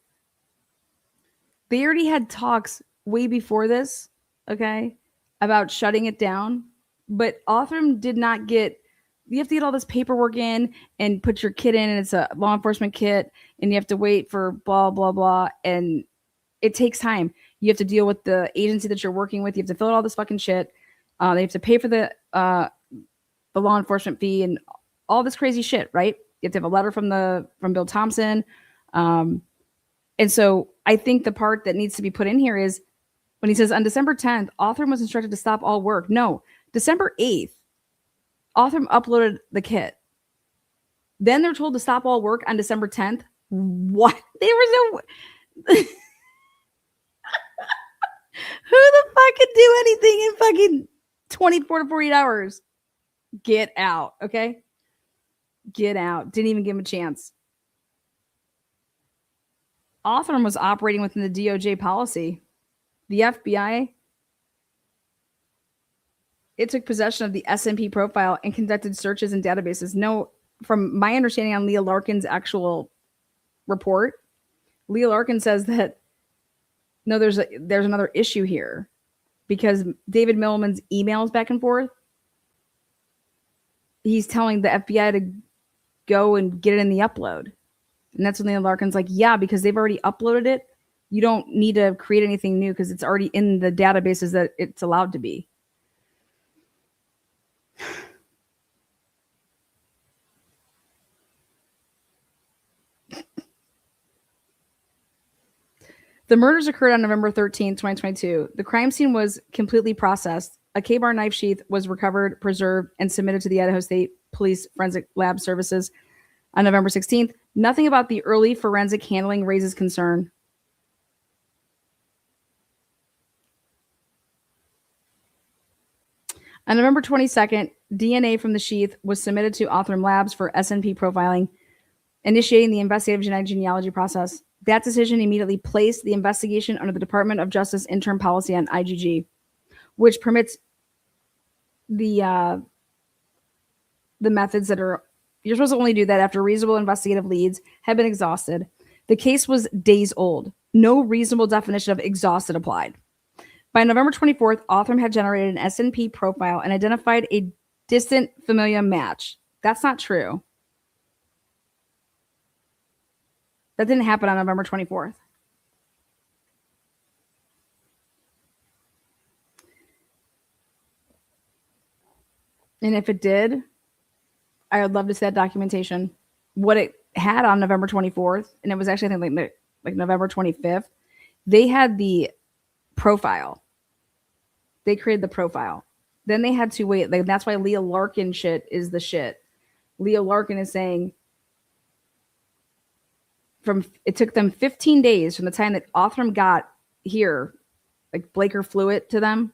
They already had talks way before this, okay, about shutting it down. But Othram did not get, you have to get all this paperwork in and put your kit in, and it's a law enforcement kit, and you have to wait for blah, blah, blah. And it takes time. You have to deal with the agency that you're working with. You have to fill out all this fucking shit. They have to pay for the law enforcement fee and all this crazy shit, right? You have to have a letter from Bill Thompson. And so I think the part that needs to be put in here is when he says on December 10th, Othram was instructed to stop all work. No, December 8th, Othram uploaded the kit. Then they're told to stop all work on December 10th. What? There was no... Who the fuck could do anything in fucking 24 to 48 hours? Get out, okay? Get out. Didn't even give him a chance. Othram was operating within the DOJ policy. The FBI, it took possession of the S&P profile and conducted searches in databases. No, from my understanding on Leah Larkin's actual report, Leah Larkin says that no, there's another issue here because David Milliman's emails back and forth, he's telling the FBI to go and get it in the upload. And that's when Leah Larkin's like, yeah, because they've already uploaded it. You don't need to create anything new because it's already in the databases that it's allowed to be. The murders occurred on November 13, 2022. The crime scene was completely processed. A K-bar knife sheath was recovered, preserved, and submitted to the Idaho State Police Forensic Lab Services on November 16th. Nothing about the early forensic handling raises concern. On November 22nd, DNA from the sheath was submitted to Othram Labs for S&P profiling, initiating the investigative genetic genealogy process. That decision immediately placed the investigation under the Department of Justice interim policy on IGG, which permits the methods that are, you're supposed to only do that after reasonable investigative leads have been exhausted. The case was days old. No reasonable definition of exhausted applied. By November 24th, Othram had generated an S&P profile and identified a distant familial match. That's not true. That didn't happen on November 24th. And if it did, I would love to see that documentation. What it had on November 24th, and it was actually, I think, like November 25th, they had the profile. They created the profile. Then they had to wait. Like, that's why Leah Larkin shit is the shit. Leah Larkin is saying it took them 15 days from the time that Othram got here, like Blaker flew it to them.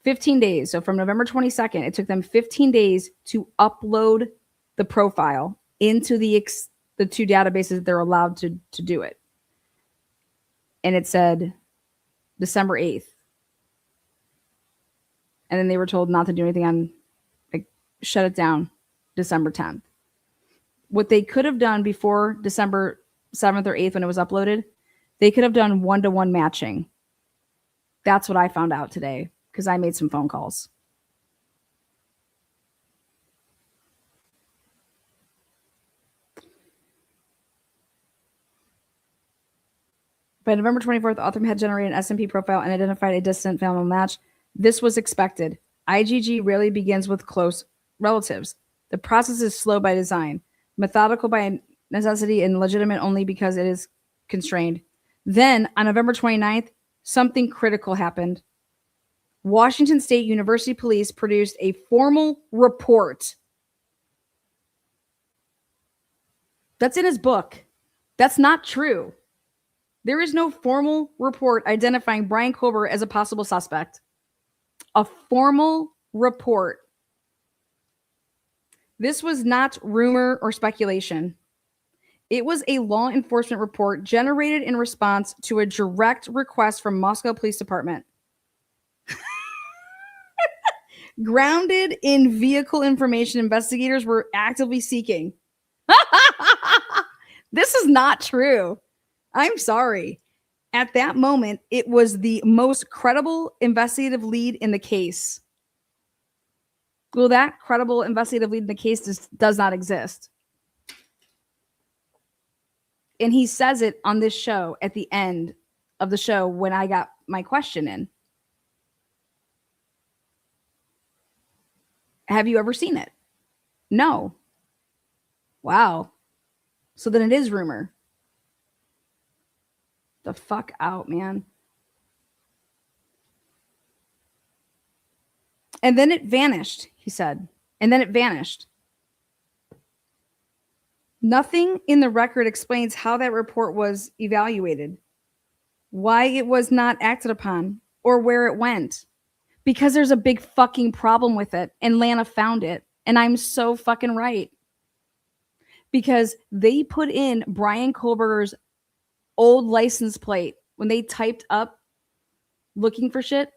15 days. So from November 22nd, it took them 15 days to upload the profile into the two databases that they're allowed to do it. And it said December 8th. And then they were told not to do anything on, like, shut it down December 10th. What they could have done before December 7th or 8th when it was uploaded, they could have done one-to-one matching. That's what I found out today because I made some phone calls. By November 24th, Othram had generated an S&P profile and identified a distant family match. This was expected. IGG rarely begins with close relatives. The process is slow by design, methodical by necessity, and legitimate only because it is constrained. Then, on November 29th, something critical happened. Washington State University Police produced a formal report. That's in his book. That's not true. There is no formal report identifying Brian Kober as a possible suspect. A formal report. This was not rumor or speculation. It was a law enforcement report generated in response to a direct request from Moscow Police Department. Grounded in vehicle information investigators were actively seeking. This is not true. I'm sorry. At that moment, it was the most credible investigative lead in the case. Well, that credible investigative lead in the case does not exist. And he says it on this show at the end of the show when I got my question in. Have you ever seen it? No. Wow. So then it is rumor. The fuck out, man. And then it vanished, he said. And then it vanished. Nothing in the record explains how that report was evaluated, why it was not acted upon, or where it went. Because there's a big fucking problem with it, and Lana found it. And I'm so fucking right. Because they put in Brian Koberger's old license plate when they typed up looking for shit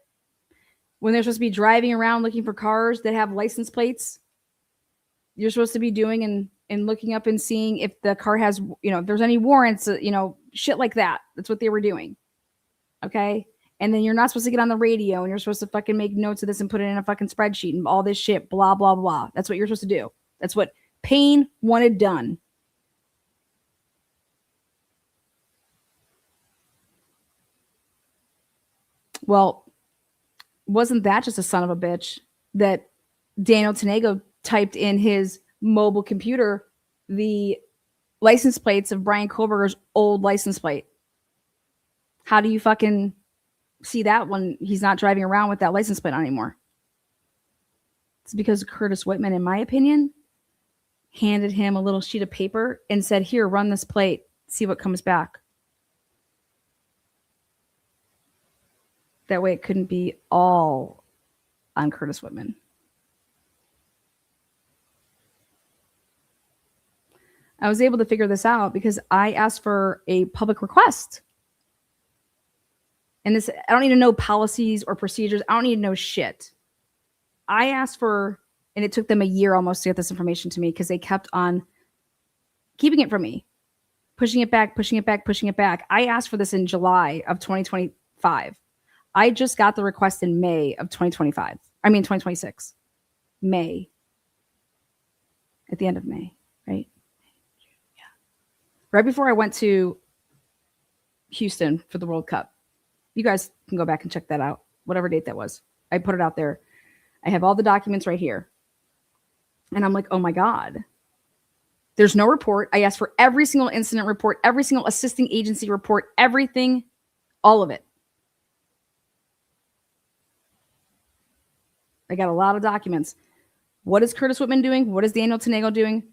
when they're supposed to be driving around looking for cars that have license plates. You're supposed to be doing and looking up and seeing if the car has, if there's any warrants, shit like that. That's what they were doing. Okay. And then you're not supposed to get on the radio and you're supposed to fucking make notes of this and put it in a fucking spreadsheet and all this shit, blah, blah, blah. That's what you're supposed to do. That's what Payne wanted done. Well, wasn't that just a son of a bitch that Daniel Tanego typed in his mobile computer the license plates of Brian Kohlberger's old license plate? How do you fucking see that when he's not driving around with that license plate on anymore? It's because Curtis Whitman, in my opinion, handed him a little sheet of paper and said, here, run this plate, see what comes back. That way it couldn't be all on Curtis Whitman. I was able to figure this out because I asked for a public request. And this, I don't need to know policies or procedures. I don't need to know shit. I asked for, and it took them a year almost to get this information to me because they kept on keeping it from me, pushing it back, pushing it back, pushing it back. I asked for this in July of 2025. I just got the request in May of 2026. May. At the end of May, right? Yeah. Right before I went to Houston for the World Cup. You guys can go back and check that out, whatever date that was. I put it out there. I have all the documents right here. And I'm like, oh my God. There's no report. I asked for every single incident report, every single assisting agency report, everything, all of it. I got a lot of documents. What is Curtis Whitman doing? What is Daniel Tanego doing?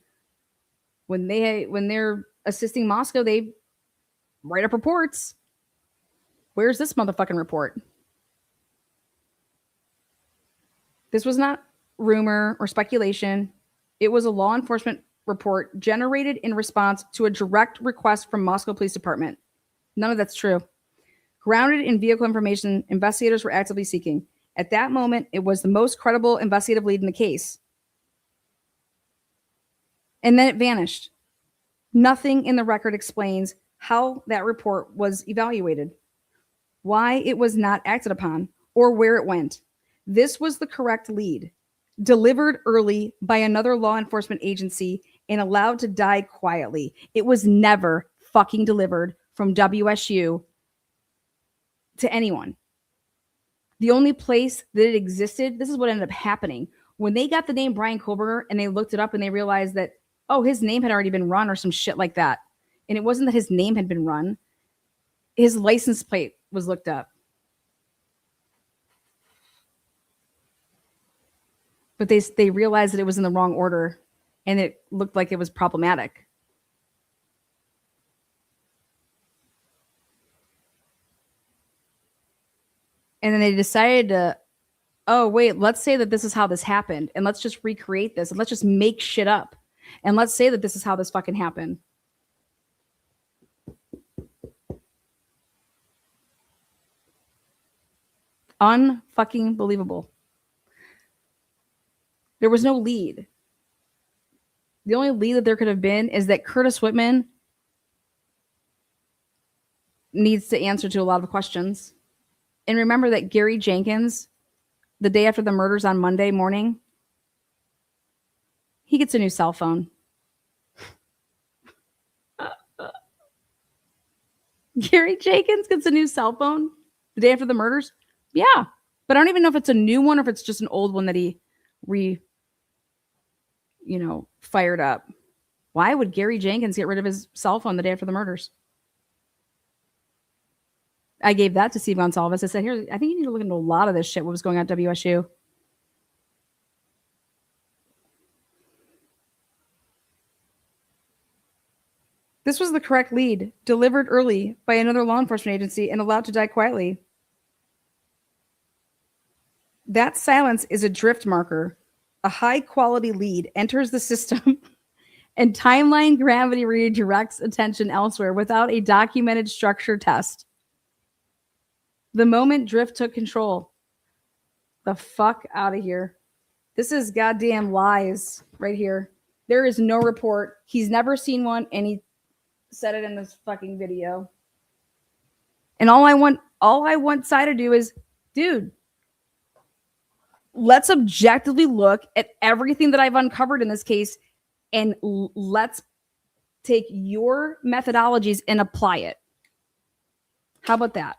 When they're assisting Moscow, they write up reports. Where's this motherfucking report? This was not rumor or speculation. It was a law enforcement report generated in response to a direct request from Moscow Police Department. None of that's true. Grounded in vehicle information, investigators were actively seeking. At that moment, it was the most credible investigative lead in the case. And then it vanished. Nothing in the record explains how that report was evaluated, why it was not acted upon, or where it went. This was the correct lead, delivered early by another law enforcement agency and allowed to die quietly. It was never fucking delivered from WSU to anyone. The only place that it existed, this is what ended up happening. When they got the name Brian Kohlberger and they looked it up and they realized that, oh, his name had already been run or some shit like that. And it wasn't that his name had been run. His license plate was looked up. But they realized that it was in the wrong order and it looked like it was problematic. And then they decided to, oh, wait, let's say that this is how this happened. And let's just recreate this. And let's just make shit up. And let's say that this is how this fucking happened. Unfucking believable. There was no lead. The only lead that there could have been is that Curtis Whitman needs to answer to a lot of questions. And remember that Gary Jenkins, the day after the murders on Monday morning, he gets a new cell phone. Gary Jenkins gets a new cell phone the day after the murders? Yeah. But I don't even know if it's a new one or if it's just an old one that he fired up. Why would Gary Jenkins get rid of his cell phone the day after the murders? I gave that to Steve Gonsalves. I said, here, I think you need to look into a lot of this shit, what was going on at WSU. This was the correct lead, delivered early by another law enforcement agency and allowed to die quietly. That silence is a drift marker. A high-quality lead enters the system and timeline gravity redirects attention elsewhere without a documented structure test. The moment Drift took control. The fuck out of here. This is goddamn lies right here. There is no report. He's never seen one, and he said it in this fucking video. And all I want Cy to do is, dude, let's objectively look at everything that I've uncovered in this case, and let's take your methodologies and apply it. How about that?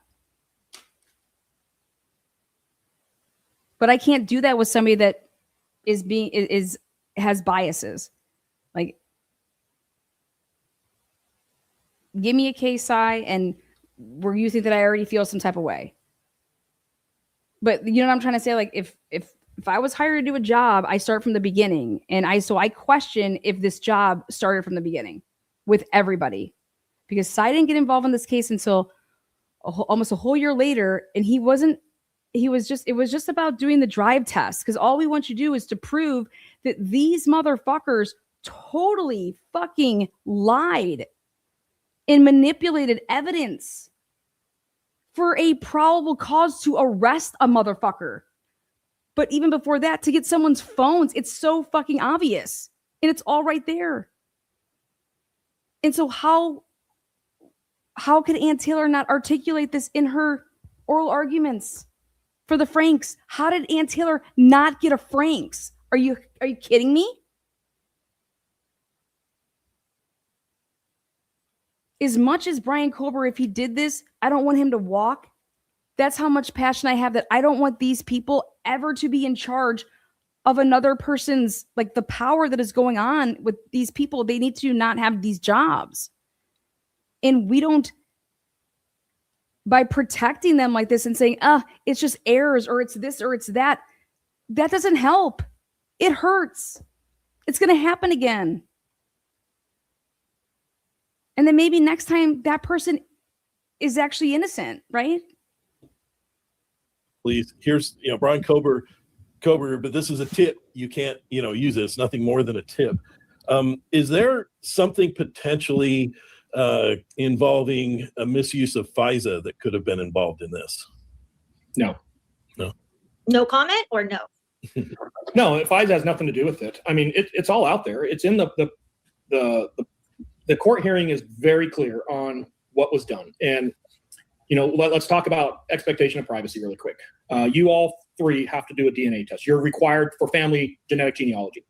But I can't do that with somebody that has biases. Like, give me a case, Cy, and where you think that I already feel some type of way. But you know what I'm trying to say? Like, if I was hired to do a job, I start from the beginning, and I question if this job started from the beginning with everybody, because Cy didn't get involved in this case until almost a whole year later, and it was just about doing the drive test, because all we want you to do is to prove that these motherfuckers totally fucking lied and manipulated evidence for a probable cause to arrest a motherfucker. But even before that, to get someone's phones, it's so fucking obvious, and it's all right there. And so how could Ann Taylor not articulate this in her oral arguments for the Franks? How did Ann Taylor not get a Franks? Are you kidding me? As much as Brian Kober, if he did this, I don't want him to walk. That's how much passion I have, that I don't want these people ever to be in charge of another person's, like, the power that is going on with these people. They need to not have these jobs. And we don't, by protecting them like this and saying, it's just errors, or it's this, or it's that, that doesn't help. It hurts. It's going to happen again. And then maybe next time that person is actually innocent, right? Please, here's, Brian Kober, but this is a tip. You can't, use it. It's nothing more than a tip. Is there something potentially involving a misuse of FISA that could have been involved in this? No. No comment or no? No, FISA has nothing to do with it. I mean, it's all out there. It's in the court hearing is very clear on what was done. And, let's talk about expectation of privacy really quick. You all three have to do a DNA test. You're required for family genetic genealogy,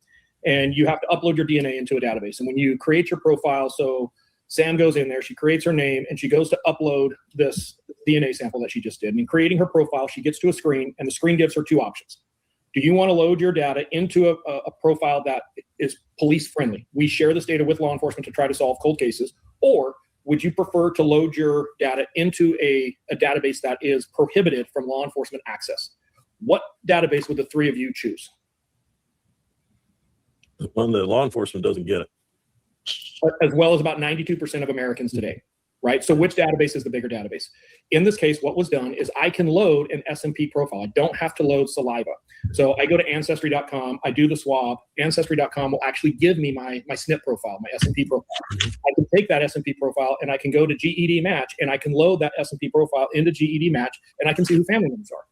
and you have to upload your DNA into a database. And when you create your profile, so Sam goes in there, she creates her name, and she goes to upload this DNA sample that she just did. And in creating her profile, she gets to a screen, and the screen gives her two options. Do you want to load your data into a profile that is police friendly? We share this data with law enforcement to try to solve cold cases. Or would you prefer to load your data into a database that is prohibited from law enforcement access? What database would the three of you choose? The one that law enforcement doesn't get it. As well as about 92% of Americans today, right? So which database is the bigger database? In this case, what was done is I can load an S&P profile. I don't have to load saliva. So I go to Ancestry.com, I do the swab. Ancestry.com will actually give me my SNP profile, my S&P profile. I can take that S&P profile and I can go to GED Match, and I can load that S&P profile into GED Match, and I can see who family members are.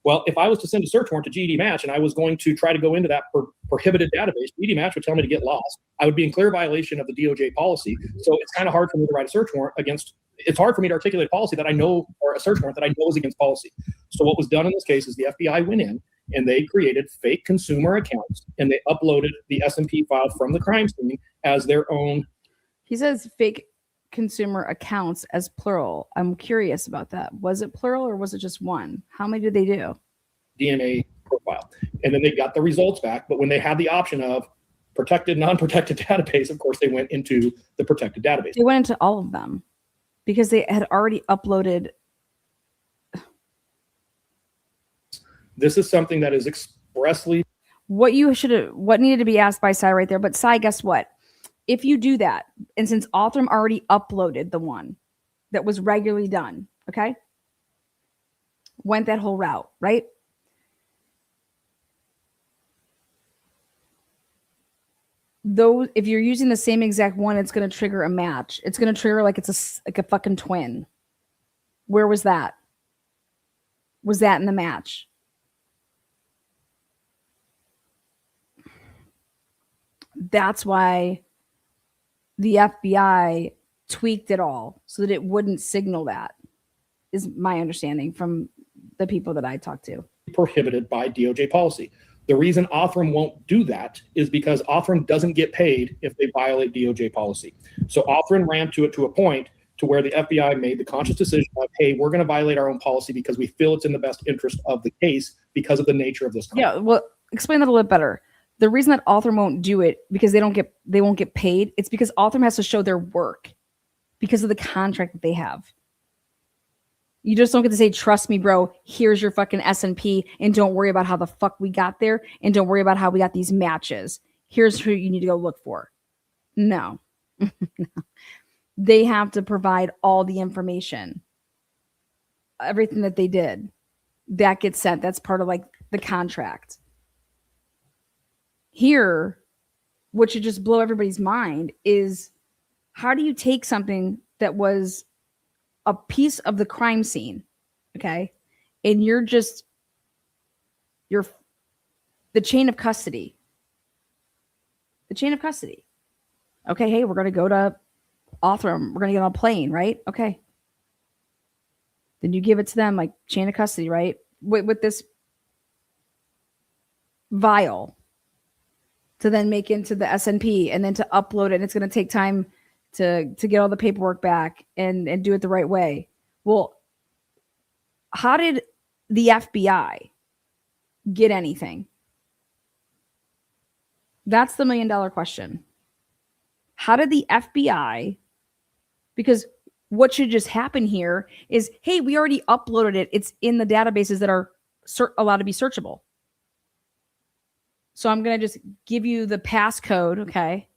Well, if I was to send a search warrant to GED Match and I was going to try to go into that prohibited database, GED Match would tell me to get lost. I would be in clear violation of the DOJ policy. So it's kind of hard for me to write a search warrant against. It's hard for me to articulate a policy that I know, or a search warrant that I know is against policy. So what was done in this case is the FBI went in and they created fake consumer accounts, and they uploaded the S&P file from the crime scene as their own. He says fake consumer accounts as plural. I'm curious about that. Was it plural or was it just one? How many did they do? DNA profile. And then they got the results back. But when they had the option of protected, non-protected database, of course, they went into the protected database. They went into all of them because they had already uploaded. This is something that is expressly What needed to be asked by Cy right there. But Cy, guess what? If you do that, and since Authram already uploaded the one that was regularly done, okay? Went that whole route, right? Though, if you're using the same exact one, it's going to trigger a match. It's going to trigger like it's like a fucking twin. Where was that? Was that in the match? That's why the FBI tweaked it all so that it wouldn't signal that, is my understanding from the people that I talked to. Prohibited by DOJ policy. The reason Othram won't do that is because Othram doesn't get paid if they violate DOJ policy. So Othram ran to it to a point to where the FBI made the conscious decision of, hey, we're going to violate our own policy because we feel it's in the best interest of the case because of the nature of this crime. Yeah, well, explain that a little bit better. The reason that Othram won't do it because they won't get paid. It's because Othram has to show their work because of the contract that they have. You just don't get to say, trust me, bro, here's your fucking S&P and don't worry about how the fuck we got there and don't worry about how we got these matches. Here's who you need to go look for. No. They have to provide all the information. Everything that they did, that gets sent. That's part of like the contract. Here, what should just blow everybody's mind is how do you take something that was a piece of the crime scene, okay, and you're the chain of custody. The chain of custody. Okay, hey, we're going to go to Othram. We're going to get on a plane, right? Okay. Then you give it to them like chain of custody, right? With this vial to then make into the S&P and then to upload it. And it's going to take time to get all the paperwork back and do it the right way. Well, how did the FBI get anything? That's the $1 million question. How did the FBI, because what should just happen here is, hey, we already uploaded it. It's in the databases that are allowed to be searchable. So I'm going to just give you the passcode, okay,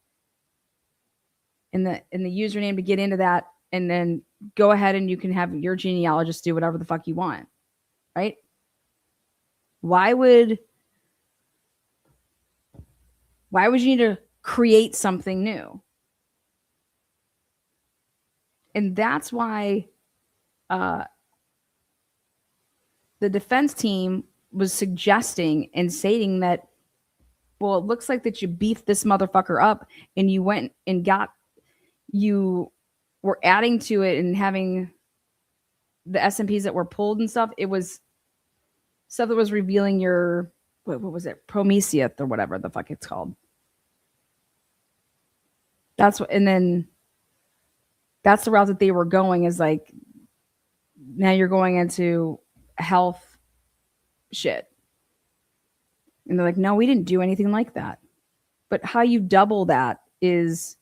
and the username to get into that, and then go ahead and you can have your genealogist do whatever the fuck you want, right? Why would you need to create something new? And that's why the defense team was suggesting and stating that, well, it looks like that you beefed this motherfucker up and you went and you were adding to it and having the S&Ps that were pulled and stuff. It was stuff that was revealing your, what was it? Prometheus or whatever the fuck it's called. And then that's the route that they were going, is like, now you're going into health shit. And they're like, no, we didn't do anything like that. But how you double that is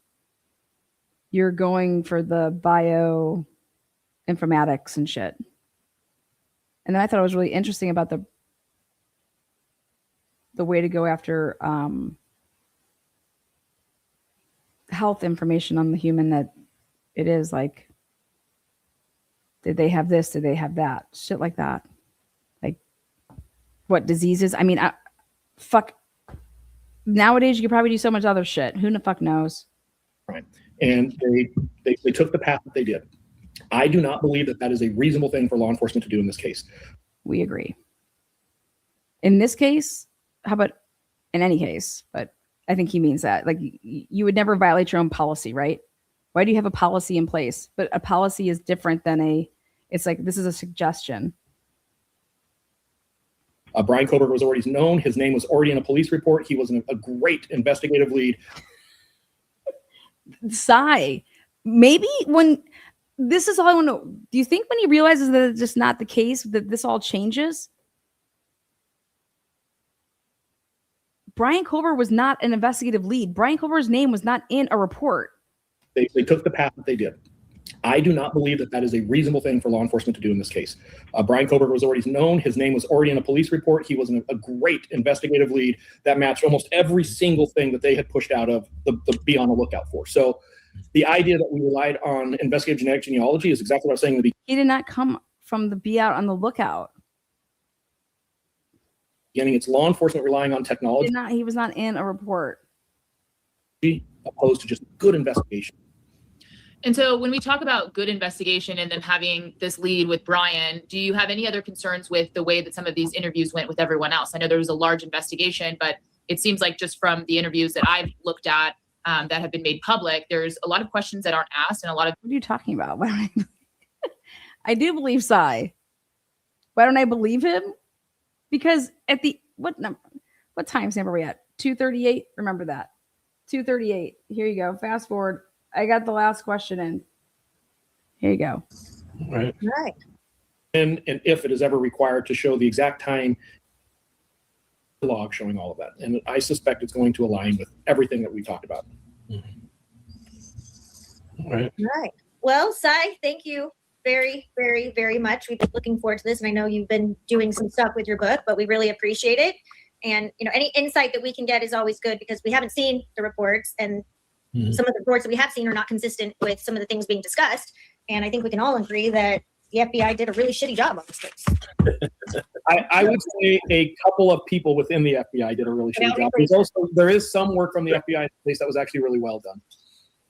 you're going for the bioinformatics and shit. And then I thought it was really interesting about the way to go after health information on the human, that it is like, did they have this? Did they have that? Shit like that. Like, what diseases? I mean, fuck. Nowadays, you could probably do so much other shit. Who the fuck knows? Right. And they took the path that they did. I do not believe that that is a reasonable thing for law enforcement to do in this case. We agree. In this case, how about in any case? But I think he means that. Like, you would never violate your own policy, right? Why do you have a policy in place? But a policy is different than it's like, this is a suggestion. Brian Koberg was already known. His name was already in a police report. He was a great investigative lead. Maybe when this is all I want to know, do you think when he realizes that it's just not the case, that this all changes? Brian Koberg was not an investigative lead. Brian Koberg's name was not in a report. They took the path that they did. I do not believe that that is a reasonable thing for law enforcement to do in this case. Brian Koberg was already known. His name was already in a police report. He was a great investigative lead that matched almost every single thing that they had pushed out of the be on the lookout for. So the idea that we relied on investigative genetic genealogy is exactly what I was saying in the beginning. He did not come from the be out on the lookout. It's law enforcement relying on technology. He was not in a report. Opposed to just good investigation. And so when we talk about good investigation and then having this lead with Brian, do you have any other concerns with the way that some of these interviews went with everyone else? I know there was a large investigation, but it seems like just from the interviews that I've looked at that have been made public, there's a lot of questions that aren't asked and a lot of. What are you talking about? Why don't I do believe Cy. Why don't I believe him? Because at the what time stamp are we at? 2:38. Remember that. 2:38. Here you go. Fast forward. I got the last question in. Here you go. Right. Right. And if it is ever required to show the exact time log showing all of that. And I suspect it's going to align with everything that we talked about. Right. Right. Well, Cy, thank you very, very, very much. We've been looking forward to this, and I know you've been doing some stuff with your book, but we really appreciate it. And any insight that we can get is always good because we haven't seen the reports, and some of the reports that we have seen are not consistent with some of the things being discussed. And I think we can all agree that the FBI did a really shitty job on this case. I would say a couple of people within the FBI did a really shitty job. There is some work from the FBI in the case that was actually really well done.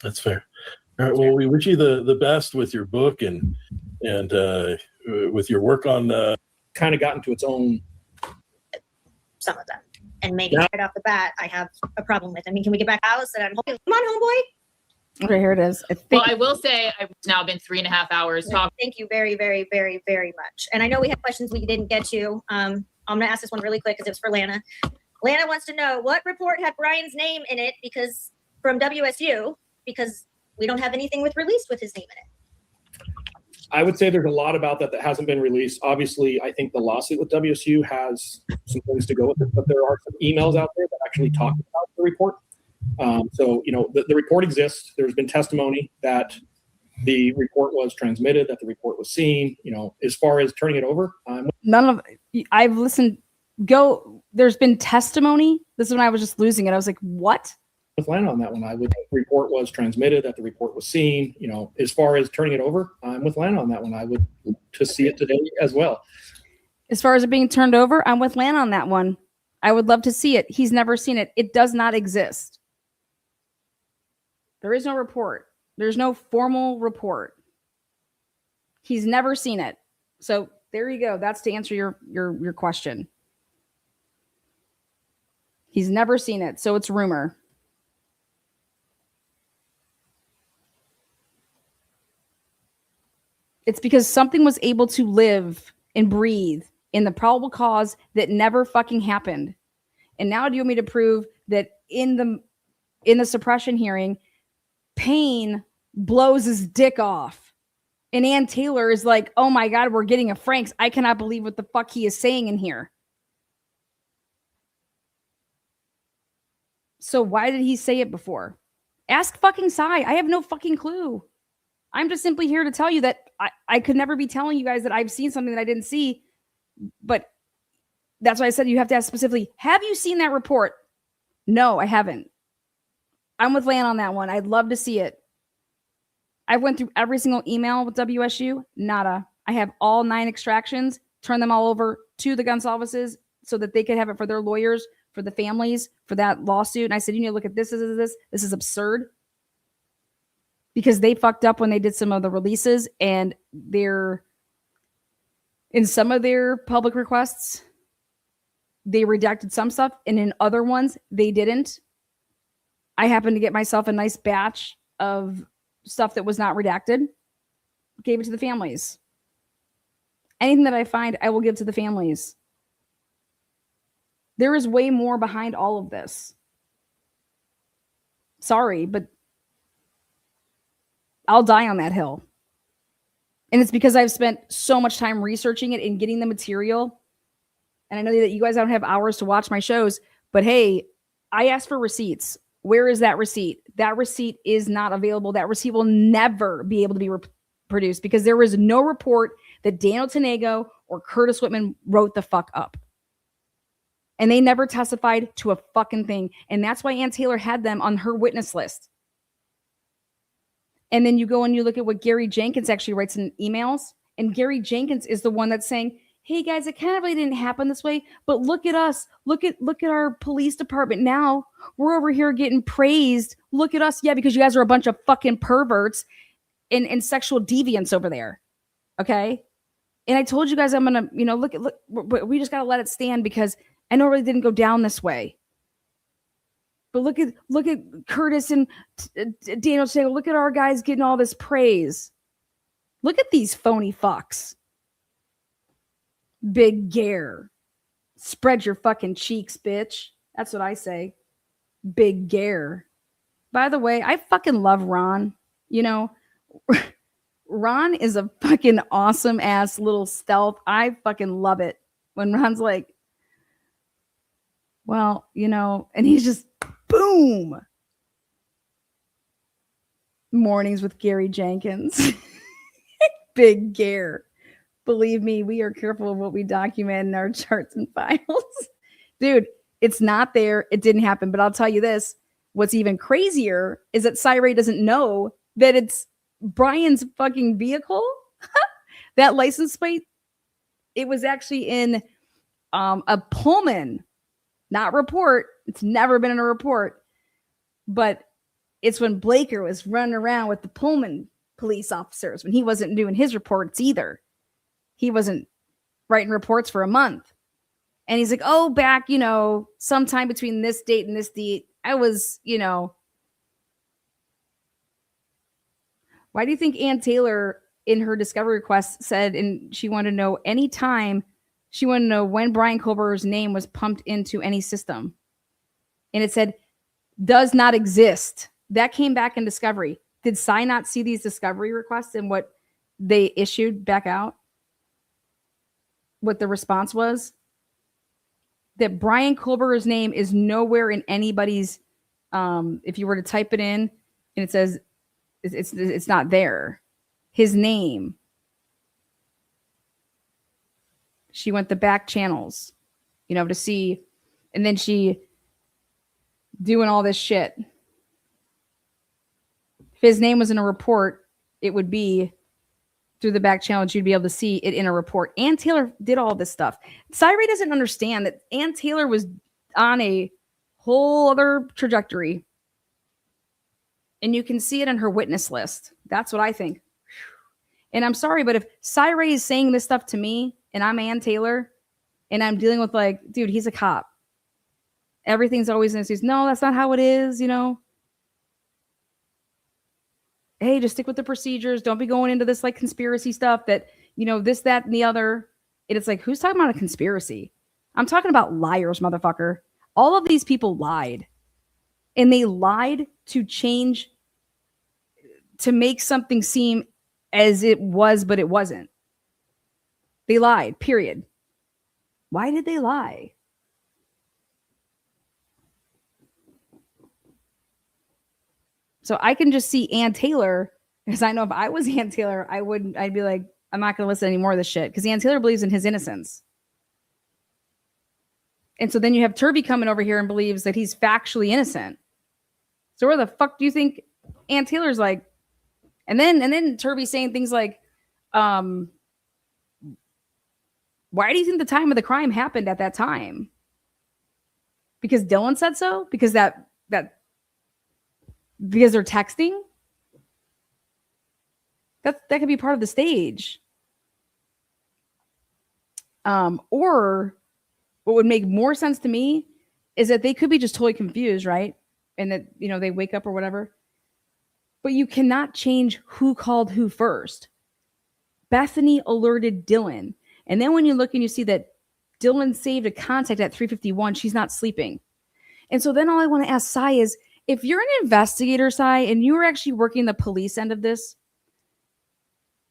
That's fair. All right. Well, we wish you the best with your book and with your work on. Kind of got into its own. Some of them. And maybe right off the bat, I have a problem with. I mean, can we get back to Alice? And I'm hoping, come on, homeboy. Okay, here it is. Well, I will say I've now been 3.5 hours talking. Thank you very, very, very, very much. And I know we have questions we didn't get to. I'm going to ask this one really quick because it was for Lana. Lana wants to know what report had Brian's name in it because from WSU, because we don't have anything released with his name in it. I would say there's a lot about that hasn't been released. Obviously, I think the lawsuit with WSU has some things to go with it, but there are some emails out there that actually talk about the report. So, the report exists. There's been testimony that the report was transmitted, that the report was seen. As far as turning it over, I've listened. There's been testimony. This is when I was just losing it. I was like, what? with Lana on that one. The report was transmitted, that the report was seen. As far as turning it over, I'm with Lana on that one. I would to see it today as well. As far as it being turned over, I'm with Lana on that one. I would love to see it. He's never seen it. It does not exist. There is no report. There's no formal report. He's never seen it. So there you go. That's to answer your question. He's never seen it. So it's rumor. It's because something was able to live and breathe in the probable cause that never fucking happened. And now do you want me to prove that in the suppression hearing, Payne blows his dick off? And Ann Taylor is like, oh my God, we're getting a Franks. I cannot believe what the fuck he is saying in here. So why did he say it before? Ask fucking Cy. I have no fucking clue. I'm just simply here to tell you that I could never be telling you guys that I've seen something that I didn't see. But that's why I said you have to ask specifically, have you seen that report? No, I haven't. I'm with Lan on that one. I'd love to see it. I went through every single email with WSU. Nada. I have all 9 extractions, turn them all over to the Gonsalveses so that they could have it for their lawyers, for the families, for that lawsuit. And I said, you need to look at this. This is absurd. Because they fucked up when they did some of the releases, and in some of their public requests, they redacted some stuff, and in other ones, they didn't. I happened to get myself a nice batch of stuff that was not redacted, gave it to the families. Anything that I find, I will give to the families. There is way more behind all of this. Sorry, but I'll die on that hill. And it's because I've spent so much time researching it and getting the material. And I know that you guys don't have hours to watch my shows, but hey, I asked for receipts. Where is that receipt? That receipt is not available. That receipt will never be able to be produced because there is no report that Daniel Tanego or Curtis Whitman wrote the fuck up. And they never testified to a fucking thing. And that's why Ann Taylor had them on her witness list. And then you go and you look at what Gary Jenkins actually writes in emails. And Gary Jenkins is the one that's saying, hey guys, it kind of really didn't happen this way, but look at us. Look at our police department now. We're over here getting praised. Look at us. Yeah, because you guys are a bunch of fucking perverts. and sexual deviance over there. Okay. And I told you guys I'm gonna, look, we just gotta let it stand because I know it really didn't go down this way. But look at Curtis and Daniel Shagel. Look at our guys getting all this praise. Look at these phony fucks. Big Gare. Spread your fucking cheeks, bitch. That's what I say. Big Gare. By the way, I fucking love Ron. Ron is a fucking awesome ass little stealth. I fucking love it. When Ron's like, well, and he's just boom. Mornings with Gary Jenkins. Big Gare. Believe me, we are careful of what we document in our charts and files. Dude, it's not there. It didn't happen. But I'll tell you this. What's even crazier is that SyRay doesn't know that it's Brian's fucking vehicle. That license plate, it was actually in a Pullman, not report. It's never been in a report. But it's when Blaker was running around with the Pullman police officers when he wasn't doing his reports either. He wasn't writing reports for a month. And he's like, oh, back, sometime between this date and this date, I was, Why do you think Ann Taylor in her discovery request said, and she wanted to know she wanted to know when Brian Kober's name was pumped into any system. And it said, does not exist. That came back in discovery. Did Sy not see these discovery requests and what they issued back out? What the response was? That Brian Kober's name is nowhere in anybody's, if you were to type it in and it says, it's not there. His name. She went the back channels, to see, and then she doing all this shit. If his name was in a report, it would be through the back channel. You'd be able to see it in a report. Ann Taylor did all this stuff. SyRay doesn't understand that Ann Taylor was on a whole other trajectory. And you can see it in her witness list. That's what I think. And I'm sorry, but if SyRay is saying this stuff to me and I'm Ann Taylor and I'm dealing with dude, he's a cop. Everything's always in his, no, that's not how it is, Hey, just stick with the procedures. Don't be going into this conspiracy stuff that, this, that, and the other. And it's like, who's talking about a conspiracy? I'm talking about liars, motherfucker. All of these people lied. And they lied to change, to make something seem as it was, but it wasn't. They lied, period. Why did they lie? So I can just see Ann Taylor, because I know if I was Ann Taylor, I'd be like, I'm not going to listen to any more of this shit, because Ann Taylor believes in his innocence. And so then you have Turvey coming over here and believes that he's factually innocent. So where the fuck do you think Ann Taylor's like? And then Turvey saying things like, why do you think the time of the crime happened at that time? Because Dylan said so? Because because they're texting? That could be part of the stage. Or what would make more sense to me is that they could be just totally confused, right? And that, they wake up or whatever. But you cannot change who called who first. Bethany alerted Dylan. And then when you look and you see that Dylan saved a contact at 3:51, she's not sleeping. And so then all I want to ask Sy is, if you're an investigator, Sy, and you were actually working the police end of this,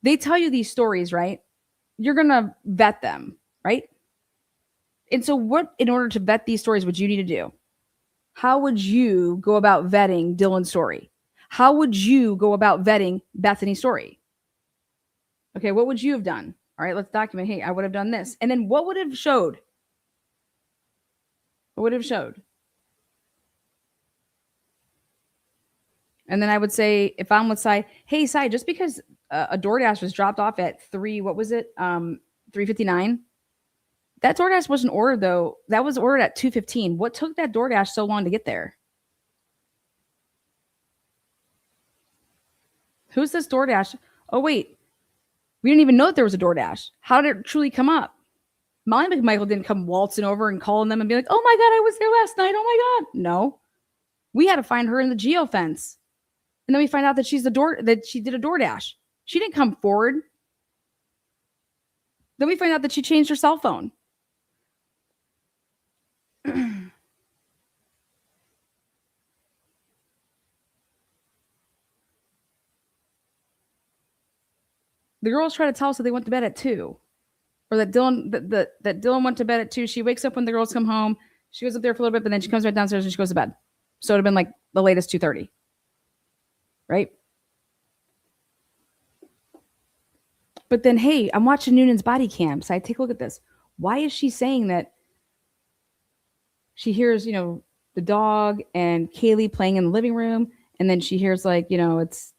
they tell you these stories, right? You're going to vet them, right? And so what, in order to vet these stories, would you need to do? How would you go about vetting Dylan's story? How would you go about vetting Bethany's story? Okay, what would you have done? All right, let's document. Hey, I would have done this. And then what would have showed? What would have showed? And then I would say, if I'm with Sy, hey, Sy, just because a DoorDash was dropped off at 3:59, that DoorDash wasn't ordered, though. That was ordered at 2:15. What took that DoorDash so long to get there? Who's this DoorDash? Oh, wait. We didn't even know that there was a DoorDash. How did it truly come up? Molly McMichael didn't come waltzing over and calling them and be like, oh my God, I was there last night. Oh my God. No. We had to find her in the geofence. And then we find out that she did a DoorDash. She didn't come forward. Then we find out that she changed her cell phone. The girls try to tell us that they went to bed at 2, or that Dylan went to bed at 2. She wakes up when the girls come home. She goes up there for a little bit, but then she comes right downstairs and she goes to bed. So it would have been like the latest 2:30, right? But then, hey, I'm watching Noonan's body cam. So I take a look at this. Why is she saying that she hears, the dog and Kaylee playing in the living room, and then she hears she's like, yeah, it's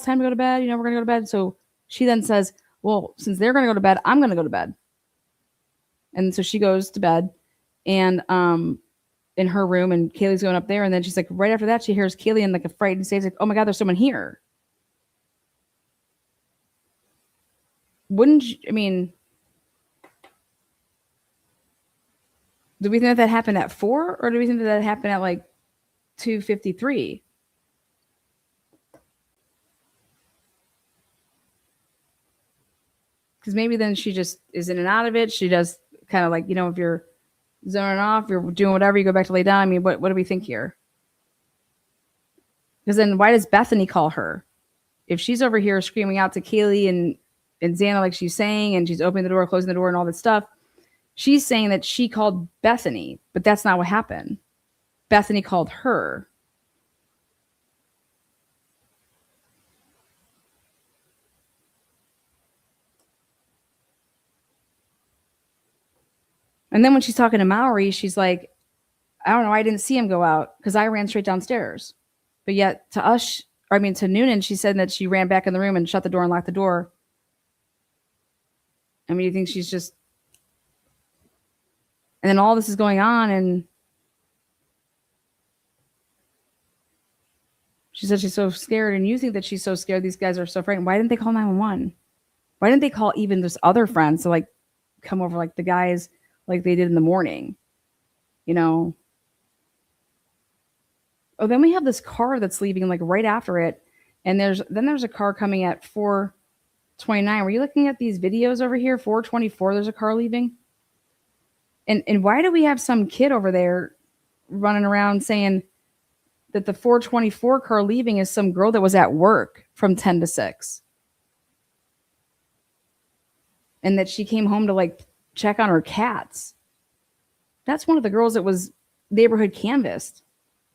time to go to bed. We're gonna go to bed. So she then says, well, since they're gonna go to bed, I'm gonna go to bed. And so she goes to bed, and in her room, and Kaylee's going up there, and then she's like, right after that, she hears Kaylee in like a frightened state, like, oh my God, there's someone here. Wouldn't you, do we think that happened at 4, or do we think that happened at like 2:53? Because maybe then she just is in and out of it. She does kind of like, if you're zoning off, you're doing whatever, you go back to lay down. What do we think here? Because then why does Bethany call her? If she's over here screaming out to Kaylee and Xana like she's saying, and she's opening the door, closing the door, and all that stuff, she's saying that she called Bethany, but that's not what happened. Bethany called her. And then when she's talking to Mallory, she's like, I don't know, I didn't see him go out because I ran straight downstairs. But yet to Noonan, she said that she ran back in the room and shut the door and locked the door. You think she's just... And then all this is going on, and she said she's so scared, and you think that she's so scared, these guys are so frightened. Why didn't they call 911? Why didn't they call even this other friends to like come over, like the guys like they did in the morning? Oh, then we have this car that's leaving like right after it, and there's a car coming at 4:29. Were you looking at these videos over here? 4:24, there's a car leaving. And why do we have some kid over there running around saying that the 4:24 car leaving is some girl that was at work from 10 to 6? And that she came home to like check on her cats. That's one of the girls that was neighborhood canvassed.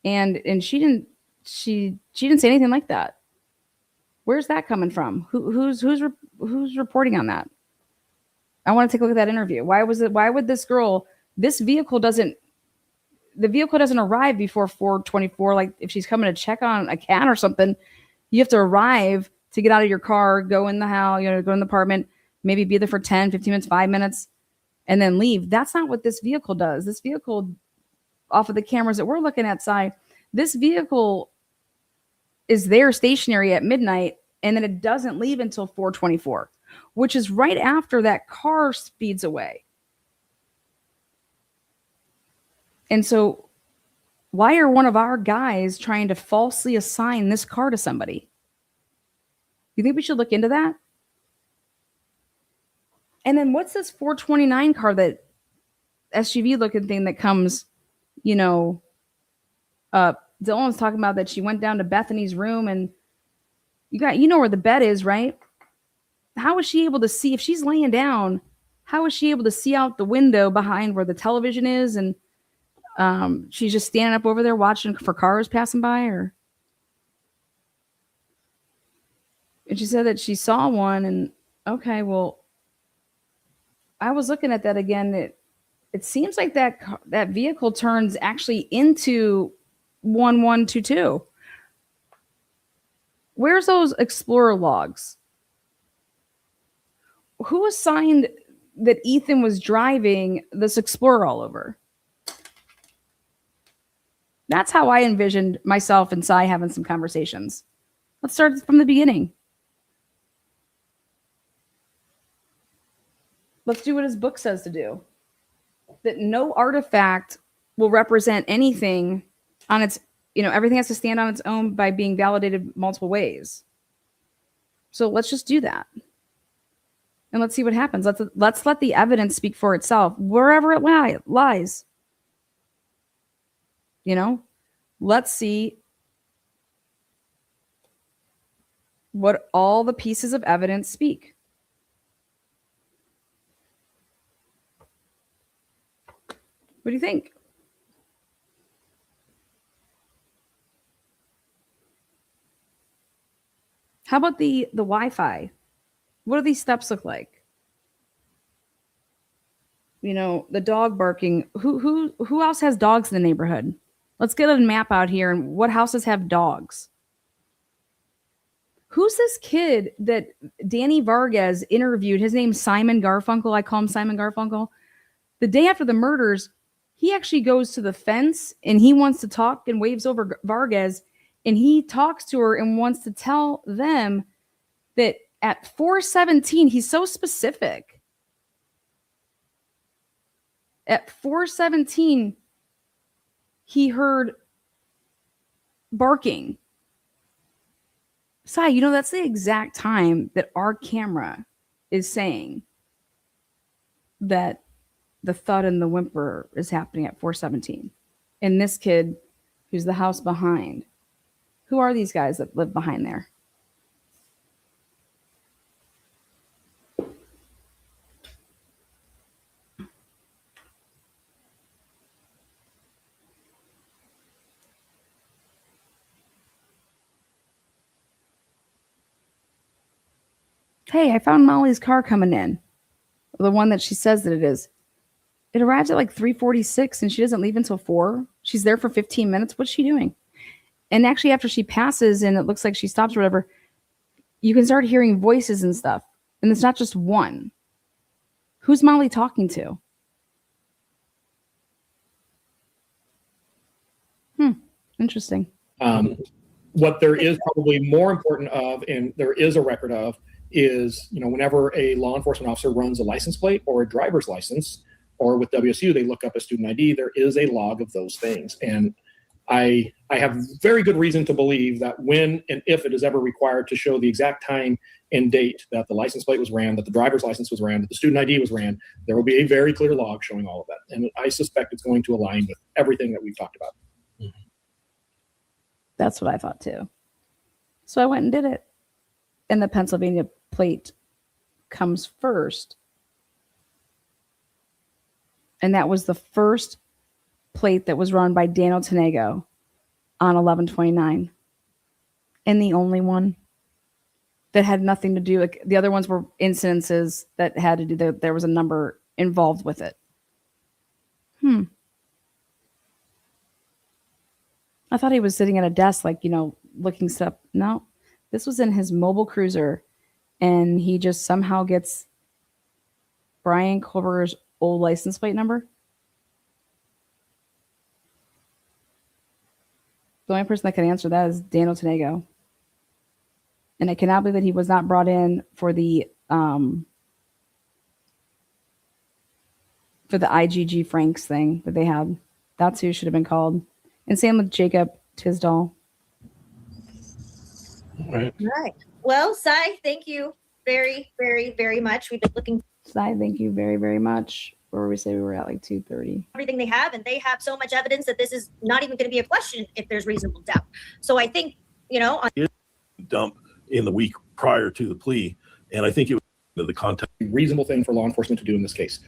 And she didn't say anything like that. Where's that coming from? Who's reporting on that? I want to take a look at that interview. Why would this vehicle doesn't arrive before 4:24? Like if she's coming to check on a cat or something, you have to arrive to get out of your car, go in the house, go in the apartment, maybe be there for 10, 15 minutes, 5 minutes, and then leave. That's not what this vehicle does. This vehicle, off of the cameras that we're looking at, this vehicle is there stationary at midnight, and then it doesn't leave until 4:24. Which is right after that car speeds away. And so why are one of our guys trying to falsely assign this car to somebody? You think we should look into that? And then what's this 429 car, that SUV looking thing that comes, Dylan was talking about that she went down to Bethany's room, and you know where the bed is, right? How is she able to see, if she's laying down, how is she able to see out the window behind where the television is? And she's just standing up over there watching for cars passing by her. And she said that she saw one, and okay, well, I was looking at that again. It seems like that vehicle turns actually into 1122. Where's those Explorer logs? Who assigned that Ethan was driving this Explorer all over? That's how I envisioned myself and Cy having some conversations. Let's start from the beginning. Let's do what his book says to do. That no artifact will represent anything on its, everything has to stand on its own by being validated multiple ways. So let's just do that. And let's see what happens. Let's let the evidence speak for itself, wherever it lies. Let's see what all the pieces of evidence speak. What do you think? How about the Wi-Fi? What do these steps look like? The dog barking. Who else has dogs in the neighborhood? Let's get a map out here, and what houses have dogs? Who's this kid that Danny Vargas interviewed? His name's Simon Garfunkel. I call him Simon Garfunkel. The day after the murders, he actually goes to the fence and he wants to talk and waves over Vargas, and he talks to her and wants to tell them that at 4:17, he's so specific. At 4:17, he heard barking. Sai, that's the exact time that our camera is saying that the thud and the whimper is happening at 4:17. And this kid, who's the house behind, who are these guys that live behind there? Hey, I found Molly's car coming in. The one that she says that it is. It arrives at like 3:46 and she doesn't leave until 4. She's there for 15 minutes. What's she doing? And actually, after she passes and it looks like she stops or whatever, you can start hearing voices and stuff. And it's not just one. Who's Molly talking to? Interesting. What there is probably more important of, and there is a record of, is, whenever a law enforcement officer runs a license plate or a driver's license, or with WSU, they look up a student ID, there is a log of those things. And I have very good reason to believe that when and if it is ever required to show the exact time and date that the license plate was ran, that the driver's license was ran, that the student ID was ran, there will be a very clear log showing all of that. And I suspect it's going to align with everything that we've talked about. That's what I thought too. So I went and did it. And the Pennsylvania plate comes first. And that was the first plate that was run by Daniel Tanego on 11/29. And the only one that had nothing to do, like the other ones were incidences that had to do, there was a number involved with it. I thought he was sitting at a desk, like, looking stuff. No, this was in his mobile cruiser. And he just somehow gets Brian Culver's old license plate number. The only person that can answer that is Daniel Tanego. And I cannot believe that he was not brought in for the IGG Franks thing that they had. That's who should have been called. And same with Jacob Tisdall. Right. Right. Well, Sai, thank you very, very, very much. We've been looking Sai, thank you very, very much. Where we say we were at like 2:30. everything they have, and they have so much evidence that this is not even going to be a question if there's reasonable doubt. So I think, on Dump in the week prior to the plea. And I think it was the context. Reasonable thing for law enforcement to do in this case.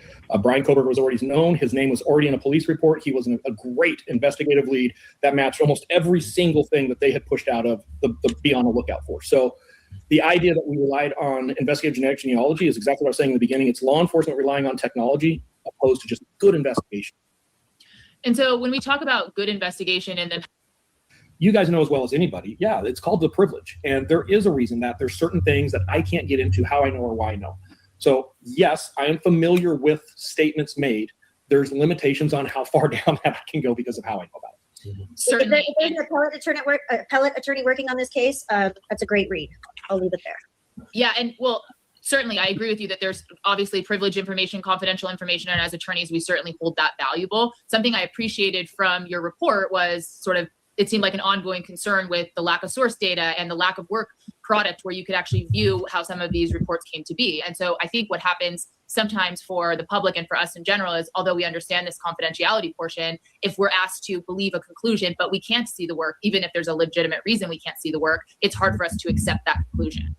Brian Koberg was already known. His name was already in a police report. He was a great investigative lead that matched almost every single thing that they had pushed out of the be on the lookout for. So the idea that we relied on investigative genetic genealogy is exactly what I was saying in the beginning. It's law enforcement relying on technology opposed to just good investigation. And so when we talk about good investigation and then you guys know as well as anybody, yeah, it's called the privilege. And there is a reason that there's certain things that I can't get into how I know or why I know. So yes, I am familiar with statements made. There's limitations on how far down that I can go because of how I know about it. certainly. If there's an appellate attorney working on this case, that's a great read. I'll leave it there. Yeah, and well, certainly I agree with you that there's obviously privileged information, confidential information, and as attorneys, we certainly hold that valuable. Something I appreciated from your report was sort of, it seemed like an ongoing concern with the lack of source data and the lack of work product where you could actually view how some of these reports came to be. And so I think what happens sometimes for the public and for us in general is, although we understand this confidentiality portion, if we're asked to believe a conclusion, but we can't see the work, even if there's a legitimate reason we can't see the work, it's hard for us to accept that conclusion.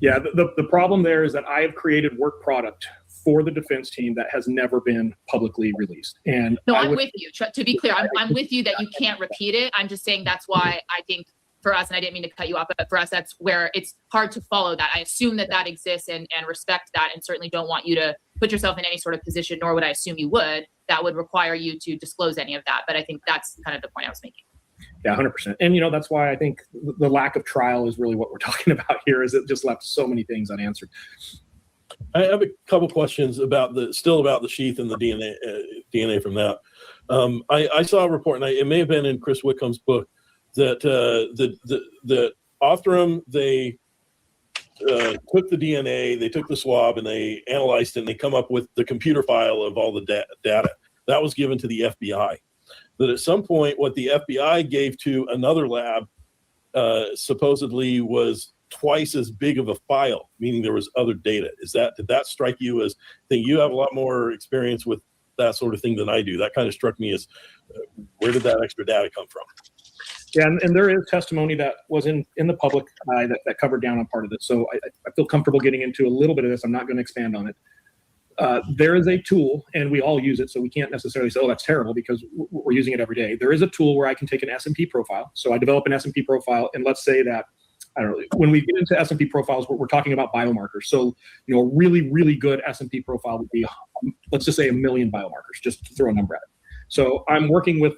Yeah, the problem there is that I have created work product for the defense team that has never been publicly released. And no, I'm with you. To be clear, I'm with you that you can't repeat it. I'm just saying that's why I think for us, and I didn't mean to cut you off, but for us, that's where it's hard to follow that. I assume that that exists and respect that, and certainly don't want you to put yourself in any sort of position, nor would I assume you would, that would require you to disclose any of that. But I think that's kind of the point I was making. Yeah, 100%. And, you know, that's why I think the lack of trial is really what we're talking about here, is it just left so many things unanswered. I have a couple questions about the sheath and the DNA from that. I saw a report, and it may have been in Chris Whitcomb's book, that the Othram, they took the DNA, they took the swab, and they analyzed it, and they come up with the computer file of all the data. That was given to the FBI. That at some point, what the FBI gave to another lab supposedly was twice as big of a file, meaning there was other data. Did that strike you as, I think you have a lot more experience with that sort of thing than I do. That kind of struck me as, where did that extra data come from? Yeah, and there is testimony that was in the public eye that covered down on part of this. So I feel comfortable getting into a little bit of this. I'm not going to expand on it. There is a tool, and we all use it, so we can't necessarily say, oh, that's terrible, because we're using it every day. There is a tool where I can take an S&P profile. So I develop an S&P profile, and let's say that, I don't know, when we get into S&P profiles, we're talking about biomarkers. So, you know, a really, really good S&P profile would be, let's just say 1 million biomarkers, just to throw a number at it. So I'm working with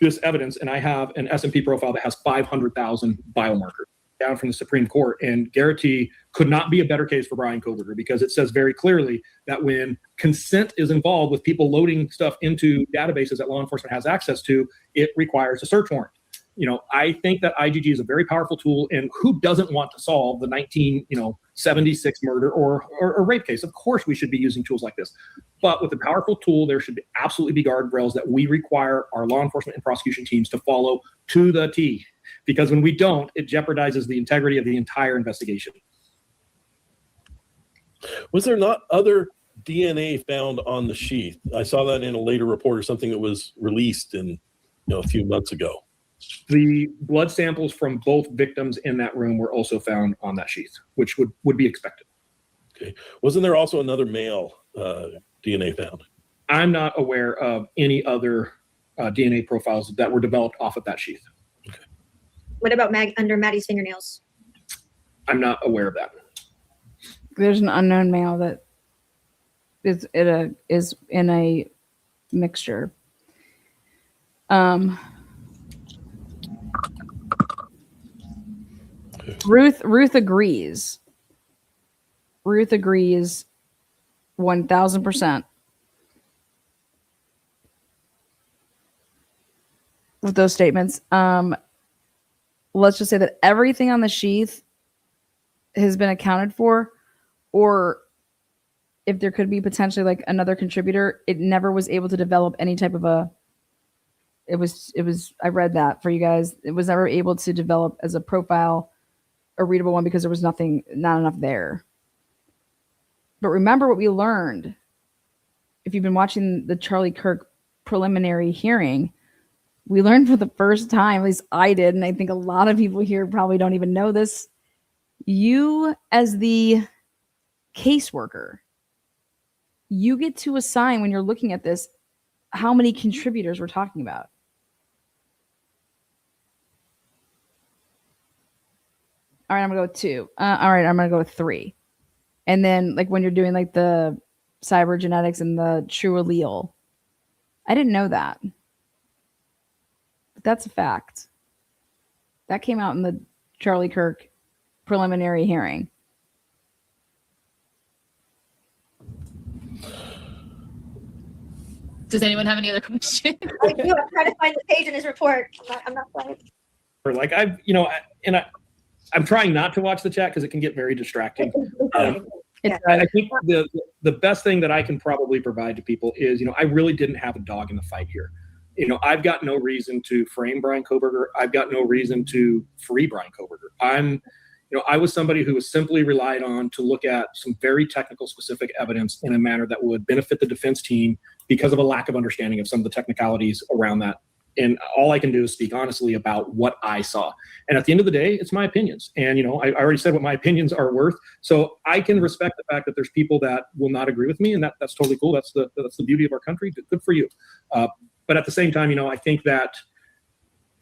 this evidence, and I have an S&P profile that has 500,000 biomarkers down from the Supreme Court. And Garrity could not be a better case for Brian Koberger, because it says very clearly that when consent is involved with people loading stuff into databases that law enforcement has access to, it requires a search warrant. You know, I think that IgG is a very powerful tool, and who doesn't want to solve the 1976 murder or rape case? Of course, we should be using tools like this. But with a powerful tool, there should absolutely be guardrails that we require our law enforcement and prosecution teams to follow to the T. Because when we don't, it jeopardizes the integrity of the entire investigation. Was there not other DNA found on the sheath? I saw that in a later report or something that was released a few months ago. The blood samples from both victims in that room were also found on that sheath, which would be expected. Okay. Wasn't there also another male DNA found? I'm not aware of any other DNA profiles that were developed off of that sheath. Okay. What about under Maddie's fingernails? I'm not aware of that. There's an unknown male that is in a mixture. Ruth agrees. Ruth agrees 1,000% with those statements. Let's just say that everything on the sheath has been accounted for, or if there could be potentially like another contributor, it never was able to develop any type of I read that for you guys. It was never able to develop as a profile, a readable one, because there was not enough there. But remember what we learned. If you've been watching the Charlie Kirk preliminary hearing, we learned for the first time, at least I did, and I think a lot of people here probably don't even know this. You, as the caseworker, you get to assign, when you're looking at this, how many contributors we're talking about. All right, I'm gonna go with 2. All right, I'm gonna go with 3. And then, like, when you're doing like the cybergenetics and the true allele, I didn't know that. But that's a fact. That came out in the Charlie Kirk preliminary hearing. Does anyone have any other questions? I do. I'm trying to find the page in his report. I'm not finding it. Or like I'm trying not to watch the chat because it can get very distracting. I think the best thing that I can probably provide to people is, I really didn't have a dog in the fight here. I've got no reason to frame Brian Koberger. I've got no reason to free Brian Koberger. I was somebody who was simply relied on to look at some very technical, specific evidence in a manner that would benefit the defense team because of a lack of understanding of some of the technicalities around that. And all I can do is speak honestly about what I saw. And at the end of the day, it's my opinions. And, I already said what my opinions are worth. So I can respect the fact that there's people that will not agree with me. And that's totally cool. That's the beauty of our country. Good for you. But at the same time, I think that,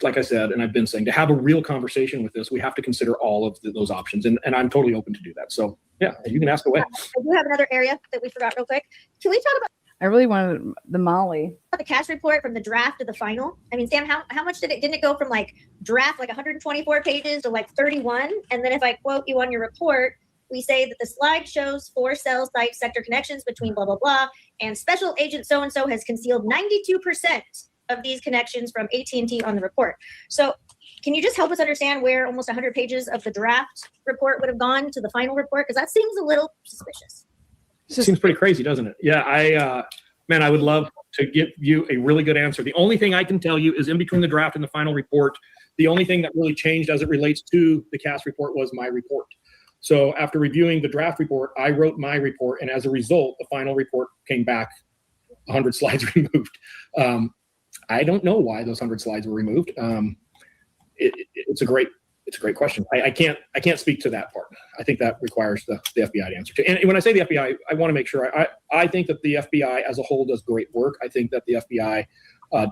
like I said, and I've been saying, to have a real conversation with this, we have to consider all of those options. And I'm totally open to do that. So yeah, you can ask away. I do have another area that we forgot real quick. Can we talk about I really wanted the Molly. the cash report from the draft to the final? I mean, Sam, how much didn't it go from like draft, like 124 pages to like 31? And then if I quote you on your report, we say that the slide shows 4 cell site sector connections between blah, blah, blah. And special agent so-and-so has concealed 92% of these connections from AT&T on the report. So can you just help us understand where almost 100 pages of the draft report would have gone to the final report? Because that seems a little suspicious. Seems pretty crazy, doesn't it? Yeah, I would love to give you a really good answer. The only thing I can tell you is in between the draft and the final report, the only thing that really changed as it relates to the CAS report was my report. So after reviewing the draft report, I wrote my report, and as a result, the final report came back 100 slides removed. I don't know why those 100 slides were removed. It's a great question. I can't speak to that part. I think that requires the FBI to answer to. And when I say the FBI, I want to make sure I think that the FBI as a whole does great work. I think that the FBI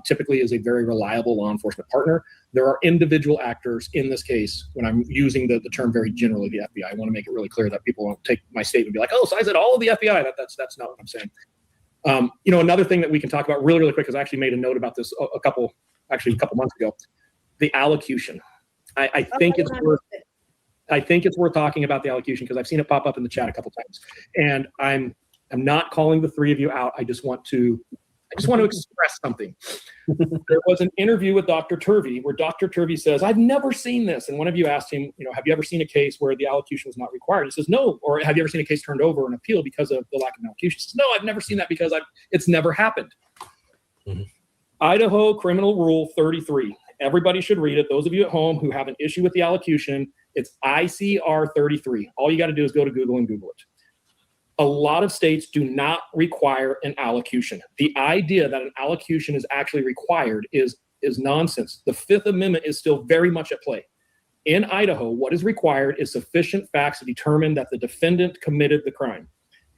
typically is a very reliable law enforcement partner. There are individual actors in this case. When I'm using the term very generally, the FBI, I want to make it really clear that people won't take my statement and be like, oh, so I said all of the FBI. That's not what I'm saying. Another thing that we can talk about really, really quick, because I actually made a note about this a couple months ago, the allocution. I think it's worth talking about the allocution because I've seen it pop up in the chat a couple times, and I'm not calling the three of you out. I just want to express something. There was an interview with Dr. Turvey where Dr. Turvey says, I've never seen this. And one of you asked him, have you ever seen a case where the allocution was not required? He says, no. Or have you ever seen a case turned over an appeal because of the lack of allocution? He says, no, I've never seen that because it's never happened. Mm-hmm. Idaho Criminal Rule 33. Everybody should read it. Those of you at home who have an issue with the allocution, it's ICR 33. All you got to do is go to Google and Google it. A lot of states do not require an allocution. The idea that an allocution is actually required is nonsense. The Fifth Amendment is still very much at play. In Idaho, what is required is sufficient facts to determine that the defendant committed the crime.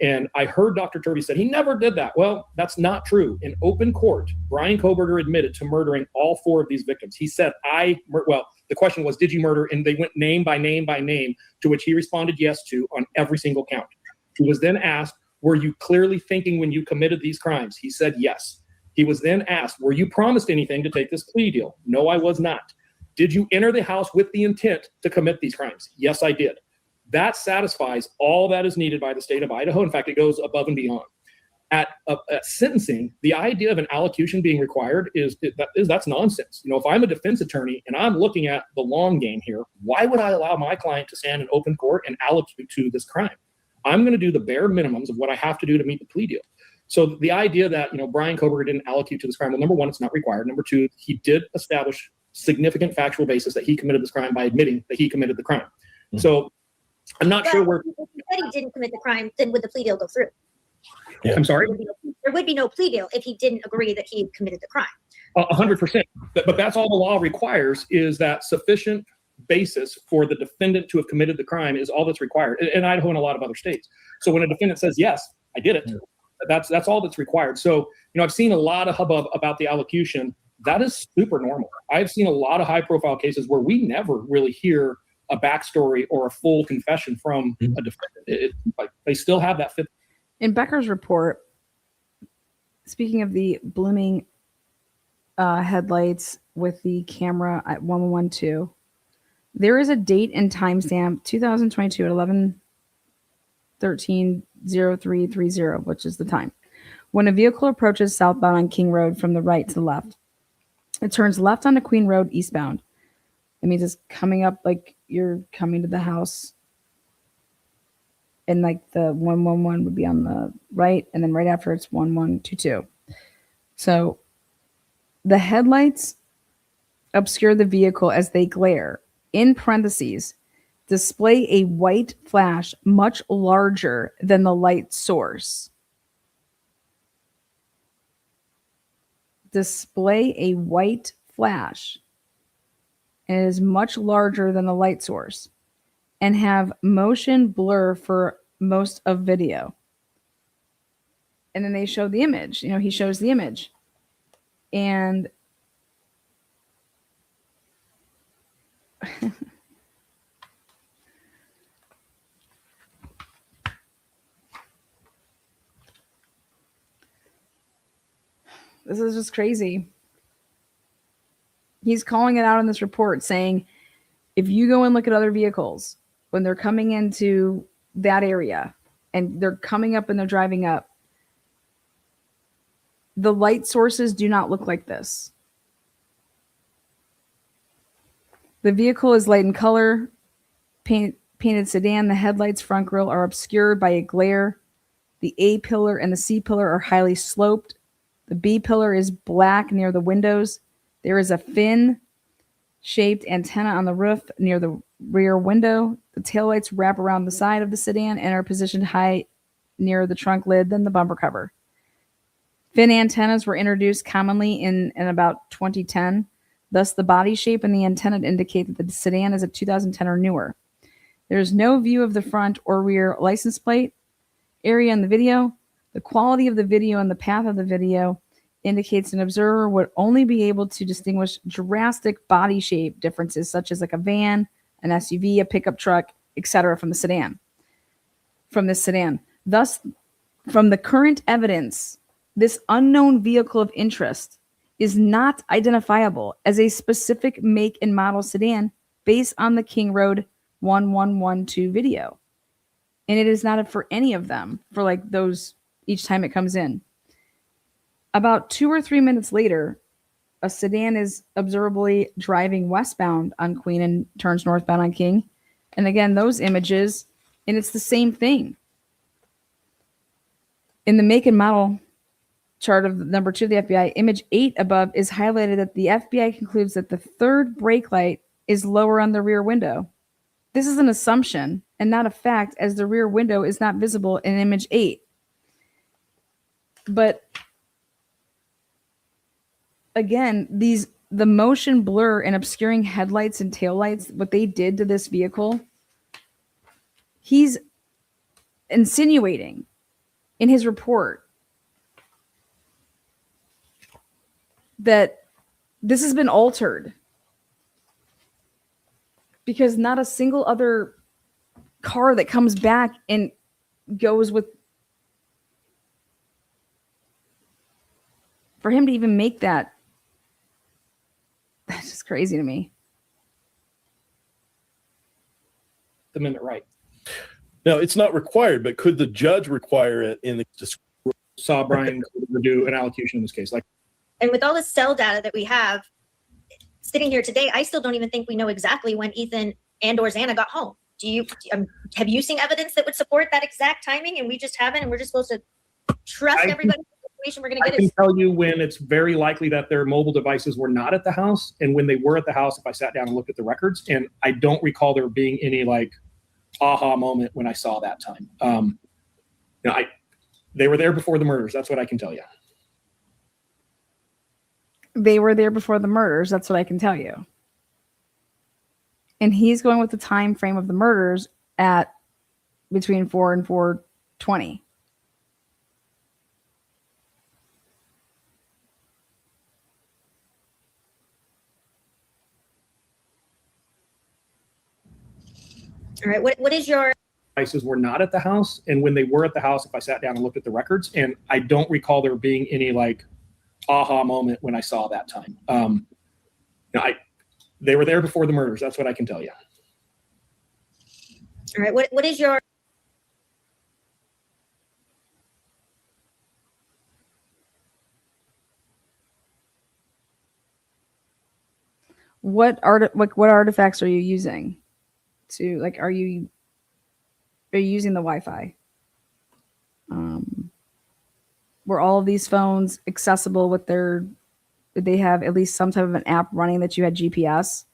And I heard Dr. Turvey said he never did that. Well, that's not true. In open court, Brian Koberger admitted to murdering all 4 of these victims. He said, the question was, did you murder? And they went name by name by name, to which he responded yes to on every single count. He was then asked, were you clearly thinking when you committed these crimes? He said yes. He was then asked, were you promised anything to take this plea deal? No, I was not. Did you enter the house with the intent to commit these crimes? Yes, I did. That satisfies all that is needed by the state of Idaho. In fact, it goes above and beyond. At sentencing, the idea of an allocution being required that's nonsense. If I'm a defense attorney and I'm looking at the long game here, why would I allow my client to stand in open court and allocute to this crime? I'm going to do the bare minimums of what I have to do to meet the plea deal. So the idea that Brian Koberger didn't allocute to this crime, well, number one, it's not required. Number two, he did establish significant factual basis that he committed this crime by admitting that he committed the crime. Mm-hmm. So I'm not sure where. If he said he didn't commit the crime, then would the plea deal go through? Yeah. I'm sorry? There would be no plea deal if he didn't agree that he committed the crime. 100%. But that's all the law requires, is that sufficient basis for the defendant to have committed the crime is all that's required in Idaho and a lot of other states. So when a defendant says, yes, I did it, that's all that's required. So, I've seen a lot of hubbub about the allocution. That is super normal. I've seen a lot of high profile cases where we never really hear a backstory or a full confession from a defendant. They still have that fifth. In Becker's report, speaking of the blooming headlights with the camera at 1112, there is a date and timestamp 2022 at 11/13/0330, which is the time, When a vehicle approaches southbound on King Road from the right to the left, it turns left onto Queen Road eastbound. It means it's coming up like you're coming to the house. And like the 111 would be on the right, and then right after it's 1122. So the headlights obscure the vehicle as they glare. In parentheses, display a white flash much larger than the light source. Display a white flash and is much larger than the light source, and have motion blur for most of video. And then they show the image. He shows the image. And this is just crazy. He's calling it out in this report, saying, if you go and look at other vehicles, when they're coming into that area and they're coming up and they're driving up, the light sources do not look like this. The vehicle is light in color, painted sedan. The headlights, front grille are obscured by a glare. The A pillar and the C pillar are highly sloped. The B pillar is black near the windows. There is a fin-shaped antenna on the roof near the rear window. The taillights wrap around the side of the sedan and are positioned high near the trunk lid than the bumper cover. Fin antennas were introduced commonly in about 2010. Thus, the body shape and the antenna indicate that the sedan is a 2010 or newer. There is no view of the front or rear license plate area in the video. The quality of the video and the path of the video indicates an observer would only be able to distinguish drastic body shape differences, such as like a van, an SUV, a pickup truck, etc., from this sedan. Thus, from the current evidence, this unknown vehicle of interest is not identifiable as a specific make and model sedan based on the King Road 1112 video. And it is not for any of them for like those each time it comes in. About 2 or 3 minutes later, a sedan is observably driving westbound on Queen and turns northbound on King. And again, those images, and it's the same thing. In the make and model chart of number 2 of the FBI, image 8 above is highlighted that the FBI concludes that the third brake light is lower on the rear window. This is an assumption and not a fact, as the rear window is not visible in image 8. But again, the motion blur and obscuring headlights and taillights, what they did to this vehicle, he's insinuating in his report that this has been altered because not a single other car that comes back and goes with, for him to even make that, that's just crazy to me. The amendment right. Now, it's not required, but could the judge require it in the Saw Brian do an allocution in this case. Like, And with all the cell data that we have sitting here today, I still don't even think we know exactly when Ethan and or Xana got home. Have you seen evidence that would support that exact timing? And we just haven't, and we're just supposed to trust everybody. We're going to I get can it. tell you when it's very likely that their mobile devices were not at the house, and when they were at the house, if I sat down and looked at the records, and I don't recall there being any like aha moment when I saw that time. They were there before the murders. That's what I can tell you. They were there before the murders. That's what I can tell you. And he's going with the time frame of the murders at between 4 and 4:20. All right. What is your Devices were not at the house, and when they were at the house, if I sat down and looked at the records, and I don't recall there being any like aha moment when I saw that time. They were there before the murders. That's what I can tell you. all right? What is your what artifacts are you using to, like, are you using the Wi-Fi? Were all of these phones accessible with did they have at least some type of an app running that you had GPS?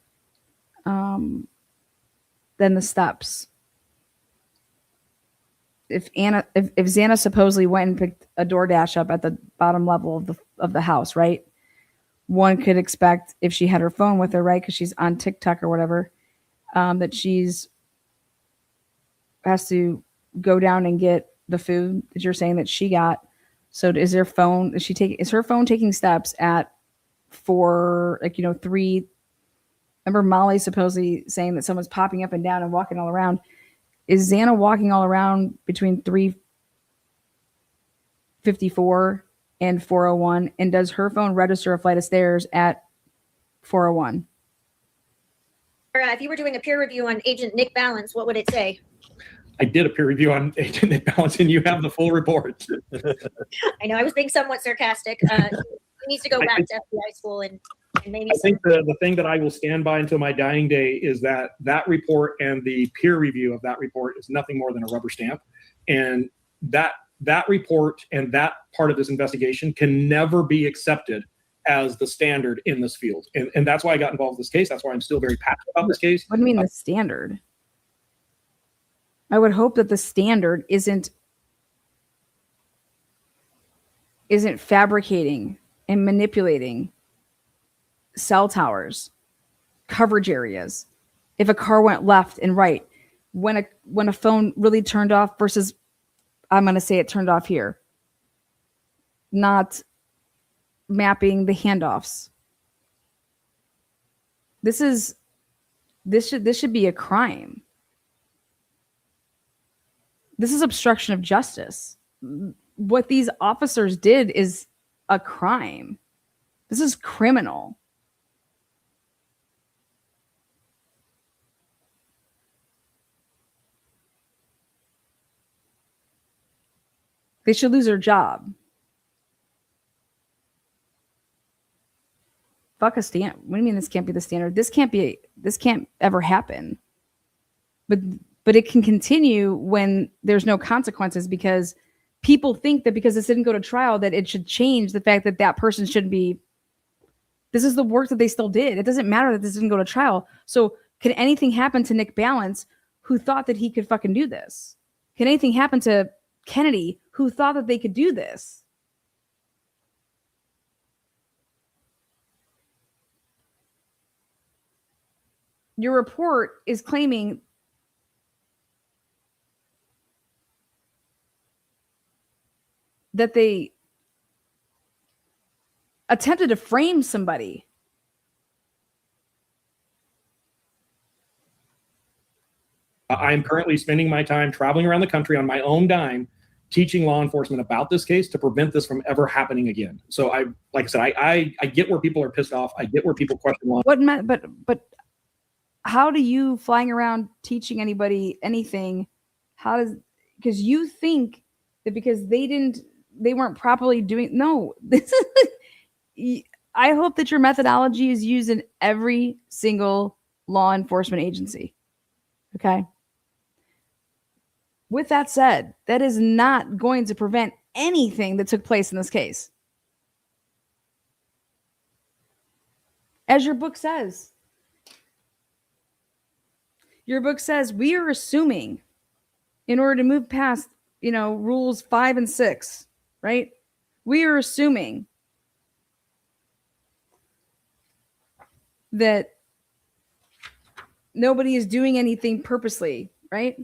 Then the steps. If Xana supposedly went and picked a DoorDash up at the bottom level of the house, right? One could expect, if she had her phone with her, right, because she's on TikTok or whatever, that has to go down and get the food that you're saying that she got. So is her phone taking steps at 4, like, 3? Remember Molly supposedly saying that someone's popping up and down and walking all around. Is Xana walking all around between 3:54 and 4:01? And does her phone register a flight of stairs at 4:01? If you were doing a peer review on Agent Nick Balance, what would it say? I did a peer review on Agent Nick Balance, and you have the full report. I know I was being somewhat sarcastic. He needs to go back to FBI school and maybe. I think the thing that I will stand by until my dying day is that report and the peer review of that report is nothing more than a rubber stamp. And that report and that part of this investigation can never be accepted as the standard in this field. And that's why I got involved in this case. That's why I'm still very passionate about this case. What do you mean the standard? I would hope that the standard isn't fabricating and manipulating cell towers, coverage areas. If a car went left and right, when a phone really turned off versus, I'm going to say it turned off here, not mapping the handoffs. This should be a crime. This is obstruction of justice. What these officers did is a crime. This is criminal. They should lose their job. Fuck a standard. What do you mean this can't be the standard? This can't ever happen. But it can continue when there's no consequences, because people think that because this didn't go to trial that it should change the fact that that person shouldn't be. This is the work that they still did. It doesn't matter that this didn't go to trial. So can anything happen to Nick Balance, who thought that he could fucking do this? Can anything happen to Kennedy, who thought that they could do this? Your report is claiming that they attempted to frame somebody. I'm currently spending my time traveling around the country on my own dime, teaching law enforcement about this case to prevent this from ever happening again. So like I said, I get where people are pissed off. I get where people question law. But how do you flying around teaching anybody anything? Because you think that because they weren't properly doing, no, this is, I hope that your methodology is used in every single law enforcement agency. Okay. With that said, that is not going to prevent anything that took place in this case. As your book says, we are assuming, in order to move past, rules 5 and 6, right? We are assuming that nobody is doing anything purposely, right?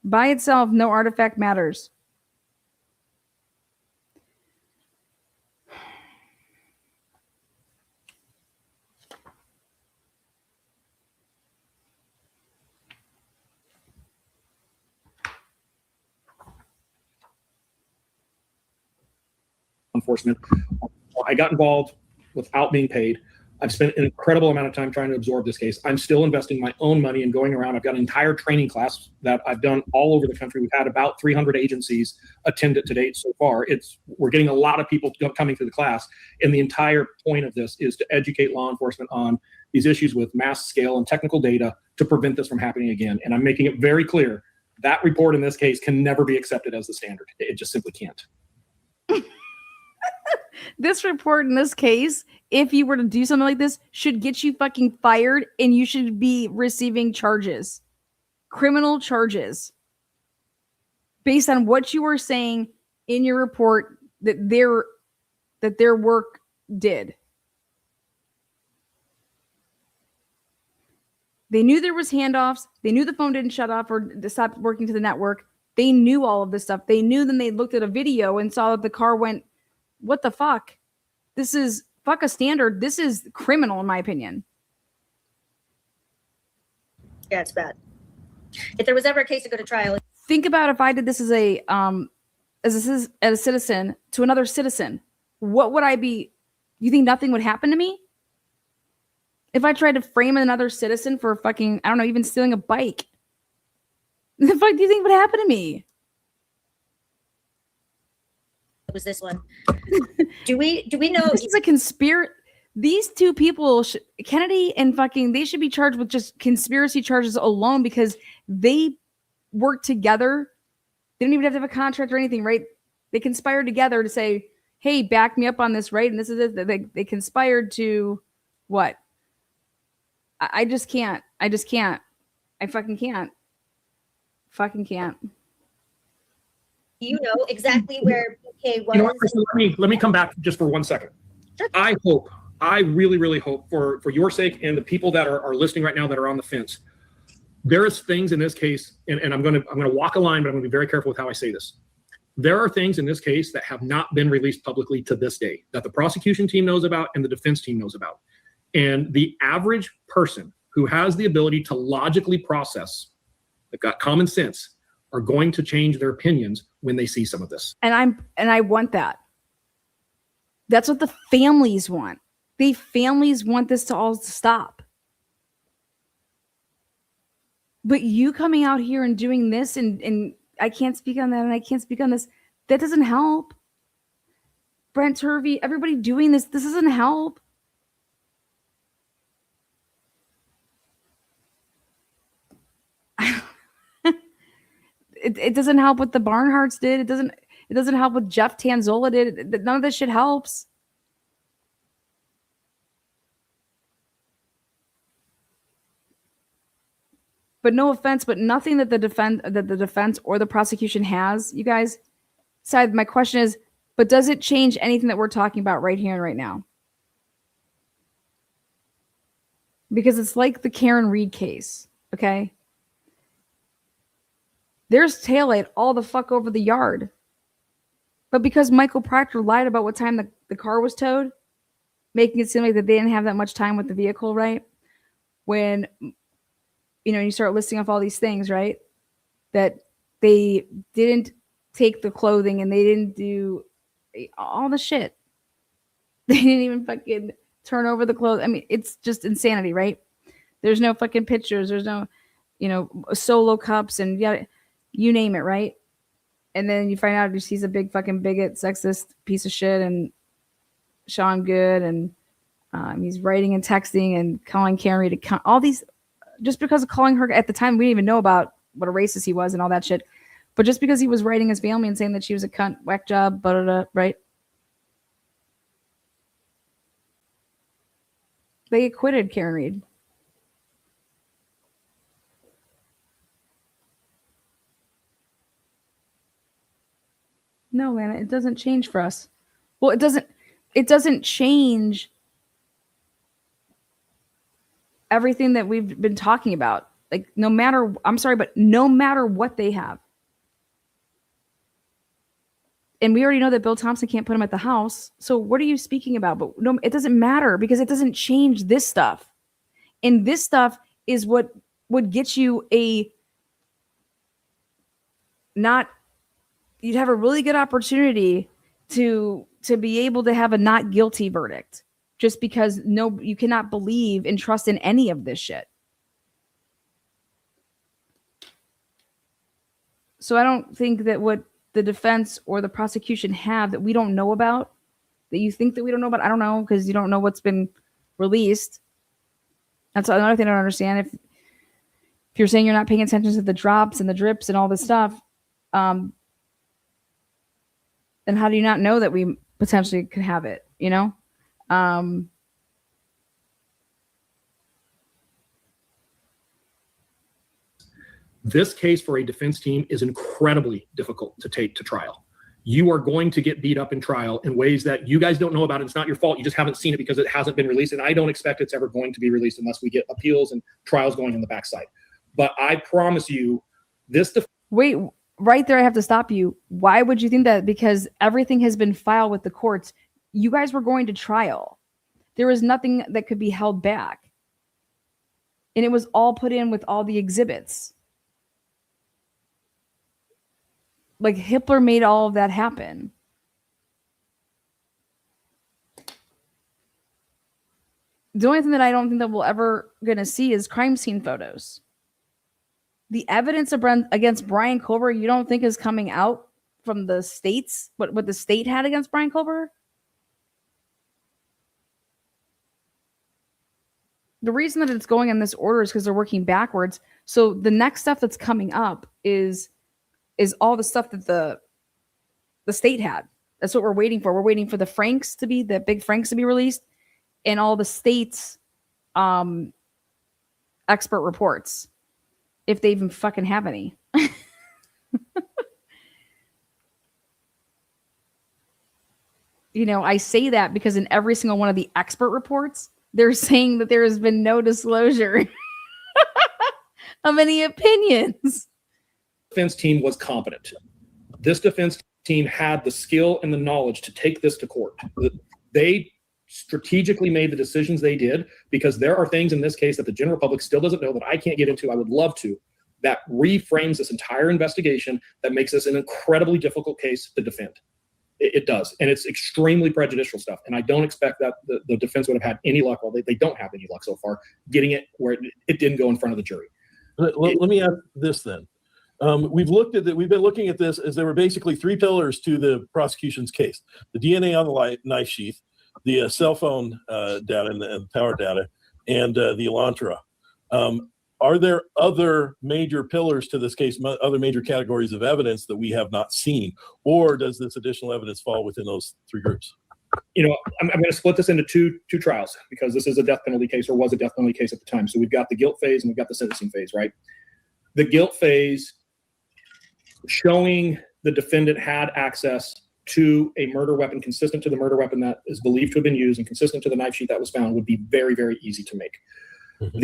By itself, no artifact matters. Enforcement. I got involved without being paid. I've spent an incredible amount of time trying to absorb this case. I'm still investing my own money and going around. I've got an entire training class that I've done all over the country. We've had about 300 agencies attend it to date so far. We're getting a lot of people coming to the class. And the entire point of this is to educate law enforcement on these issues with mass scale and technical data to prevent this from happening again. And I'm making it very clear that report in this case can never be accepted as the standard. It just simply can't. This report in this case, if you were to do something like this, should get you fucking fired and you should be receiving charges, criminal charges, based on what you were saying in your report that their work did. They knew there was handoffs. They knew the phone didn't shut off or stopped working to the network. They knew all of this stuff. They knew, then they looked at a video and saw that the car went, what the fuck? This is fuck a standard. This is criminal, in my opinion. Yeah, it's bad. If there was ever a case to go to trial, Think about if I did this as a citizen to another citizen. What would I be? You think nothing would happen to me? If I tried to frame another citizen for fucking, I don't know, even stealing a bike, the fuck do you think would happen to me? it was this one. Do we know? This is a conspiracy. These two people, Kennedy and fucking, they should be charged with just conspiracy charges alone because they worked together. They didn't even have to have a contract or anything, right? They conspired together to say, hey, back me up on this, right? And this is it. They conspired to what? I just can't. I just can't. I fucking can't. Fucking can't. Do you know exactly where BK was? You know what, Kristen, let me come back just for 1 second. Sure. I really, really hope for your sake and the people that are listening right now that are on the fence. There is things in this case, and I'm gonna walk a line, but I'm gonna be very careful with how I say this. There are things in this case that have not been released publicly to this day that the prosecution team knows about and the defense team knows about. And the average person who has the ability to logically process, they've got common sense, are going to change their opinions when they see some of this. And I want that. That's what the families want. The families want this to all stop. But you coming out here and doing this and I can't speak on that and I can't speak on this, that doesn't help. Brent Turvey, everybody doing this doesn't help. It doesn't help what the Barnharts did. It doesn't help what Jeff Tanzola did. None of this shit helps. But no offense, but nothing that the defense or the prosecution has, you guys. Side, my question is, but does it change anything that we're talking about right here and right now? Because it's like the Karen Reed case, okay? There's taillight all the fuck over the yard. But because Michael Proctor lied about what time the car was towed, making it seem like that they didn't have that much time with the vehicle, right? When, you know, you start listing off all these things, right? That they didn't take the clothing and they didn't do all the shit. They didn't even fucking turn over the clothes. I mean, it's just insanity, right? There's no fucking pictures. There's no, you know, solo cups and yeah, you name it, right? And then you find out he's a big fucking bigot, sexist piece of shit, and Sean Good, and he's writing and texting and calling Carrie to all these, just because of calling her at the time, we didn't even know about what a racist he was and all that shit. But just because he was writing his family and saying that she was a cunt, whack job, blah, blah, blah, right? They acquitted Karen Reed. No, Lana, it doesn't change for us. Well, it doesn't change everything that we've been talking about. Like, no matter, I'm sorry, but no matter what they have. And we already know that Bill Thompson can't put him at the house. So what are you speaking about? But no, it doesn't matter because it doesn't change this stuff. And this stuff is what would get you you'd have a really good opportunity to be able to have a not guilty verdict. just because you cannot believe and trust in any of this shit. So I don't think that what the defense or the prosecution have that we don't know about, that you think that we don't know about, I don't know, because you don't know what's been released. That's another thing I don't understand. If you're saying you're not paying attention to the drops and the drips and all this stuff, then how do you not know that we potentially could have it, you know? This case for a defense team is incredibly difficult to take to trial. You are going to get beat up in trial in ways that you guys don't know about. It's not your fault. You just haven't seen it because it hasn't been released. And I don't expect it's ever going to be released unless we get appeals and trials going on the backside. But I promise you, Wait, right there, I have to stop you. Why would you think that? Because everything has been filed with the courts. You guys were going to trial. There was nothing that could be held back. And it was all put in with all the exhibits. Like Hitler made all of that happen. The only thing that I don't think that we're ever going to see is crime scene photos. The evidence against Brian Culver, you don't think is coming out from the states? What the state had against Brian Culver? The reason that it's going in this order is because they're working backwards. So the next stuff that's coming up is all the stuff that the state had. That's what we're waiting for. We're waiting for the big Franks to be released, and all the states' expert reports, if they even fucking have any. I say that because in every single one of the expert reports, they're saying that there has been no disclosure of any opinions. defense team was competent. This defense team had the skill and the knowledge to take this to court. They strategically made the decisions they did because there are things in this case that the general public still doesn't know that I can't get into. I would love to. That reframes this entire investigation, that makes this an incredibly difficult case to defend. It does. And it's extremely prejudicial stuff. And I don't expect that the defense would have had any luck. Well, they don't have any luck so far getting it where it didn't go in front of the jury. Let me ask this then. We've been looking at this as there were basically three pillars to the prosecution's case: the DNA on the knife sheath, the cell phone data and the power data, and the Elantra. Are there other major pillars to this case, other major categories of evidence that we have not seen, or does this additional evidence fall within those three groups? I'm going to split this into two trials because this is a death penalty case, or was a death penalty case at the time. So we've got the guilt phase and we've got the sentencing phase, right? The guilt phase, showing the defendant had access to a murder weapon consistent to the murder weapon that is believed to have been used and consistent to the knife sheath that was found, would be very, very easy to make. Mm-hmm.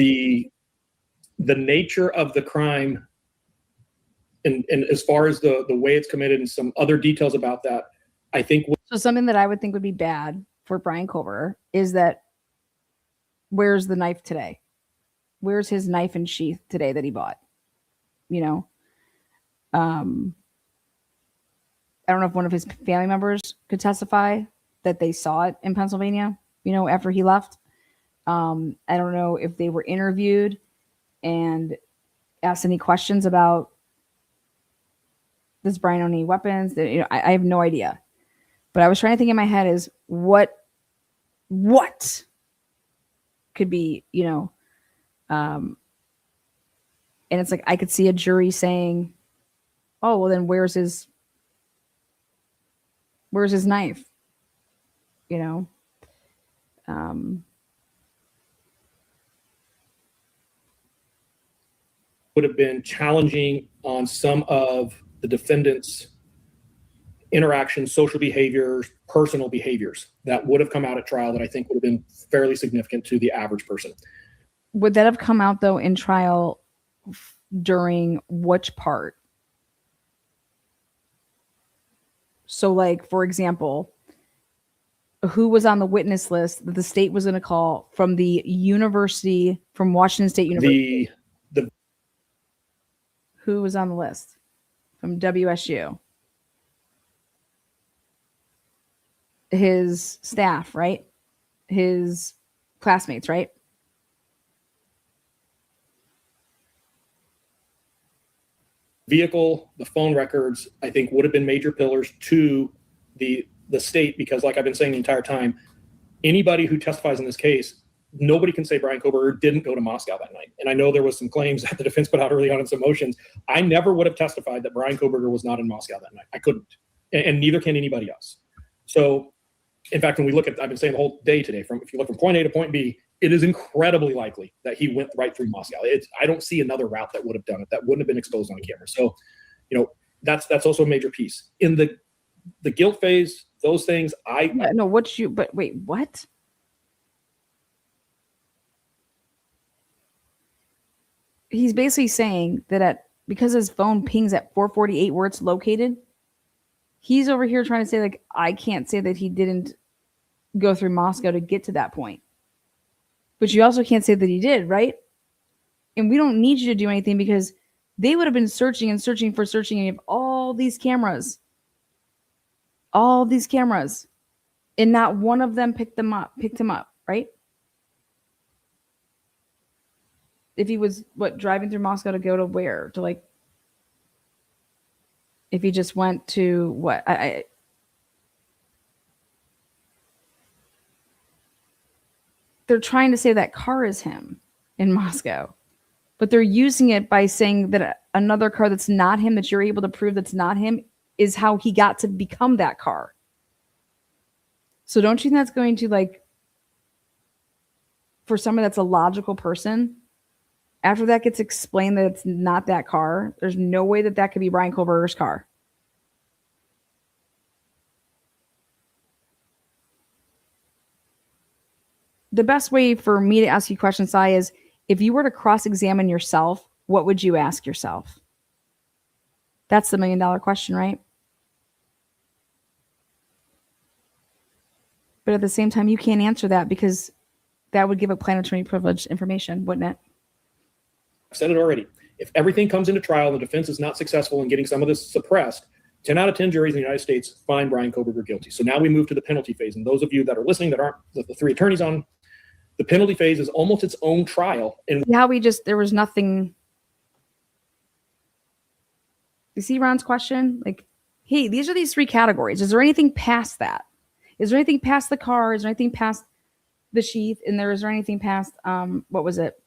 The nature of the crime and as far as the way it's committed and some other details about that, I think. So something that I would think would be bad for Brian Culver is that where's the knife today? Where's his knife and sheath today that he bought? I don't know if one of his family members could testify that they saw it in Pennsylvania, after he left. I don't know if they were interviewed and asked any questions about, does Brian own any weapons? I have no idea. But I was trying to think in my head is what could be, and it's like I could see a jury saying, oh, well then where's his knife? Would have been challenging on some of the defendant's interactions, social behaviors, personal behaviors that would have come out at trial that I think would have been fairly significant to the average person. Would that have come out though in trial during which part? So like, for example, who was on the witness list that the state was going to call from the university, from Washington State University? Who was on the list from WSU? His staff, right? his classmates, right? Vehicle, the phone records, I think would have been major pillars to the state, because like I've been saying the entire time, anybody who testifies in this case, nobody can say Brian Koberger didn't go to Moscow that night. And I know there was some claims that the defense put out early on in some motions. I never would have testified that Brian Koberger was not in Moscow that night. I couldn't, and neither can anybody else. So, in fact, when we look at, I've been saying the whole day today, if you look from point A to point B, it is incredibly likely that he went right through Moscow. I don't see another route that would have done it, that wouldn't have been exposed on camera. So, that's also a major piece in the guilt phase. Those things, but wait, what? He's basically saying that because his phone pings at 4:48 where it's located, he's over here trying to say, like, I can't say that he didn't go through Moscow to get to that point. But you also can't say that he did, right? And we don't need you to do anything because they would have been searching and searching and all these cameras. And not one of them picked him up, right? If he was driving through Moscow to go to where? To like, if he just went to what? They're trying to say that car is him in Moscow, but they're using it by saying that another car that's not him, that you're able to prove that's not him, is how he got to become that car. So don't you think that's going to, like, for someone that's a logical person, after that gets explained that it's not that car, there's no way that could be Brian Koberger's car. The best way for me to ask you questions, Sai, is if you were to cross-examine yourself, what would you ask yourself? That's the $1 million question, right? But at the same time, you can't answer that because that would give up client attorney privilege information, wouldn't it? I've said it already. If everything comes into trial and the defense is not successful in getting some of this suppressed, 10 out of 10 juries in the United States find Brian Koberger guilty. So now we move to the penalty phase. And those of you that are listening that aren't the three attorneys on, the penalty phase is almost its own trial. And how there was nothing. You see Ron's question? Like, hey, these are these three categories. Is there anything past that? Is there anything past the car? Is there anything past the sheath? And is there anything past, what was it?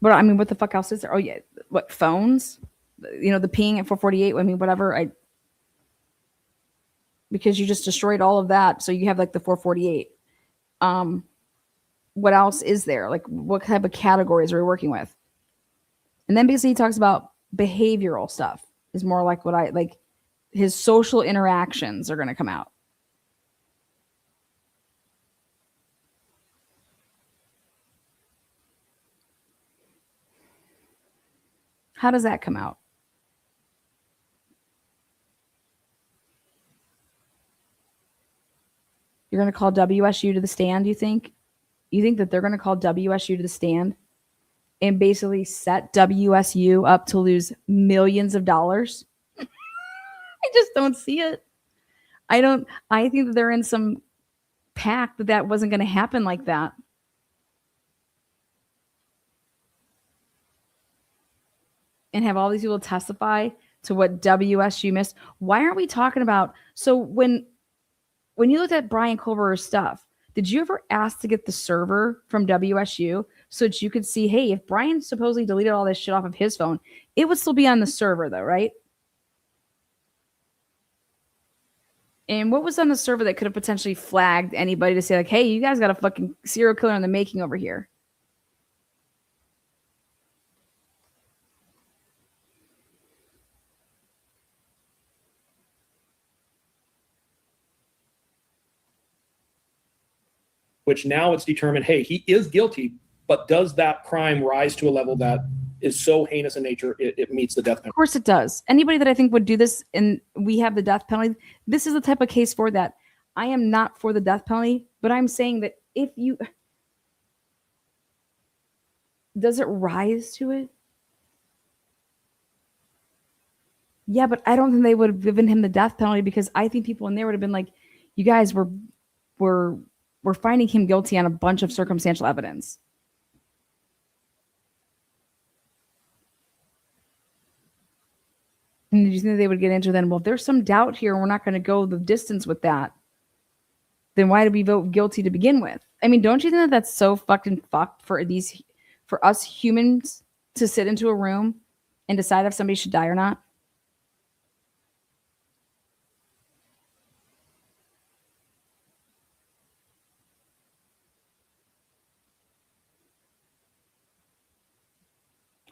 But I mean, what the fuck else is there? Oh yeah. What, phones? The ping at 448. I mean, whatever. Because you just destroyed all of that. So you have like the 448. What else is there? Like, what type of categories are we working with? And then basically he talks about behavioral stuff is more like his social interactions are going to come out. How does that come out? You're going to call WSU to the stand, you think? You think that they're going to call WSU to the stand and basically set WSU up to lose millions of dollars? I just don't see it. I think that they're in some pact that wasn't going to happen like that. And have all these people testify to what WSU missed. Why aren't we talking about? So when you looked at Brian Koberger's stuff, did you ever ask to get the server from WSU so that you could see, hey, if Brian supposedly deleted all this shit off of his phone, it would still be on the server though, right? And what was on the server that could have potentially flagged anybody to say, like, hey, you guys got a fucking serial killer in the making over here? which now it's determined, hey, he is guilty, but does that crime rise to a level that is so heinous in nature, it meets the death penalty? Of course it does. Anybody that I think would do this and we have the death penalty, this is the type of case for that. I am not for the death penalty, but I'm saying that if you, does it rise to it? Yeah, but I don't think they would have given him the death penalty because I think people in there would have been like, you guys we're finding him guilty on a bunch of circumstantial evidence. And did you think they would get into then? Well, if there's some doubt here and we're not going to go the distance with that, then why did we vote guilty to begin with? I mean, don't you think that that's so fucking fucked for us humans to sit into a room and decide if somebody should die or not?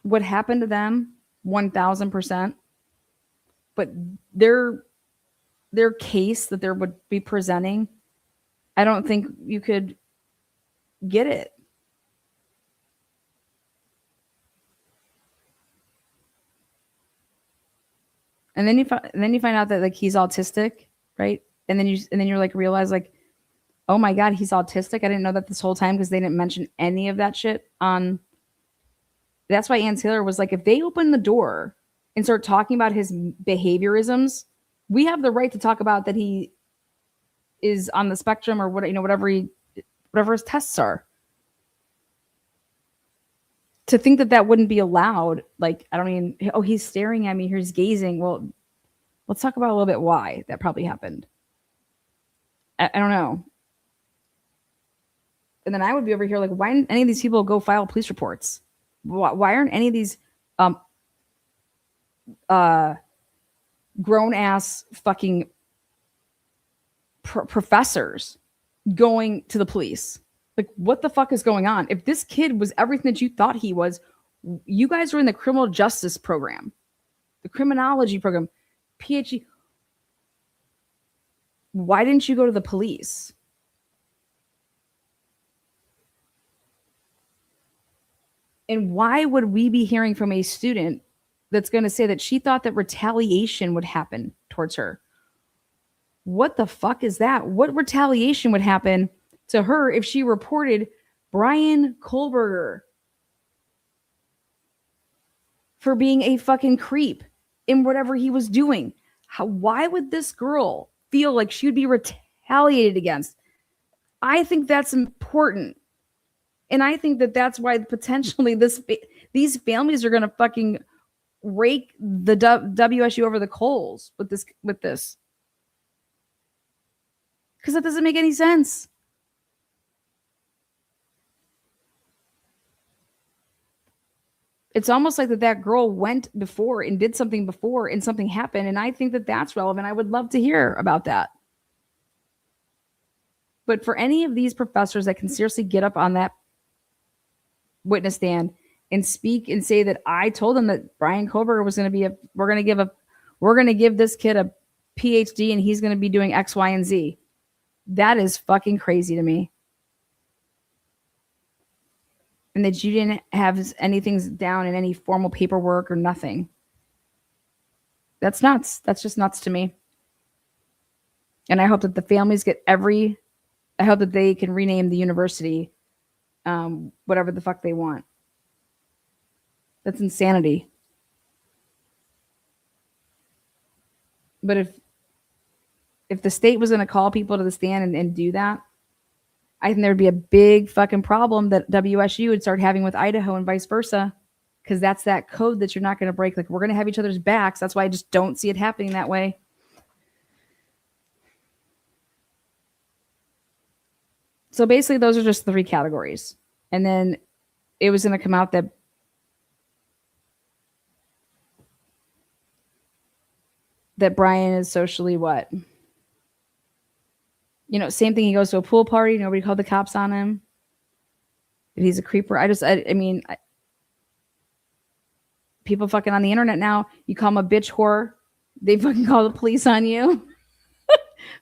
What happened to them, 1000%. But their case that they would be presenting, I don't think you could get it. And then you find out that like he's autistic, right? And then you're like realize like, oh my God, he's autistic. I didn't know that this whole time because they didn't mention any of that shit on. That's why Ann Taylor was like, if they open the door and start talking about his behaviorisms, we have the right to talk about that he is on the spectrum or whatever his tests are. To think that wouldn't be allowed, like, I don't even, oh, he's staring at me, he's gazing. Well, let's talk about a little bit why that probably happened. I don't know. And then I would be over here like, why didn't any of these people go file police reports? Why aren't any of these grown ass fucking professors going to the police? Like, what the fuck is going on? If this kid was everything that you thought he was, you guys were in the criminal justice program, the criminology program, PhD. Why didn't you go to the police? And why would we be hearing from a student that's going to say that she thought that retaliation would happen towards her? What the fuck is that? What retaliation would happen to her if she reported Brian Kohlberger for being a fucking creep in whatever he was doing? Why would this girl feel like she would be retaliated against? I think that's important. And I think that that's why potentially these families are going to fucking rake the WSU over the coals with this. Because that doesn't make any sense. It's almost like that girl went before and did something before and something happened. And I think that that's relevant. I would love to hear about that. But for any of these professors that can seriously get up on that witness stand and speak and say that I told them that Brian Kohlberger was going to be we're going to give this kid a PhD and he's going to be doing X, Y, and Z. That is fucking crazy to me. And that you didn't have anything down in any formal paperwork or nothing. That's nuts. That's just nuts to me. And I hope that the families I hope that they can rename the university whatever the fuck they want. That's insanity. But if the state was going to call people to the stand and do that, I think there'd be a big fucking problem that WSU would start having with Idaho and vice versa, because that's that code that you're not going to break. Like, we're going to have each other's backs. That's why I just don't see it happening that way. So basically, those are just the 3 categories. And then it was going to come out that Brian is socially what? Same thing. He goes to a pool party. Nobody called the cops on him. That he's a creeper. I mean, people fucking on the internet now, you call them a bitch whore, they fucking call the police on you.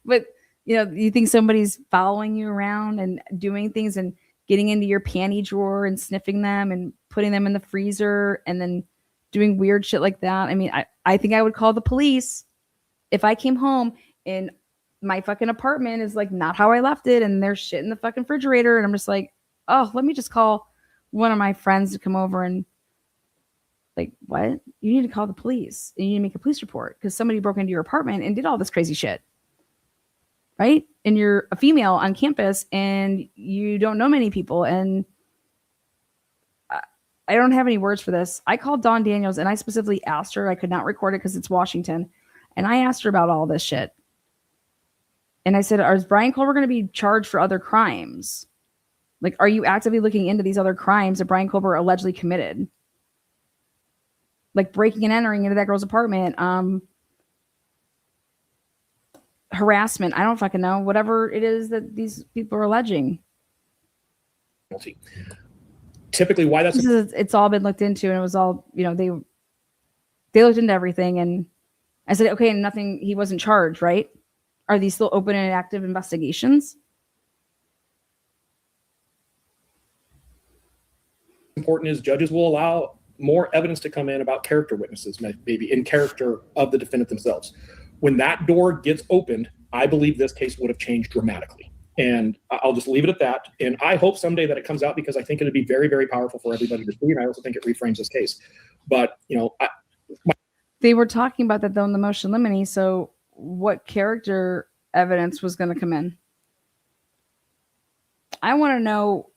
But, you think somebody's following you around and doing things and getting into your panty drawer and sniffing them and putting them in the freezer and then doing weird shit like that. I mean, I think I would call the police if I came home and my fucking apartment is like not how I left it and there's shit in the fucking refrigerator. And I'm just like, oh, let me just call one of my friends to come over and Like, what? You need to call the police. And you need to make a police report because somebody broke into your apartment and did all this crazy shit. Right? And you're a female on campus and you don't know many people. And I don't have any words for this. I called Dawn Daniels and I specifically asked her. I could not record it because it's Washington. And I asked her about all this shit. And I said, is Brian Culver going to be charged for other crimes? Like, are you actively looking into these other crimes that Brian Culver allegedly committed? Like breaking and entering into that girl's apartment, harassment. I don't fucking know. Whatever it is that these people are alleging. Typically, why that's It's all been looked into, and it was all, you know, they looked into everything, and I said, okay, and nothing. He wasn't charged, right? Are these still open and active investigations? important is judges will allow more evidence to come in about character witnesses, maybe in character of the defendant themselves. When that door gets opened, I believe this case would have changed dramatically. And I'll just leave it at that. And I hope someday that it comes out because I think it would be very, very powerful for everybody to see. And I also think it reframes this case. But, you know, they were talking about that though in the motion limine. So what character evidence was going to come in? I want to know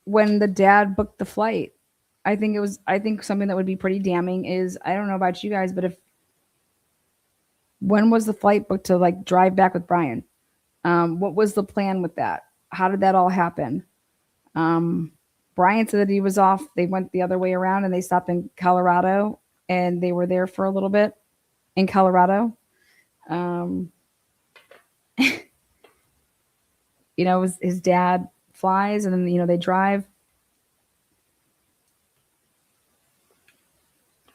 when the dad booked the flight. I think something that would be pretty damning is, I don't know about you guys, but when was the flight booked to like drive back with Brian? What was the plan with that? How did that all happen? Brian said that he was off. They went the other way around and they stopped in Colorado and they were there for a little bit in Colorado. You know, his dad flies and then, you know, they drive.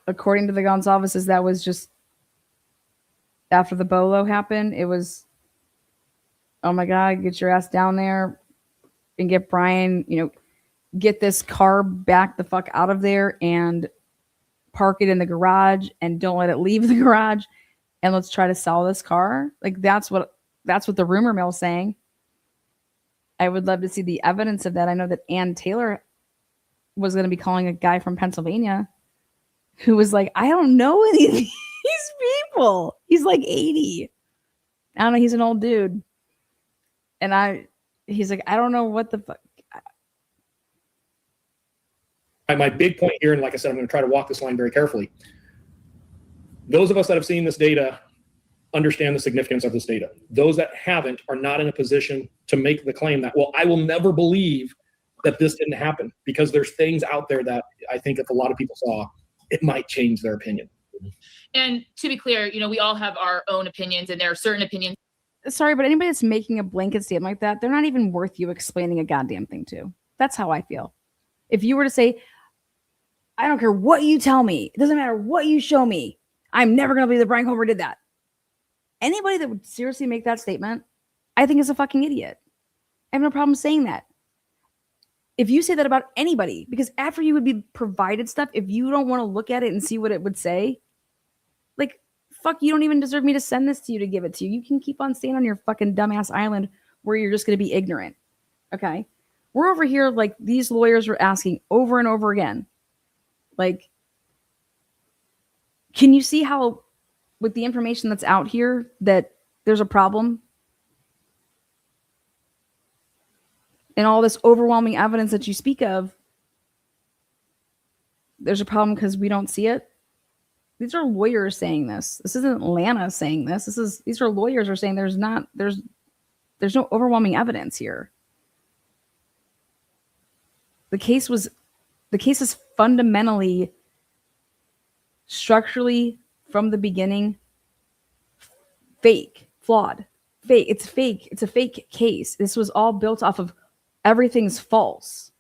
According to the Gonsalveses, that was just after the Bolo happened. It was, oh my God, get your ass down there and get Brian, you know, get this car back the fuck out of there and park it in the garage and don't let it leave the garage. And let's try to sell this car. Like that's what the rumor mill is saying. I would love to see the evidence of that. I know that Ann Taylor was going to be calling a guy from Pennsylvania who was like, I don't know any of these people. He's like 80. I don't know. He's an old dude. And he's like, I don't know what the fuck. my big point here, and like I said, I'm going to try to walk this line very carefully. Those of us that have seen this data understand the significance of this data. Those that haven't are not in a position to make the claim that, well, I will never believe that this didn't happen, because there's things out there that I think if a lot of people saw, it might change their opinion. And to be clear, you know, we all have our own opinions, and there are certain opinions. Sorry, but anybody that's making a blanket statement like that, they're not even worth you explaining a goddamn thing to. That's how I feel. If you were to say, I don't care what you tell me, it doesn't matter what you show me, I'm never going to believe that Brian Culver did that. Anybody that would seriously make that statement, I think is a fucking idiot. I have no problem saying that. If you say that about anybody, because after you would be provided stuff, if you don't want to look at it and see what it would say, like, fuck, you don't even deserve me to send this to you to give it to you. You can keep on staying on your fucking dumbass island where you're just going to be ignorant. Okay? We're over here like these lawyers are asking over and over again. Like, can you see how with the information that's out here that there's a problem? And all this overwhelming evidence that you speak of, there's a problem because we don't see it. These are lawyers saying this. This isn't Lana saying this. These are lawyers are saying there's no overwhelming evidence here. The case is fundamentally, structurally, from the beginning, fake, flawed, fake. It's fake. It's a fake case. This was all built off of everything's false.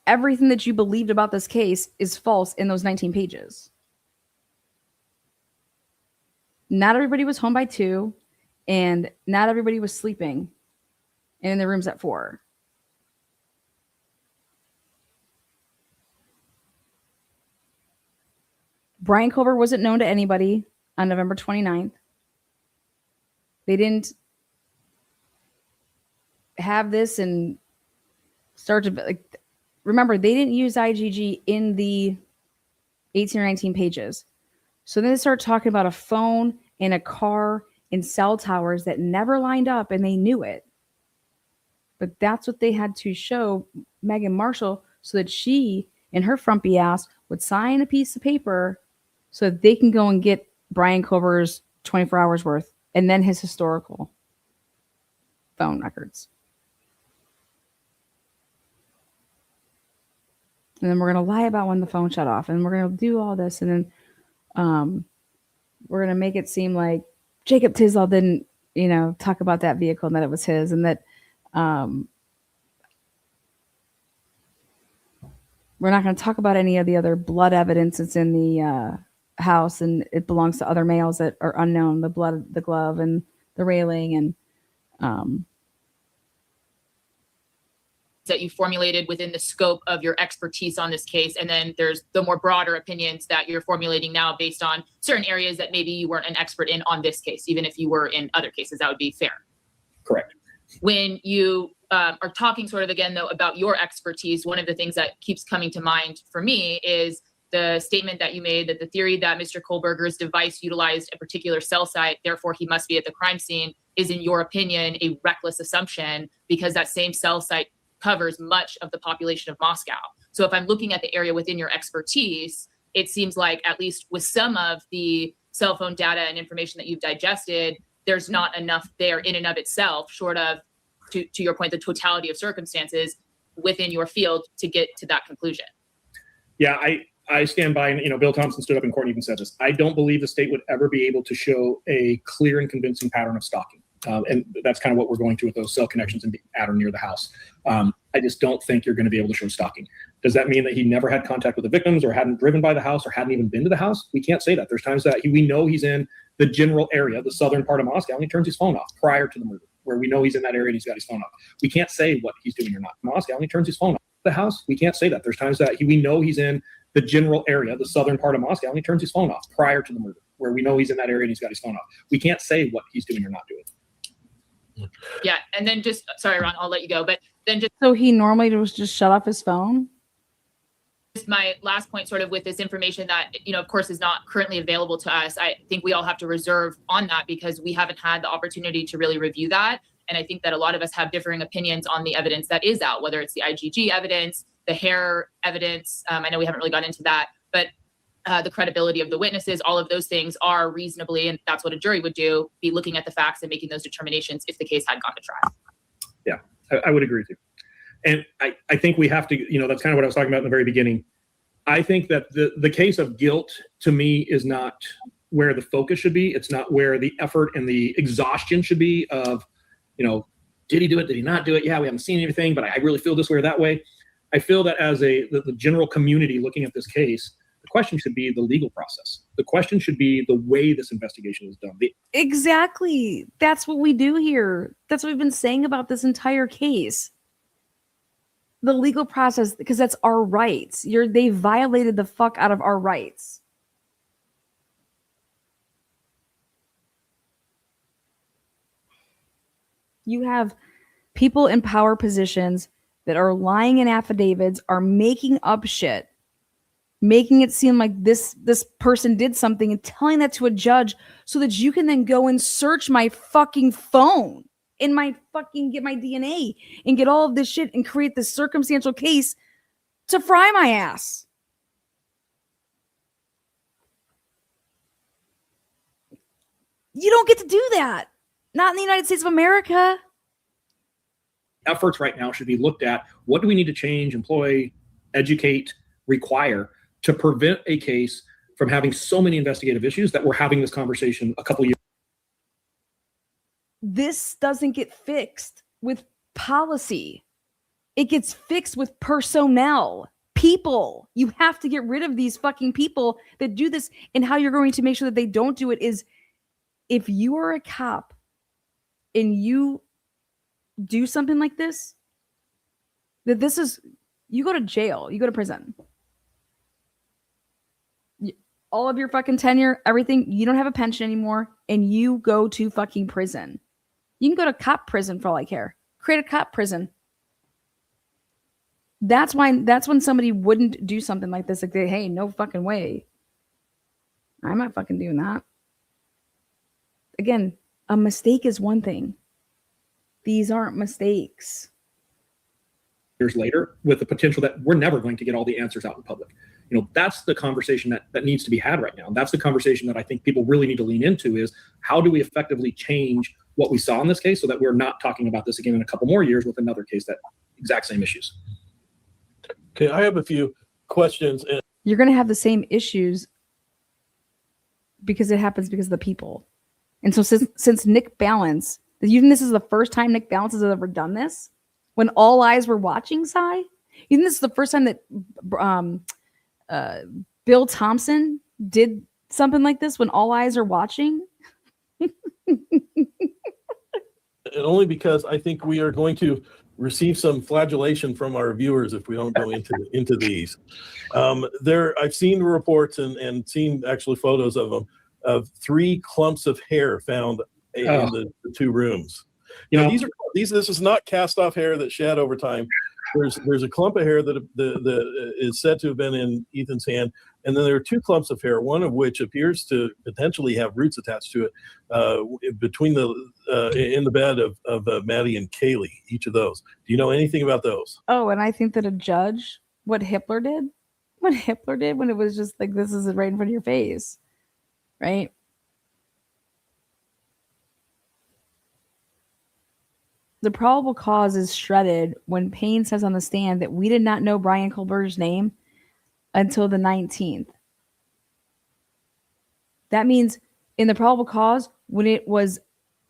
Everything that you believed about this case is false in those 19 pages. Not everybody was home by 2, and not everybody was sleeping and in their rooms at 4. Brian Culver wasn't known to anybody on November 29th. They didn't have this and start to like, remember they didn't use IgG in the 18 or 19 pages. So then they start talking about a phone and a car and cell towers that never lined up, and they knew it. But that's what they had to show Meghan Markle so that she and her frumpy ass would sign a piece of paper so that they can go and get Brian Cover's 24 hours worth and then his historical phone records. And then we're going to lie about when the phone shut off, and we're going to do all this, and then we're going to make it seem like Jacob Tisdall didn't, talk about that vehicle and that it was his, and that we're not going to talk about any of the other blood evidence that's in the house, and it belongs to other males that are unknown, the blood, the glove, and the railing, and that you formulated within the scope of your expertise on this case. And then there's the more broader opinions that you're formulating now based on certain areas that maybe you weren't an expert in on this case, even if you were in other cases. That would be fair. Correct. When you are talking sort of again, though, about your expertise, one of the things that keeps coming to mind for me is the statement that you made that the theory that Mr. Kohlberger's device utilized a particular cell site, therefore he must be at the crime scene, is in your opinion a reckless assumption because that same cell site covers much of the population of Moscow. So if I'm looking at the area within your expertise, it seems like at least with some of the cell phone data and information that you've digested, there's not enough there in and of itself, short of, to your point, the totality of circumstances within your field to get to that conclusion. Yeah, I stand by, and Bill Thompson stood up in court and even said this. I don't believe the state would ever be able to show a clear and convincing pattern of stalking. And that's kind of what we're going to with those cell connections and being at or near the house. I just don't think you're going to be able to show stalking. Does that mean that he never had contact with the victims or hadn't driven by the house or hadn't even been to the house? We can't say that. There's times that we know he's in the general area, the southern part of Moscow, and he turns his phone off prior to the murder, where we know he's in that area and he's got his phone off. We can't say what he's doing or not. Moscow, and he turns his phone off. The house, we can't say that. There's times that we know he's in the general area, the southern part of Moscow, and he turns his phone off prior to the murder, where we know he's in that area and he's got his phone off. We can't say what he's doing or not doing. Yeah, and then just, sorry, Ron, I'll let you go, but then just so he normally was just shut off his phone. My last point sort of with this information that, of course, is not currently available to us. I think we all have to reserve on that because we haven't had the opportunity to really review that. And I think that a lot of us have differing opinions on the evidence that is out, whether it's the IgG evidence, the hair evidence. I know we haven't really gone into that, but the credibility of the witnesses, all of those things are reasonably, and that's what a jury would do, be looking at the facts and making those determinations if the case had gone to trial. Yeah, I would agree with you. And I think we have to, that's kind of what I was talking about in the very beginning. I think that the case of guilt to me is not where the focus should be. It's not where the effort and the exhaustion should be of, did he do it? Did he not do it? Yeah, we haven't seen anything, but I really feel this way or that way. I feel that as the general community looking at this case, the question should be the legal process. The question should be the way this investigation is done. Exactly. That's what we do here. That's what we've been saying about this entire case. The legal process, because that's our rights. They violated the fuck out of our rights. You have people in power positions that are lying in affidavits, are making up shit, making it seem like this person did something and telling that to a judge so that you can then go and search my fucking phone and get my DNA and get all of this shit and create this circumstantial case to fry my ass. You don't get to do that. Not in the United States of America. Efforts right now should be looked at. What do we need to change, employ, educate, require to prevent a case from having so many investigative issues that we're having this conversation a couple years? This doesn't get fixed with policy. It gets fixed with personnel, people. You have to get rid of these fucking people that do this. And how you're going to make sure that they don't do it is if you are a cop and you do something like this, you go to jail, you go to prison. All of your fucking tenure, everything, you don't have a pension anymore, and you go to fucking prison. You can go to cop prison for all I care. Create a cop prison. That's when somebody wouldn't do something like this. Like, hey, no fucking way. I'm not fucking doing that. Again, a mistake is one thing. These aren't mistakes. Years later, with the potential that we're never going to get all the answers out in public. That's the conversation that needs to be had right now. That's the conversation that I think people really need to lean into is how do we effectively change what we saw in this case so that we're not talking about this again in a couple more years with another case that exact same issues. Okay, I have a few questions. You're going to have the same issues because it happens because of the people. And so since Nick Balance, you think this is the first time Nick Balance has ever done this? When all eyes were watching, Cy? You think this is the first time that Bill Thompson did something like this when all eyes are watching? And only because I think we are going to receive some flagellation from our viewers if we don't go into these. I've seen reports and seen actually photos of them of 3 clumps of hair found in the 2 rooms. This is not cast off hair that shed over time. There's a clump of hair that is said to have been in Ethan's hand, and then there are 2 clumps of hair, one of which appears to potentially have roots attached to it between in the bed of Maddie and Kaylee. Each of those. Do you know anything about those? Oh, and I think that a judge, what Hitler did when it was just like, this is right in front of your face, right? The probable cause is shredded when Payne says on the stand that we did not know Brian Colbert's name until the 19th. That means in the probable cause, when it was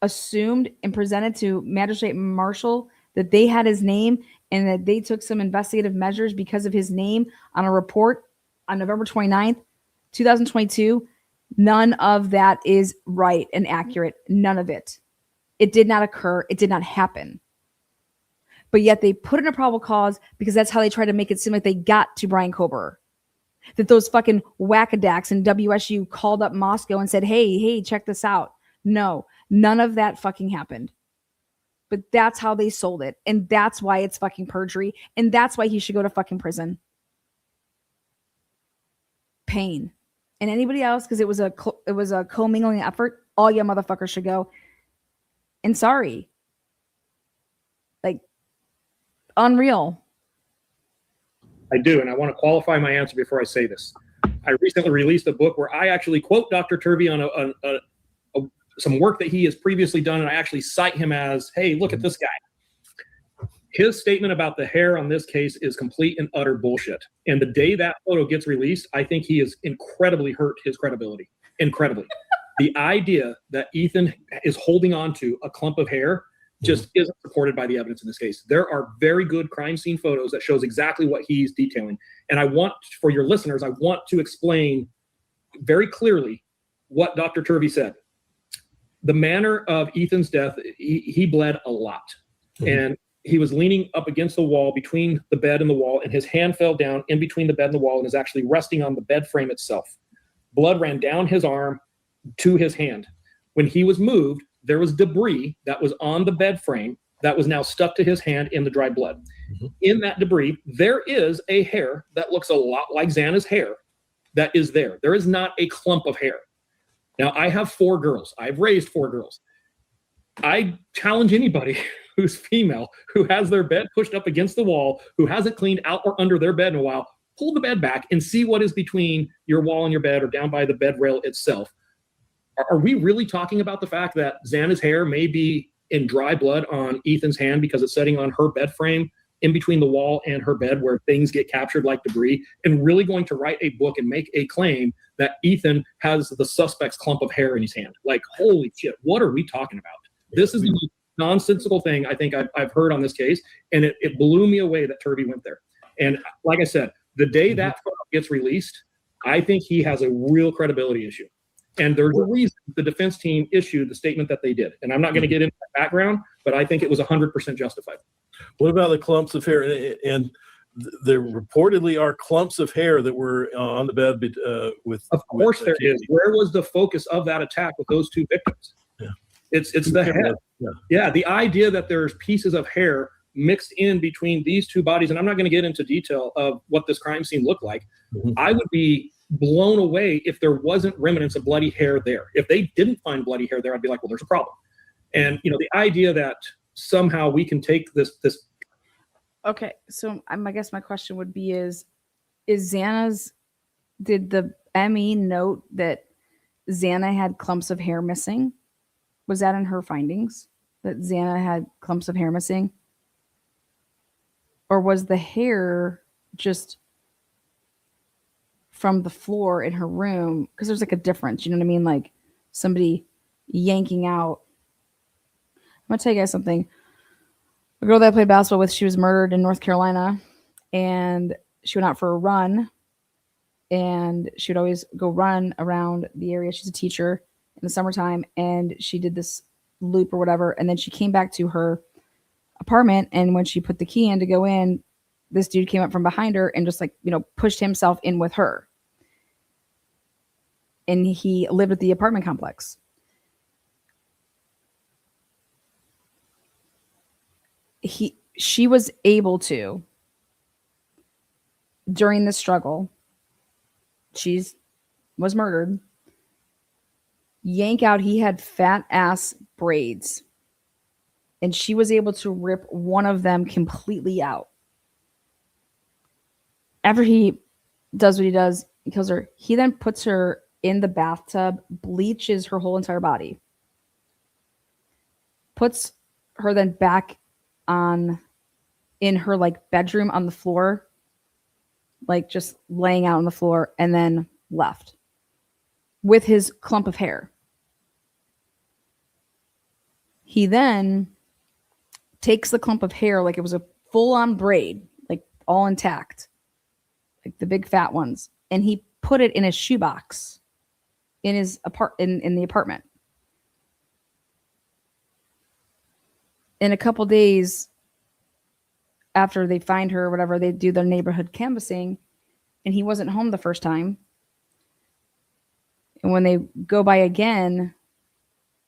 assumed and presented to Magistrate Marshall that they had his name and that they took some investigative measures because of his name on a report on November 29th, 2022, none of that is right and accurate. None of it. It did not occur. It did not happen. But yet they put in a probable cause because that's how they try to make it seem like they got to Brian Kober. That those fucking wackadacks in WSU called up Moscow and said, hey, check this out. No, none of that fucking happened. But that's how they sold it. And that's why it's fucking perjury. And that's why he should go to fucking prison. Payne. And anybody else, because it was a commingling effort, all you motherfuckers should go. And sorry. Like, unreal. I do, and I want to qualify my answer before I say this. I recently released a book where I actually quote Dr. Turvey on some work that he has previously done, and I actually cite him as, hey, look at this guy. His statement about the hair on this case is complete and utter bullshit. And the day that photo gets released, I think he has incredibly hurt his credibility. Incredibly. The idea that Ethan is holding on to a clump of hair just isn't supported by the evidence in this case. There are very good crime scene photos that shows exactly what he's detailing. And I want, for your listeners, I want to explain very clearly what Dr. Turvey said. The manner of Ethan's death, he bled a lot. And he was leaning up against the wall between the bed and the wall, and his hand fell down in between the bed and the wall and is actually resting on the bed frame itself. Blood ran down his arm to his hand. When he was moved, there was debris that was on the bed frame that was now stuck to his hand in the dry blood. In that debris, there is a hair that looks a lot like Xana's hair that is there. There is not a clump of hair. Now, I have 4 girls. I've raised 4 girls. I challenge anybody who's female, who has their bed pushed up against the wall, who hasn't cleaned out or under their bed in a while, pull the bed back and see what is between your wall and your bed or down by the bed rail itself. Are we really talking about the fact that Xana's hair may be in dry blood on Ethan's hand because it's sitting on her bed frame in between the wall and her bed where things get captured like debris, and really going to write a book and make a claim that Ethan has the suspect's clump of hair in his hand? Like, holy shit, what are we talking about? This is the nonsensical thing I think I've heard on this case, and it blew me away that Turvey went there. And like I said, the day that photo gets released, I think he has a real credibility issue. And there's a reason the defense team issued the statement that they did. And I'm not going to get into that background, but I think it was 100% justified. What about the clumps of hair? And there reportedly are clumps of hair that were on the bed with. Of course there is. Where was the focus of that attack with those 2 victims? Yeah. It's the head. Yeah. The idea that there's pieces of hair mixed in between these two bodies, and I'm not going to get into detail of what this crime scene looked like. Mhm. I would be blown away if there wasn't remnants of bloody hair there. If they didn't find bloody hair there, I'd be like, well, there's a problem. And the idea that somehow we can take this Okay, so I guess my question would be is Xana's, did the ME note that Xana had clumps of hair missing? Was that in her findings that Xana had clumps of hair missing? Or was the hair just from the floor in her room? Because there's like a difference, you know what I mean? Like somebody yanking out. I'm gonna tell you guys something. A girl that I played basketball with, she was murdered in North Carolina, and she went out for a run, and she would always go run around the area. She's a teacher in the summertime, and she did this loop or whatever, and then she came back to her apartment, and when she put the key in to go in, this dude came up from behind her and just pushed himself in with her. And he lived at the apartment complex. She was able to, during the struggle, was murdered, yank out, he had fat ass braids, and she was able to rip one of them completely out. After he does what he does, he kills her. He then puts her in the bathtub, bleaches her whole entire body, puts her then back in her bedroom on the floor, just laying out on the floor, and then left with his clump of hair. He then takes the clump of hair like it was a full-on braid, all intact, the big fat ones, and he put it in a shoebox in his in the apartment. In a couple days after they find her or whatever, they do their neighborhood canvassing, and he wasn't home the first time. And when they go by again,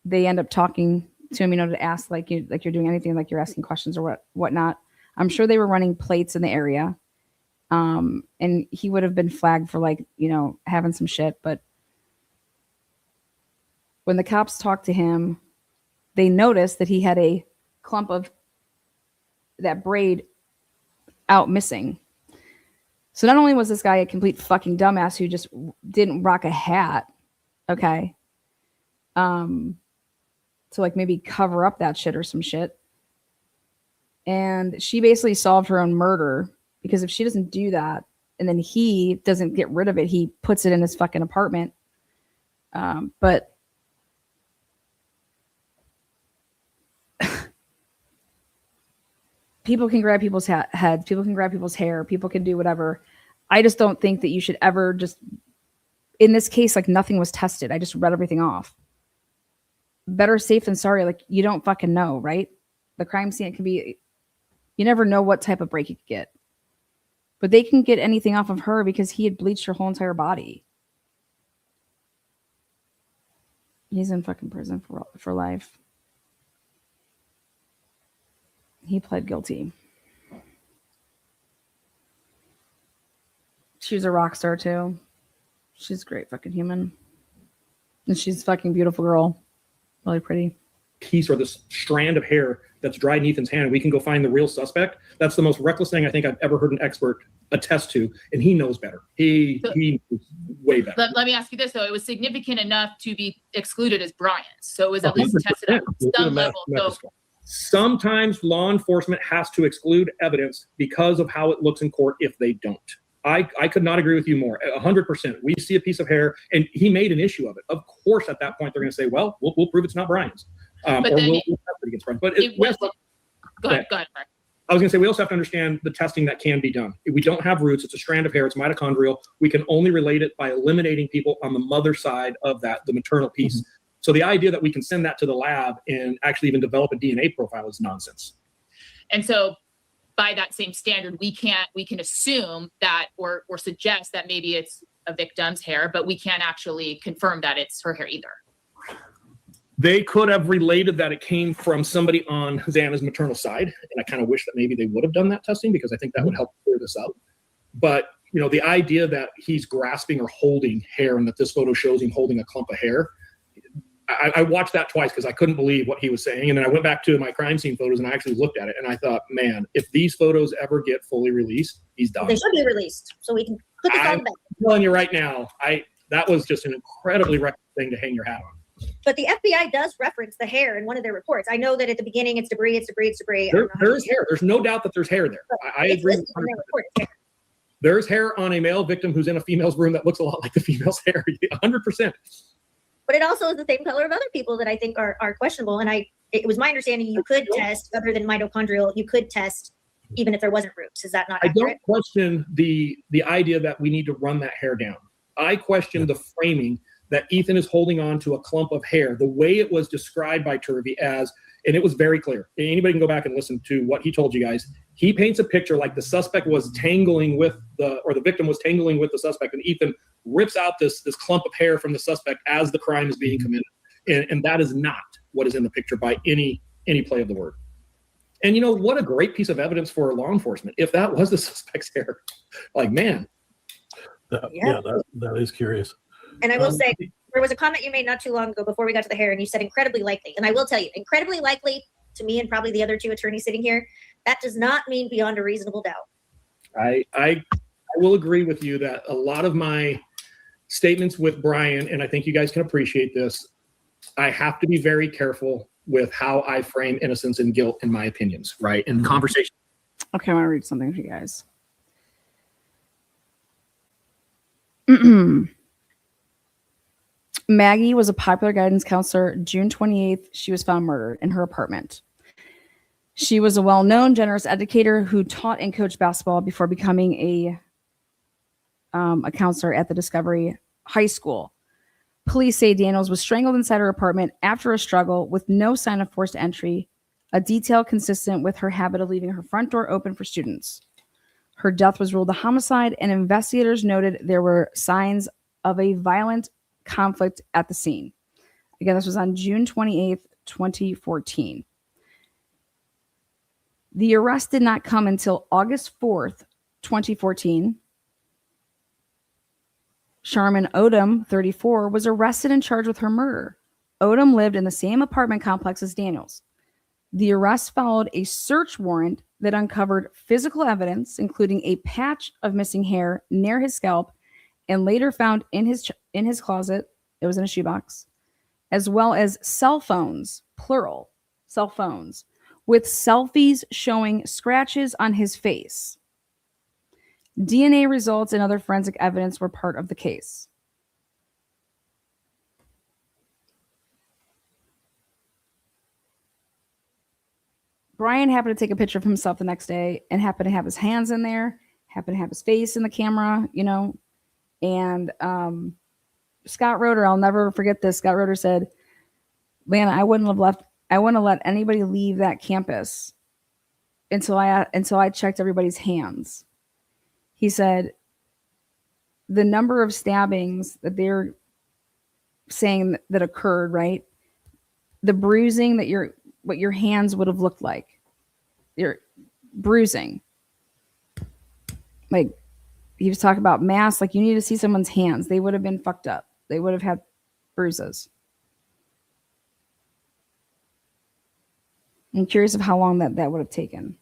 they end up talking to him, to ask you're doing anything, you're asking questions or whatnot. I'm sure they were running plates in the area. And he would have been flagged for having some shit. But when the cops talked to him, they noticed that he had a clump of that braid out missing. So not only was this guy a complete fucking dumbass who just didn't rock a hat, okay, to maybe cover up that shit or some shit, and she basically solved her own murder, because if she doesn't do that and then he doesn't get rid of it, he puts it in his fucking apartment. But people can grab people's heads, people can grab people's hair, people can do whatever. I just don't think that you should ever just, in this case, nothing was tested. I just read everything off. Better safe than sorry. You don't fucking know, right? The crime scene, it can be, you never know what type of break you could get. But they can get anything off of her because he had bleached her whole entire body. He's in fucking prison for life. He pled guilty. She was a rock star too. She's a great fucking human. And she's a fucking beautiful girl. Really pretty. Piece or this strand of hair that's dried in Ethan's hand, we can go find the real suspect. That's the most reckless thing I think I've ever heard an expert attest to, and he knows better. He knows way better. Let me ask you this though: it was significant enough to be excluded as Brian's, so it was at least 100%. tested at some level. So Sometimes law enforcement has to exclude evidence because of how it looks in court if they don't. I could not agree with you more. 100%. We see a piece of hair, and he made an issue of it. Of course, at that point, they're going to say, well, we'll prove it's not Brian's. But or then we'll test it against Brian. But it wasn't. Go ahead, Mark. I was going to say, we also have to understand the testing that can be done. We don't have roots. It's a strand of hair. It's mitochondrial. We can only relate it by eliminating people on the mother side of that, the maternal piece. Mm-hmm. So the idea that we can send that to the lab and actually even develop a DNA profile is nonsense. And so by that same standard, we can assume that or suggest that maybe it's a victim's hair, but we can't actually confirm that it's her hair either. They could have related that it came from somebody on Xana's maternal side. And I kind of wish that maybe they would have done that testing, because I think that would help clear this up. But, you know, the idea that he's grasping or holding hair and that this photo shows him holding a clump of hair, I watched that twice because I couldn't believe what he was saying. And then I went back to my crime scene photos and I actually looked at it and I thought, man, if these photos ever get fully released, he's done. They should be released so we can put this on the back. I'm telling you right now, that was just an incredibly reckless thing to hang your hat on. But the FBI does reference the hair in one of their reports. I know that at the beginning it's debris, it's debris, it's debris. There's hair. There's no doubt that there's hair there. I agree. There's hair on a male victim who's in a female's room that looks a lot like the female's hair, 100%. But it also is the same color of other people that I think are questionable. And it was my understanding you could test, other than mitochondrial, you could test even if there wasn't roots. Is that not accurate? I don't question the idea that we need to run that hair down. I question the framing that Ethan is holding on to a clump of hair, the way it was described by Turvey as, and it was very clear. Anybody can go back and listen to what he told you guys. He paints a picture like the suspect was tangling with the victim was tangling with the suspect, and Ethan rips out this clump of hair from the suspect as the crime is being committed. And that is not what is in the picture by any play of the word. And you know, what a great piece of evidence for law enforcement. If that was the suspect's hair, like, man. That is curious. And I will say, there was a comment you made not too long ago before we got to the hair, and you said incredibly likely. And I will tell you, incredibly likely to me and probably the other two attorneys sitting here, that does not mean beyond a reasonable doubt. I will agree with you that a lot of my statements with Brian, and I think you guys can appreciate this, I have to be very careful with how I frame innocence and guilt in my opinions, right? In conversation. Okay, I want to read something for you guys. Maggie was a popular guidance counselor. June 28th, she was found murdered in her apartment. She was a well-known, generous educator who taught and coached basketball before becoming a counselor at the Discovery High School. Police say Daniels was strangled inside her apartment after a struggle with no sign of forced entry, a detail consistent with her habit of leaving her front door open for students. Her death was ruled a homicide, and investigators noted there were signs of a violent conflict at the scene. Again, this was on June 28th, 2014. The arrest did not come until August 4th, 2014. Sharman Odom, 34, was arrested and charged with her murder. Odom lived in the same apartment complex as Daniels. The arrest followed a search warrant that uncovered physical evidence, including a patch of missing hair near his scalp and later found in his closet. It was in a shoebox, as well as cell phones, plural, cell phones, with selfies showing scratches on his face. DNA results and other forensic evidence were part of the case. Brian happened to take a picture of himself the next day and happened to have his hands in there, happened to have his face in the camera, you know. And Scott Roeder, I'll never forget this. Scott Roeder said, "Lana, I wouldn't have let anybody leave that campus until I checked everybody's hands." He said the number of stabbings that they're saying that occurred, right? The bruising that what your hands would have looked like. Your bruising. Like, he was talking about mass, like you need to see someone's hands. They would have been fucked up. They would have had bruises. I'm curious of how long that would have taken.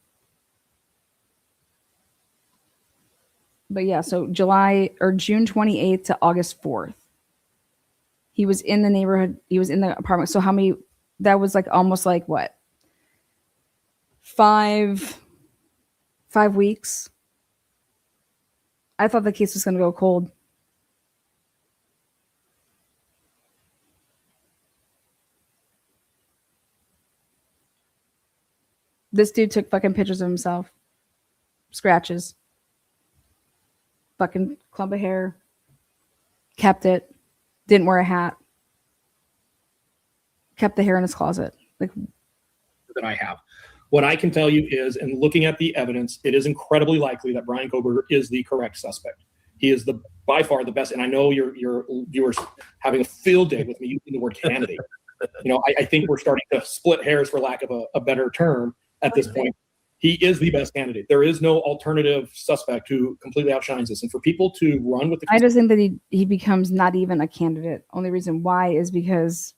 But yeah, so June 28th to August 4th. He was in the neighborhood. He was in the apartment. So that was like almost like what? 5 weeks. I thought the case was going to go cold. This dude took fucking pictures of himself. Scratches. Fucking clump of hair. Kept it. Didn't wear a hat. Kept the hair in his closet. Like, that I have. What I can tell you is, in looking at the evidence, it is incredibly likely that Brian Koberger is the correct suspect. He is by far the best. And I know your viewers having a field day with me using the word candidate. I think we're starting to split hairs, for lack of a better term, at this point. He is the best candidate. There is no alternative suspect who completely outshines us. And for people to run with the I just think that he becomes not even a candidate. Only reason why is because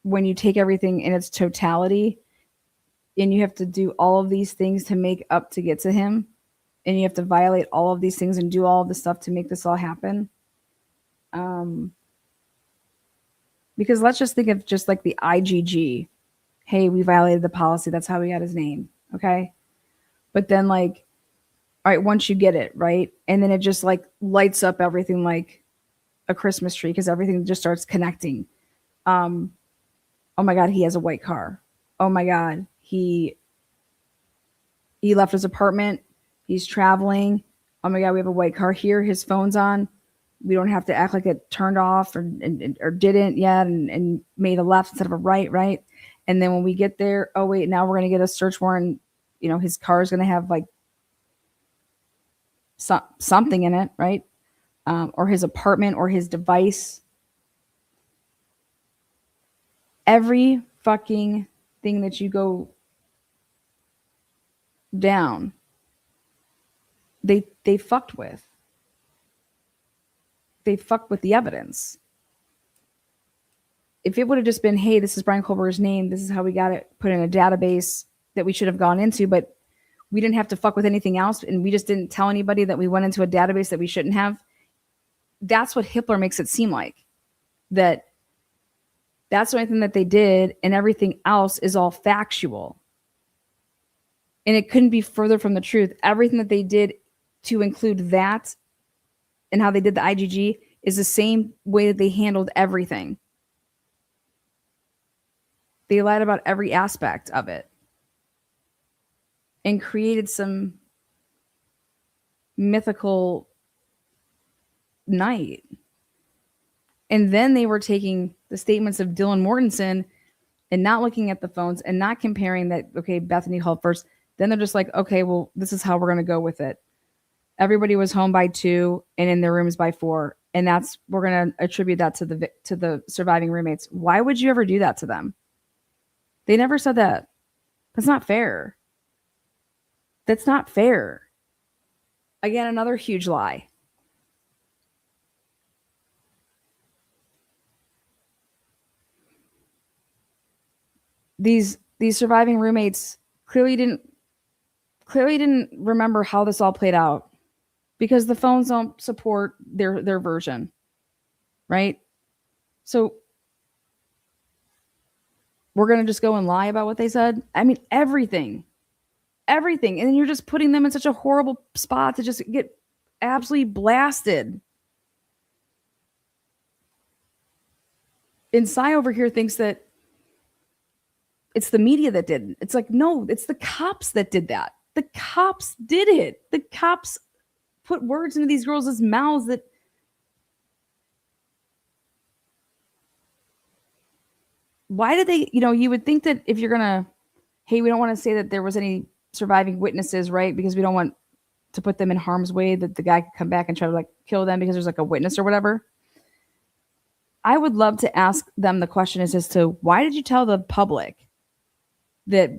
when you take everything in its totality and you have to do all of these things to make up to get to him, and you have to violate all of these things and do all of this stuff to make this all happen. Because let's just think of just like the IGG. Hey, we violated the policy. That's how we got his name. Okay. But then like, all right, once you get it, right? And then it just like lights up everything like a Christmas tree because everything just starts connecting. Oh my God, he has a white car. Oh my God, he left his apartment. He's traveling. Oh my God, we have a white car here. His phone's on. We don't have to act like it turned off or didn't yet and made a left instead of a right? And then when we get there, oh wait, now we're going to get a search warrant. You know, his car is going to have like something in it, right? Or his apartment or his device. Every fucking thing that you go down, they fucked with. They fucked with the evidence. If it would have just been, hey, this is Brian Colbert's name, this is how we got it put in a database that we should have gone into, but we didn't have to fuck with anything else, and we just didn't tell anybody that we went into a database that we shouldn't have. That's what Hitler makes it seem like. That's the only thing that they did, and everything else is all factual. And it couldn't be further from the truth. Everything that they did to include that and how they did the IGG is the same way that they handled everything. They lied about every aspect of it and created some mythical night. And then they were taking the statements of Dylan Mortensen and not looking at the phones and not comparing that, okay, Bethany called first. Then they're just like, okay, well, this is how we're going to go with it. Everybody was home by 2 and in their rooms by 4. And we're going to attribute that to the surviving roommates. Why would you ever do that to them? They never said that. That's not fair. That's not fair. Again, another huge lie. These surviving roommates clearly didn't remember how this all played out because the phones don't support their version, right? So we're going to just go and lie about what they said. I mean, everything. And then you're just putting them in such a horrible spot to just get absolutely blasted. And Cy over here thinks that it's the media that did it. It's like, no, it's the cops that did that. The cops did it. The cops put words into these girls' mouths that why did they, you would think that if you're going to, hey, we don't want to say that there was any surviving witnesses, right? Because we don't want to put them in harm's way that the guy could come back and try to like kill them because there's like a witness or whatever. I would love to ask them the question as to why did you tell the public that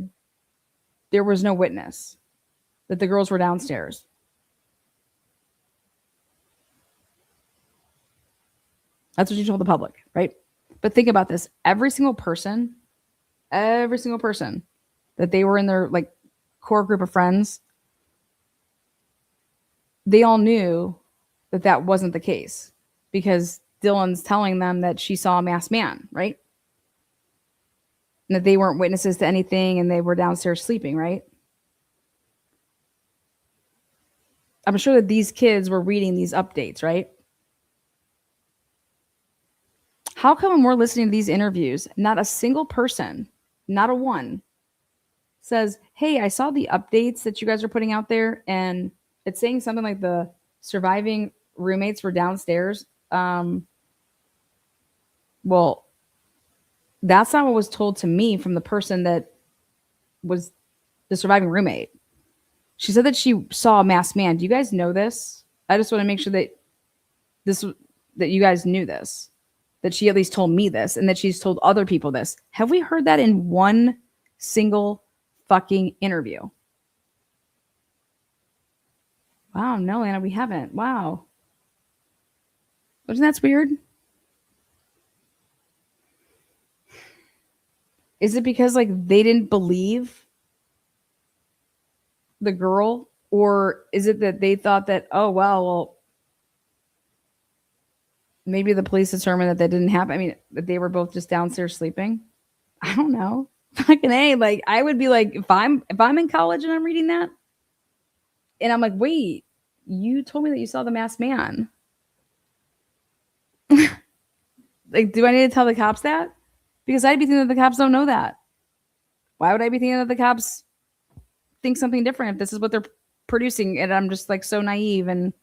there was no witness, that the girls were downstairs? That's what you told the public, right? But think about this. Every single person that they were in their like core group of friends, they all knew that that wasn't the case because Dylan's telling them that she saw a masked man, right? And that they weren't witnesses to anything and they were downstairs sleeping, right? I'm sure that these kids were reading these updates, right? How come when we're listening to these interviews, not a single person, not a one, says, hey, I saw the updates that you guys are putting out there, and it's saying something like the surviving roommates were downstairs. Well, that's not what was told to me from the person that was the surviving roommate. She said that she saw a masked man. Do you guys know this? I just want to make sure that you guys knew this, that she at least told me this and that she's told other people this. Have we heard that in one single fucking interview? Wow, no, Anna, we haven't. Wow. Wasn't that weird? Is it because like they didn't believe the girl? Or is it that they thought that, oh, well, maybe the police determined that didn't happen? I mean, that they were both just downstairs sleeping? I don't know. Fucking A, like I would be like, if I'm in college and I'm reading that, and I'm like, wait, you told me that you saw the masked man. Like, do I need to tell the cops that? Because I'd be thinking that the cops don't know that. Why would I be thinking that the cops think something different if this is what they're producing? And I'm just like so naive and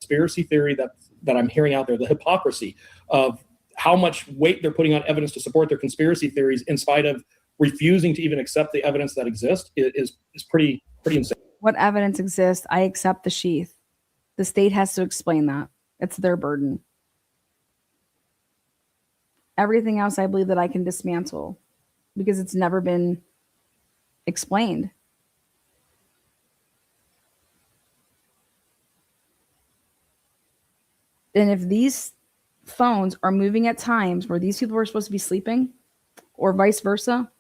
conspiracy theory that I'm hearing out there, the hypocrisy of how much weight they're putting on evidence to support their conspiracy theories in spite of refusing to even accept the evidence that exists is pretty insane. What evidence exists? I accept the sheath. The state has to explain that. It's their burden. Everything else I believe that I can dismantle because it's never been explained. And if these phones are moving at times where these people are supposed to be sleeping, or vice versa,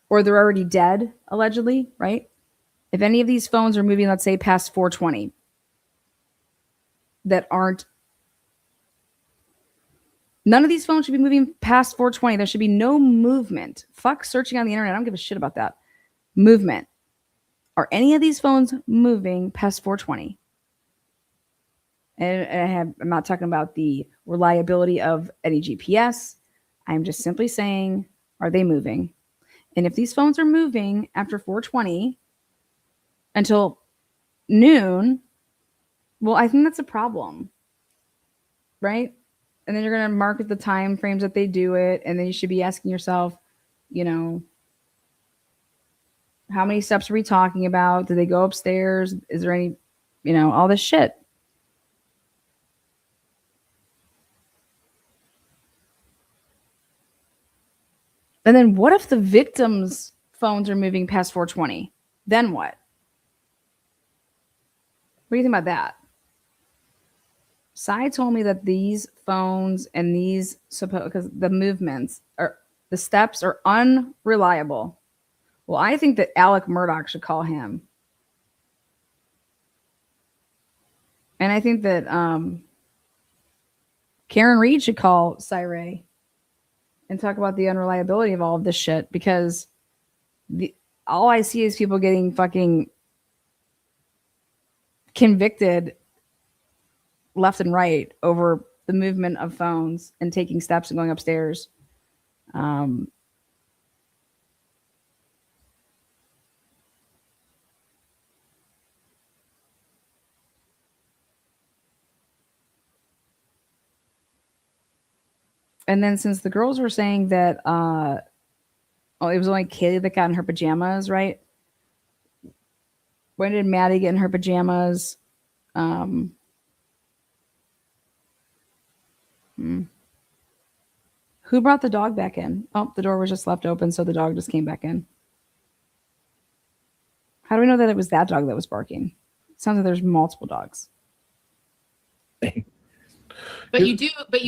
or they're already dead, allegedly, right? If any of these phones are moving, let's say past 420, that aren't, none of these phones should be moving past 420. There should be no movement. Fuck searching on the internet. I don't give a shit about that. Movement. Are any of these phones moving past 420? And I'm not talking about the reliability of any GPS. I'm just simply saying, are they moving? And if these phones are moving after 420 until noon, well, I think that's a problem, right? And then you're going to market the time frames that they do it. And then you should be asking yourself, you know, how many steps are we talking about? Do they go upstairs? Is there any, you know, all this shit? And then what if the victims' phones are moving past 420? Then what? What do you think about that? Sai told me that these phones and these because the movements are the steps are unreliable. Well, I think that Alec Murdoch should call him. And I think that Karen Reed should call SyRay and talk about the unreliability of all of this shit, because all I see is people getting fucking convicted left and right over the movement of phones and taking steps and going upstairs. And then since the girls were saying that, it was only Kaylee that got in her pajamas, right? When did Maddie get in her pajamas? Who brought the dog back in? Oh, the door was just left open, so the dog just came back in. How do we know that it was that dog that was barking? It sounds like there's multiple dogs. But you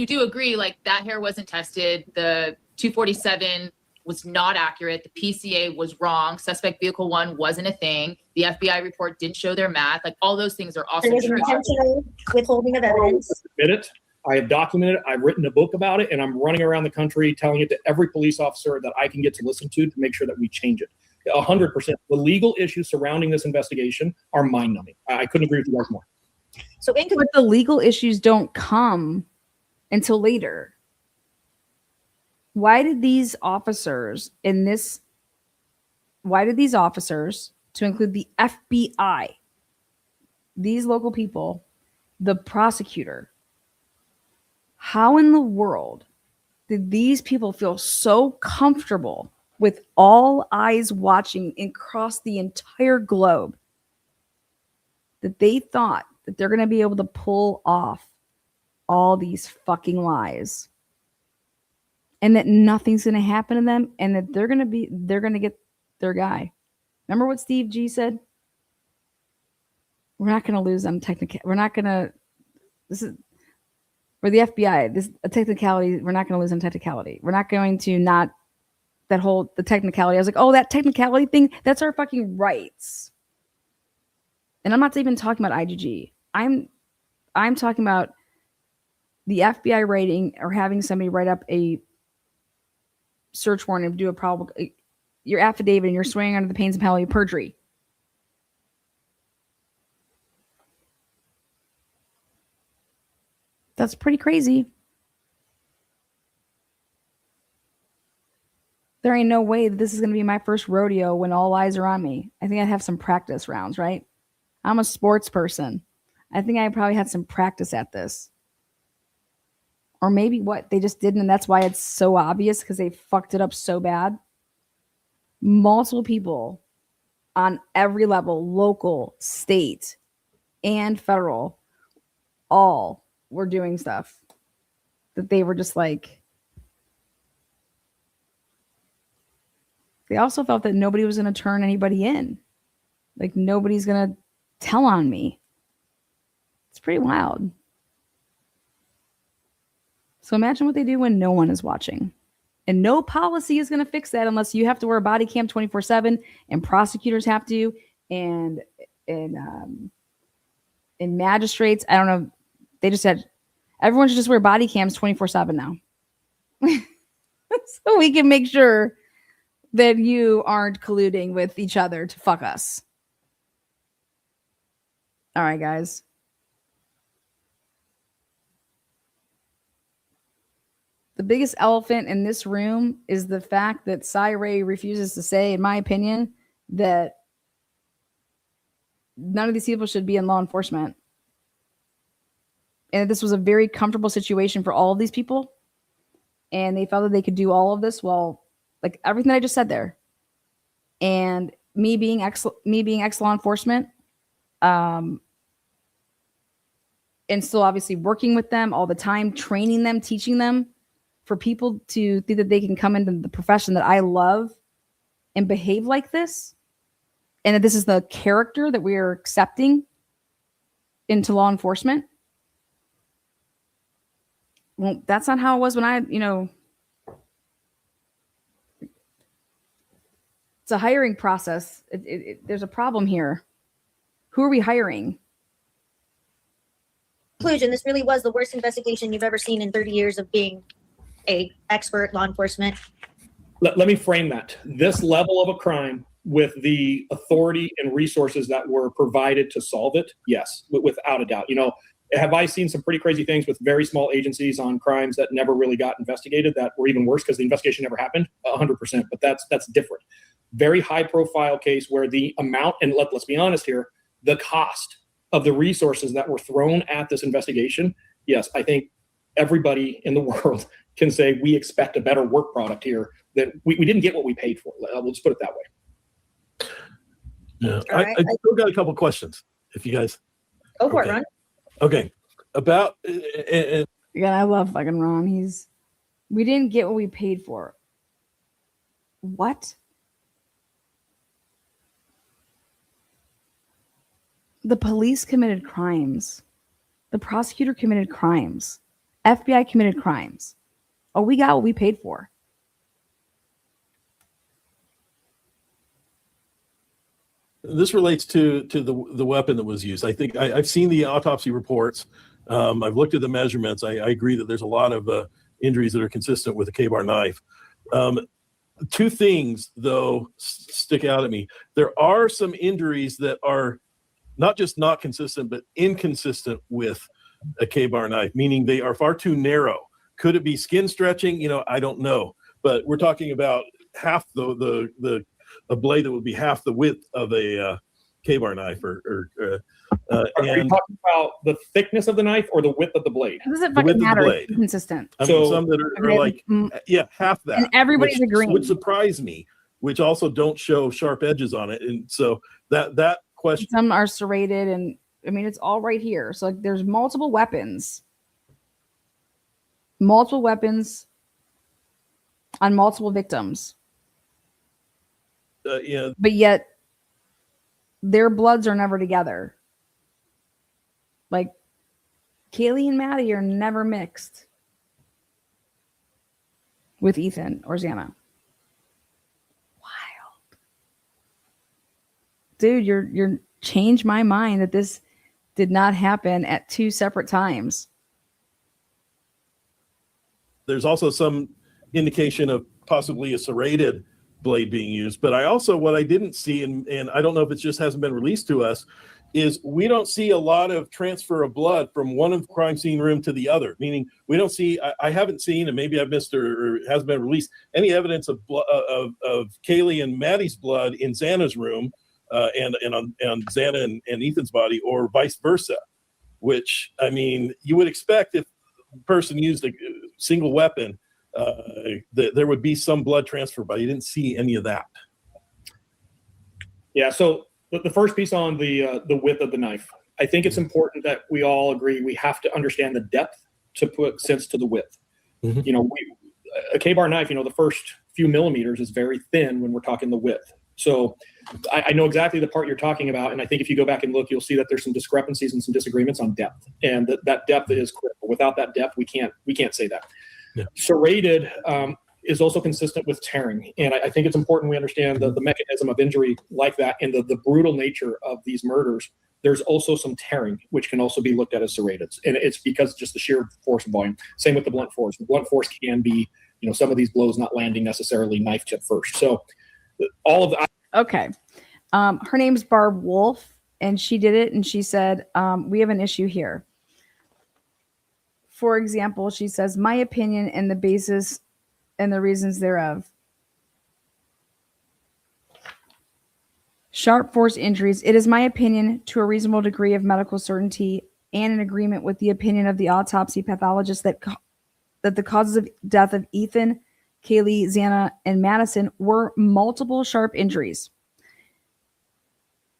do agree, like that hair wasn't tested. The 247 was not accurate. The PCA was wrong. Suspect vehicle 1 wasn't a thing. The FBI report didn't show their math. Like all those things are also There was an true. intentional withholding of evidence. Admit it. I have documented it. I've written a book about it, and I'm running around the country telling it to every police officer that I can get to listen to make sure that we change it. 100%. The legal issues surrounding this investigation are mind-numbing. I couldn't agree with you guys more. So in But the legal issues don't come until later. Why did these officers, to include the FBI, these local people, the prosecutor, how in the world did these people feel so comfortable with all eyes watching across the entire globe that they thought that they're going to be able to pull off all these fucking lies, and that nothing's going to happen to them, and that they're going to get their guy. Remember what Steve G said? We're not going to lose on technical. We're not going to. This is for the FBI. This a technicality. We're not going to lose on technicality. We're not going to not that whole the technicality. I was like, oh, that technicality thing. That's our fucking rights. And I'm not even talking about IGG. I'm talking about the FBI rating or having somebody write up a search warrant and do a probable your affidavit and you're swearing under the pains and penalty of perjury. That's pretty crazy. There ain't no way that this is going to be my first rodeo when all eyes are on me. I think I'd have some practice rounds, right? I'm a sports person. I think I probably had some practice at this. Or maybe what they just didn't, and that's why it's so obvious because they fucked it up so bad. Multiple people on every level, local, state, and federal, all were doing stuff that they were just like. They also felt that nobody was going to turn anybody in. Like nobody's going to tell on me. It's pretty wild. So imagine what they do when no one is watching. And no policy is going to fix that unless you have to wear a body cam 24/7 and prosecutors have to and magistrates. I don't know. They just said everyone should just wear body cams 24/7 now. So we can make sure that you aren't colluding with each other to fuck us. All right, guys. The biggest elephant in this room is the fact that SyRay refuses to say, in my opinion, that none of these people should be in law enforcement. And this was a very comfortable situation for all of these people. And they felt that they could do all of this while, like everything I just said there. And me being ex-law enforcement, and still obviously working with them all the time, training them, teaching them, for people to think that they can come into the profession that I love and behave like this, and that this is the character that we are accepting into law enforcement. Well, that's not how it was when it's a hiring process. There's a problem here. Who are we hiring? Conclusion, this really was the worst investigation you've ever seen in 30 years of being a expert law enforcement. Let me frame that. This level of a crime with the authority and resources that were provided to solve it, yes, without a doubt. Have I seen some pretty crazy things with very small agencies on crimes that never really got investigated that were even worse because the investigation never happened? 100%, but that's different. Very high profile case where the amount, and let's be honest here, the cost of the resources that were thrown at this investigation, yes, I think everybody in the world can say we expect a better work product here, that we didn't get what we paid for. We'll just put it that way. Yeah, I still got a couple questions. If you guys Go for it, Ron. Okay, about Yeah, I love fucking Ron. We didn't get what we paid for. What? The police committed crimes. The prosecutor committed crimes. FBI committed crimes. Oh, we got what we paid for. this relates to the weapon that was used. I think I've seen the autopsy reports. I've looked at the measurements. I agree that there's a lot of injuries that are consistent with a K-bar knife. Two things, though, stick out at me. There are some injuries that are not just not consistent, but inconsistent with a K-bar knife, meaning they are far too narrow. Could it be skin stretching? I don't know. But we're talking about half a blade that would be half the width of a K-bar knife. Are you talking about the thickness of the knife or the width of the blade? It doesn't fucking matter. It's inconsistent. I mean, some that are like, half that. And everybody's agreeing. Would surprise me, which also don't show sharp edges on it. And so that question. Some are serrated and I mean, it's all right here. So like there's multiple weapons on multiple victims, Yeah, but yet their bloods are never together. Like Kaylee and Maddie are never mixed with Ethan or Xana. Wild. Dude, you're changed my mind that this did not happen at two separate times. there's also some indication of possibly a serrated blade being used. But I also, what I didn't see, and I don't know if it just hasn't been released to us, is we don't see a lot of transfer of blood from one of the crime scene room to the other. Meaning, we don't see. I haven't seen, and maybe I've missed or it hasn't been released, any evidence of Kaylee and Maddie's blood in Xana's room, and on Xana and Ethan's body, or vice versa. Which, I mean, you would expect if the person used a single weapon, there would be some blood transfer, but you didn't see any of that. Yeah. So the first piece on the width of the knife, I think it's important that we all agree we have to understand the depth to put sense to the width. Mm-hmm. You know, a K-bar knife, you know, the first few millimeters is very thin when we're talking the width. So I know exactly the part you're talking about, and I think if you go back and look, you'll see that there's some discrepancies and some disagreements on depth, and that depth is critical. Without that depth, we can't say that. Yeah. Serrated is also consistent with tearing, and I think it's important we understand the mechanism of injury like that and the brutal nature of these murders. There's also some tearing, which can also be looked at as serrated, and it's because just the sheer force and volume. Same with the blunt force. The blunt force can be, you know, some of these blows not landing necessarily knife tip first. So all of the Okay. Her name's Barb Wolf, and she did it, and she said, we have an issue here. For example, she says, my opinion and the basis and the reasons thereof. Sharp force injuries. It is my opinion, to a reasonable degree of medical certainty and in agreement with the opinion of the autopsy pathologist, that the causes of death of Ethan, Kaylee, Xana, and Madison were multiple sharp injuries.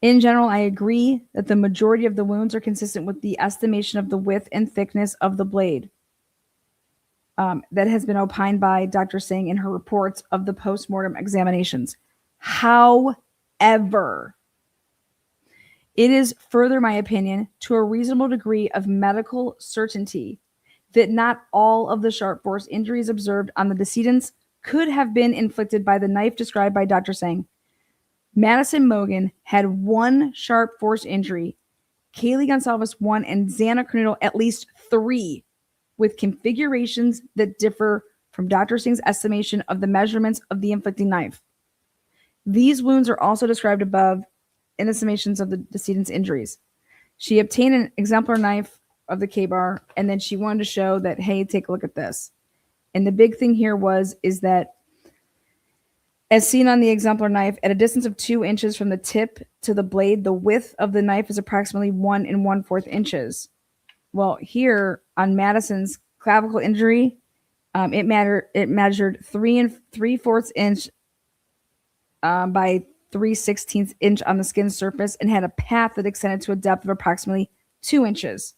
In general, I agree that the majority of the wounds are consistent with the estimation of the width and thickness of the blade that has been opined by Dr. Singh in her reports of the postmortem examinations. However, it is further my opinion, to a reasonable degree of medical certainty, that not all of the sharp force injuries observed on the decedents could have been inflicted by the knife described by Dr. Singh. Madison Mogan had one sharp force injury, Kaylee Gonsalves one, and Xana Cornado at least three, with configurations that differ from Dr. Singh's estimation of the measurements of the inflicting knife. These wounds are also described above in the summations of the decedent's injuries. She obtained an exemplar knife of the K-bar, and then she wanted to show that, hey, take a look at this. And the big thing here is that, as seen on the exemplar knife, at a distance of 2 inches from the tip to the blade, the width of the knife is approximately 1 1/4 inches. Well, here on Madison's clavicle injury, it measured 3 3/4 inch by 3/16 inch on the skin surface, and had a path that extended to a depth of approximately 2 inches.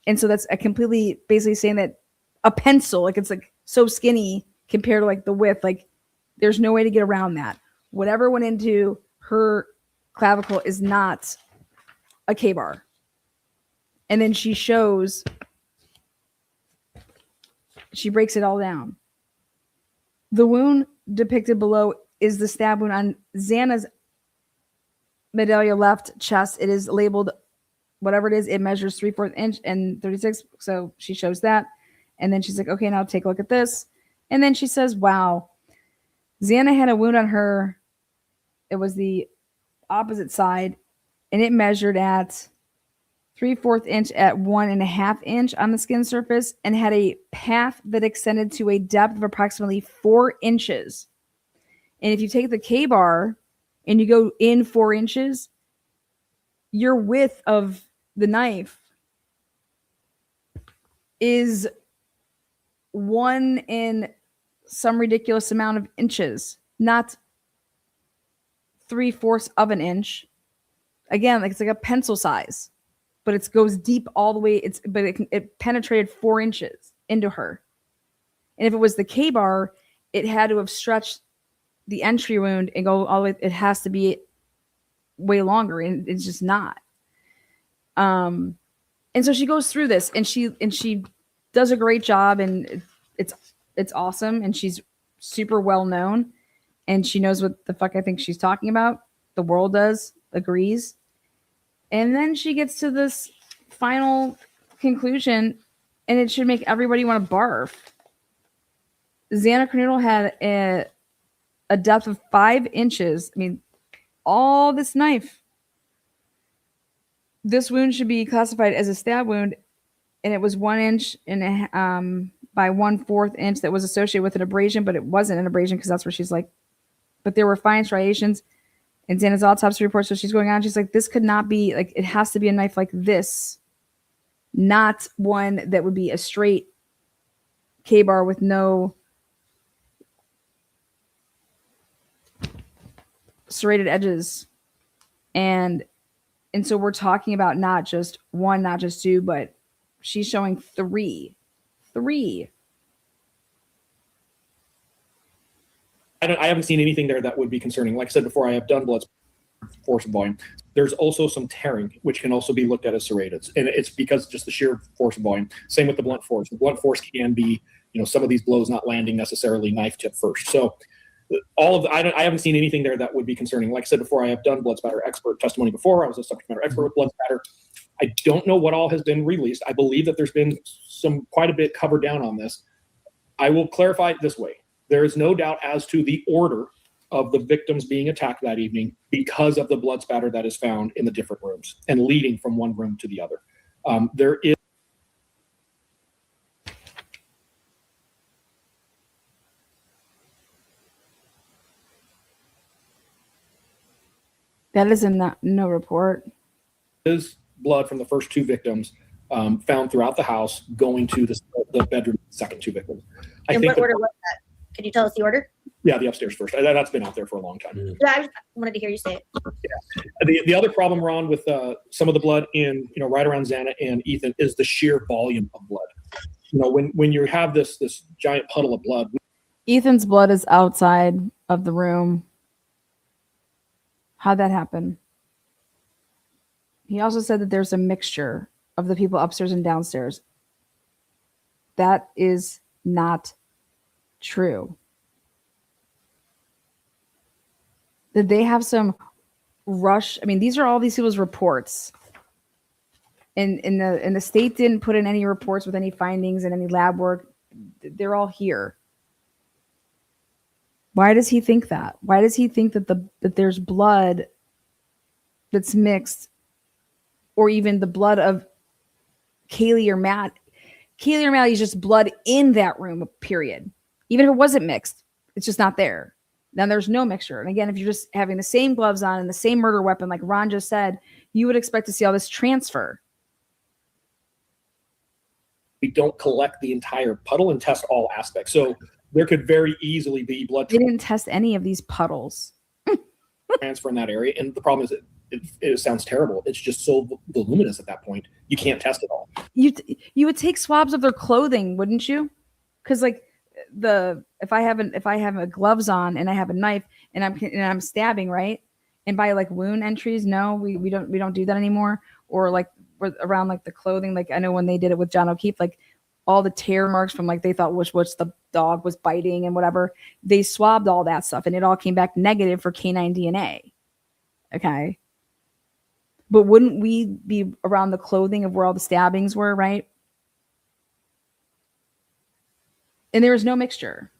And so that's a completely basically saying that a pencil, like it's like so skinny compared to like the width, like there's no way to get around that. Whatever went into her clavicle is not a K-bar. And then she breaks it all down. The wound depicted below is the stab wound on Xana's medalia left chest. It is labeled whatever it is. It measures 3/4 inch and 36. So she shows that. And then she's like, okay, now take a look at this. And then she says, wow, Xana had a wound on her. It was the opposite side, and it measured at 3/4 inch at 1 1/2 inch on the skin surface, and had a path that extended to a depth of approximately 4 inches. And if you take the K-bar and you go in 4 inches, your width of the knife is 1 in some ridiculous amount of inches, not 3/4 of an inch. Again, like it's like a pencil size. but it goes deep all the way. It penetrated 4 inches into her. And if it was the K-bar, it had to have stretched the entry wound and go all the way. It has to be way longer, and it's just not. And so she goes through this, and she does a great job, and it's awesome, and she's super well known, and she knows what the fuck I think she's talking about. The world does, agrees. And then she gets to this final conclusion, and it should make everybody want to barf. Xana Kernodle had a depth of 5 inches. I mean, all this knife. This wound should be classified as a stab wound, and it was 1 inch and by 1/4 inch that was associated with an abrasion, but it wasn't an abrasion because that's where she's like, but there were fine striations in Xana's autopsy report. So she's going on. She's like, this could not be like, it has to be a knife like this, not one that would be a straight K-bar with no serrated edges. And so we're talking about not just 1, not just 2, but she's showing 3. I haven't seen anything there that would be concerning. Like I said before, I have done blood force and volume. There's also some tearing, which can also be looked at as serrated, and it's because just the sheer force and volume. Same with the blunt force. The blunt force can be, some of these blows not landing necessarily knife tip first. So I haven't seen anything there that would be concerning. Like I said before, I have done blood spatter expert testimony before. I was a subject matter expert with blood spatter. I don't know what all has been released. I believe that there's been quite a bit covered down on this. I will clarify it this way. There is no doubt as to the order of the victims being attacked that evening because of the blood spatter that is found in the different rooms and leading from one room to the other. There is That is in that no report. blood from the first 2 victims found throughout the house going to the bedroom, second 2 victims. And what order was that? Can you tell us the order? Yeah, the upstairs first. That's been out there for a long time. Yeah, I wanted to hear you say it. Yeah. The other problem, Ron, with some of the blood in, right around Xana and Ethan is the sheer volume of blood. When you have this giant puddle of blood. Ethan's blood is outside of the room. How'd that happen? He also said that there's a mixture of the people upstairs and downstairs. That is not true. Did they have some rush? I mean, these are all these people's reports. And the state didn't put in any reports with any findings and any lab work. They're all here. Why does he think that? Why does he think that there's blood that's mixed, or even the blood of Kaylee or Matt? Kaylee or Matt is just blood in that room, period. Even if it wasn't mixed, it's just not there. Then there's no mixture. And again, if you're just having the same gloves on and the same murder weapon, like Ron just said, you would expect to see all this transfer. We don't collect the entire puddle and test all aspects. So there could very easily be blood They didn't test any of these puddles. transfer in that area. And the problem is it sounds terrible. It's just so voluminous at that point. You can't test it all. You would take swabs of their clothing, wouldn't you? Because like if I have a gloves on and I have a knife and I'm stabbing, right? And by like wound entries, no, we don't do that anymore. Or like around like the clothing, like I know when they did it with John O'Keefe, like all the tear marks from like they thought which the dog was biting and whatever, they swabbed all that stuff and it all came back negative for canine DNA. Okay. But wouldn't we be around the clothing of where all the stabbings were, right? And there was no mixture.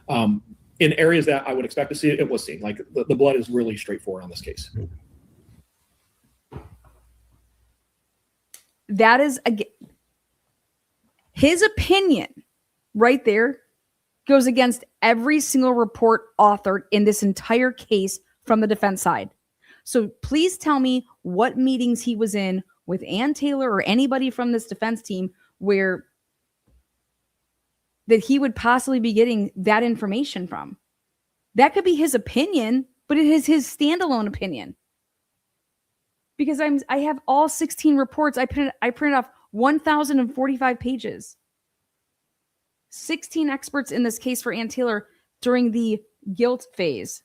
In areas that I would expect to see it was seen. Like the blood is really straightforward on this case. That is his opinion right there goes against every single report authored in this entire case from the defense side. So please tell me what meetings he was in with Ann Taylor or anybody from this defense team where that he would possibly be getting that information from. That could be his opinion, but it is his standalone opinion. because I have all 16 reports. I printed off 1,045 pages. 16 experts in this case for Ann Taylor during the guilt phase.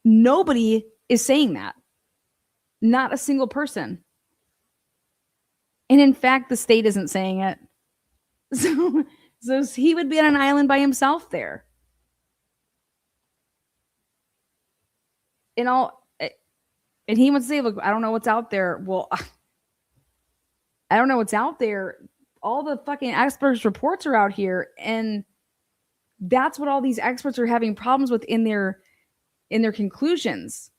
Nobody is saying that. Not a single person. And in fact, the state isn't saying it. So he would be on an island by himself there. And he would say, look, I don't know what's out there. Well, I don't know what's out there. All the fucking experts' reports are out here. And that's what all these experts are having problems with in their conclusions.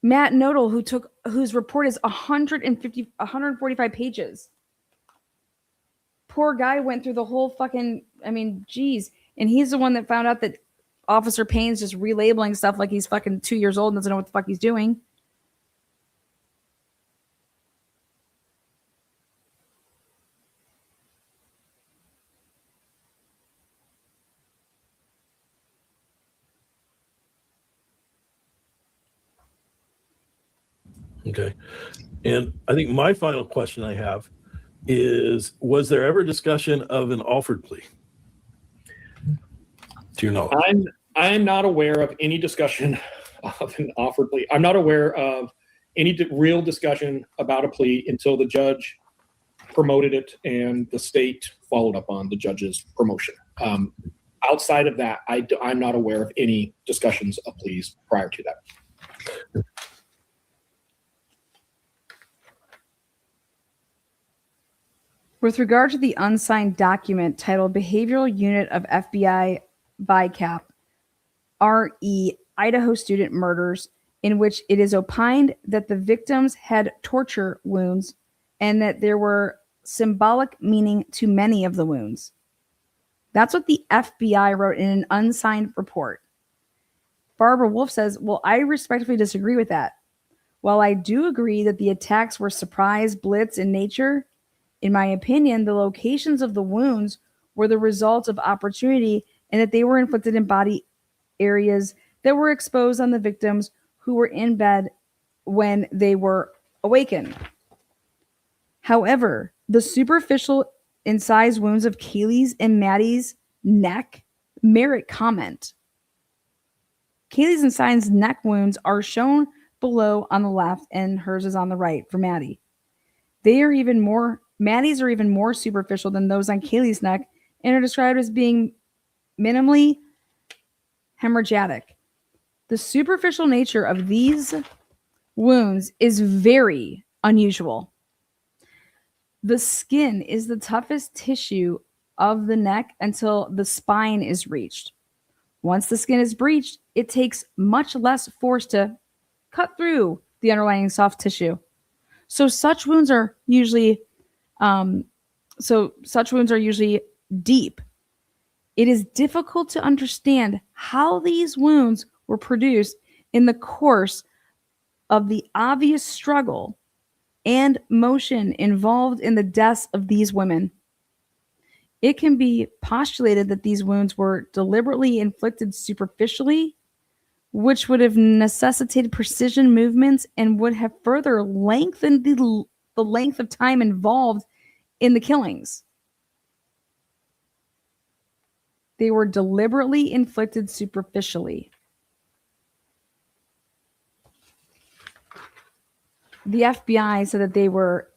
Matt Nodal, whose report is 145 pages. Poor guy went through the whole fucking, geez. And he's the one that found out that Officer Payne's just relabeling stuff like he's fucking 2 years old and doesn't know what the fuck he's doing. Okay. And I think my final question I have is, was there ever discussion of an offered plea? To your knowledge. I'm not aware of any discussion of an offered plea. I'm not aware of any real discussion about a plea until the judge promoted it and the state followed up on the judge's promotion. Outside of that, I'm not aware of any discussions of pleas prior to that. With regard to the unsigned document titled Behavioral Unit of FBI VICAP, RE Idaho Student Murders, in which it is opined that the victims had torture wounds and that there were symbolic meaning to many of the wounds. That's what the FBI wrote in an unsigned report. Barbara Wolf says, well, I respectfully disagree with that. While I do agree that the attacks were surprise blitz in nature, in my opinion, the locations of the wounds were the result of opportunity and that they were inflicted in body areas that were exposed on the victims who were in bed when they were awakened. However, the superficial incised wounds of Kaylee's and Maddie's neck merit comment. Kaylee's incised neck wounds are shown below on the left and hers is on the right for Maddie. Maddie's are even more superficial than those on Kaylee's neck and are described as being minimally hemorrhagic. The superficial nature of these wounds is very unusual. The skin is the toughest tissue of the neck until the spine is reached. Once the skin is breached, it takes much less force to cut through the underlying soft tissue. So such wounds are usually deep. It is difficult to understand how these wounds were produced in the course of the obvious struggle and motion involved in the deaths of these women. It can be postulated that these wounds were deliberately inflicted superficially, which would have necessitated precision movements and would have further lengthened the length of time involved in the killings. They were deliberately inflicted superficially. The FBI said that they were,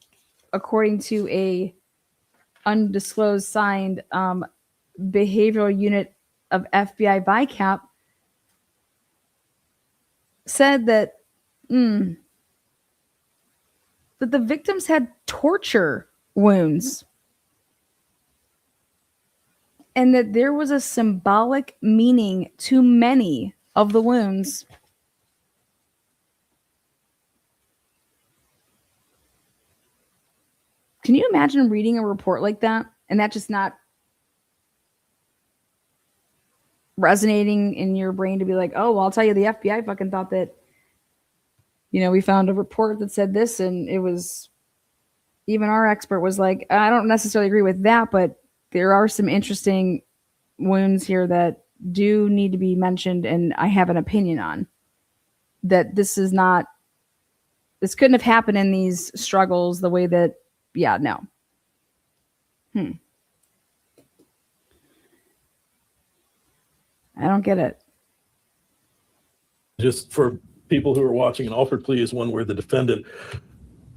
according to a undisclosed signed behavioral unit of FBI VICAP, said that that the victims had torture wounds and that there was a symbolic meaning to many of the wounds. Can you imagine reading a report like that and that just not resonating in your brain to be like, oh, well, I'll tell you, the FBI fucking thought that, we found a report that said this, and it was, even our expert was like, I don't necessarily agree with that, but there are some interesting wounds here that do need to be mentioned and I have an opinion on. that this couldn't have happened in these struggles the way that, yeah, no. I don't get it. Just for people who are watching, an offered plea is one where the defendant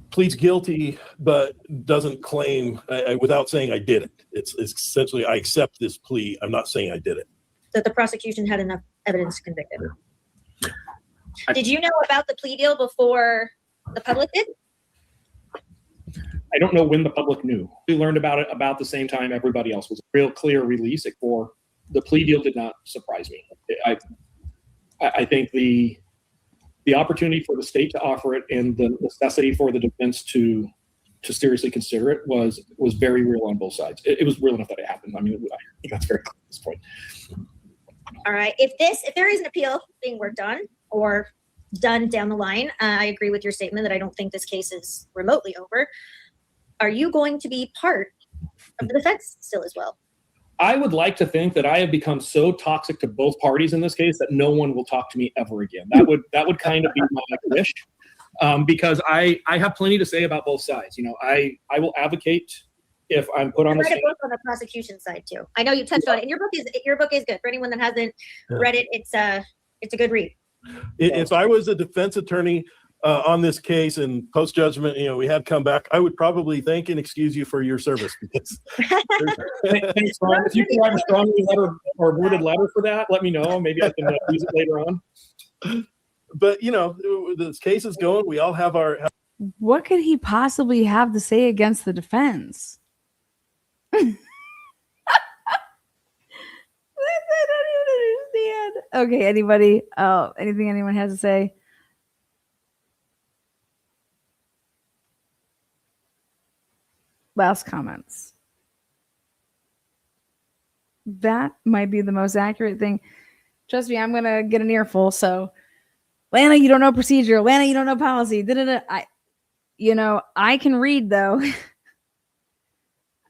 pleads guilty but doesn't claim without saying I did it. It's essentially I accept this plea. I'm not saying I did it. That the prosecution had enough evidence to convict him. Did you know about the plea deal before the public did? I don't know when the public knew. We learned about it about the same time everybody else. Was a real clear release. For the plea deal did not surprise me. I think the opportunity for the state to offer it and the necessity for the defense to seriously consider it was very real on both sides. It was real enough that it happened. I mean, I think that's very clear at this point. All right. If there is an appeal being worked on or done down the line, I agree with your statement that I don't think this case is remotely over. Are you going to be part of the defense still as well? I would like to think that I have become so toxic to both parties in this case that no one will talk to me ever again. That would kind of be my wish, because I have plenty to say about both sides. You know, I will advocate if I'm put on the read a book on the prosecution side too. I know you touched on it, and your book is good for anyone that hasn't read it. It's a good read. If I was a defense attorney on this case and post judgment, we had come back, I would probably thank and excuse you for your service. Because thanks, Ron. If you can write a strongly letter or worded letter for that, let me know. Maybe I can use it later on. But this case is going. We all have our. What could he possibly have to say against the defense? I don't even understand. Okay, anybody? Anything anyone has to say? Last comments. That might be the most accurate thing. Trust me, I'm gonna get an earful. So, Lana, you don't know procedure. Lana, you don't know policy. I can read though.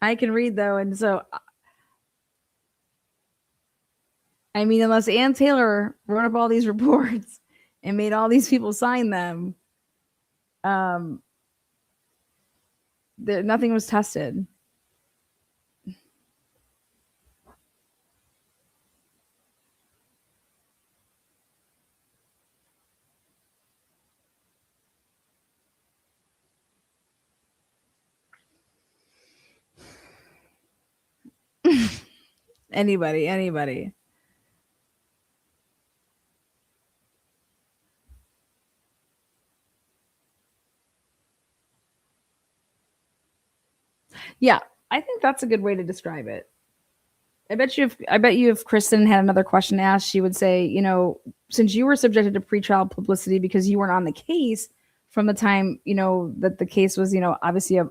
And so, I mean, unless Ann Taylor wrote up all these reports and made all these people sign them, nothing was tested. Anybody. Yeah, I think that's a good way to describe it. I bet you if Kristen had another question asked, she would say, since you were subjected to pretrial publicity because you weren't on the case from the time, that the case was, obviously a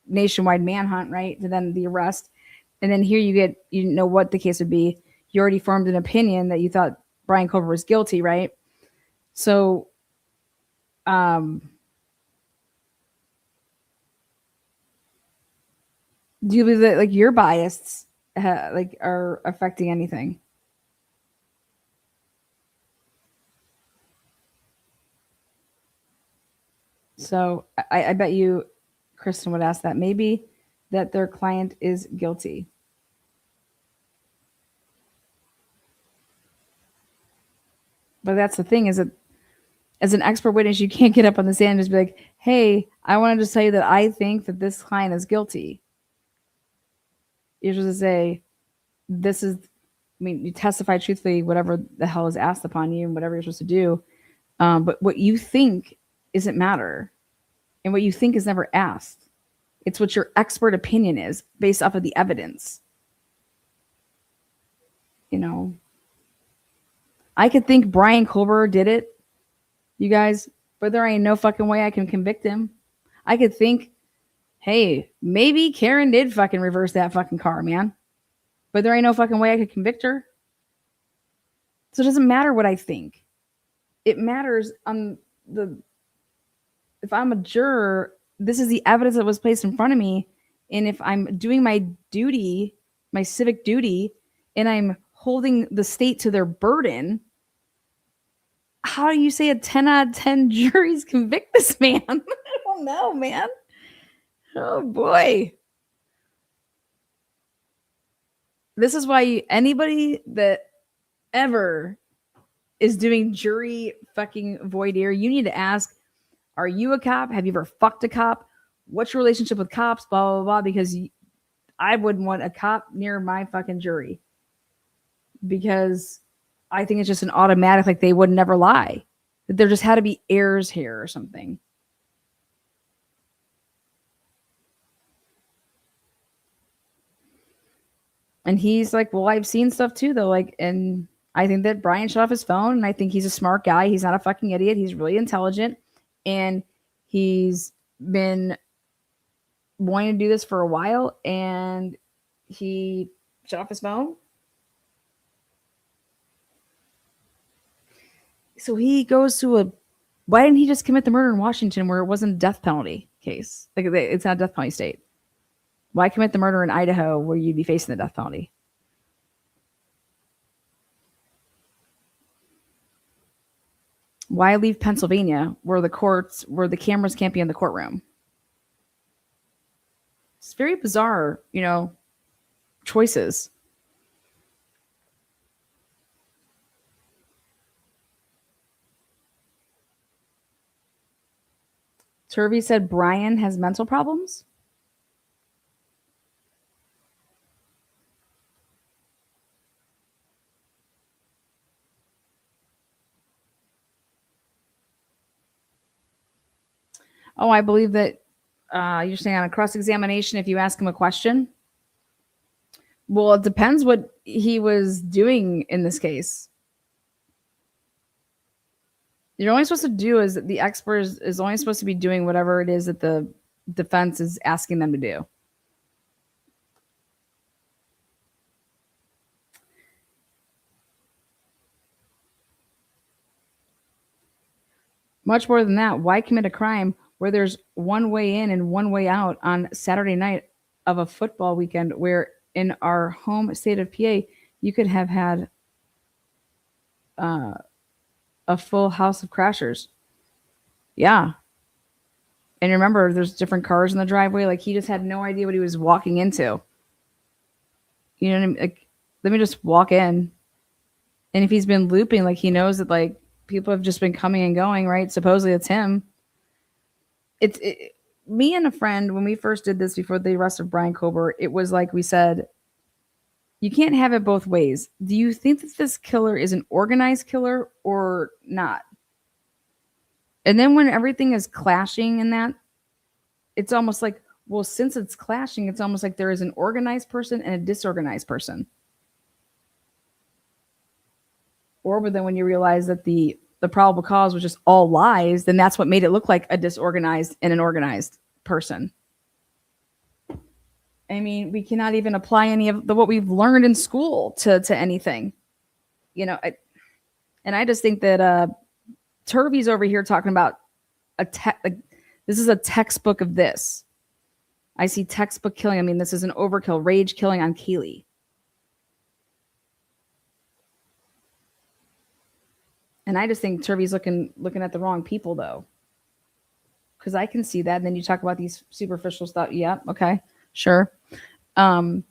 nationwide manhunt, right? To then the arrest. And then here you get, what the case would be. You already formed an opinion that you thought Brian Culver was guilty, right? So, do you believe that your bias are affecting anything? So I bet you Kristen would ask that maybe that their client is guilty. But that's the thing, is that as an expert witness, you can't get up on the stand and just be like, hey, I wanted to tell you that I think that this client is guilty. You're supposed to say, you testify truthfully, whatever the hell is asked upon you and whatever you're supposed to do. But what you think isn't matter. And what you think is never asked. It's what your expert opinion is based off of the evidence. I could think Brian Culver did it, you guys, but there ain't no fucking way I can convict him. I could think, hey, maybe Karen did fucking reverse that fucking car, man. But there ain't no fucking way I could convict her. So it doesn't matter what I think. It matters if I'm a juror, this is the evidence that was placed in front of me. And if I'm doing my duty, my civic duty, and I'm holding the state to their burden, how do you say a 10 out of 10 juries convict this man? I don't know, man. Oh boy. This is why anybody that ever is doing jury fucking voir dire, you need to ask, are you a cop? Have you ever fucked a cop? What's your relationship with cops? Blah, blah, blah. Because I wouldn't want a cop near my fucking jury. Because I think it's just an automatic, like they would never lie. That there just had to be errors here or something. And he's like, well, I've seen stuff too, though. Like, and I think that Brian shut off his phone, and I think he's a smart guy. He's not a fucking idiot. He's really intelligent, and he's been wanting to do this for a while, and he shut off his phone. So he goes to a. Why didn't he just commit the murder in Washington where it wasn't a death penalty case? Like, it's not a death penalty state. Why commit the murder in Idaho where you'd be facing the death penalty? Why leave Pennsylvania where the cameras can't be in the courtroom? It's very bizarre, choices. Turvey said Brian has mental problems. Oh, I believe that you're saying on a cross-examination, if you ask him a question. Well, it depends what he was doing in this case. You're only supposed to do is the expert is only supposed to be doing whatever it is that the defense is asking them to do. Much more than that, why commit a crime where there's one way in and one way out on Saturday night of a football weekend where in our home state of PA, you could have had a full house of crashers. Yeah. And remember, there's different cars in the driveway. Like, he just had no idea what he was walking into. You know what I mean? Like, let me just walk in. And if he's been looping, like, he knows that, like, people have just been coming and going, right? Supposedly it's him. Me and a friend, when we first did this before the arrest of Brian Kober, it was like we said, you can't have it both ways. Do you think that this killer is an organized killer or not? And then when everything is clashing in that, it's almost like, well, since it's clashing, it's almost like there is an organized person and a disorganized person. Or then when you realize that the probable cause was just all lies, then that's what made it look like a disorganized and an organized person. I mean, we cannot even apply any of what we've learned in school to anything. And I just think that Turvey's over here talking about this is a textbook of this. I see textbook killing. I mean, this is an overkill, rage killing on Keeley. And I just think Turvey's looking at the wrong people, though. Because I can see that. And then you talk about these superficial stuff. Yeah, okay, sure. Doesn't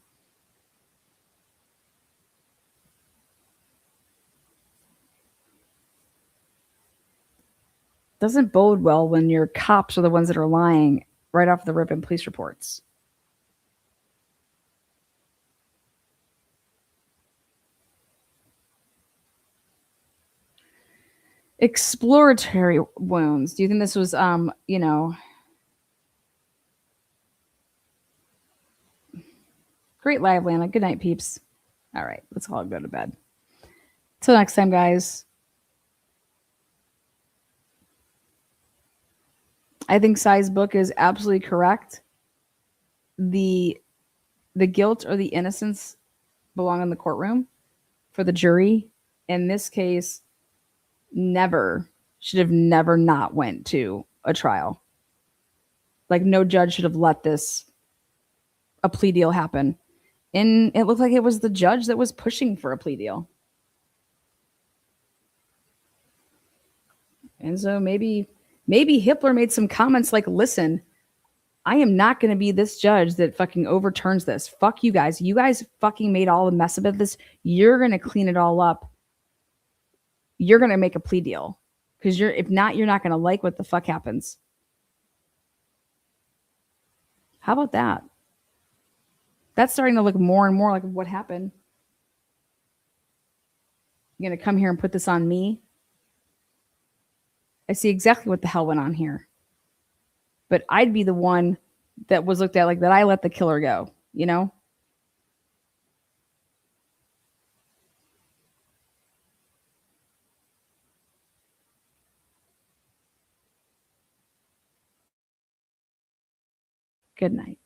bode well when your cops are the ones that are lying right off the rip in police reports. Exploratory wounds. Do you think this was, great live, Lana. Good night, peeps. All right, let's all go to bed. Till next time, guys. I think Cy's book is absolutely correct. The guilt or the innocence belong in the courtroom for the jury. In this case, should have never not went to a trial. Like, no judge should have let a plea deal happen. And it looked like it was the judge that was pushing for a plea deal. And so maybe Hitler made some comments like, listen, I am not going to be this judge that fucking overturns this. Fuck you guys. You guys fucking made all the mess about this. You're going to clean it all up. You're going to make a plea deal. Because if not, you're not going to like what the fuck happens. How about that? That's starting to look more and more like what happened. You're going to come here and put this on me? I see exactly what the hell went on here. But I'd be the one that was looked at like that. I let the killer go, you know? Good night.